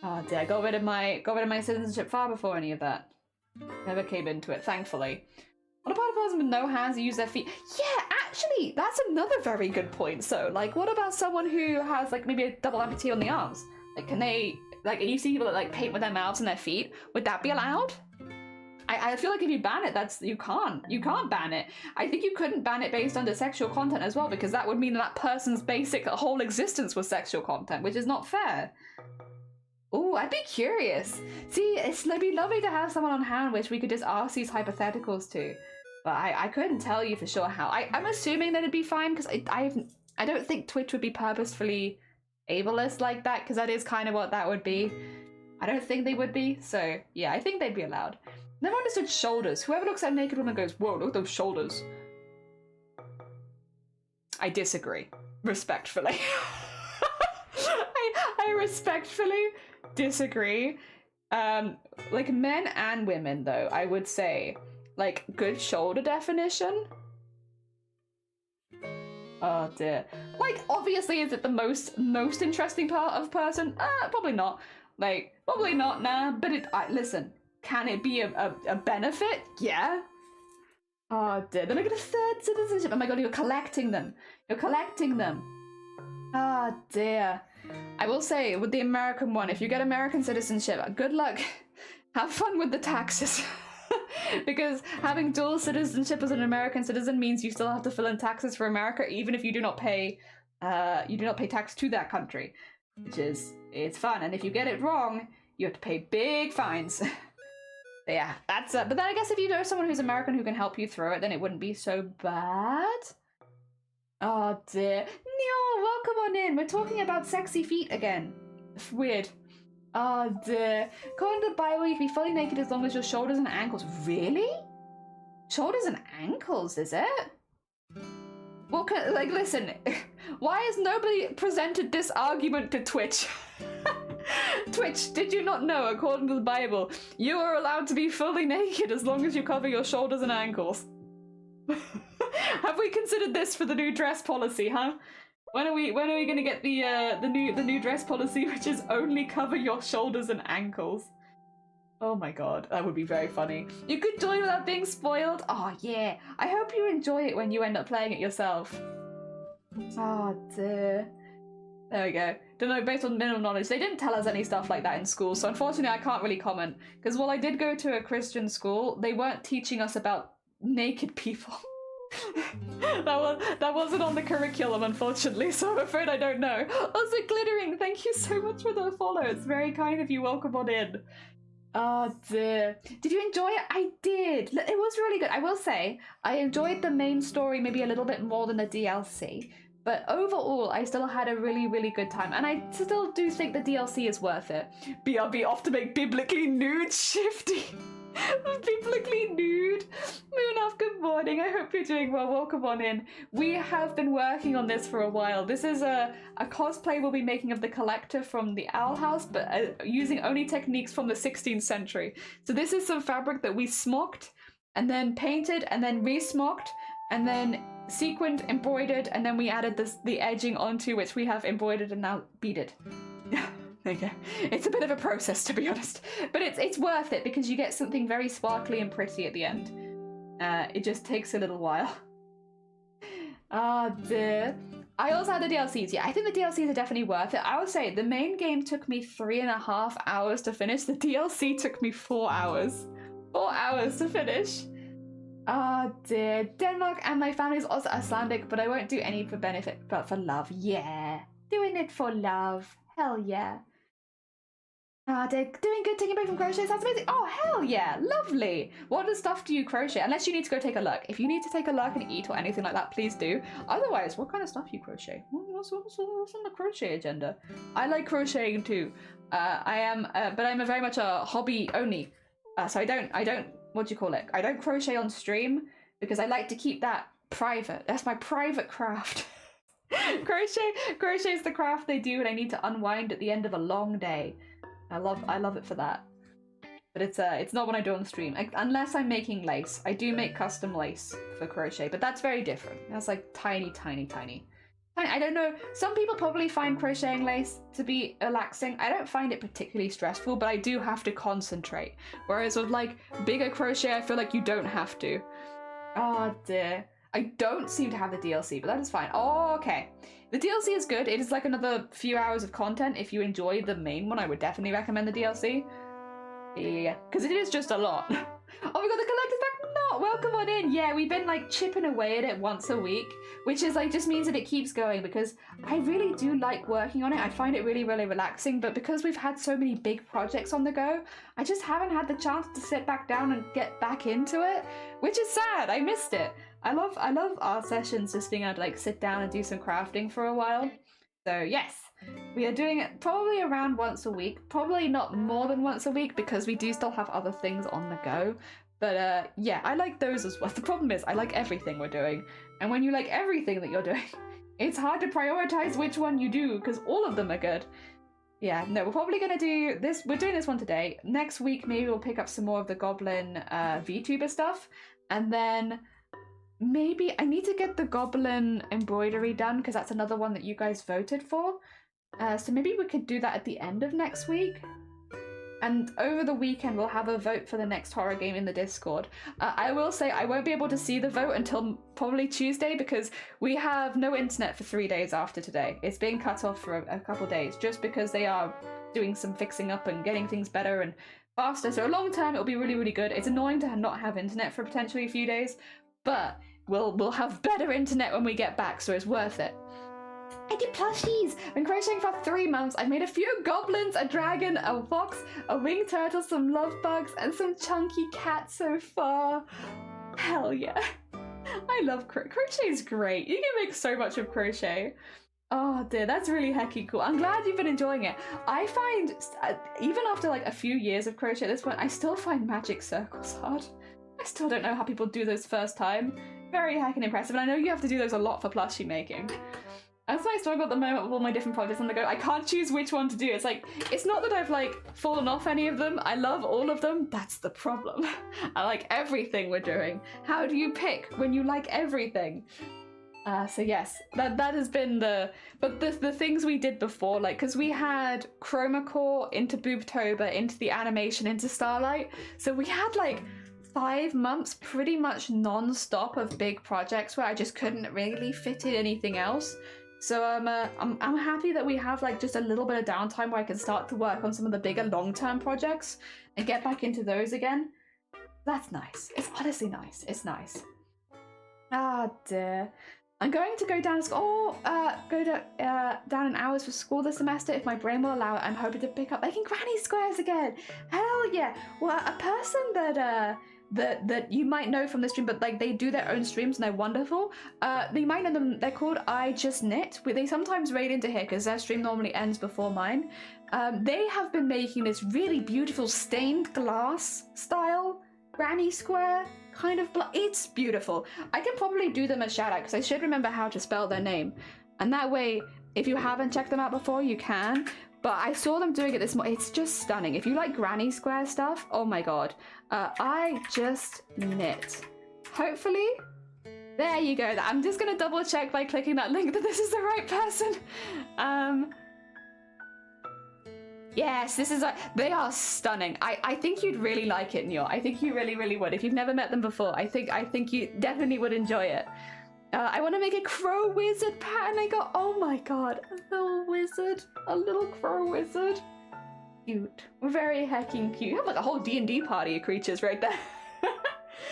Oh dear, I got rid of my citizenship far before any of that. Never came into it, thankfully. What about a person with no hands who use their feet? Yeah, actually, that's another very good point. So, like, what about someone who has, like, maybe a double amputee on the arms? Like, can they, like, you see people that, like, paint with their mouths and their feet? Would that be allowed? I feel like if you ban it, you can't ban it. I think you couldn't ban it based under sexual content as well, because that would mean that person's basic whole existence was sexual content, which is not fair. Oh, I'd be curious. See, it'd be lovely to have someone on hand which we could just ask these hypotheticals to. But I couldn't tell you for sure how. I'm assuming that it'd be fine, because I don't think Twitch would be purposefully ableist like that, because that is kind of what that would be. I don't think they would be, so yeah, I think they'd be allowed. Never understood shoulders. Whoever looks at a naked woman goes, whoa, look at those shoulders. I disagree. Respectfully. I respectfully disagree. Like, men and women, though, I would say, like, good shoulder definition. Oh dear. Like, obviously, is it the most interesting part of a person? Probably not. Like, probably not, nah. But listen, can it be a benefit? Yeah. Oh dear. Then I get a third citizenship. Oh my god, you're collecting them. You're collecting them. Ah dear. I will say, with the American one, if you get American citizenship, good luck. Have fun with the taxes. Because having dual citizenship as an American citizen means you still have to fill in taxes for America, even if you do not pay tax to that country, which is, it's fun. And if you get it wrong, you have to pay big fines. Yeah, that's but then I guess if you know someone who's American who can help you through it, then it wouldn't be so bad. Oh dear. Neil, welcome on in. We're talking about sexy feet again. Weird. Oh dear. According to the Bible, you can be fully naked as long as your shoulders and ankles. Really? Shoulders and ankles, is it? Well, like, listen. Why has nobody presented this argument to Twitch? Twitch, did you not know, according to the Bible, you are allowed to be fully naked as long as you cover your shoulders and ankles? Have we considered this for the new dress policy, huh? When are we gonna get the new dress policy, which is only cover your shoulders and ankles? Oh my god, that would be very funny. You could join without being spoiled. Oh yeah, I hope you enjoy it when you end up playing it yourself. Oh dear. There we go. Don't know, based on minimum knowledge. They didn't tell us any stuff like that in school, so unfortunately I can't really comment. Because while I did go to a Christian school, they weren't teaching us about naked people. that wasn't on the curriculum, unfortunately, so I'm afraid I don't know. Also, Glittering, thank you so much for the follow. It's very kind of you. Welcome on in. Oh dear. Did you enjoy it? I did. It was really good. I will say, I enjoyed the main story maybe a little bit more than the DLC. But overall, I still had a really, really good time. And I still do think the DLC is worth it. BRB off to make biblically nude Shifty. Biblically nude. Moonaf, good morning. I hope you're doing well. Welcome on in. We have been working on this for a while. This is a cosplay we'll be making of the collector from the Owl House, but using only techniques from the 16th century. So this is some fabric that we smocked and then painted and then re-smocked and then sequined, embroidered, and then we added the edging onto, which we have embroidered and now beaded. There you go. It's a bit of a process, to be honest, but it's worth it because you get something very sparkly and pretty at the end. It just takes a little while. I also had the DLCs. Yeah, I think the DLCs are definitely worth it. I would say the main game took me 3.5 hours to finish. The DLC took me 4 hours. 4 hours to finish. Dear. Denmark and my family is also Icelandic, but I won't do any for benefit, but for love. Yeah. Doing it for love. Hell yeah. They're doing good, taking a break from crochet. Sounds amazing. Oh, hell yeah. Lovely. What other stuff do you crochet? Unless you need to go take a look. If you need to take a look and eat or anything like that, please do. Otherwise, what kind of stuff do you crochet? What's on the crochet agenda? I like crocheting too. But I'm very much a hobby only. So I don't, what do you call it? I don't crochet on stream because I like to keep that private. That's my private craft. Crochet is the craft they do and I need to unwind at the end of a long day. I love it for that. But it's not when I do on the stream. Unless I'm making lace. I do make custom lace for crochet, but that's very different. That's like tiny. I don't know. Some people probably find crocheting lace to be relaxing. I don't find it particularly stressful, but I do have to concentrate. Whereas with like bigger crochet, I feel like you don't have to. Oh dear. I don't seem to have the DLC, but that is fine. Oh, okay. The DLC is good. It is like another few hours of content. If you enjoy the main one, I would definitely recommend the DLC. Yeah, because it is just a lot. Oh, we got the collector's back. No, welcome on in. Yeah, we've been like chipping away at it once a week, which is like just means that it keeps going because I really do like working on it. I find it really, really relaxing, but because we've had so many big projects on the go, I just haven't had the chance to sit back down and get back into it, which is sad. I missed it. I love our sessions, just being able to like sit down and do some crafting for a while. So yes, we are doing it probably around once a week, probably not more than once a week because we do still have other things on the go. But yeah, I like those as well. The problem is I like everything we're doing. And when you like everything that you're doing, it's hard to prioritize which one you do because all of them are good. Yeah, no, we're probably going to do this. We're doing this one today. Next week, maybe we'll pick up some more of the Goblin VTuber stuff. And then maybe I need to get the Goblin embroidery done because that's another one that you guys voted for. So maybe we could do that at the end of next week. And over the weekend, we'll have a vote for the next horror game in the Discord. I will say I won't be able to see the vote until probably Tuesday because we have no internet for 3 days after today. It's being cut off for a couple days just because they are doing some fixing up and getting things better and faster. So long term, it'll be really, really good. It's annoying to not have internet for potentially a few days, but we'll have better internet when we get back, so it's worth it. I did plushies! I've been crocheting for 3 months. I've made a few goblins, a dragon, a fox, a winged turtle, some love bugs, and some chunky cats so far. Hell yeah. I love crochet is great. You can make so much of crochet. Oh dear, that's really hecky cool. I'm glad you've been enjoying it. I find, even after like a few years of crochet at this point, I still find magic circles hard. I still don't know how people do those first time. Very heckin' impressive, and I know you have to do those a lot for plushie making. That's my struggle at the moment with all my different projects on the go. I can't choose which one to do. It's like, it's not that I've like fallen off any of them. I love all of them. That's the problem. I like everything we're doing. How do you pick when you like everything? So yes, that has been the things we did before, like, because we had Chroma Core into Boobtober, into the animation, into Starlight. So we had like 5 months pretty much non-stop of big projects where I just couldn't really fit in anything else. So I'm happy that we have like just a little bit of downtime where I can start to work on some of the bigger long-term projects and get back into those again. That's nice. It's honestly nice. It's nice. Ah dear. I'm going to go down to school, down in hours for school this semester if my brain will allow it. I'm hoping to pick up making granny squares again. Hell yeah. Well, a person that you might know from the stream, but like they do their own streams and they're wonderful. You might know them. They're called I Just Knit. They sometimes raid into here because their stream normally ends before mine. They have been making this really beautiful stained glass style granny square kind of it's beautiful. I can probably do them a shout out because I should remember how to spell their name, and that way if you haven't checked them out before you can. But I saw them doing it this morning. It's just stunning. If you like granny square stuff, oh my god. I just knit. Hopefully, there you go. I'm just gonna double check by clicking that link that this is the right person. Yes, this is they are stunning. I think you'd really like it, Nyor. I think you really, really would. If you've never met them before, I think you definitely would enjoy it. I want to make a crow wizard pattern. I got, oh my god, a little wizard, a little crow wizard. Cute, very hecking cute. You have like a whole D&D party of creatures right there.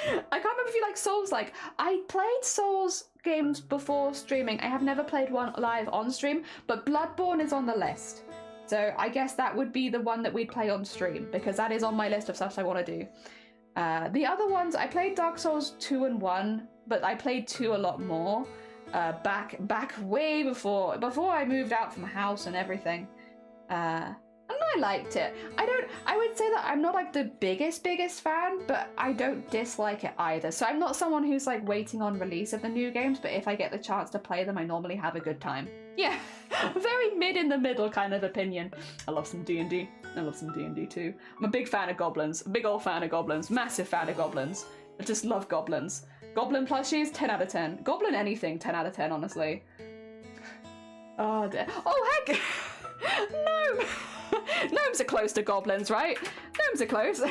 I can't remember if you like Souls. Like, I played Souls games before streaming. I have never played one live on stream, but Bloodborne is on the list. So I guess that would be the one that we'd play on stream, because that is on my list of stuff I want to do. The other ones, I played Dark Souls 2 and 1, but I played 2 a lot more. Back way before I moved out from the house and everything. And I liked it. I would say that I'm not like the biggest fan, but I don't dislike it either. So I'm not someone who's like waiting on release of the new games, but if I get the chance to play them, I normally have a good time. Yeah, very mid in the middle kind of opinion. I love some D&D. I love some D&D too. I'm a big fan of goblins. A big old fan of goblins. Massive fan of goblins. I just love goblins. Goblin plushies, 10 out of 10. Goblin anything, 10 out of 10, honestly. Oh, dear. Oh, heck! No! Gnomes are close to goblins, right? Gnomes are close. No,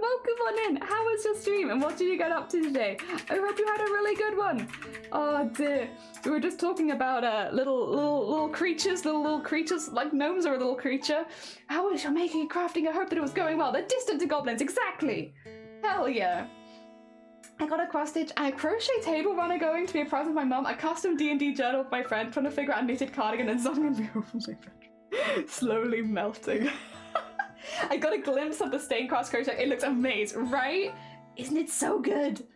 welcome on in. How was your stream and what did you get up to today? I hope you had a really good one. Oh dear. We were just talking about little creatures, little creatures, like gnomes are a little creature. How was your making and crafting? I hope that it was going well. They're distant to goblins, exactly. Hell yeah. I got a cross stitch and a crochet table runner going to be a present with my mum, a custom D&D journal with my friend, trying to figure out a knitted cardigan and something in the open my bedroom. Slowly melting. I got a glimpse of the stained cross crochet. It looks amazing, right? Isn't it so good?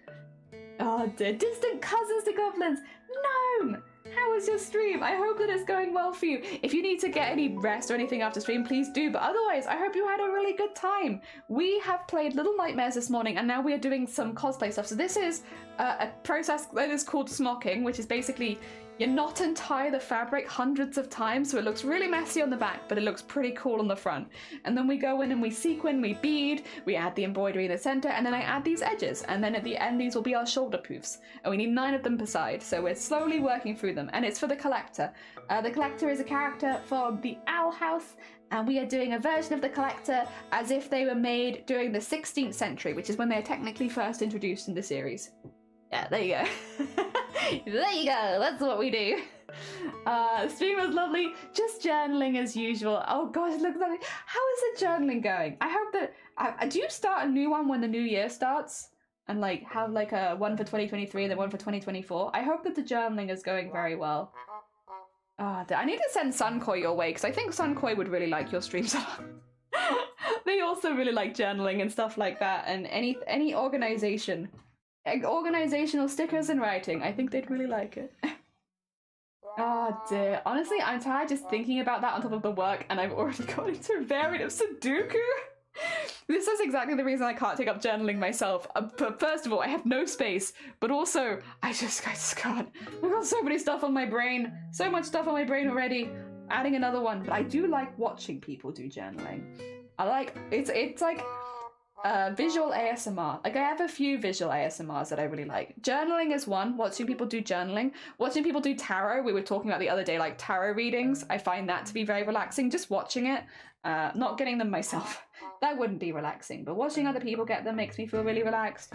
Oh dear. Distant cousins to goblins. Gnome! How was your stream? I hope that it's going well for you. If you need to get any rest or anything after stream, please do. But otherwise, I hope you had a really good time. We have played Little Nightmares this morning, and now we are doing some cosplay stuff. So this is a process that is called smocking, which is basically you knot and tie the fabric hundreds of times, so it looks really messy on the back, but it looks pretty cool on the front. And then we go in and we sequin, we bead, we add the embroidery in the center, and then I add these edges. And then at the end, these will be our shoulder poofs. And we need 9 of them per side, so we're slowly working through them. And it's for the collector. The collector is a character from the Owl House, and we are doing a version of the collector as if they were made during the 16th century, which is when they are technically first introduced in the series. Yeah, there you go. There you go, that's what we do. Stream was lovely, just journaling as usual. Oh gosh, look at that. How is the journaling going? I hope that, do you start a new one when the new year starts? And like have like a one for 2023 and then one for 2024? I hope that the journaling is going very well. I need to send Sunkoi your way, because I think Sunkoi would really like your streams a lot. They also really like journaling and stuff like that, and any organization. Organizational stickers and writing. I think they'd really like it. Oh dear. Honestly, I'm tired just thinking about that on top of the work, and I've already got into a variant of Sudoku. This is exactly the reason I can't take up journaling myself. But first of all, I have no space, but also, I just can't. I've got so many stuff on my brain. So much stuff on my brain already. Adding another one. But I do like watching people do journaling. I like, it's like, visual ASMR. Like I have a few visual ASMRs that I really like. Journaling is one, watching people do journaling. Watching people do tarot, we were talking about the other day, like tarot readings. I find that to be very relaxing, just watching it. Not getting them myself. That wouldn't be relaxing, but watching other people get them makes me feel really relaxed.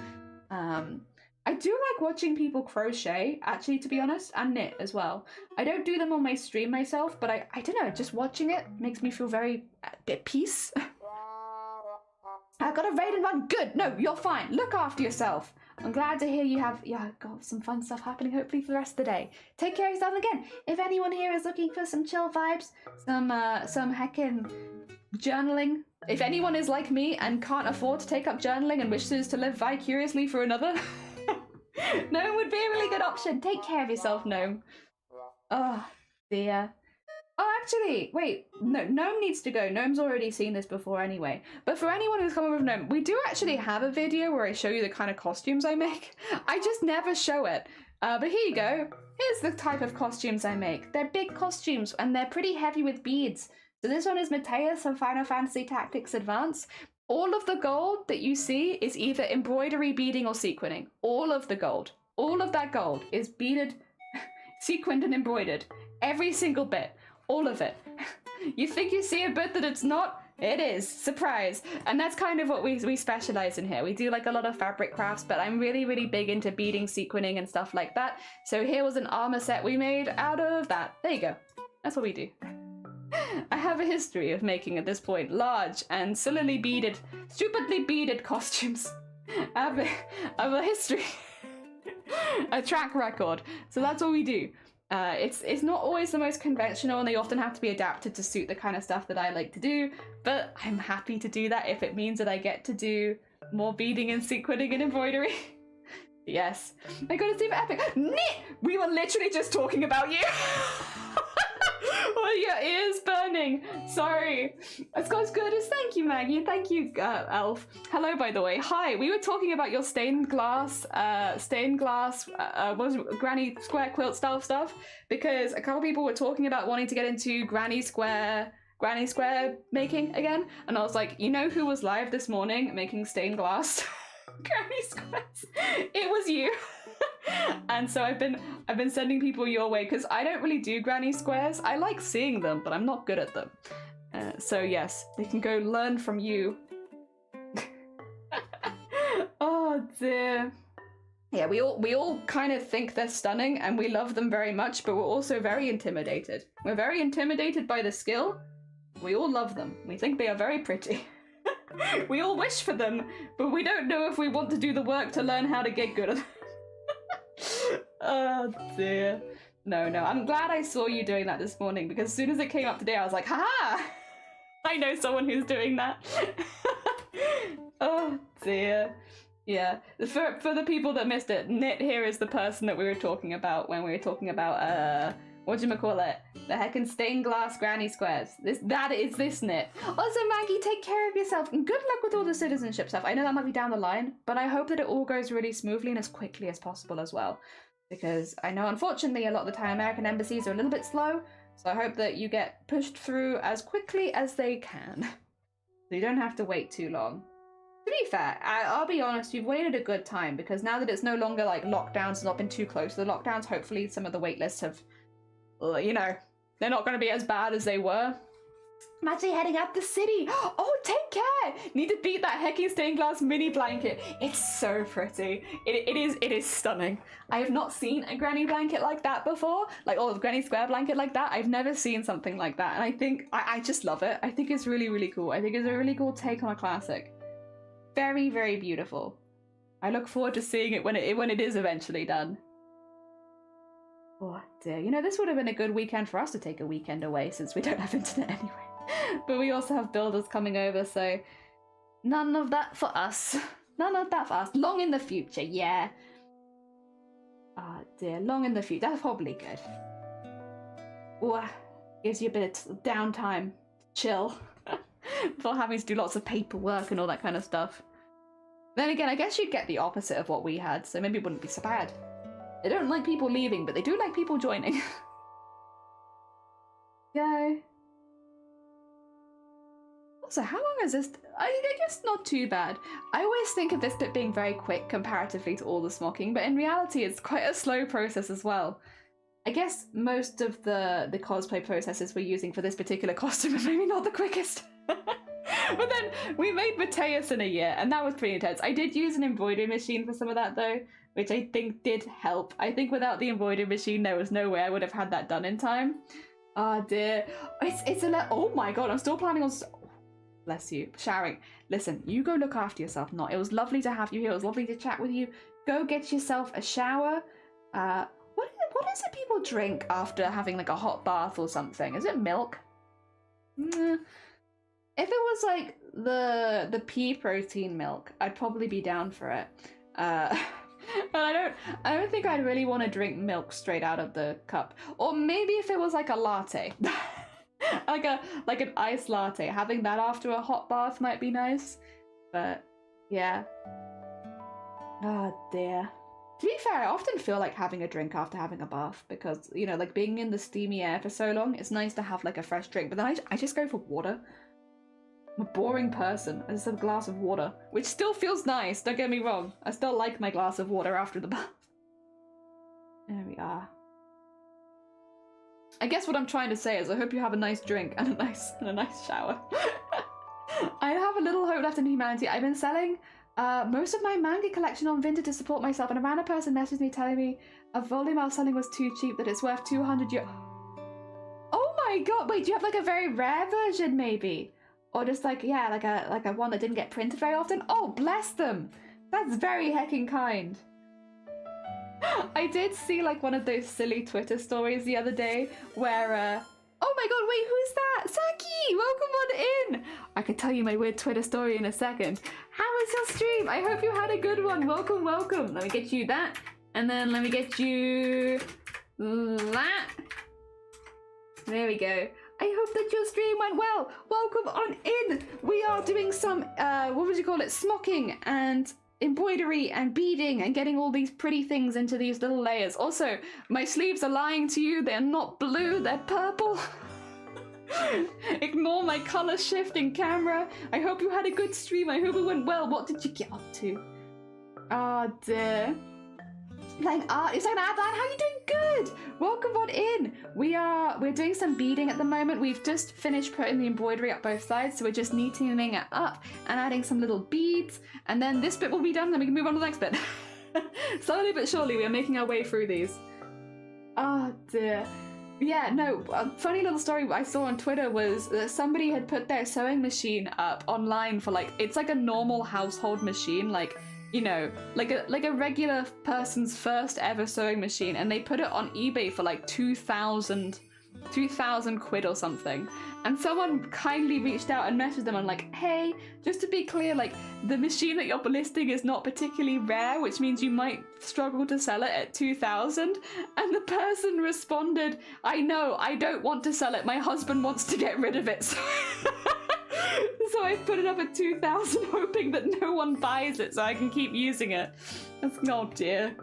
I do like watching people crochet, actually, to be honest, and knit as well. I don't do them on my stream myself, but I don't know, just watching it makes me feel very at peace. I got a raid and run. Good. No, you're fine. Look after yourself. I'm glad to hear you have got some fun stuff happening hopefully for the rest of the day. Take care of yourself again. If anyone here is looking for some chill vibes, some heckin' journaling. If anyone is like me and can't afford to take up journaling and wishes to live vicariously for another, Gnome would be a really good option. Take care of yourself, Gnome. Oh dear. Oh, actually, wait, no, Gnome needs to go. Gnome's already seen this before anyway. But for anyone who's coming with Gnome, we do actually have a video where I show you the kind of costumes I make. I just never show it. But here you go. Here's the type of costumes I make. They're big costumes and they're pretty heavy with beads. So this one is Mateus from Final Fantasy Tactics Advance. All of the gold that you see is either embroidery, beading, or sequining. All of the gold. All of that gold is beaded, sequined, and embroidered. Every single bit. All of it. You think you see a bit that it's not? It is. Surprise. And that's kind of what we specialize in here. We do like a lot of fabric crafts, but I'm really, really big into beading, sequining, and stuff like that. So here was an armor set we made out of that. There you go. That's what we do. I have a history of making, at this point, large and sillily beaded, stupidly beaded costumes. I have a history. A track record. So that's what we do. It's not always the most conventional, and they often have to be adapted to suit the kind of stuff that I like to do, but I'm happy to do that if it means that I get to do more beading and sequining and embroidery. Yes. I got a super epic. Knit! We were literally just talking about you! Oh, your ears burning. Sorry. It's got as good as thank you, Maggie. Thank you, Elf. Hello, by the way. Hi. We were talking about your stained glass, what was it, granny square quilt style stuff, because a couple people were talking about wanting to get into granny square making again, and I was like, you know who was live this morning making stained glass granny squares? It was you. And so I've been sending people your way because I don't really do granny squares. I like seeing them, but I'm not good at them. So yes, they can go learn from you. Oh dear. Yeah, we all kind of think they're stunning and we love them very much, but we're also very intimidated. We're very intimidated by the skill. We all love them. We think they are very pretty. We all wish for them, but we don't know if we want to do the work to learn how to get good at them. Oh dear. No, I'm glad I saw you doing that this morning, because as soon as it came up today I was like, haha! I know someone who's doing that. Oh dear. Yeah, for the people that missed it, Knit here is the person that we were talking about when we were talking about whatchamacallit, the heckin' stained glass granny squares. That is this Knit. Also, Maggie, take care of yourself and good luck with all the citizenship stuff. I know that might be down the line, but I hope that it all goes really smoothly and as quickly as possible as well. Because I know, unfortunately, a lot of the time American embassies are a little bit slow, so I hope that you get pushed through as quickly as they can. So you don't have to wait too long. To be fair, I'll be honest, you've waited a good time, because now that it's no longer like lockdowns, it's not been too close to the lockdowns, hopefully some of the wait lists have, you know, they're not going to be as bad as they were. I'm actually heading out the city. Oh, take care. Need to beat that hecking stained glass mini blanket. It's so pretty. It is stunning. I have not seen a granny blanket like that before. Like, or a granny square blanket like that. I've never seen something like that. And I think, I just love it. I think it's really, really cool. I think it's a really cool take on a classic. Very, very beautiful. I look forward to seeing it when it is eventually done. Oh dear. You know, this would have been a good weekend for us to take a weekend away, since we don't have internet anyway. But we also have builders coming over, so none of that for us. None of that for us. Long in the future, yeah. Oh dear, long in the future. That's probably good. Ooh, gives you a bit of downtime, chill, before having to do lots of paperwork and all that kind of stuff. Then again, I guess you'd get the opposite of what we had, so maybe it wouldn't be so bad. They don't like people leaving, but they do like people joining. Yay. Also, how long is this? I guess not too bad. I always think of this bit being very quick comparatively to all the smocking, but in reality it's quite a slow process as well. I guess most of the cosplay processes we're using for this particular costume are maybe not the quickest. But then we made Mateus in a year, and that was pretty intense. I did use an embroidery machine for some of that though, which I think did help. I think without the embroidery machine there was no way I would have had that done in time. Ah dear. It's a oh my god, I'm still planning on... Bless you. Showering. Listen, you go look after yourself. It was lovely to have you here. It was lovely to chat with you. Go get yourself a shower. What is it people drink after having like a hot bath or something? Is it milk? If it was like the pea protein milk, I'd probably be down for it. But I don't think I'd really want to drink milk straight out of the cup. Or maybe if it was like a latte. like an iced latte. Having that after a hot bath might be nice, but yeah. Oh dear. To be fair, I often feel like having a drink after having a bath because, you know, like being in the steamy air for so long, it's nice to have like a fresh drink. But then I just go for water. I'm a boring person. I just have a glass of water, which still feels nice. Don't get me wrong. I still like my glass of water after the bath. There we are. I guess what I'm trying to say is I hope you have a nice drink and a nice shower. I have a little hope left in humanity. I've been selling most of my manga collection on Vinted to support myself, and a random person messaged me telling me a volume I was selling was too cheap, that it's worth 200 €. Oh my god! Wait, do you have like a very rare version, maybe, or just like like a one that didn't get printed very often? Oh, bless them! That's very hecking kind. I did see like one of those silly Twitter stories the other day where oh my god, wait, who's that? Saki! Welcome on in! I can tell you my weird Twitter story in a second. How was your stream? I hope you had a good one. Welcome, welcome. Let me get you that. And then let me get you that. There we go. I hope that your stream went well. Welcome on in. We are doing some, what would you call it? Smocking and embroidery and beading and getting all these pretty things into these little layers. Also, my sleeves are lying to you. They're not blue, they're purple. Ignore my color shifting camera. I hope you had a good stream. I hope it went well. What did you get up to? Oh dear. Playing art. Is that an ad? How are you doing? Good. Welcome on in. We're doing some beading at the moment. We've just finished putting the embroidery up both sides, so we're just neatening it up and adding some little beads, and then this bit will be done, then we can move on to the next bit. Slowly but surely we are making our way through these. Oh dear. Yeah, no, a funny little story I saw on Twitter was that somebody had put their sewing machine up online for like, it's like a normal household machine, like, you know, like a regular person's first ever sewing machine, and they put it on eBay for like 2,000 quid or something. And someone kindly reached out and messaged them and like, hey, just to be clear, like the machine that you're listing is not particularly rare, which means you might struggle to sell it at 2,000. And the person responded, I know, I don't want to sell it. My husband wants to get rid of it. So I put it up at 2,000, hoping that no one buys it so I can keep using it. That's, oh dear.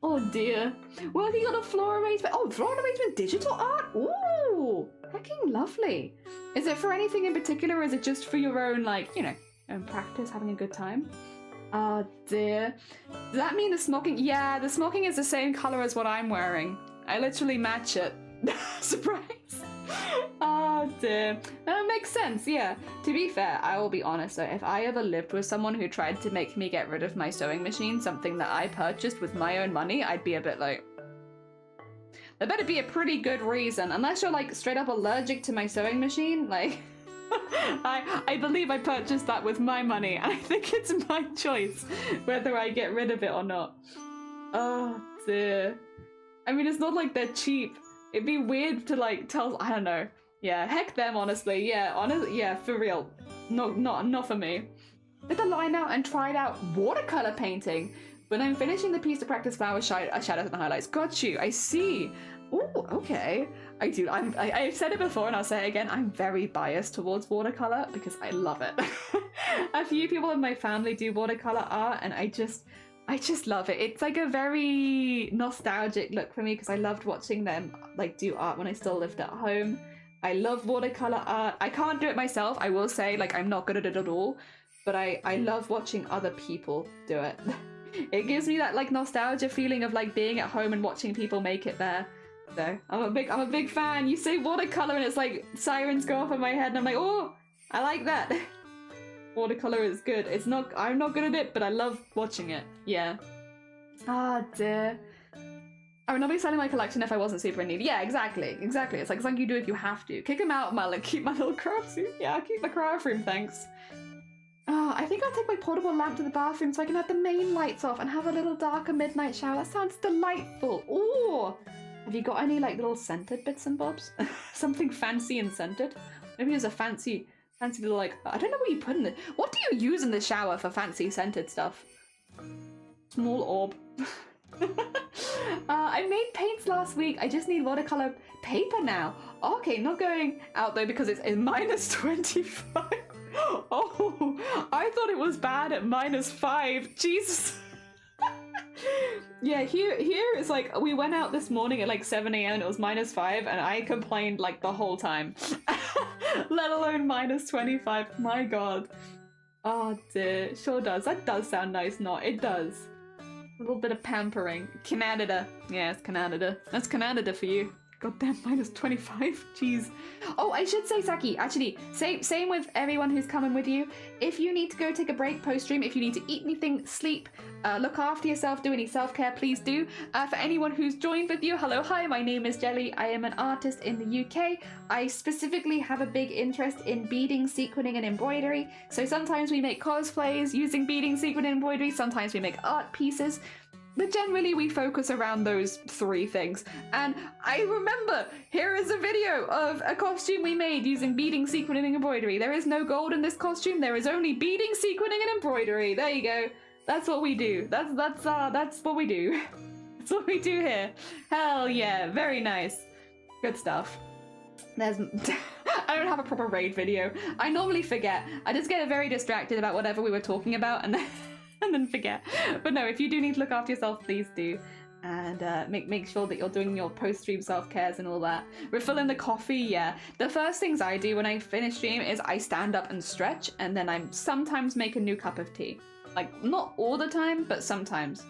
Oh dear. Working on a floor arrangement. Oh, floor arrangement digital art? Ooh, hecking lovely. Is it for anything in particular, or is it just for your own, like, you know, own practice, having a good time? Oh dear. Does that mean the smocking? Yeah, the smocking is the same color as what I'm wearing. I literally match it. Surprise. Oh dear. That makes sense, yeah. To be fair, I will be honest though, if I ever lived with someone who tried to make me get rid of my sewing machine, something that I purchased with my own money, I'd be a bit like, there better be a pretty good reason, unless you're like straight up allergic to my sewing machine, like I believe I purchased that with my money, and I think it's my choice whether I get rid of it or not. Oh dear. I mean, it's not like they're cheap. It'd be weird to like tell, I don't know. Yeah, heck them, honestly. Yeah, for real. Not for me. Did the line out and tried out watercolor painting. When I'm finishing the piece to practice flower shadows and highlights. Got you, I see. Oh, okay. I do. I've said it before and I'll say it again. I'm very biased towards watercolor because I love it. A few people in my family do watercolor art and I just love it. It's like a very nostalgic look for me because I loved watching them like do art when I still lived at home. I love watercolor art. I can't do it myself, I will say, like I'm not good at it at all, but I love watching other people do it. It gives me that like nostalgia feeling of like being at home and watching people make it there. So I'm a big fan. You say watercolor and it's like sirens go off in my head and I'm like, oh, I like that. Watercolor is good. I'm not good at it, but I love watching it. Yeah. Ah, dear. I would not be selling my collection if I wasn't super in need. Yeah, exactly. It's like something you do if you have to. Kick him out, like keep my little craft room. Yeah, I'll keep my craft room, thanks. Oh, I think I'll take my portable lamp to the bathroom so I can have the main lights off and have a little darker midnight shower. That sounds delightful. Ooh. Have you got any like little scented bits and bobs? Something fancy and scented? Maybe there's a fancy little like, I don't know what you put in it. What do you use in the shower for fancy scented stuff? Small orb. I made paints last week. I just need watercolor paper now. Okay, not going out though because it's in minus 25. Oh, I thought it was bad at -5. Jesus. Yeah, here it's like we went out this morning at like 7 a.m. and it was -5 and I complained like the whole time. Let alone -25. My god. Oh dear. Sure does. That does sound nice, not? It does. A little bit of pampering. Canada. Yeah, it's Canada. That's Canada for you. Goddamn, -25. Jeez. Oh, I should say, Saki, actually, same with everyone who's coming with you. If you need to go take a break post-stream, if you need to eat anything, sleep, look after yourself, do any self-care, please do. For anyone who's joined with you, hello, hi, my name is Jelly. I am an artist in the UK. I specifically have a big interest in beading, sequinning, and embroidery. So sometimes we make cosplays using beading, sequinning, and embroidery. Sometimes we make art pieces. But generally we focus around those 3 things. And I remember, here is a video of a costume we made using beading, sequinning, and embroidery. There is no gold in this costume, there is only beading, sequinning, and embroidery. There you go. That's what we do. That's what we do. That's what we do here. Hell yeah, very nice. Good stuff. There's... I don't have a proper raid video. I normally forget. I just get very distracted about whatever we were talking about and then... and then forget. But no, if you do need to look after yourself, please do. And make sure that you're doing your post-stream self-cares and all that. Refilling the coffee, yeah. The first things I do when I finish stream is I stand up and stretch, and then I sometimes make a new cup of tea. Like, not all the time, but sometimes.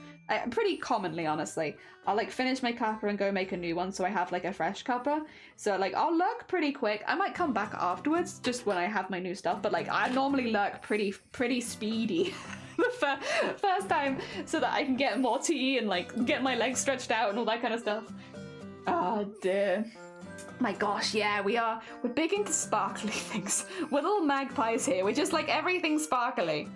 Pretty commonly, honestly. I'll like finish my cuppa and go make a new one so I have like a fresh cuppa. So like I'll lurk pretty quick. I might come back afterwards just when I have my new stuff, but like I normally lurk pretty speedy. The first time so that I can get more tea and like get my legs stretched out and all that kind of stuff. Oh dear. My gosh, yeah, we're big into sparkly things. We're little magpies here. We're just like everything sparkly.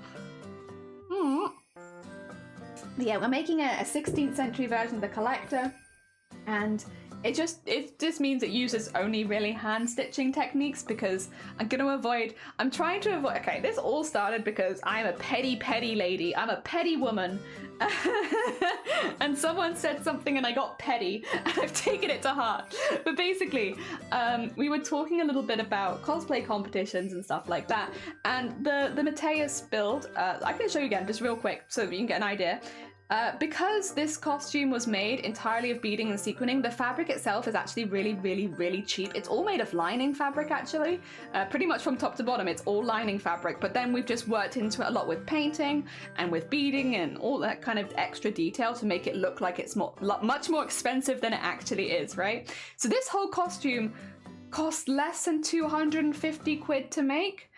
Yeah, we're making a 16th century version of the collector, and it just means it uses only really hand stitching techniques because I'm trying to avoid, okay, this all started because I'm a petty lady. I'm a petty woman. And someone said something and I got petty and I've taken it to heart. But basically, we were talking a little bit about cosplay competitions and stuff like that. And the Mateus build, I can show you again just real quick so that you can get an idea. Because this costume was made entirely of beading and sequinning, the fabric itself is actually really cheap. It's all made of lining fabric, actually. Pretty much from top to bottom, it's all lining fabric, but then we've just worked into it a lot with painting and with beading and all that kind of extra detail to make it look like it's much more expensive than it actually is, right? So this whole costume cost less than 250 quid to make.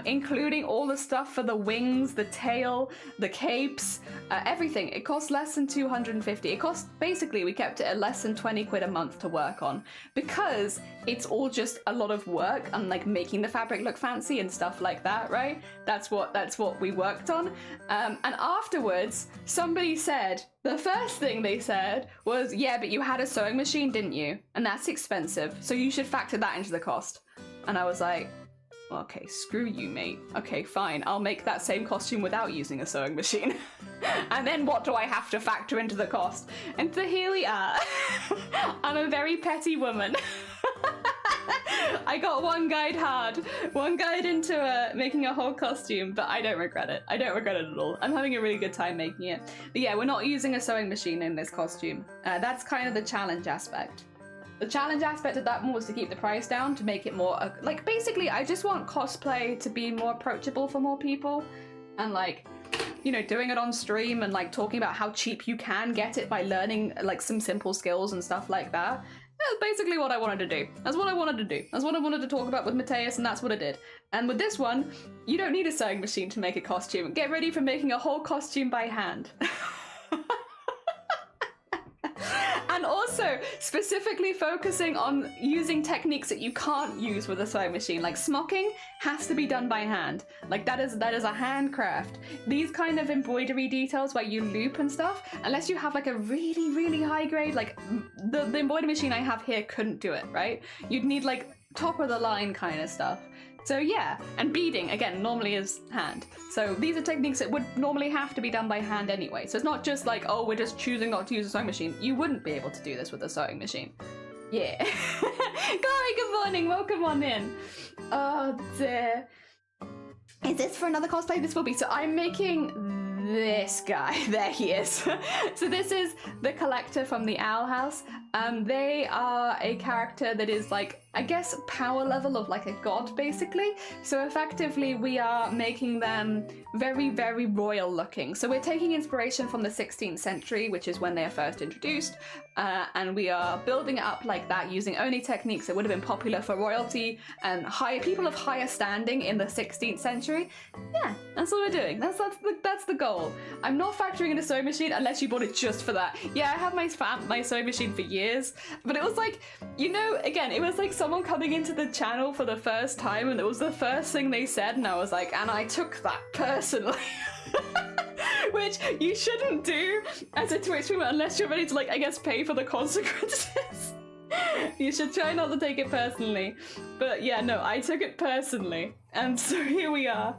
Including all the stuff for the wings, the tail, the capes, everything. It costs less than 250. It cost, basically, we kept it at less than 20 quid a month to work on because it's all just a lot of work and like making the fabric look fancy and stuff like that, right? That's what we worked on. And afterwards, somebody said, the first thing they said was, yeah, but you had a sewing machine, didn't you? And that's expensive, so you should factor that into the cost. And I was like, okay, screw you, mate. Okay, fine. I'll make that same costume without using a sewing machine. And then what do I have to factor into the cost? And so here we are. I'm a very petty woman. I got one guide into making a whole costume, but I don't regret it. I don't regret it at all. I'm having a really good time making it. But yeah, we're not using a sewing machine in this costume. That's kind of the challenge aspect. The challenge aspect of that one was to keep the price down, to make it more, like, basically, I just want cosplay to be more approachable for more people. And, like, you know, doing it on stream and, like, talking about how cheap you can get it by learning, like, some simple skills and stuff like that. That's basically what I wanted to do. That's what I wanted to do. That's what I wanted to talk about with Mateus, and that's what I did. And with this one, you don't need a sewing machine to make a costume. Get ready for making a whole costume by hand. And also specifically focusing on using techniques that you can't use with a sewing machine. Like smocking has to be done by hand. Like that is a handcraft. These kind of embroidery details where you loop and stuff, unless you have like a really high grade, like the embroidery machine I have here couldn't do it, right? You'd need like top of the line kind of stuff So yeah, and beading, again, normally is hand. So these are techniques that would normally have to be done by hand anyway. So it's not just like, oh, we're just choosing not to use a sewing machine. You wouldn't be able to do this with a sewing machine. Yeah. Corey, good morning, welcome on in. Oh dear. Is this for another cosplay? This will be. So I'm making this guy. There he is. So this is the collector from the Owl House. They are a character that is like, I guess, power level of like a god, basically. So effectively, we are making them very, very royal looking. So we're taking inspiration from the 16th century, which is when they are first introduced, and we are building it up like that using only techniques that would have been popular for royalty and people of higher standing in the 16th century. Yeah, that's what we're doing. That's the goal. I'm not factoring in a sewing machine unless you bought it just for that. Yeah, I have my sewing machine for years, but it was like, you know, again, it was like someone coming into the channel for the first time and it was the first thing they said and I was like, and I took that personally. Which you shouldn't do as a Twitch streamer unless you're ready to, like, I guess, pay for the consequences. You should try not to take it personally. But yeah, no, I took it personally. And so here we are.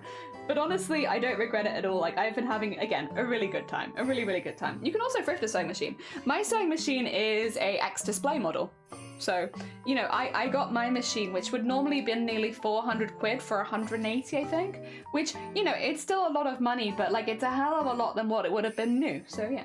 But honestly, I don't regret it at all. Like, I've been having, again, a really good time. A really, really good time. You can also thrift a sewing machine. My sewing machine is a X-Display model. So, you know, I got my machine, which would normally be nearly 400 quid for 180, I think. Which, you know, it's still a lot of money, but, like, it's a hell of a lot than what it would have been new. So, yeah.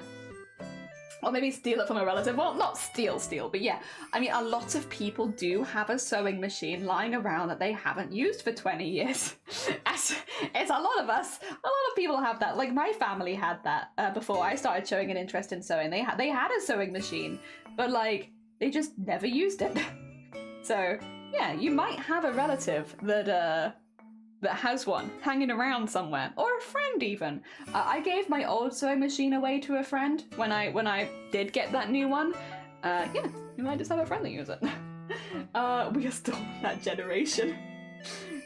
Or maybe steal it from a relative. Well, not steal, but yeah. I mean, a lot of people do have a sewing machine lying around that they haven't used for 20 years. It's a lot of us. A lot of people have that. Like, my family had that before I started showing an interest in sewing. They had a sewing machine, but, like, they just never used it. So, yeah, you might have a relative that has one hanging around somewhere, or a friend even. I gave my old sewing machine away to a friend when I did get that new one. Yeah, you might just have a friend that uses it. We are still in that generation.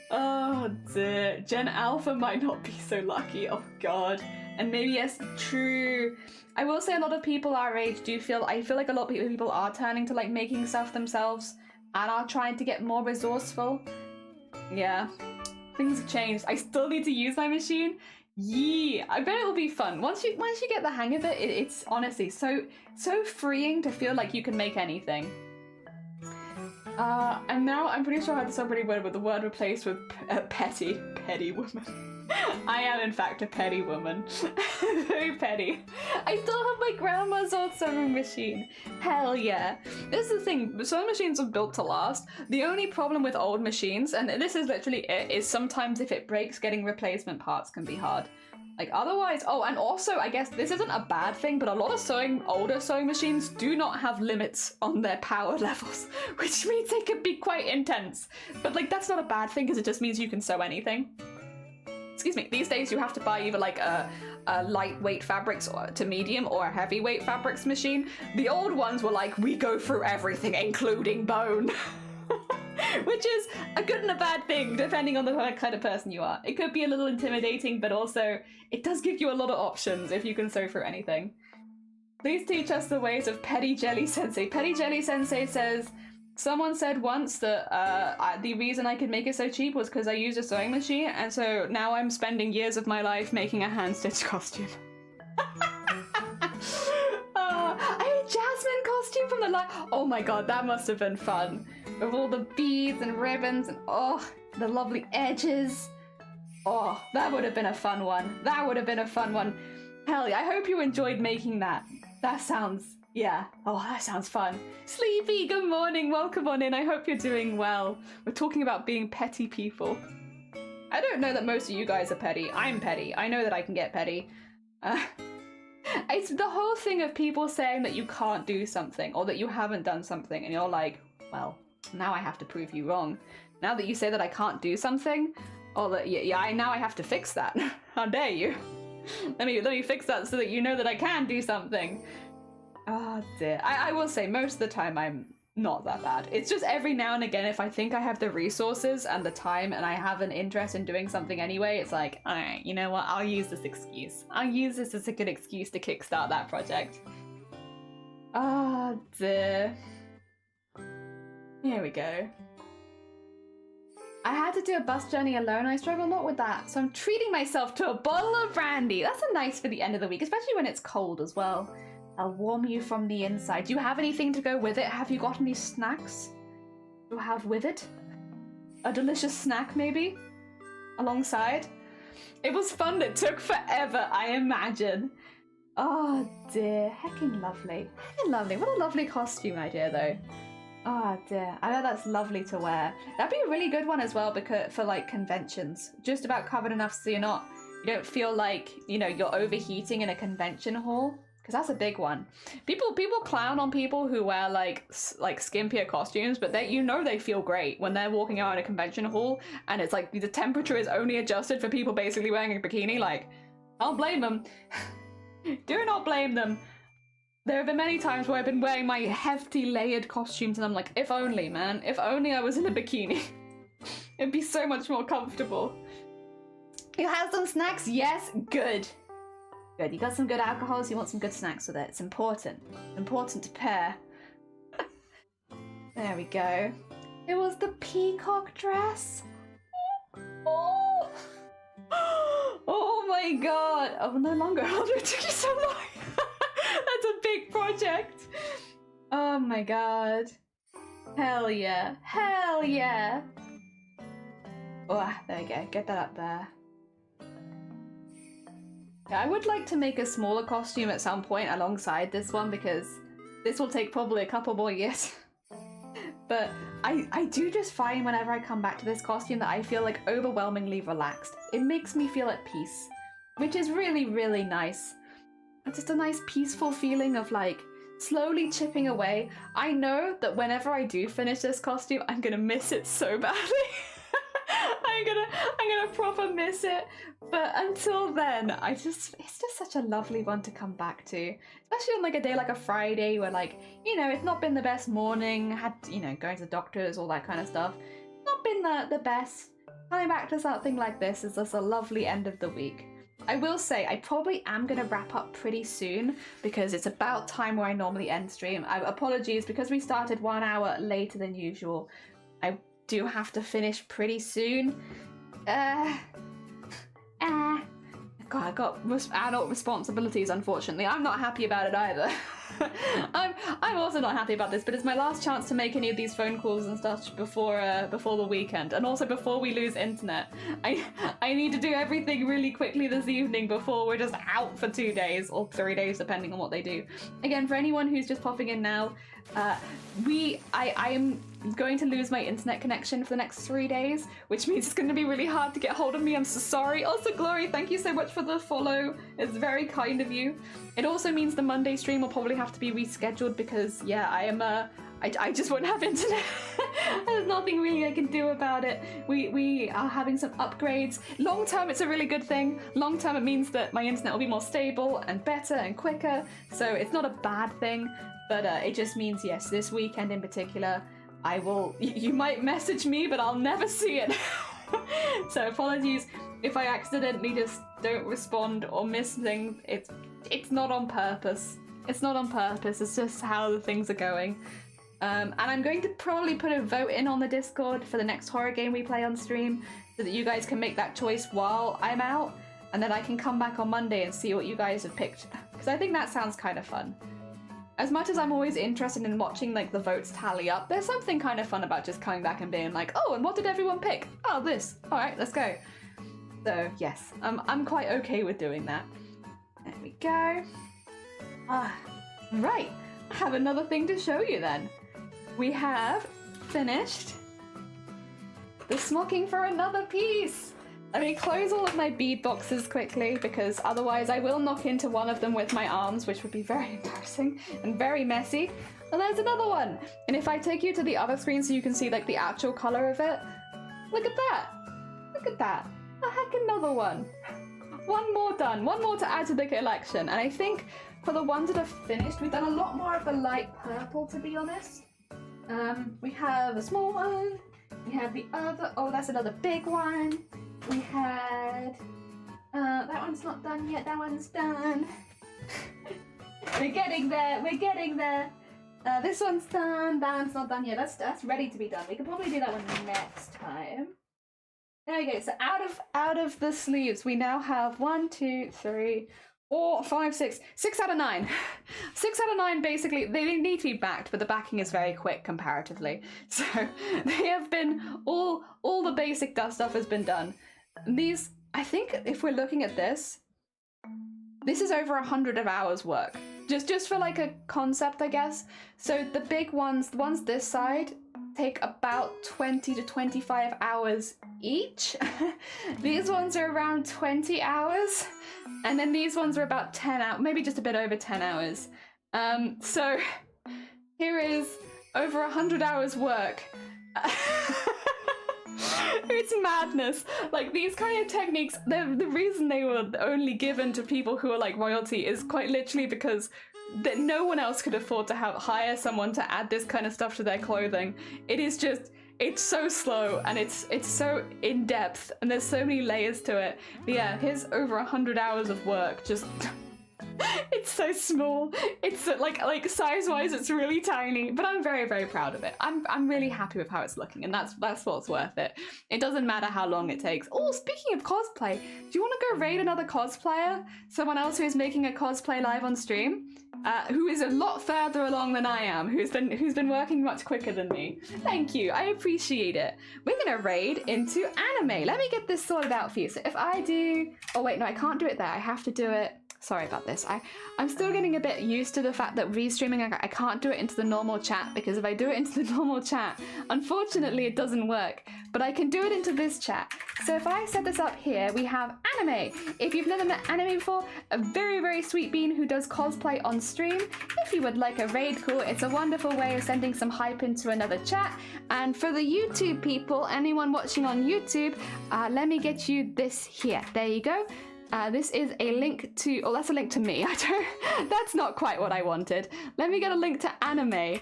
Oh dear, Gen Alpha might not be so lucky. Oh god. And maybe, yes, true. I will say a lot of people our age I feel like a lot of people are turning to, like, making stuff themselves and are trying to get more resourceful. Yeah. Things have changed. I still need to use my machine. Yeah, I bet it will be fun. Once you get the hang of it, it's honestly so freeing to feel like you can make anything. And now I'm pretty sure I had somebody word with the word replaced with petty woman. I am in fact a petty woman. Very petty. I still have my grandma's old sewing machine. Hell yeah. This is the thing, sewing machines are built to last. The only problem with old machines, and this is literally it, is sometimes if it breaks, getting replacement parts can be hard. Like otherwise, oh, and also I guess this isn't a bad thing, but a lot of older sewing machines do not have limits on their power levels, which means they can be quite intense. But like that's not a bad thing because it just means you can sew anything. Excuse me, these days you have to buy either like a lightweight fabrics to medium or a heavyweight fabrics machine. The old ones were like, we go through everything, including bone. Which is a good and a bad thing, depending on the kind of person you are. It could be a little intimidating, but also it does give you a lot of options if you can sew through anything. Please teach us the ways of Petty Jelly Sensei. Petty Jelly Sensei says, someone said once that the reason I could make it so cheap was because I used a sewing machine, and so now I'm spending years of my life making a hand-stitched costume. I had a Jasmine costume from the light. Oh my god, that must have been fun. With all the beads and ribbons and oh, the lovely edges. Oh, that would have been a fun one. That would have been a fun one. Hell yeah, I hope you enjoyed making that. That sounds, yeah. Oh, that sounds fun. Sleepy, good morning. Welcome on in. I hope you're doing well. We're talking about being petty people. I don't know that most of you guys are petty. I'm petty. I know that I can get petty. It's the whole thing of people saying that you can't do something or that you haven't done something and you're like, well, now I have to prove you wrong. Now that you say that I can't do something, or that now I have to fix that. How dare you? Let me fix that so that you know that I can do something. Oh dear. I will say most of the time I'm not that bad. It's just every now and again if I think I have the resources and the time and I have an interest in doing something anyway, it's like, alright, you know what, I'll use this excuse. I'll use this as a good excuse to kickstart that project. Oh dear. Here we go. I had to do a bus journey alone. I struggle a lot with that. So I'm treating myself to a bottle of brandy. That's a nice for the end of the week, especially when it's cold as well. I'll warm you from the inside. Do you have anything to go with it? Have you got any snacks to have with it? A delicious snack, maybe? Alongside? It was fun. It took forever, I imagine. Oh dear. Heckin' lovely. Heckin' lovely. What a lovely costume idea, though. Oh dear. I know that's lovely to wear. That'd be a really good one as well because for like conventions. Just about covered enough so you don't feel like, you know, you're overheating in a convention hall. Because that's a big one. People clown on people who wear like skimpier costumes, but they feel great when they're walking out in a convention hall and it's like the temperature is only adjusted for people basically wearing a bikini. Like, I don't blame them. Do not blame them. There have been many times where I've been wearing my hefty layered costumes and I'm like, if only, man, if only I was in a bikini. It'd be so much more comfortable. You have some snacks? Yes, good. Good, you got some good alcohols, you want some good snacks with it. It's important. It's important to pair. There we go. It was the peacock dress. Oh, oh my god. Oh, no longer. It took you so long. That's a big project. Oh my god. Hell yeah. Hell yeah. Oh, there we go. Get that up there. Yeah, I would like to make a smaller costume at some point alongside this one because this will take probably a couple more years. But I do just find whenever I come back to this costume that I feel like overwhelmingly relaxed. It makes me feel at peace, which is really, really nice. It's just a nice peaceful feeling of like slowly chipping away. I know that whenever I do finish this costume, I'm gonna miss it so badly. I'm gonna proper miss it. But until then, it's just such a lovely one to come back to. Especially on like a day like a Friday where like, you know, it's not been the best morning, had, you know, going to the doctors, all that kind of stuff. Not been the best. Coming back to something like this is just a lovely end of the week. I will say I probably am going to wrap up pretty soon because it's about time where I normally end stream. Apologies because we started 1 hour later than usual. I do have to finish pretty soon. God, I got adult responsibilities, unfortunately. I'm not happy about it either. I'm also not happy about this, but it's my last chance to make any of these phone calls and stuff before the weekend, and also before we lose internet. I need to do everything really quickly this evening before we're just out for 2 days or 3 days, depending on what they do. Again, for anyone who's just popping in now, I am going to lose my internet connection for the next 3 days, which means it's going to be really hard to get hold of me. I'm so sorry. Also, Glory, thank you so much for the follow. It's very kind of you. It also means the Monday stream will probably have to be rescheduled because, yeah, I just won't have internet. There's nothing really I can do about it. We are having some upgrades. Long term, it's a really good thing. Long term, it means that my internet will be more stable and better and quicker. So it's not a bad thing, but it just means, yes, this weekend in particular, I will, you might message me, but I'll never see it. So apologies if I accidentally just don't respond or miss things. It's not on purpose. It's not on purpose. It's just how the things are going. And I'm going to probably put a vote in on the Discord for the next horror game we play on stream so that you guys can make that choice while I'm out, and then I can come back on Monday and see what you guys have picked, because I think that sounds kind of fun. As much as I'm always interested in watching like the votes tally up, there's something kind of fun about just coming back and being like, oh, and what did everyone pick? Oh, this. All right, let's go. So yes, I'm quite okay with doing that. There we go. Right, I have another thing to show you then. We have finished the smocking for another piece. Let me close all of my bead boxes quickly because otherwise I will knock into one of them with my arms, which would be very embarrassing and very messy. And there's another one. And if I take you to the other screen so you can see like the actual color of it, look at that. Look at that. A heck, another one. One more done. One more to add to the collection. And I think for the ones that are finished, we've done a lot more of the light purple, to be honest. We have a small one. We have the other. Oh, that's another big one. We had. That one's not done yet. That one's done. We're getting there. We're getting there. This one's done. That one's not done yet. That's ready to be done. We can probably do that one next time. There we go. So out of the sleeves, we now have 1, 2, 3, 4, 5, 6. 6 out of 9. 6 out of 9. Basically, they need to be backed, but the backing is very quick comparatively. So they have been all the basic dust stuff has been done. And these, I think, if we're looking at this is over 100 of hours work. Just for like a concept, I guess. So the big ones, the ones this side, take about 20 to 25 hours each. These ones are around 20 hours, and then these ones are about 10 hours, maybe just a bit over 10 hours. So here is over 100 hours work. It's madness. Like, these kind of techniques, the reason they were only given to people who are like royalty is quite literally because that no one else could afford to hire someone to add this kind of stuff to their clothing. It is just, it's so slow and it's so in depth and there's so many layers to it. But yeah, here's over 100 hours of work. Just it's so small. It's like size-wise, it's really tiny, but I'm very, very proud of it. I'm really happy with how it's looking, and that's what's worth it. It doesn't matter how long it takes. Oh, speaking of cosplay, do you want to go raid another cosplayer? Someone else who is making a cosplay live on stream? Who is a lot further along than I am, who's been working much quicker than me. Thank you, I appreciate it. We're gonna raid into anime. Let me get this sorted out for you. So if I do, oh wait, no, I can't do it there. I have to do it. Sorry about this. I'm still getting a bit used to the fact that restreaming, I can't do it into the normal chat, because if I do it into the normal chat, unfortunately it doesn't work, but I can do it into this chat. So if I set this up here, we have anime. If you've never met anime before, a very, very sweet bean who does cosplay on stream. If you would like a raid call, it's a wonderful way of sending some hype into another chat. And for the YouTube people, anyone watching on YouTube, let me get you this here. There you go. This is a link to, oh, that's a link to me. That's not quite what I wanted. Let me get a link to anime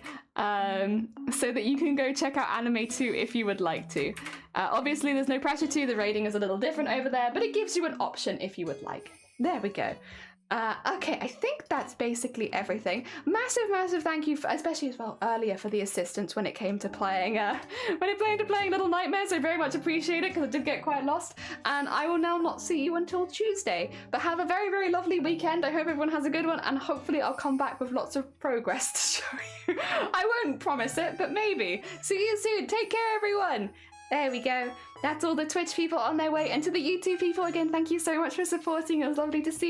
so that you can go check out anime too if you would like to. Obviously, there's no pressure to. The rating is a little different over there, but it gives you an option if you would like. There we go. Okay, I think that's basically everything. Massive thank you, especially as well earlier, for the assistance when it came to playing, playing Little Nightmares. I very much appreciate it because I did get quite lost. And I will now not see you until Tuesday. But have a very, very lovely weekend. I hope everyone has a good one, and hopefully I'll come back with lots of progress to show you. I won't promise it, but maybe. See you soon. Take care, everyone. There we go. That's all the Twitch people on their way, and to the YouTube people again, thank you so much for supporting. It was lovely to see you.